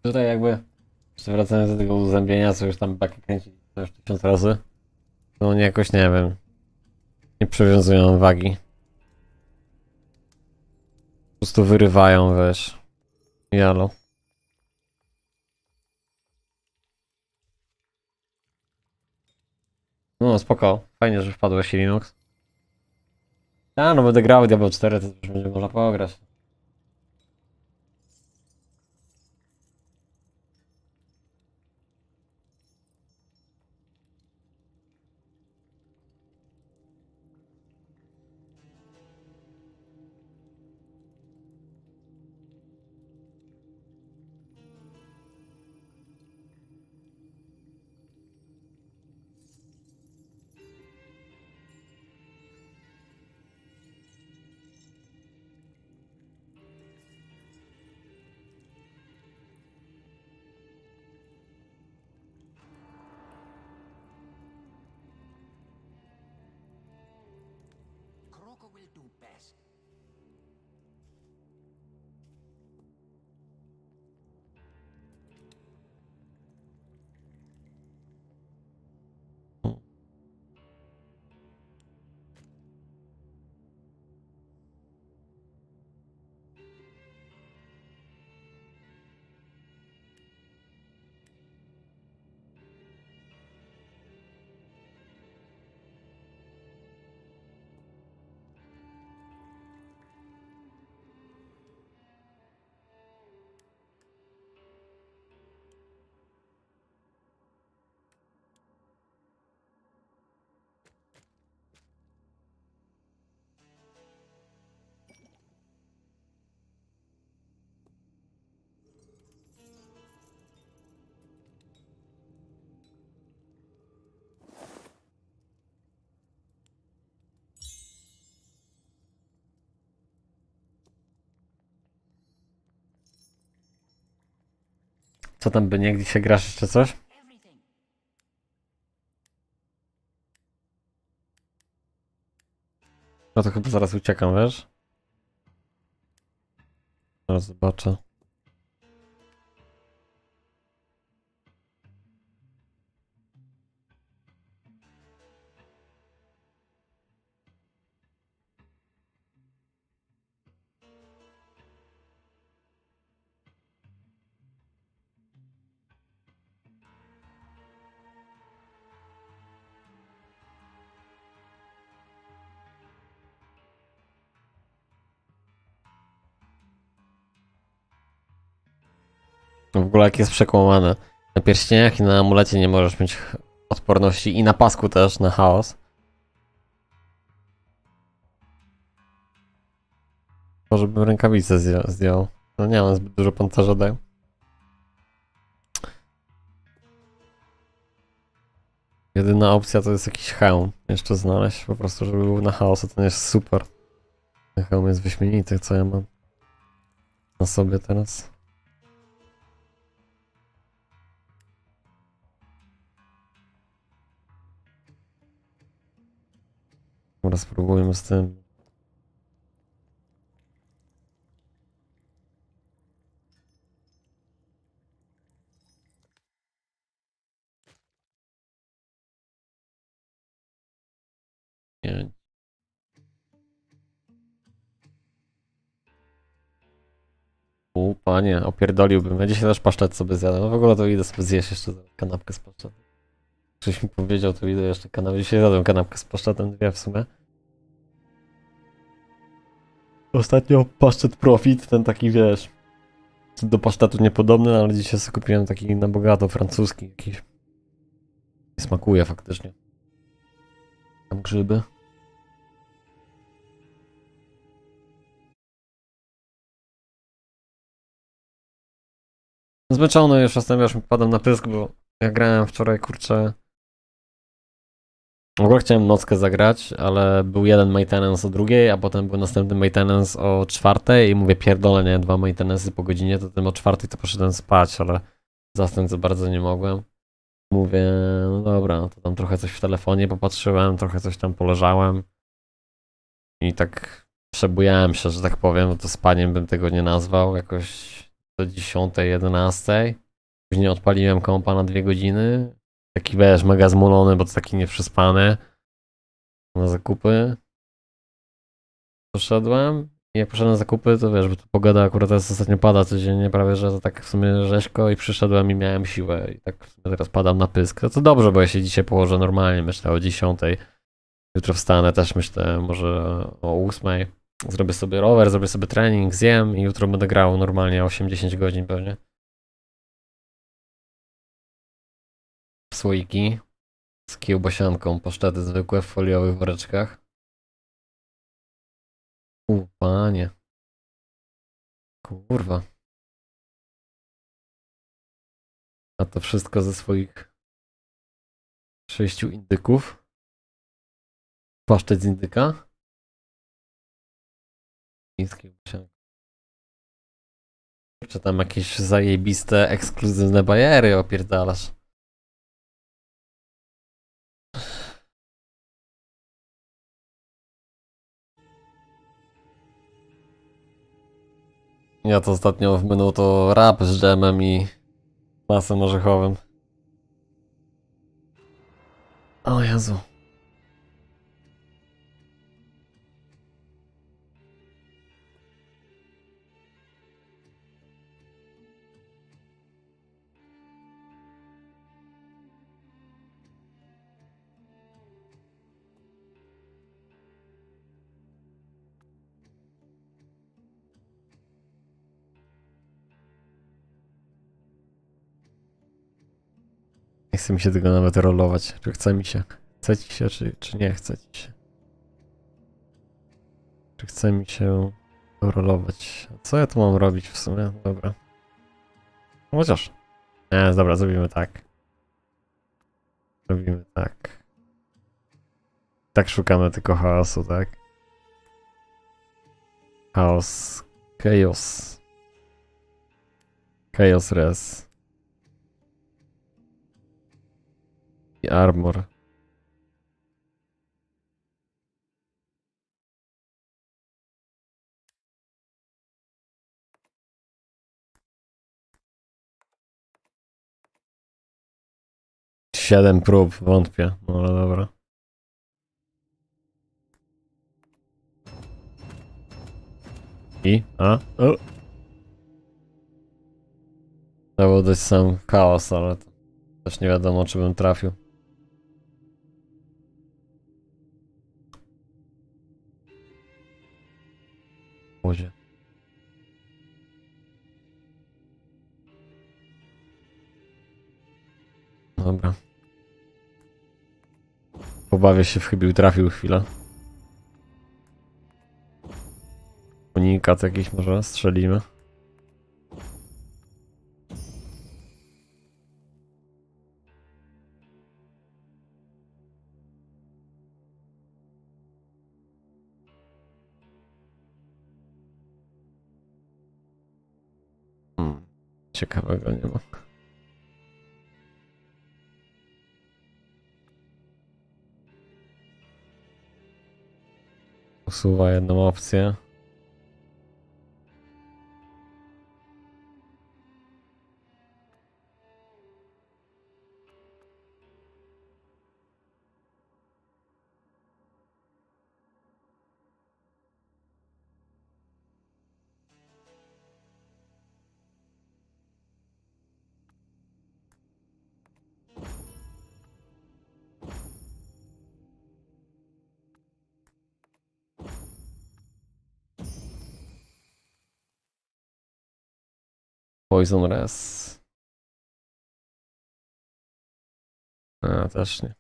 Tutaj jakby, jeszcze wracając do tego uzębienia, co już tam baki kręci już 1000 razy, to oni jakoś, nie wiem, nie przywiązują wagi. Po prostu wyrywają, wiesz. Jalo. No spoko, fajnie, że wpadłeś Linux. A no będę grał Diablo 4, to już będzie można pograć. Kroko will do best. Co tam by nie, gdzie się grasz jeszcze coś? Everything. No to chyba zaraz uciekam, wiesz? Zaraz zobaczę. W ogóle jak jest przekłamane. Na pierścieniach i na amulecie nie możesz mieć odporności i na pasku też, na chaos. To żebym rękawice zdjął. No nie mam zbyt dużo pancerza dają. Jedyna opcja to jest jakiś hełm. Jeszcze znaleźć po prostu, żeby był na chaos, to ten jest super. Ten hełm jest wyśmienity, co ja mam na sobie teraz. Dobra, spróbujmy z tym. Nie. Panie, opierdoliłbym. Ja dzisiaj też paszczet sobie zjadłem. No w ogóle to idę sobie zjeść jeszcze kanapkę z paszczetem. Ktoś mi powiedział, to idę jeszcze kanapkę. Dzisiaj zjadłem kanapkę z paszczetem, dwie w sumie. Ostatnio paszczet Profit, ten taki wiesz, do pasztetu niepodobny, ale dzisiaj sobie kupiłem taki na bogato, francuski jakiś. I smakuje faktycznie. Tam grzyby. Zmęczony już jestem, już mi padam na pysk, bo ja grałem wczoraj, kurczę. W ogóle chciałem nockę zagrać, ale był jeden maintenance o 2:00, a potem był następny maintenance o 4:00 i mówię pierdolę, nie, 2 maintenance'y po godzinie, to tym o 4:00 to poszedłem spać, ale zasnąć za bardzo nie mogłem. Mówię, no dobra, to tam trochę coś w telefonie popatrzyłem, trochę coś tam poleżałem i tak przebujałem się, że tak powiem, bo to spaniem bym tego nie nazwał, jakoś do 10:00, 11:00. Później odpaliłem kompa na 2 godziny. Taki wiesz, mega zmulony, bo to taki nieprzespany. Na zakupy. Poszedłem. I jak poszedłem na zakupy, to wiesz, bo tu pogoda akurat teraz ostatnio pada codziennie, prawie że to tak w sumie rzeźko i przyszedłem i miałem siłę. I tak w sumie teraz padam na pysk. To dobrze, bo ja się dzisiaj położę normalnie, myślę o 10:00. Jutro wstanę też, myślę może o 8:00. Zrobię sobie rower, zrobię sobie trening, zjem i jutro będę grał normalnie 8-10 godzin pewnie. Słoiki z kiełbasianką, pasztety zwykłe w foliowych woreczkach. Panie. Kurwa. A to wszystko ze swoich 6 indyków. Pasztet z indyka. I z kiełbasianką. Czy tam jakieś zajebiste, ekskluzywne bajery opierdalasz? Ja to ostatnio w menu to rap z dżemem i masem orzechowym. O Jezu. Nie chce mi się tego nawet rolować. Czy chce mi się? Chce ci się, czy nie chce ci się? Czy chce mi się rolować? Co ja tu mam robić w sumie? Dobra. Chociaż. Nie, dobra, zrobimy tak. Zrobimy tak. Tak szukamy tylko chaosu, tak? Chaos. Chaos. Chaos res. I armor. Siedem prób, wątpię, no ale dobra. I? A? O! To był dość sam chaos, ale to też nie wiadomo, czy bym trafił. Łodzie. Dobra. Pobawię się w chybił, trafił chwilę. Unikat jakiś może strzelimy. Ciekawego nie ma. Usuwa jedną opcję. Poison Res. A, też nie.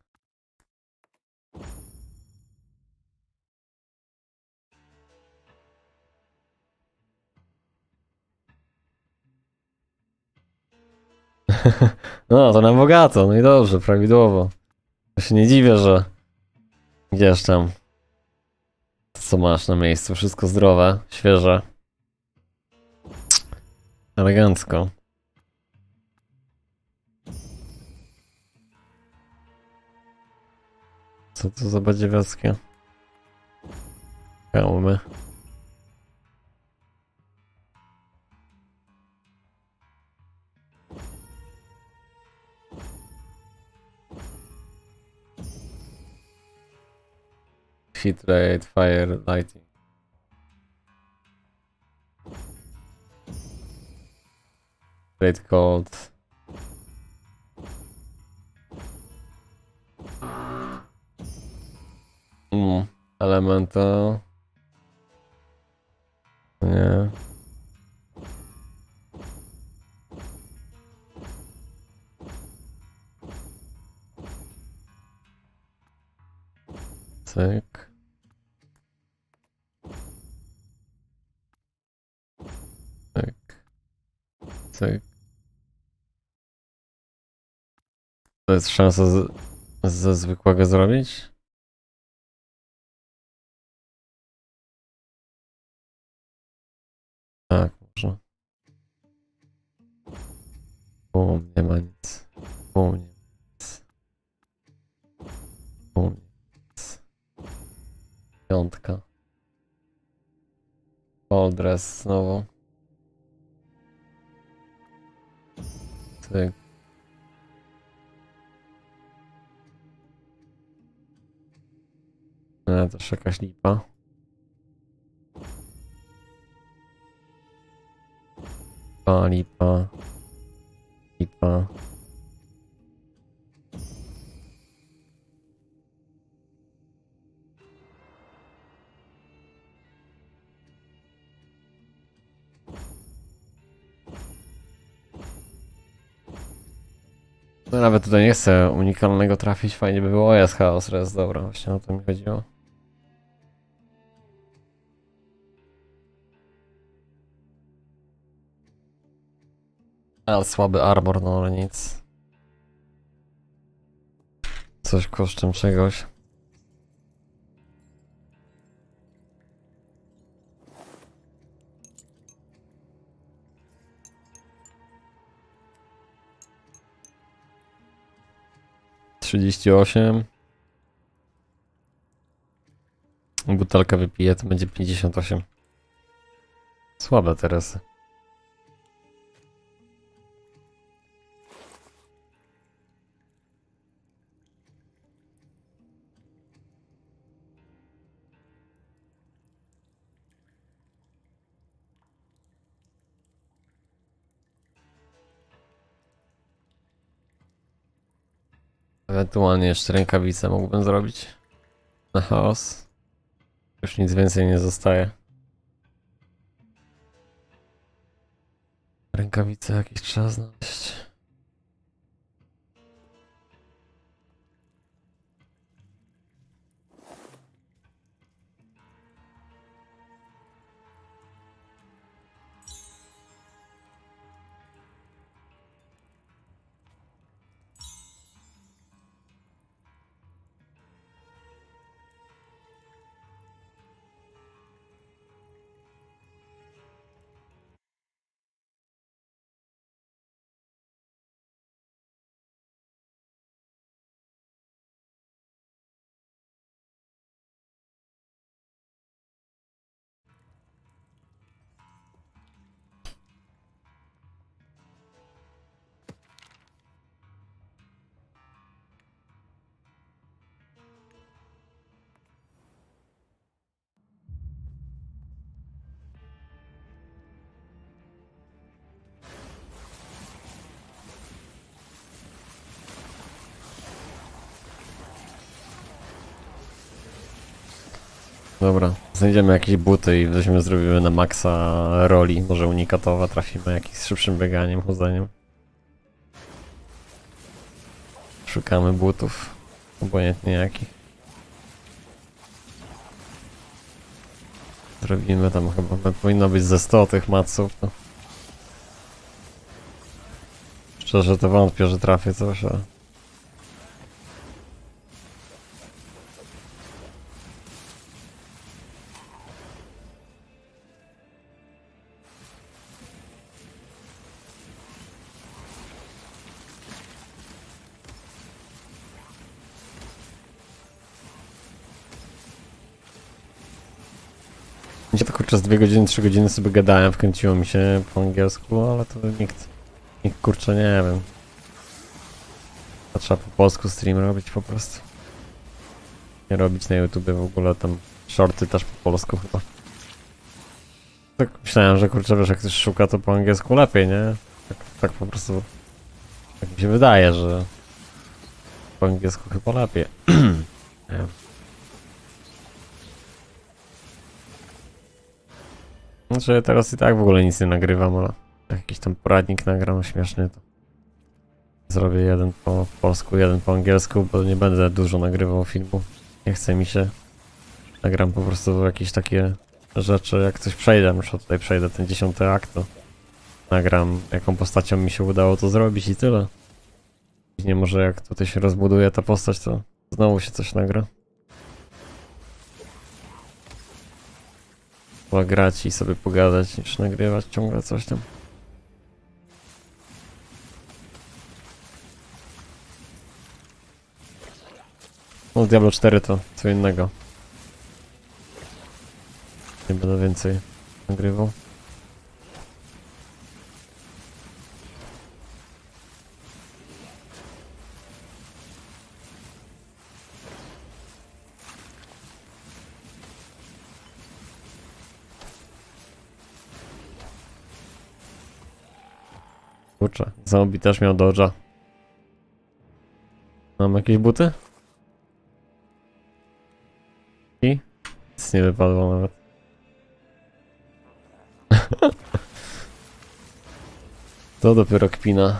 No, to na bogato, no i dobrze, prawidłowo. Ja się nie dziwię, że gdzieś tam to, co masz na miejscu, wszystko zdrowe, świeże. Elegancko. Co to za badziewiackie? Hełmy. Hit rate, fire, lighting. Great cold. Elemental. Nie. Cyk. Cyk. Cyk. To jest szansa ze zwykłego zrobić? Tak, można. Bum, nie ma nic. Bum, nie ma nic. Bum, nie ma nic. Piątka. Old dress znowu. Cyk. Też jakaś lipa. Lipa. Lipa. No nawet tutaj nie chcę unikalnego trafić, fajnie by było. Jest chaos, res, dobra, właśnie o to mi chodziło. Ale słaby armor, no ale nic. Coś kosztem czegoś. 38. Butelkę wypiję, to będzie 58. Słabe teresy. Ewentualnie jeszcze rękawice mógłbym zrobić na chaos. Już nic więcej nie zostaje. Rękawice jakieś trzeba znaleźć. Dobra, znajdziemy jakieś buty i weźmiemy, zrobimy na maksa roli. Może unikatowa trafimy jakimś szybszym bieganiem, chudzeniem. Szukamy butów, obojętnie jakich. Zrobimy tam chyba, powinno być ze 100 tych maców. No. Szczerze to wątpię, że trafię coś, ale... Ja to kurczę z 2 godziny, 3 godziny sobie gadałem, wkręciło mi się po angielsku, ale to nikt kurczę nie wiem. To trzeba po polsku stream robić po prostu. Nie robić na YouTube w ogóle tam shorty też po polsku chyba. Tak myślałem, że kurczę wiesz jak ktoś szuka to po angielsku lepiej, nie? Tak po prostu. Tak mi się wydaje, że po angielsku chyba lepiej. Nie wiem. Znaczy ja teraz i tak w ogóle nic nie nagrywam, ale jak jakiś tam poradnik nagram śmieszny, to zrobię jeden po polsku, jeden po angielsku, bo nie będę dużo nagrywał filmu. Nie chce mi się. Nagram po prostu jakieś takie rzeczy, jak coś przejdę, na przykład tutaj przejdę ten 10 akt, to nagram jaką postacią mi się udało to zrobić i tyle. Nie może jak tutaj się rozbuduje ta postać, to znowu się coś nagra. Chyba grać i sobie pogadać niż nagrywać ciągle coś tam. No Diablo 4 to co innego. Nie będę więcej nagrywał. Kurczę, zombie też miał dodge'a. Mam jakieś buty? I? Nic nie wypadło nawet. To dopiero kpina.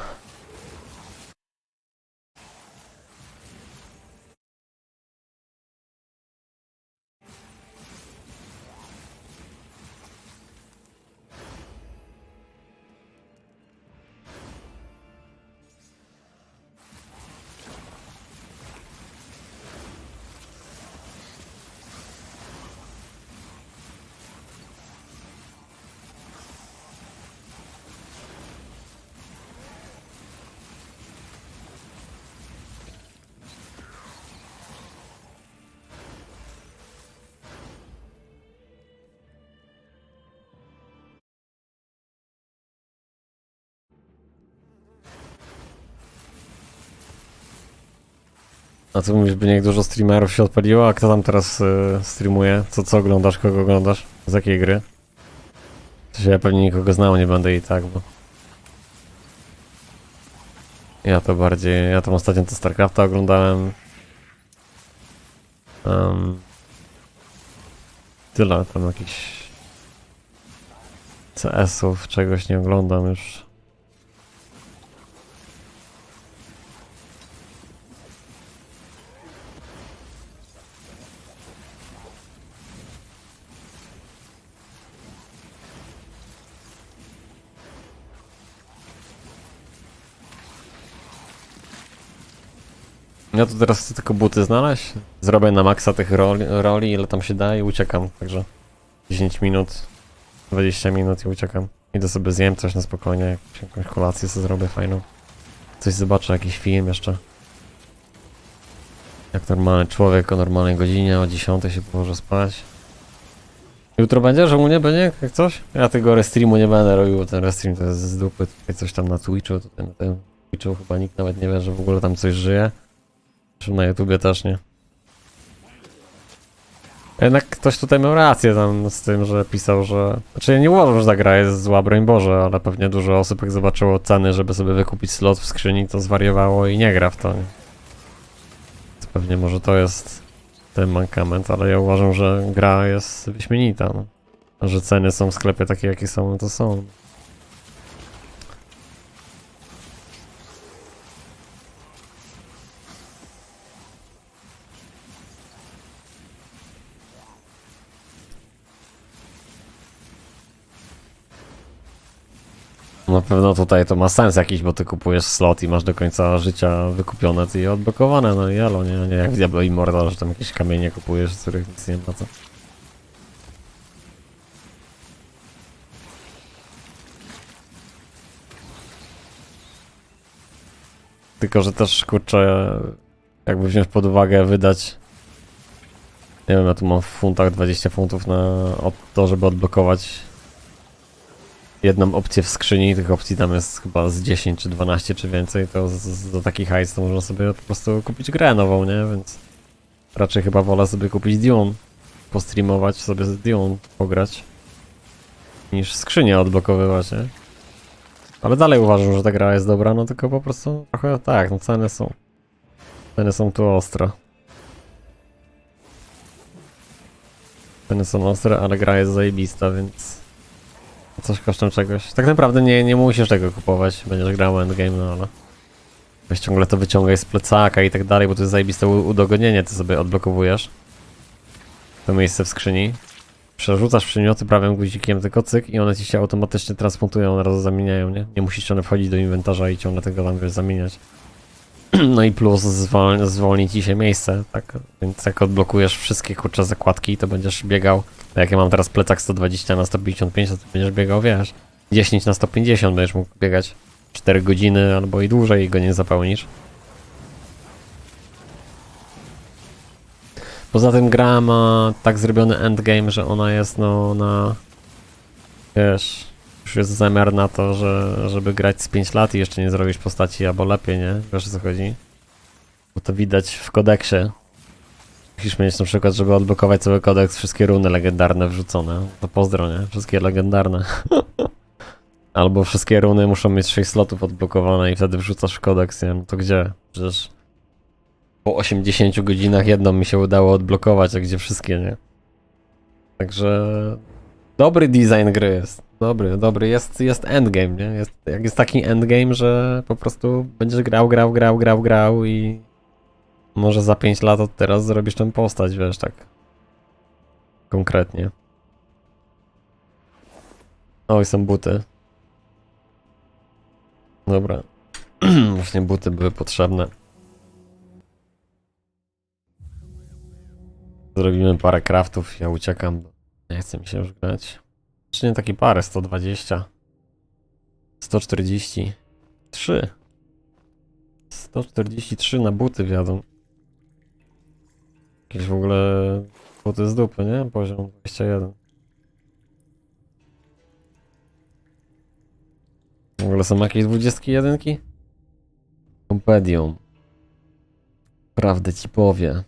A co mówisz, by niech dużo streamerów się odpaliło? A kto tam teraz streamuje? Co oglądasz? Kogo oglądasz? Z jakiej gry? Ja pewnie nikogo znał nie będę i tak, bo... Ja to bardziej... Ja tam ostatnio to StarCrafta oglądałem. Tyle, tam jakichś... CS-ów, czegoś nie oglądam już. Ja tu teraz chcę tylko buty znaleźć. Zrobię na maksa tych roli, ile tam się da i uciekam. Także 10 minut, 20 minut i uciekam. Idę sobie zjem coś na spokojnie, jakąś kolację sobie zrobię fajną. Coś zobaczę, jakiś film jeszcze. Jak normalny człowiek o normalnej godzinie, o 10 się położę spać. Jutro będzie, że u mnie będzie jak coś? Ja tego restreamu nie będę robił, bo ten restream to jest z dupy. Tutaj coś tam na Twitchu, tutaj na tym Twitchu chyba nikt nawet nie wie, że w ogóle tam coś żyje. Czy na YouTubie też nie. Jednak ktoś tutaj miał rację tam z tym, że pisał, że... Znaczy ja nie uważam, że ta gra jest zła, broń Boże, ale pewnie dużo osób jak zobaczyło ceny, żeby sobie wykupić slot w skrzyni, to zwariowało i nie gra w to. Nie? Więc pewnie może to jest ten mankament, ale ja uważam, że gra jest wyśmienita. No. A że ceny są w sklepie takie jakie są, no to są. Na pewno tutaj to ma sens jakiś, bo ty kupujesz slot i masz do końca życia wykupione i odblokowane, no i jelo, nie jak w Diablo Immortal, że tam jakieś kamienie kupujesz, z których nic nie ma co. Tylko, że też, kurczę, jakby wziąć pod uwagę, wydać, nie wiem, ja tu mam w funtach 20 funtów na to, żeby odblokować jedną opcję w skrzyni, tych opcji tam jest chyba z 10 czy 12 czy więcej, to za taki hajs to można sobie po prostu kupić grę nową, nie? Więc raczej chyba wolę sobie kupić Dune, postreamować sobie z Dune, pograć, niż skrzynię odblokowywać, nie? Ale dalej uważam, że ta gra jest dobra, no tylko po prostu trochę tak, no ceny są tu ostre. Ceny są ostre, ale gra jest zajebista, więc coś kosztem czegoś. Tak naprawdę nie musisz tego kupować, będziesz grał endgame, no ale weź ciągle to wyciągaj z plecaka i tak dalej, bo to jest zajebiste udogodnienie, ty sobie odblokowujesz to miejsce w skrzyni. Przerzucasz przedmioty prawym guzikiem, tylko cyk i one ci się automatycznie transmutują, od razu zamieniają, nie? Nie musisz ciągle wchodzić do inwentarza i ciągle tego tam wiesz zamieniać. No i plus zwolni ci się miejsce, tak? Więc jak odblokujesz wszystkie kurcze zakładki, to będziesz biegał, jak ja mam teraz plecak 120 na 155, to ty będziesz biegał, wiesz, 10 na 150 będziesz mógł biegać 4 godziny albo i dłużej i go nie zapełnisz. Poza tym gra ma tak zrobiony endgame, że ona jest no na... Wiesz, już jest zamiar na to, żeby grać z 5 lat i jeszcze nie zrobić postaci, albo lepiej, nie? Wiesz o co chodzi? Bo to widać w kodeksie. Musisz mieć na przykład, żeby odblokować cały kodeks, wszystkie runy legendarne wrzucone. To pozdro, nie? Wszystkie legendarne. Albo wszystkie runy muszą mieć 6 slotów odblokowane i wtedy wrzucasz w kodeks, nie? No to gdzie? Przecież po 80 godzinach jedną mi się udało odblokować, a gdzie wszystkie, nie? Także dobry design gry jest. Dobry. Jest endgame, nie? Jak jest taki endgame, że po prostu będziesz grał i może za 5 lat od teraz zrobisz tę postać, wiesz, tak konkretnie. Oj, są buty. Dobra. Właśnie buty były potrzebne. Zrobimy parę craftów, ja uciekam. Nie chce mi się już grać. Czy nie takie parę, 120. 143. 143 na buty wjadą. Jakieś w ogóle buty z dupy, nie? Poziom 21. W ogóle są jakieś 21? Compedium. Prawdę ci powie.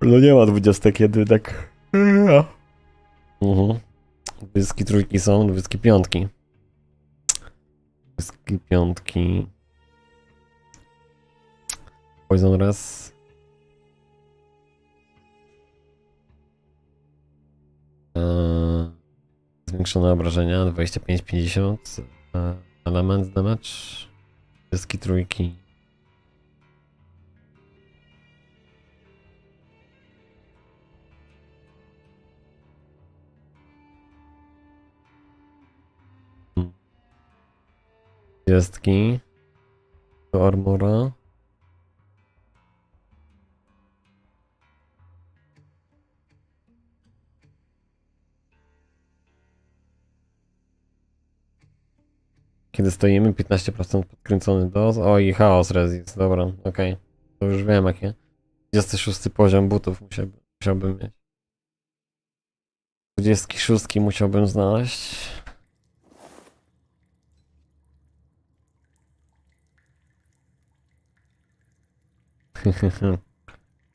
No nie ma 20 kiedy tak. Mhm. 23 są, 25. 25. Poison raz. Zwiększone obrażenia 25-50. Element damage. 23. Dwudziestki do armora. Kiedy stoimy, 15% podkręcony dos. O i chaos resist. Dobra, okej. To już wiem jakie. 26 poziom butów musiałbym mieć. 26 musiałbym znaleźć.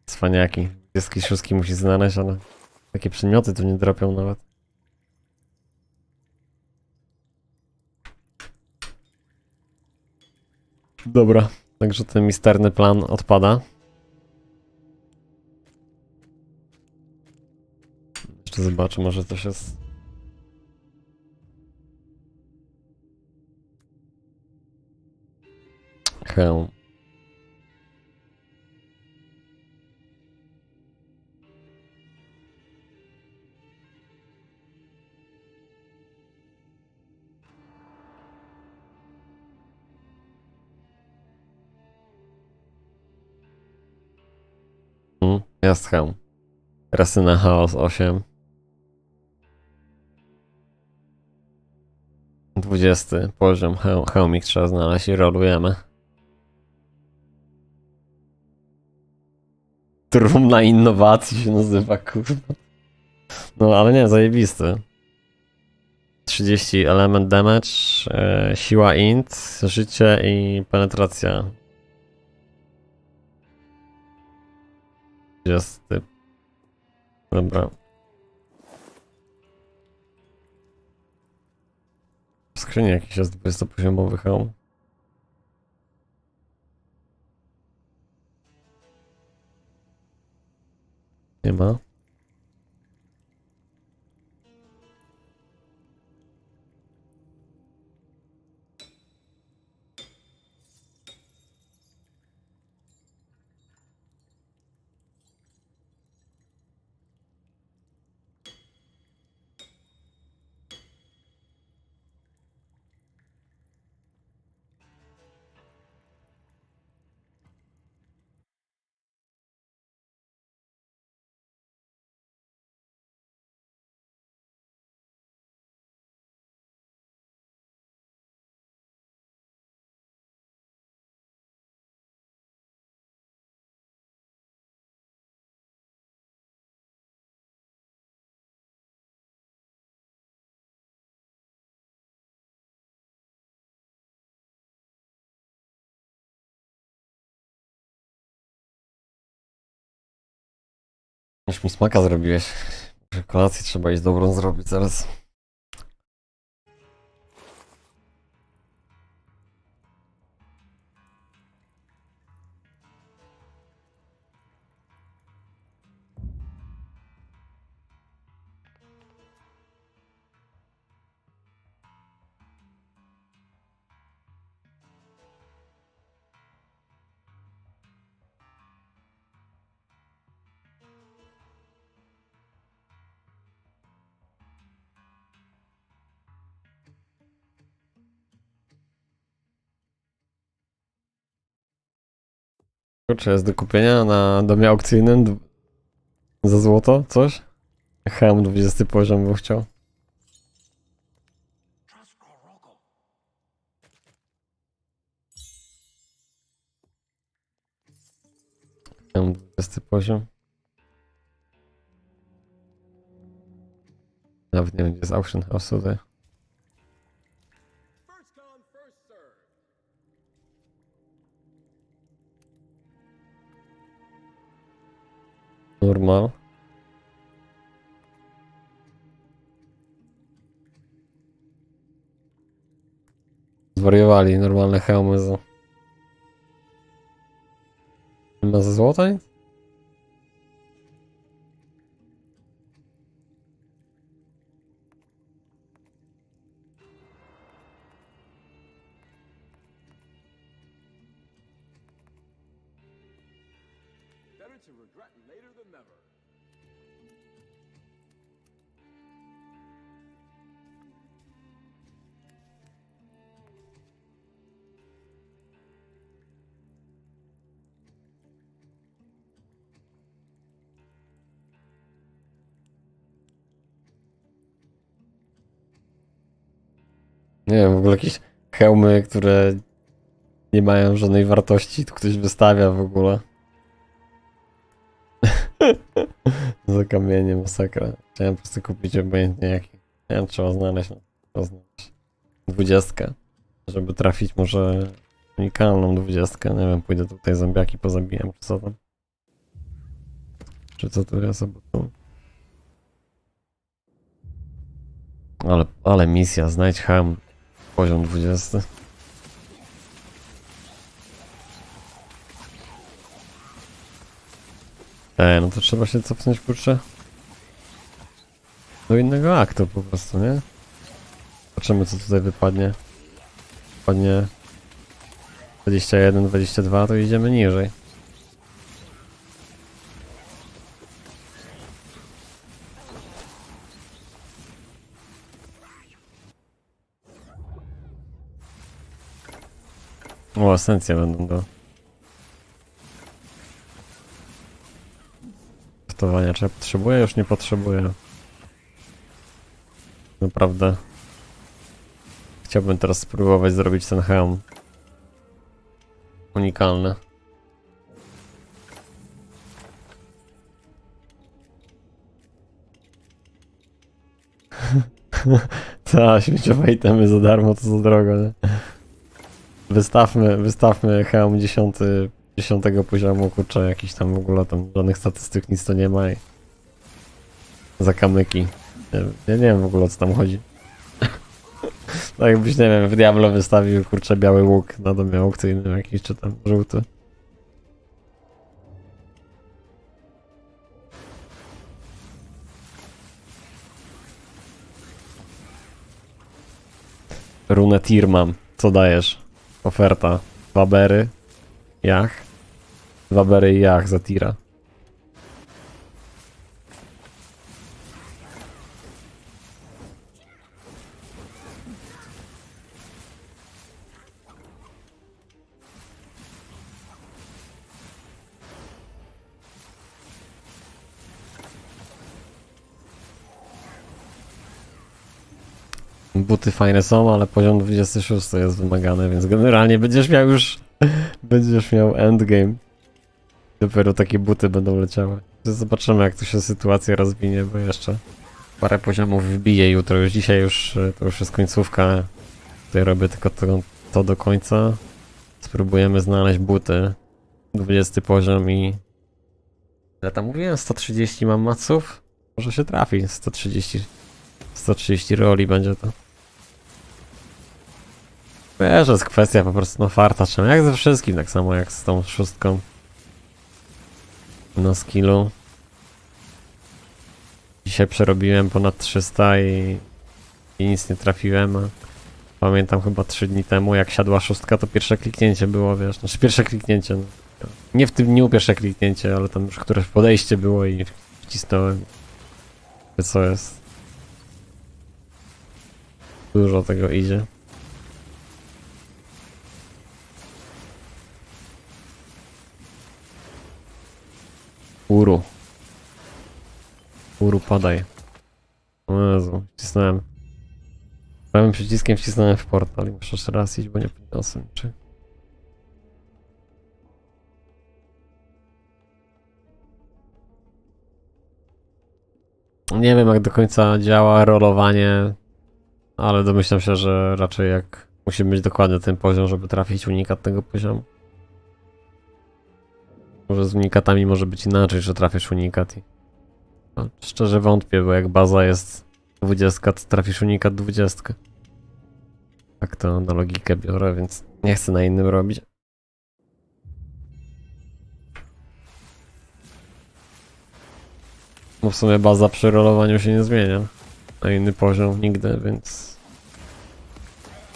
Cwaniaki. 26 musi znaleźć, ale takie przedmioty tu nie dropią nawet. Dobra, także ten misterny plan odpada. Jeszcze zobaczę, może coś jest. Hełm. Jest hełm. Resyna chaos 8. 20 poziom hełmik trzeba znaleźć i rolujemy. Trumna innowacji się nazywa, kurwa. No ale nie, zajebisty. 30 element damage, siła int, życie i penetracja. 20. Dobra. W skrzyni jakiś jest 20-poziomowy hełm. Nie ma. Już mi smaka zrobiłeś. Kolację trzeba iść dobrą zrobić zaraz. Kurczę, jest do kupienia na domie aukcyjnym za złoto, coś? Hełm 20 poziom bym chciał. Hełm 20 poziom. Nawet nie wiem, gdzie jest auction house tutaj. Normal. Zwariowali normalne hełmy za... Nie ma ze złota nic? Better to regret later than never. Nie wiem, w ogóle jakieś hełmy, które nie mają żadnej wartości, tu ktoś wystawia w ogóle. Za kamienie, masakra. Chciałem po prostu kupić obojętnie jaki. Nie wiem, trzeba znaleźć. No. Trzeba znaleźć 20. Żeby trafić może unikalną 20. Nie wiem, pójdę tutaj zombiaki pozabijam, czy co tam. Czy co tu jest, albo tu. Ale misja, znajdź hełm. Poziom 20. No to trzeba się cofnąć, kurczę. Do innego aktu po prostu, nie? Zobaczymy, co tutaj wypadnie. Wypadnie 21, 22, to idziemy niżej. O, esencje będą do testowania. Czy ja potrzebuję? Już nie potrzebuję. Naprawdę. Chciałbym teraz spróbować zrobić ten hełm. Unikalny. Ta, śmieciowe itemy za darmo, to za drogo, nie? Wystawmy hełm 10 poziomu, kurczę, jakiś tam w ogóle tam żadnych statystyk, nic to nie ma i za kamyki. Ja nie wiem w ogóle, o co tam chodzi. Tak jakbyś, nie wiem, w Diablo wystawił, kurczę, biały łuk na domie aukcyjnym jakiś, czy tam żółty. Runę tier mam. Co dajesz? Oferta. 2 bery. Jach. 2 bery i jach za tira. Buty fajne są, ale poziom 26 jest wymagany, więc generalnie będziesz miał endgame. Dopiero takie buty będą leciały. Zobaczymy, jak tu się sytuacja rozwinie, bo jeszcze parę poziomów wbiję jutro. Już dzisiaj to już jest końcówka. Tutaj robię tylko to do końca. Spróbujemy znaleźć buty. 20 poziom i... Ja tam mówiłem, 130 mam maców. Może się trafi. 130 roli będzie to. Wiesz, że jest kwestia po prostu farta, czym jak ze wszystkim, tak samo jak z tą szóstką na skillu. Dzisiaj przerobiłem ponad 300 i nic nie trafiłem, a pamiętam chyba 3 dni temu, jak siadła szóstka, to pierwsze kliknięcie było, wiesz, znaczy pierwsze kliknięcie, no, nie w tym dniu pierwsze kliknięcie, ale tam już któreś podejście było i wcisnąłem. Co jest? Dużo tego idzie. Uru, padaj. O Jezu, wcisnąłem. Prawym przyciskiem wcisnąłem w portal i muszę jeszcze raz iść, bo nie podniosłem, czy... Nie wiem, jak do końca działa rolowanie, ale domyślam się, że raczej jak musi być dokładnie ten poziom, żeby trafić unikat tego poziomu. Może z unikatami może być inaczej, że trafisz unikat i... No, szczerze wątpię, bo jak baza jest 20, to trafisz unikat 20. Tak to na logikę biorę, więc nie chcę na innym robić. No w sumie baza przy rollowaniu się nie zmienia. Na inny poziom nigdy, więc...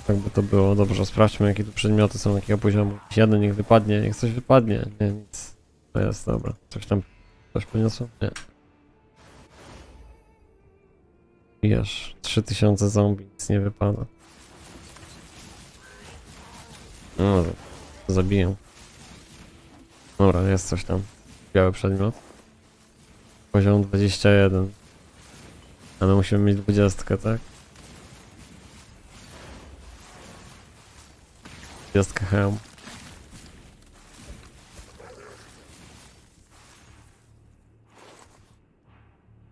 Jakby to było. Dobrze, sprawdźmy jakie tu przedmioty są, jakiego poziomu. Jeden niech wypadnie, niech coś wypadnie. Nie, nic. To jest, dobra. Coś tam... Coś poniosło? Nie. Wiesz, 3000 zombie, nic nie wypada. No, zabiję. Dobra, jest coś tam. Biały przedmiot. Poziom 21. A my musimy mieć 20, tak? 20 hełm.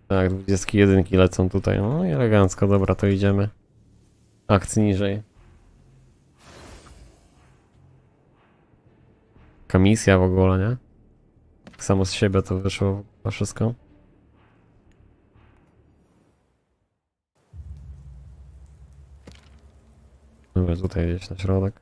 Tak, 21 lecą tutaj. No i elegancko, dobra, to idziemy. Akcji niżej. Misja w ogóle, nie? Tak samo z siebie to wyszło wszystko. Dobra, tutaj gdzieś na środek.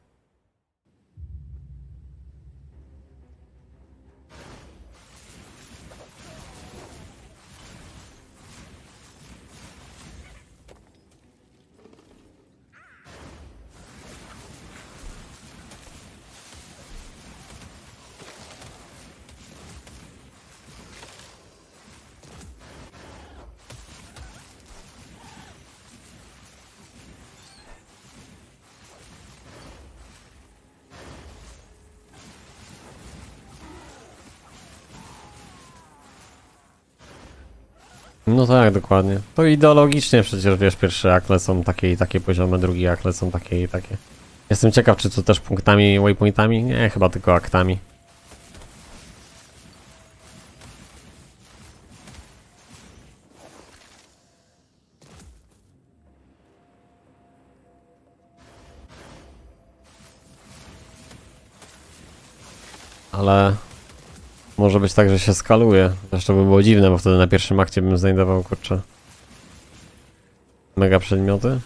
No tak, dokładnie. To ideologicznie przecież, wiesz, pierwszy akle są takie i takie poziomy, drugi akle są takie i takie. Jestem ciekaw, czy to też punktami, waypointami? Nie, chyba tylko aktami. Ale... Może być tak, że się skaluje. Zresztą by było dziwne, bo wtedy na pierwszym akcie bym znajdował, kurczę, mega przedmioty.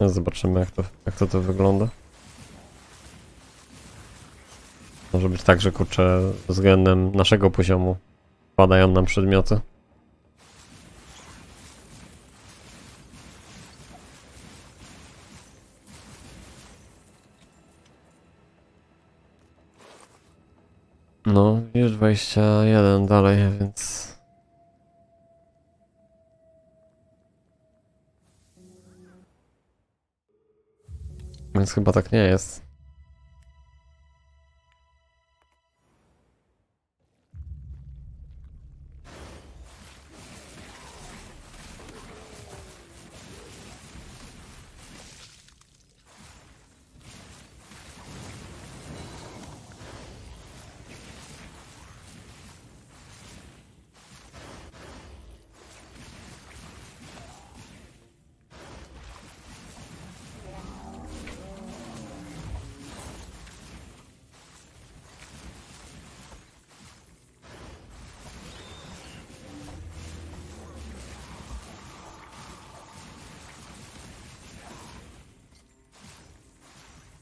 No, zobaczymy jak to wygląda. Może być tak, że kurczę, względem naszego poziomu padają nam przedmioty. No, już 21 dalej, więc... Więc chyba tak nie jest.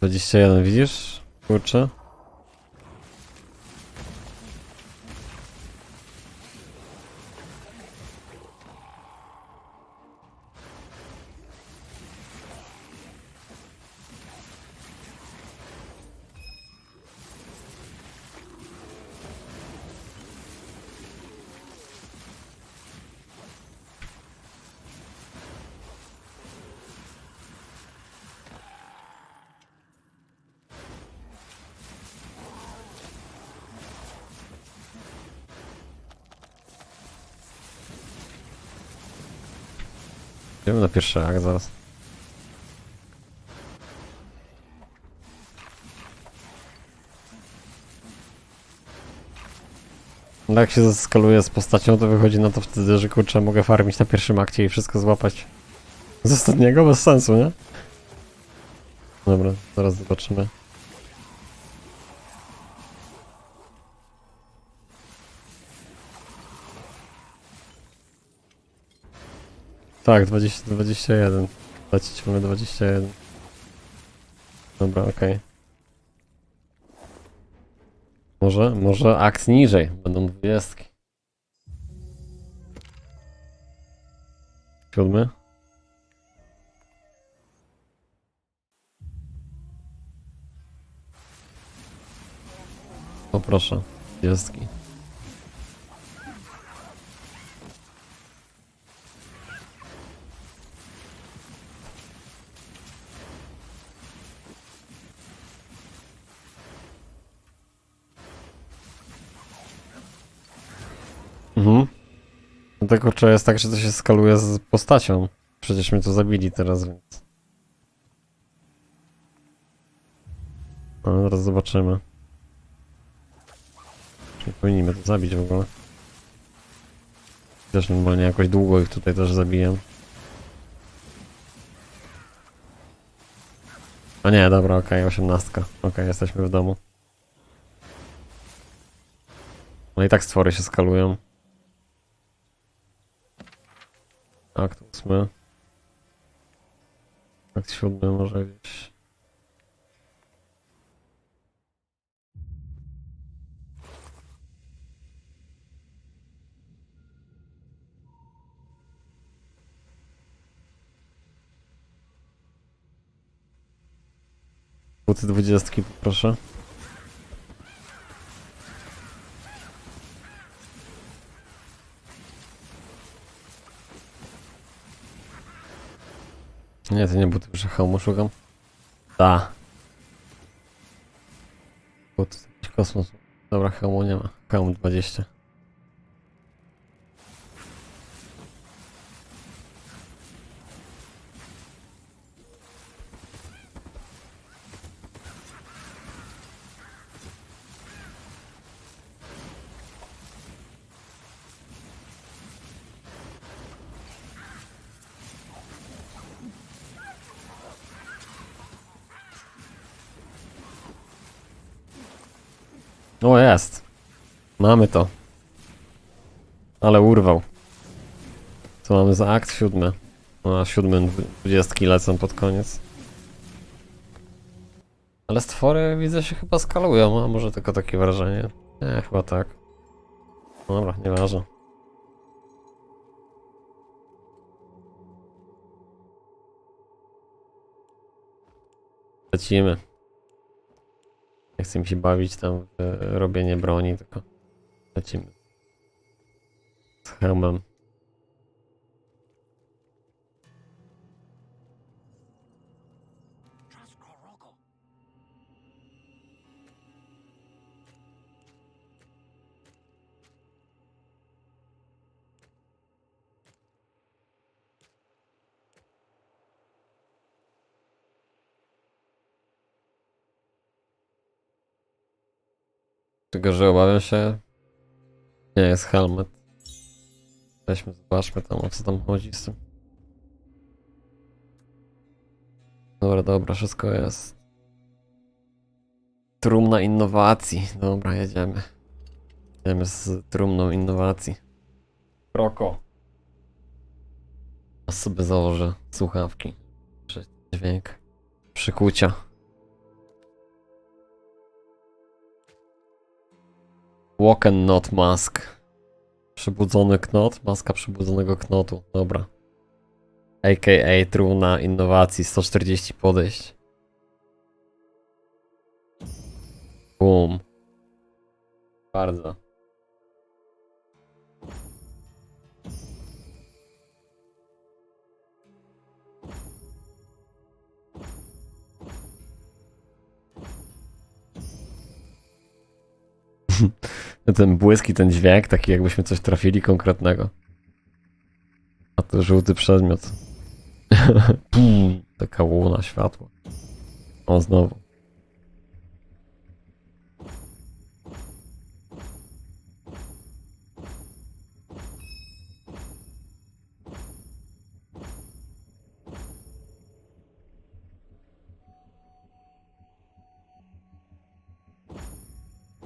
To 21, widzisz? Kurczę. Idziemy na pierwszy akt zaraz. No jak się zeskaluje z postacią, to wychodzi na to wtedy, że kurczę, mogę farmić na pierwszym akcie i wszystko złapać z ostatniego, bez sensu, nie? Dobra, zaraz zobaczymy. Tak, 21. Lecieć mamy 21. Dobra, okej. Może akt niżej. Będą 20. 7. O proszę, 20. Mhm. Dlatego kurczę jest tak, że to się skaluje z postacią. Przecież mnie to zabili teraz, więc... No, zaraz zobaczymy. Czy powinniśmy to zabić w ogóle? Też normalnie jakoś długo ich tutaj też zabiję. A nie, dobra, okej, 18. Okej, jesteśmy w domu. No i tak stwory się skalują. Akt 8. Akt 7 może gdzieś. Buty 20 poproszę. Nie, to nie buty, że hełmu szukam. Da. Buty, jakiś kosmos. Dobra, hełmu nie ma. Hełm 20. O, jest. Mamy to. Ale urwał. Co mamy za akt 7? No, a 7 20 lecą pod koniec. Ale stwory widzę się chyba skalują, a może tylko takie wrażenie? Nie, chyba tak. Dobra, nieważne. Lecimy. Nie chcę mi się bawić tam w robienie broni, tylko lecimy. Z hełmem. Tylko, że obawiam się... Nie, jest helmet. Weźmy, zobaczmy tam, o co tam chodzi z tym. Dobra, dobra, wszystko jest. Trumna innowacji. Dobra, jedziemy. Jedziemy z trumną innowacji. Kroko. A sobie założę słuchawki. Dźwięk. Przykucia. Walk and Knot Mask. Przybudzony knot. Maska przybudzonego knotu. Dobra. A.k.a. trumna innowacji. 140 podejść. Boom. Bardzo. Ten błysk i ten dźwięk, taki jakbyśmy coś trafili konkretnego. A to żółty przedmiot. Pum, taka łuna światła. O, znowu.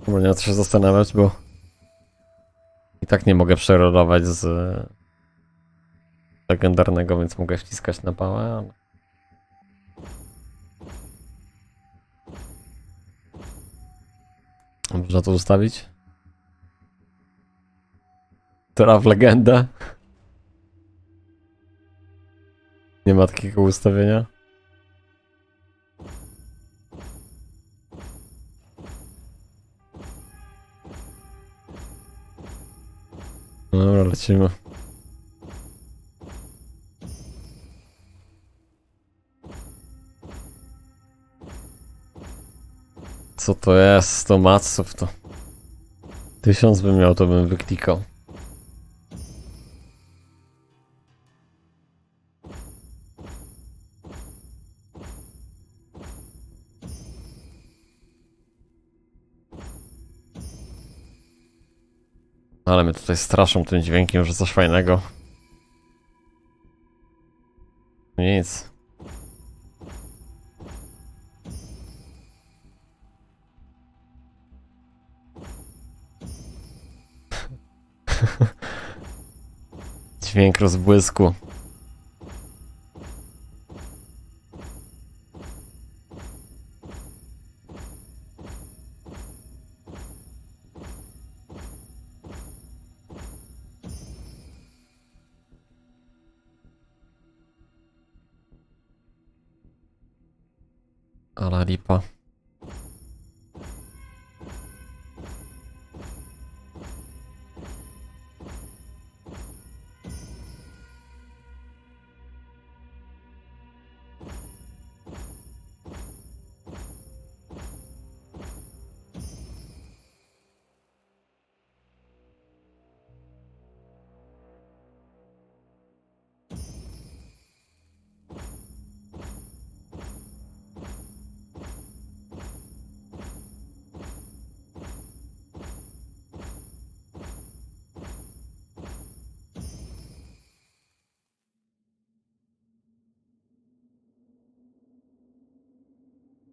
Bo nie ma co się zastanawiać, bo i tak nie mogę przerodować z legendarnego, więc mogę wciskać na pałę, ale... Można to ustawić? Teraz w legendę? Nie ma takiego ustawienia? Dobra, lecimy. Co to jest? 100 maców to... 1000 bym miał, to bym wyklikał. Ale mnie tutaj straszą tym dźwiękiem, że coś fajnego. Nic. Dźwięk rozbłysku. Ale lipa.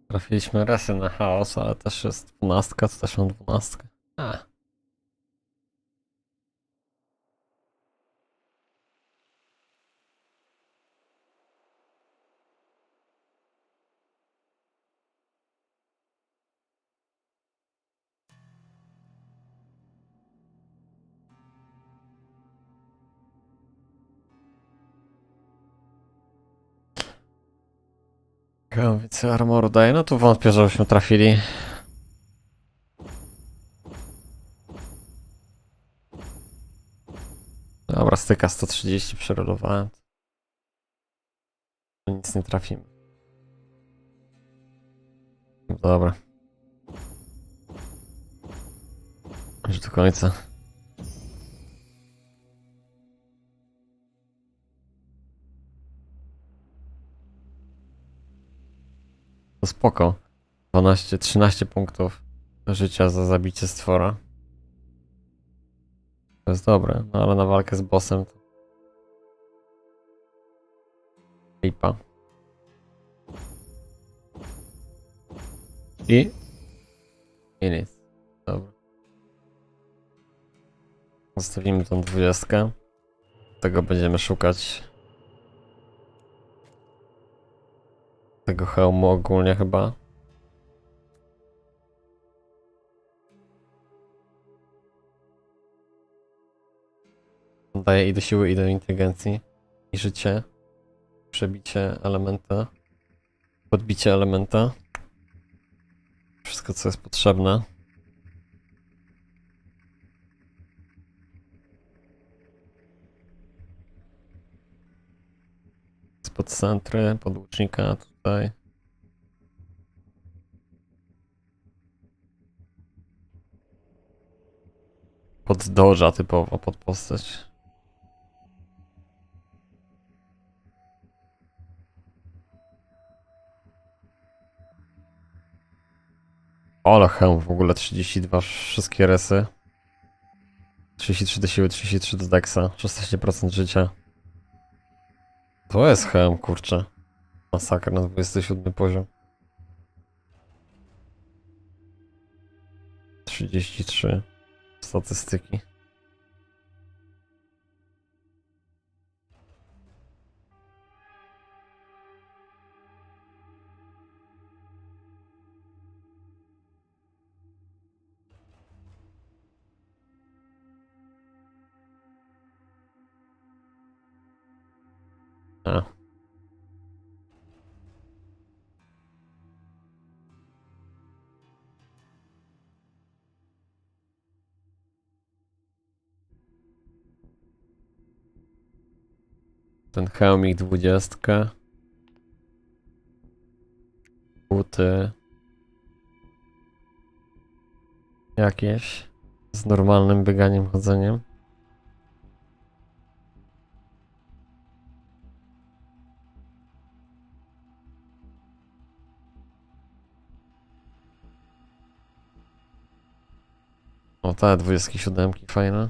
Trafiliśmy resy na chaos, ale też jest 12, to też mam 12. A. Więcej armoru daje, no tu wątpię, żebyśmy trafili. Dobra, styka 130 przerodowałem. Nic nie trafimy. Dobra. Już do końca. To spoko. 13 punktów życia za zabicie stwora. To jest dobre, no ale na walkę z bossem to... lipa. I nic. Dobra. Zostawimy tą 20. Tego będziemy szukać. Tego hełmu ogólnie chyba. Daje i do siły, i do inteligencji. I życie. Przebicie elementa. Podbicie elementa. Wszystko, co jest potrzebne. Spod centry, pod łucznika tutaj. Pod dodge'a typowo, pod postać. Ale hełm w ogóle 32, wszystkie resy. 33 do siły, 33 do dexa, 16% życia. To jest hełm, kurczę. Masakra na 27 poziom. 33 statystyki. A. Ten hełmik 20. Buty. Jakieś. Z normalnym bieganiem, chodzeniem. O, te 27 fajne.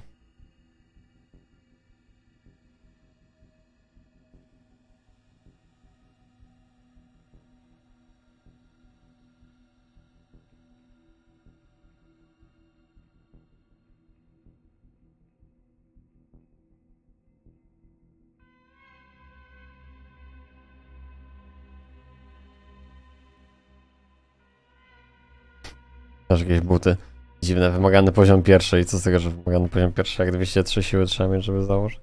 Też jakieś buty. Dziwne, wymagany poziom pierwszy. I co z tego, że wymagany poziom pierwszy, jak 203 siły trzeba mieć, żeby założyć?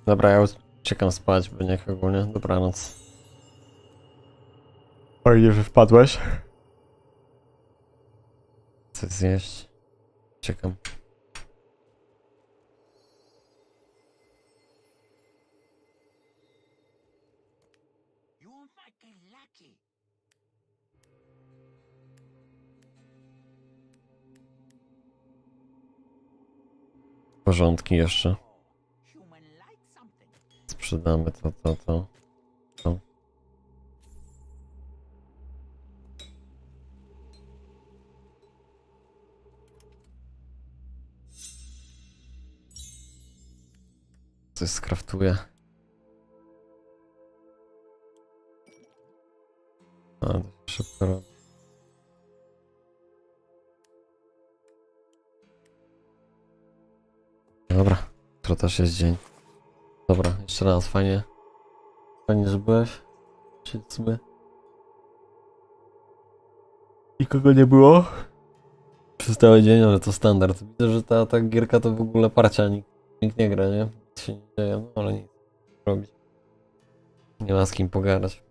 Dobra, ja uciekam spać, bo niech ogólnie. Dobranoc. Fajnie, że wpadłeś. Coś zjeść. Czekam. You're fucking lucky. Porządki jeszcze. Human like something. Sprzedamy to. Coś skraftuję. A, to szybko robię. Dobra, to też jest dzień. Dobra, jeszcze raz, fajnie. Fajnie, że byłeś. Siedzimy. Nikogo nie było. Przez cały dzień, ale to standard. Widzę, że ta gierka to w ogóle parcia. Nikt nie gra, nie? Nic się nie dzieje, no ale nic robić. Nie ma z kim pogadać.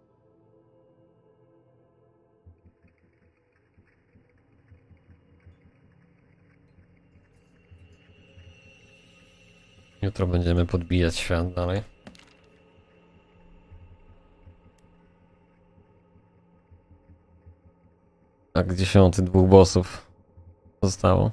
Jutro będziemy podbijać świat dalej. Tak, 10 dwóch bossów zostało.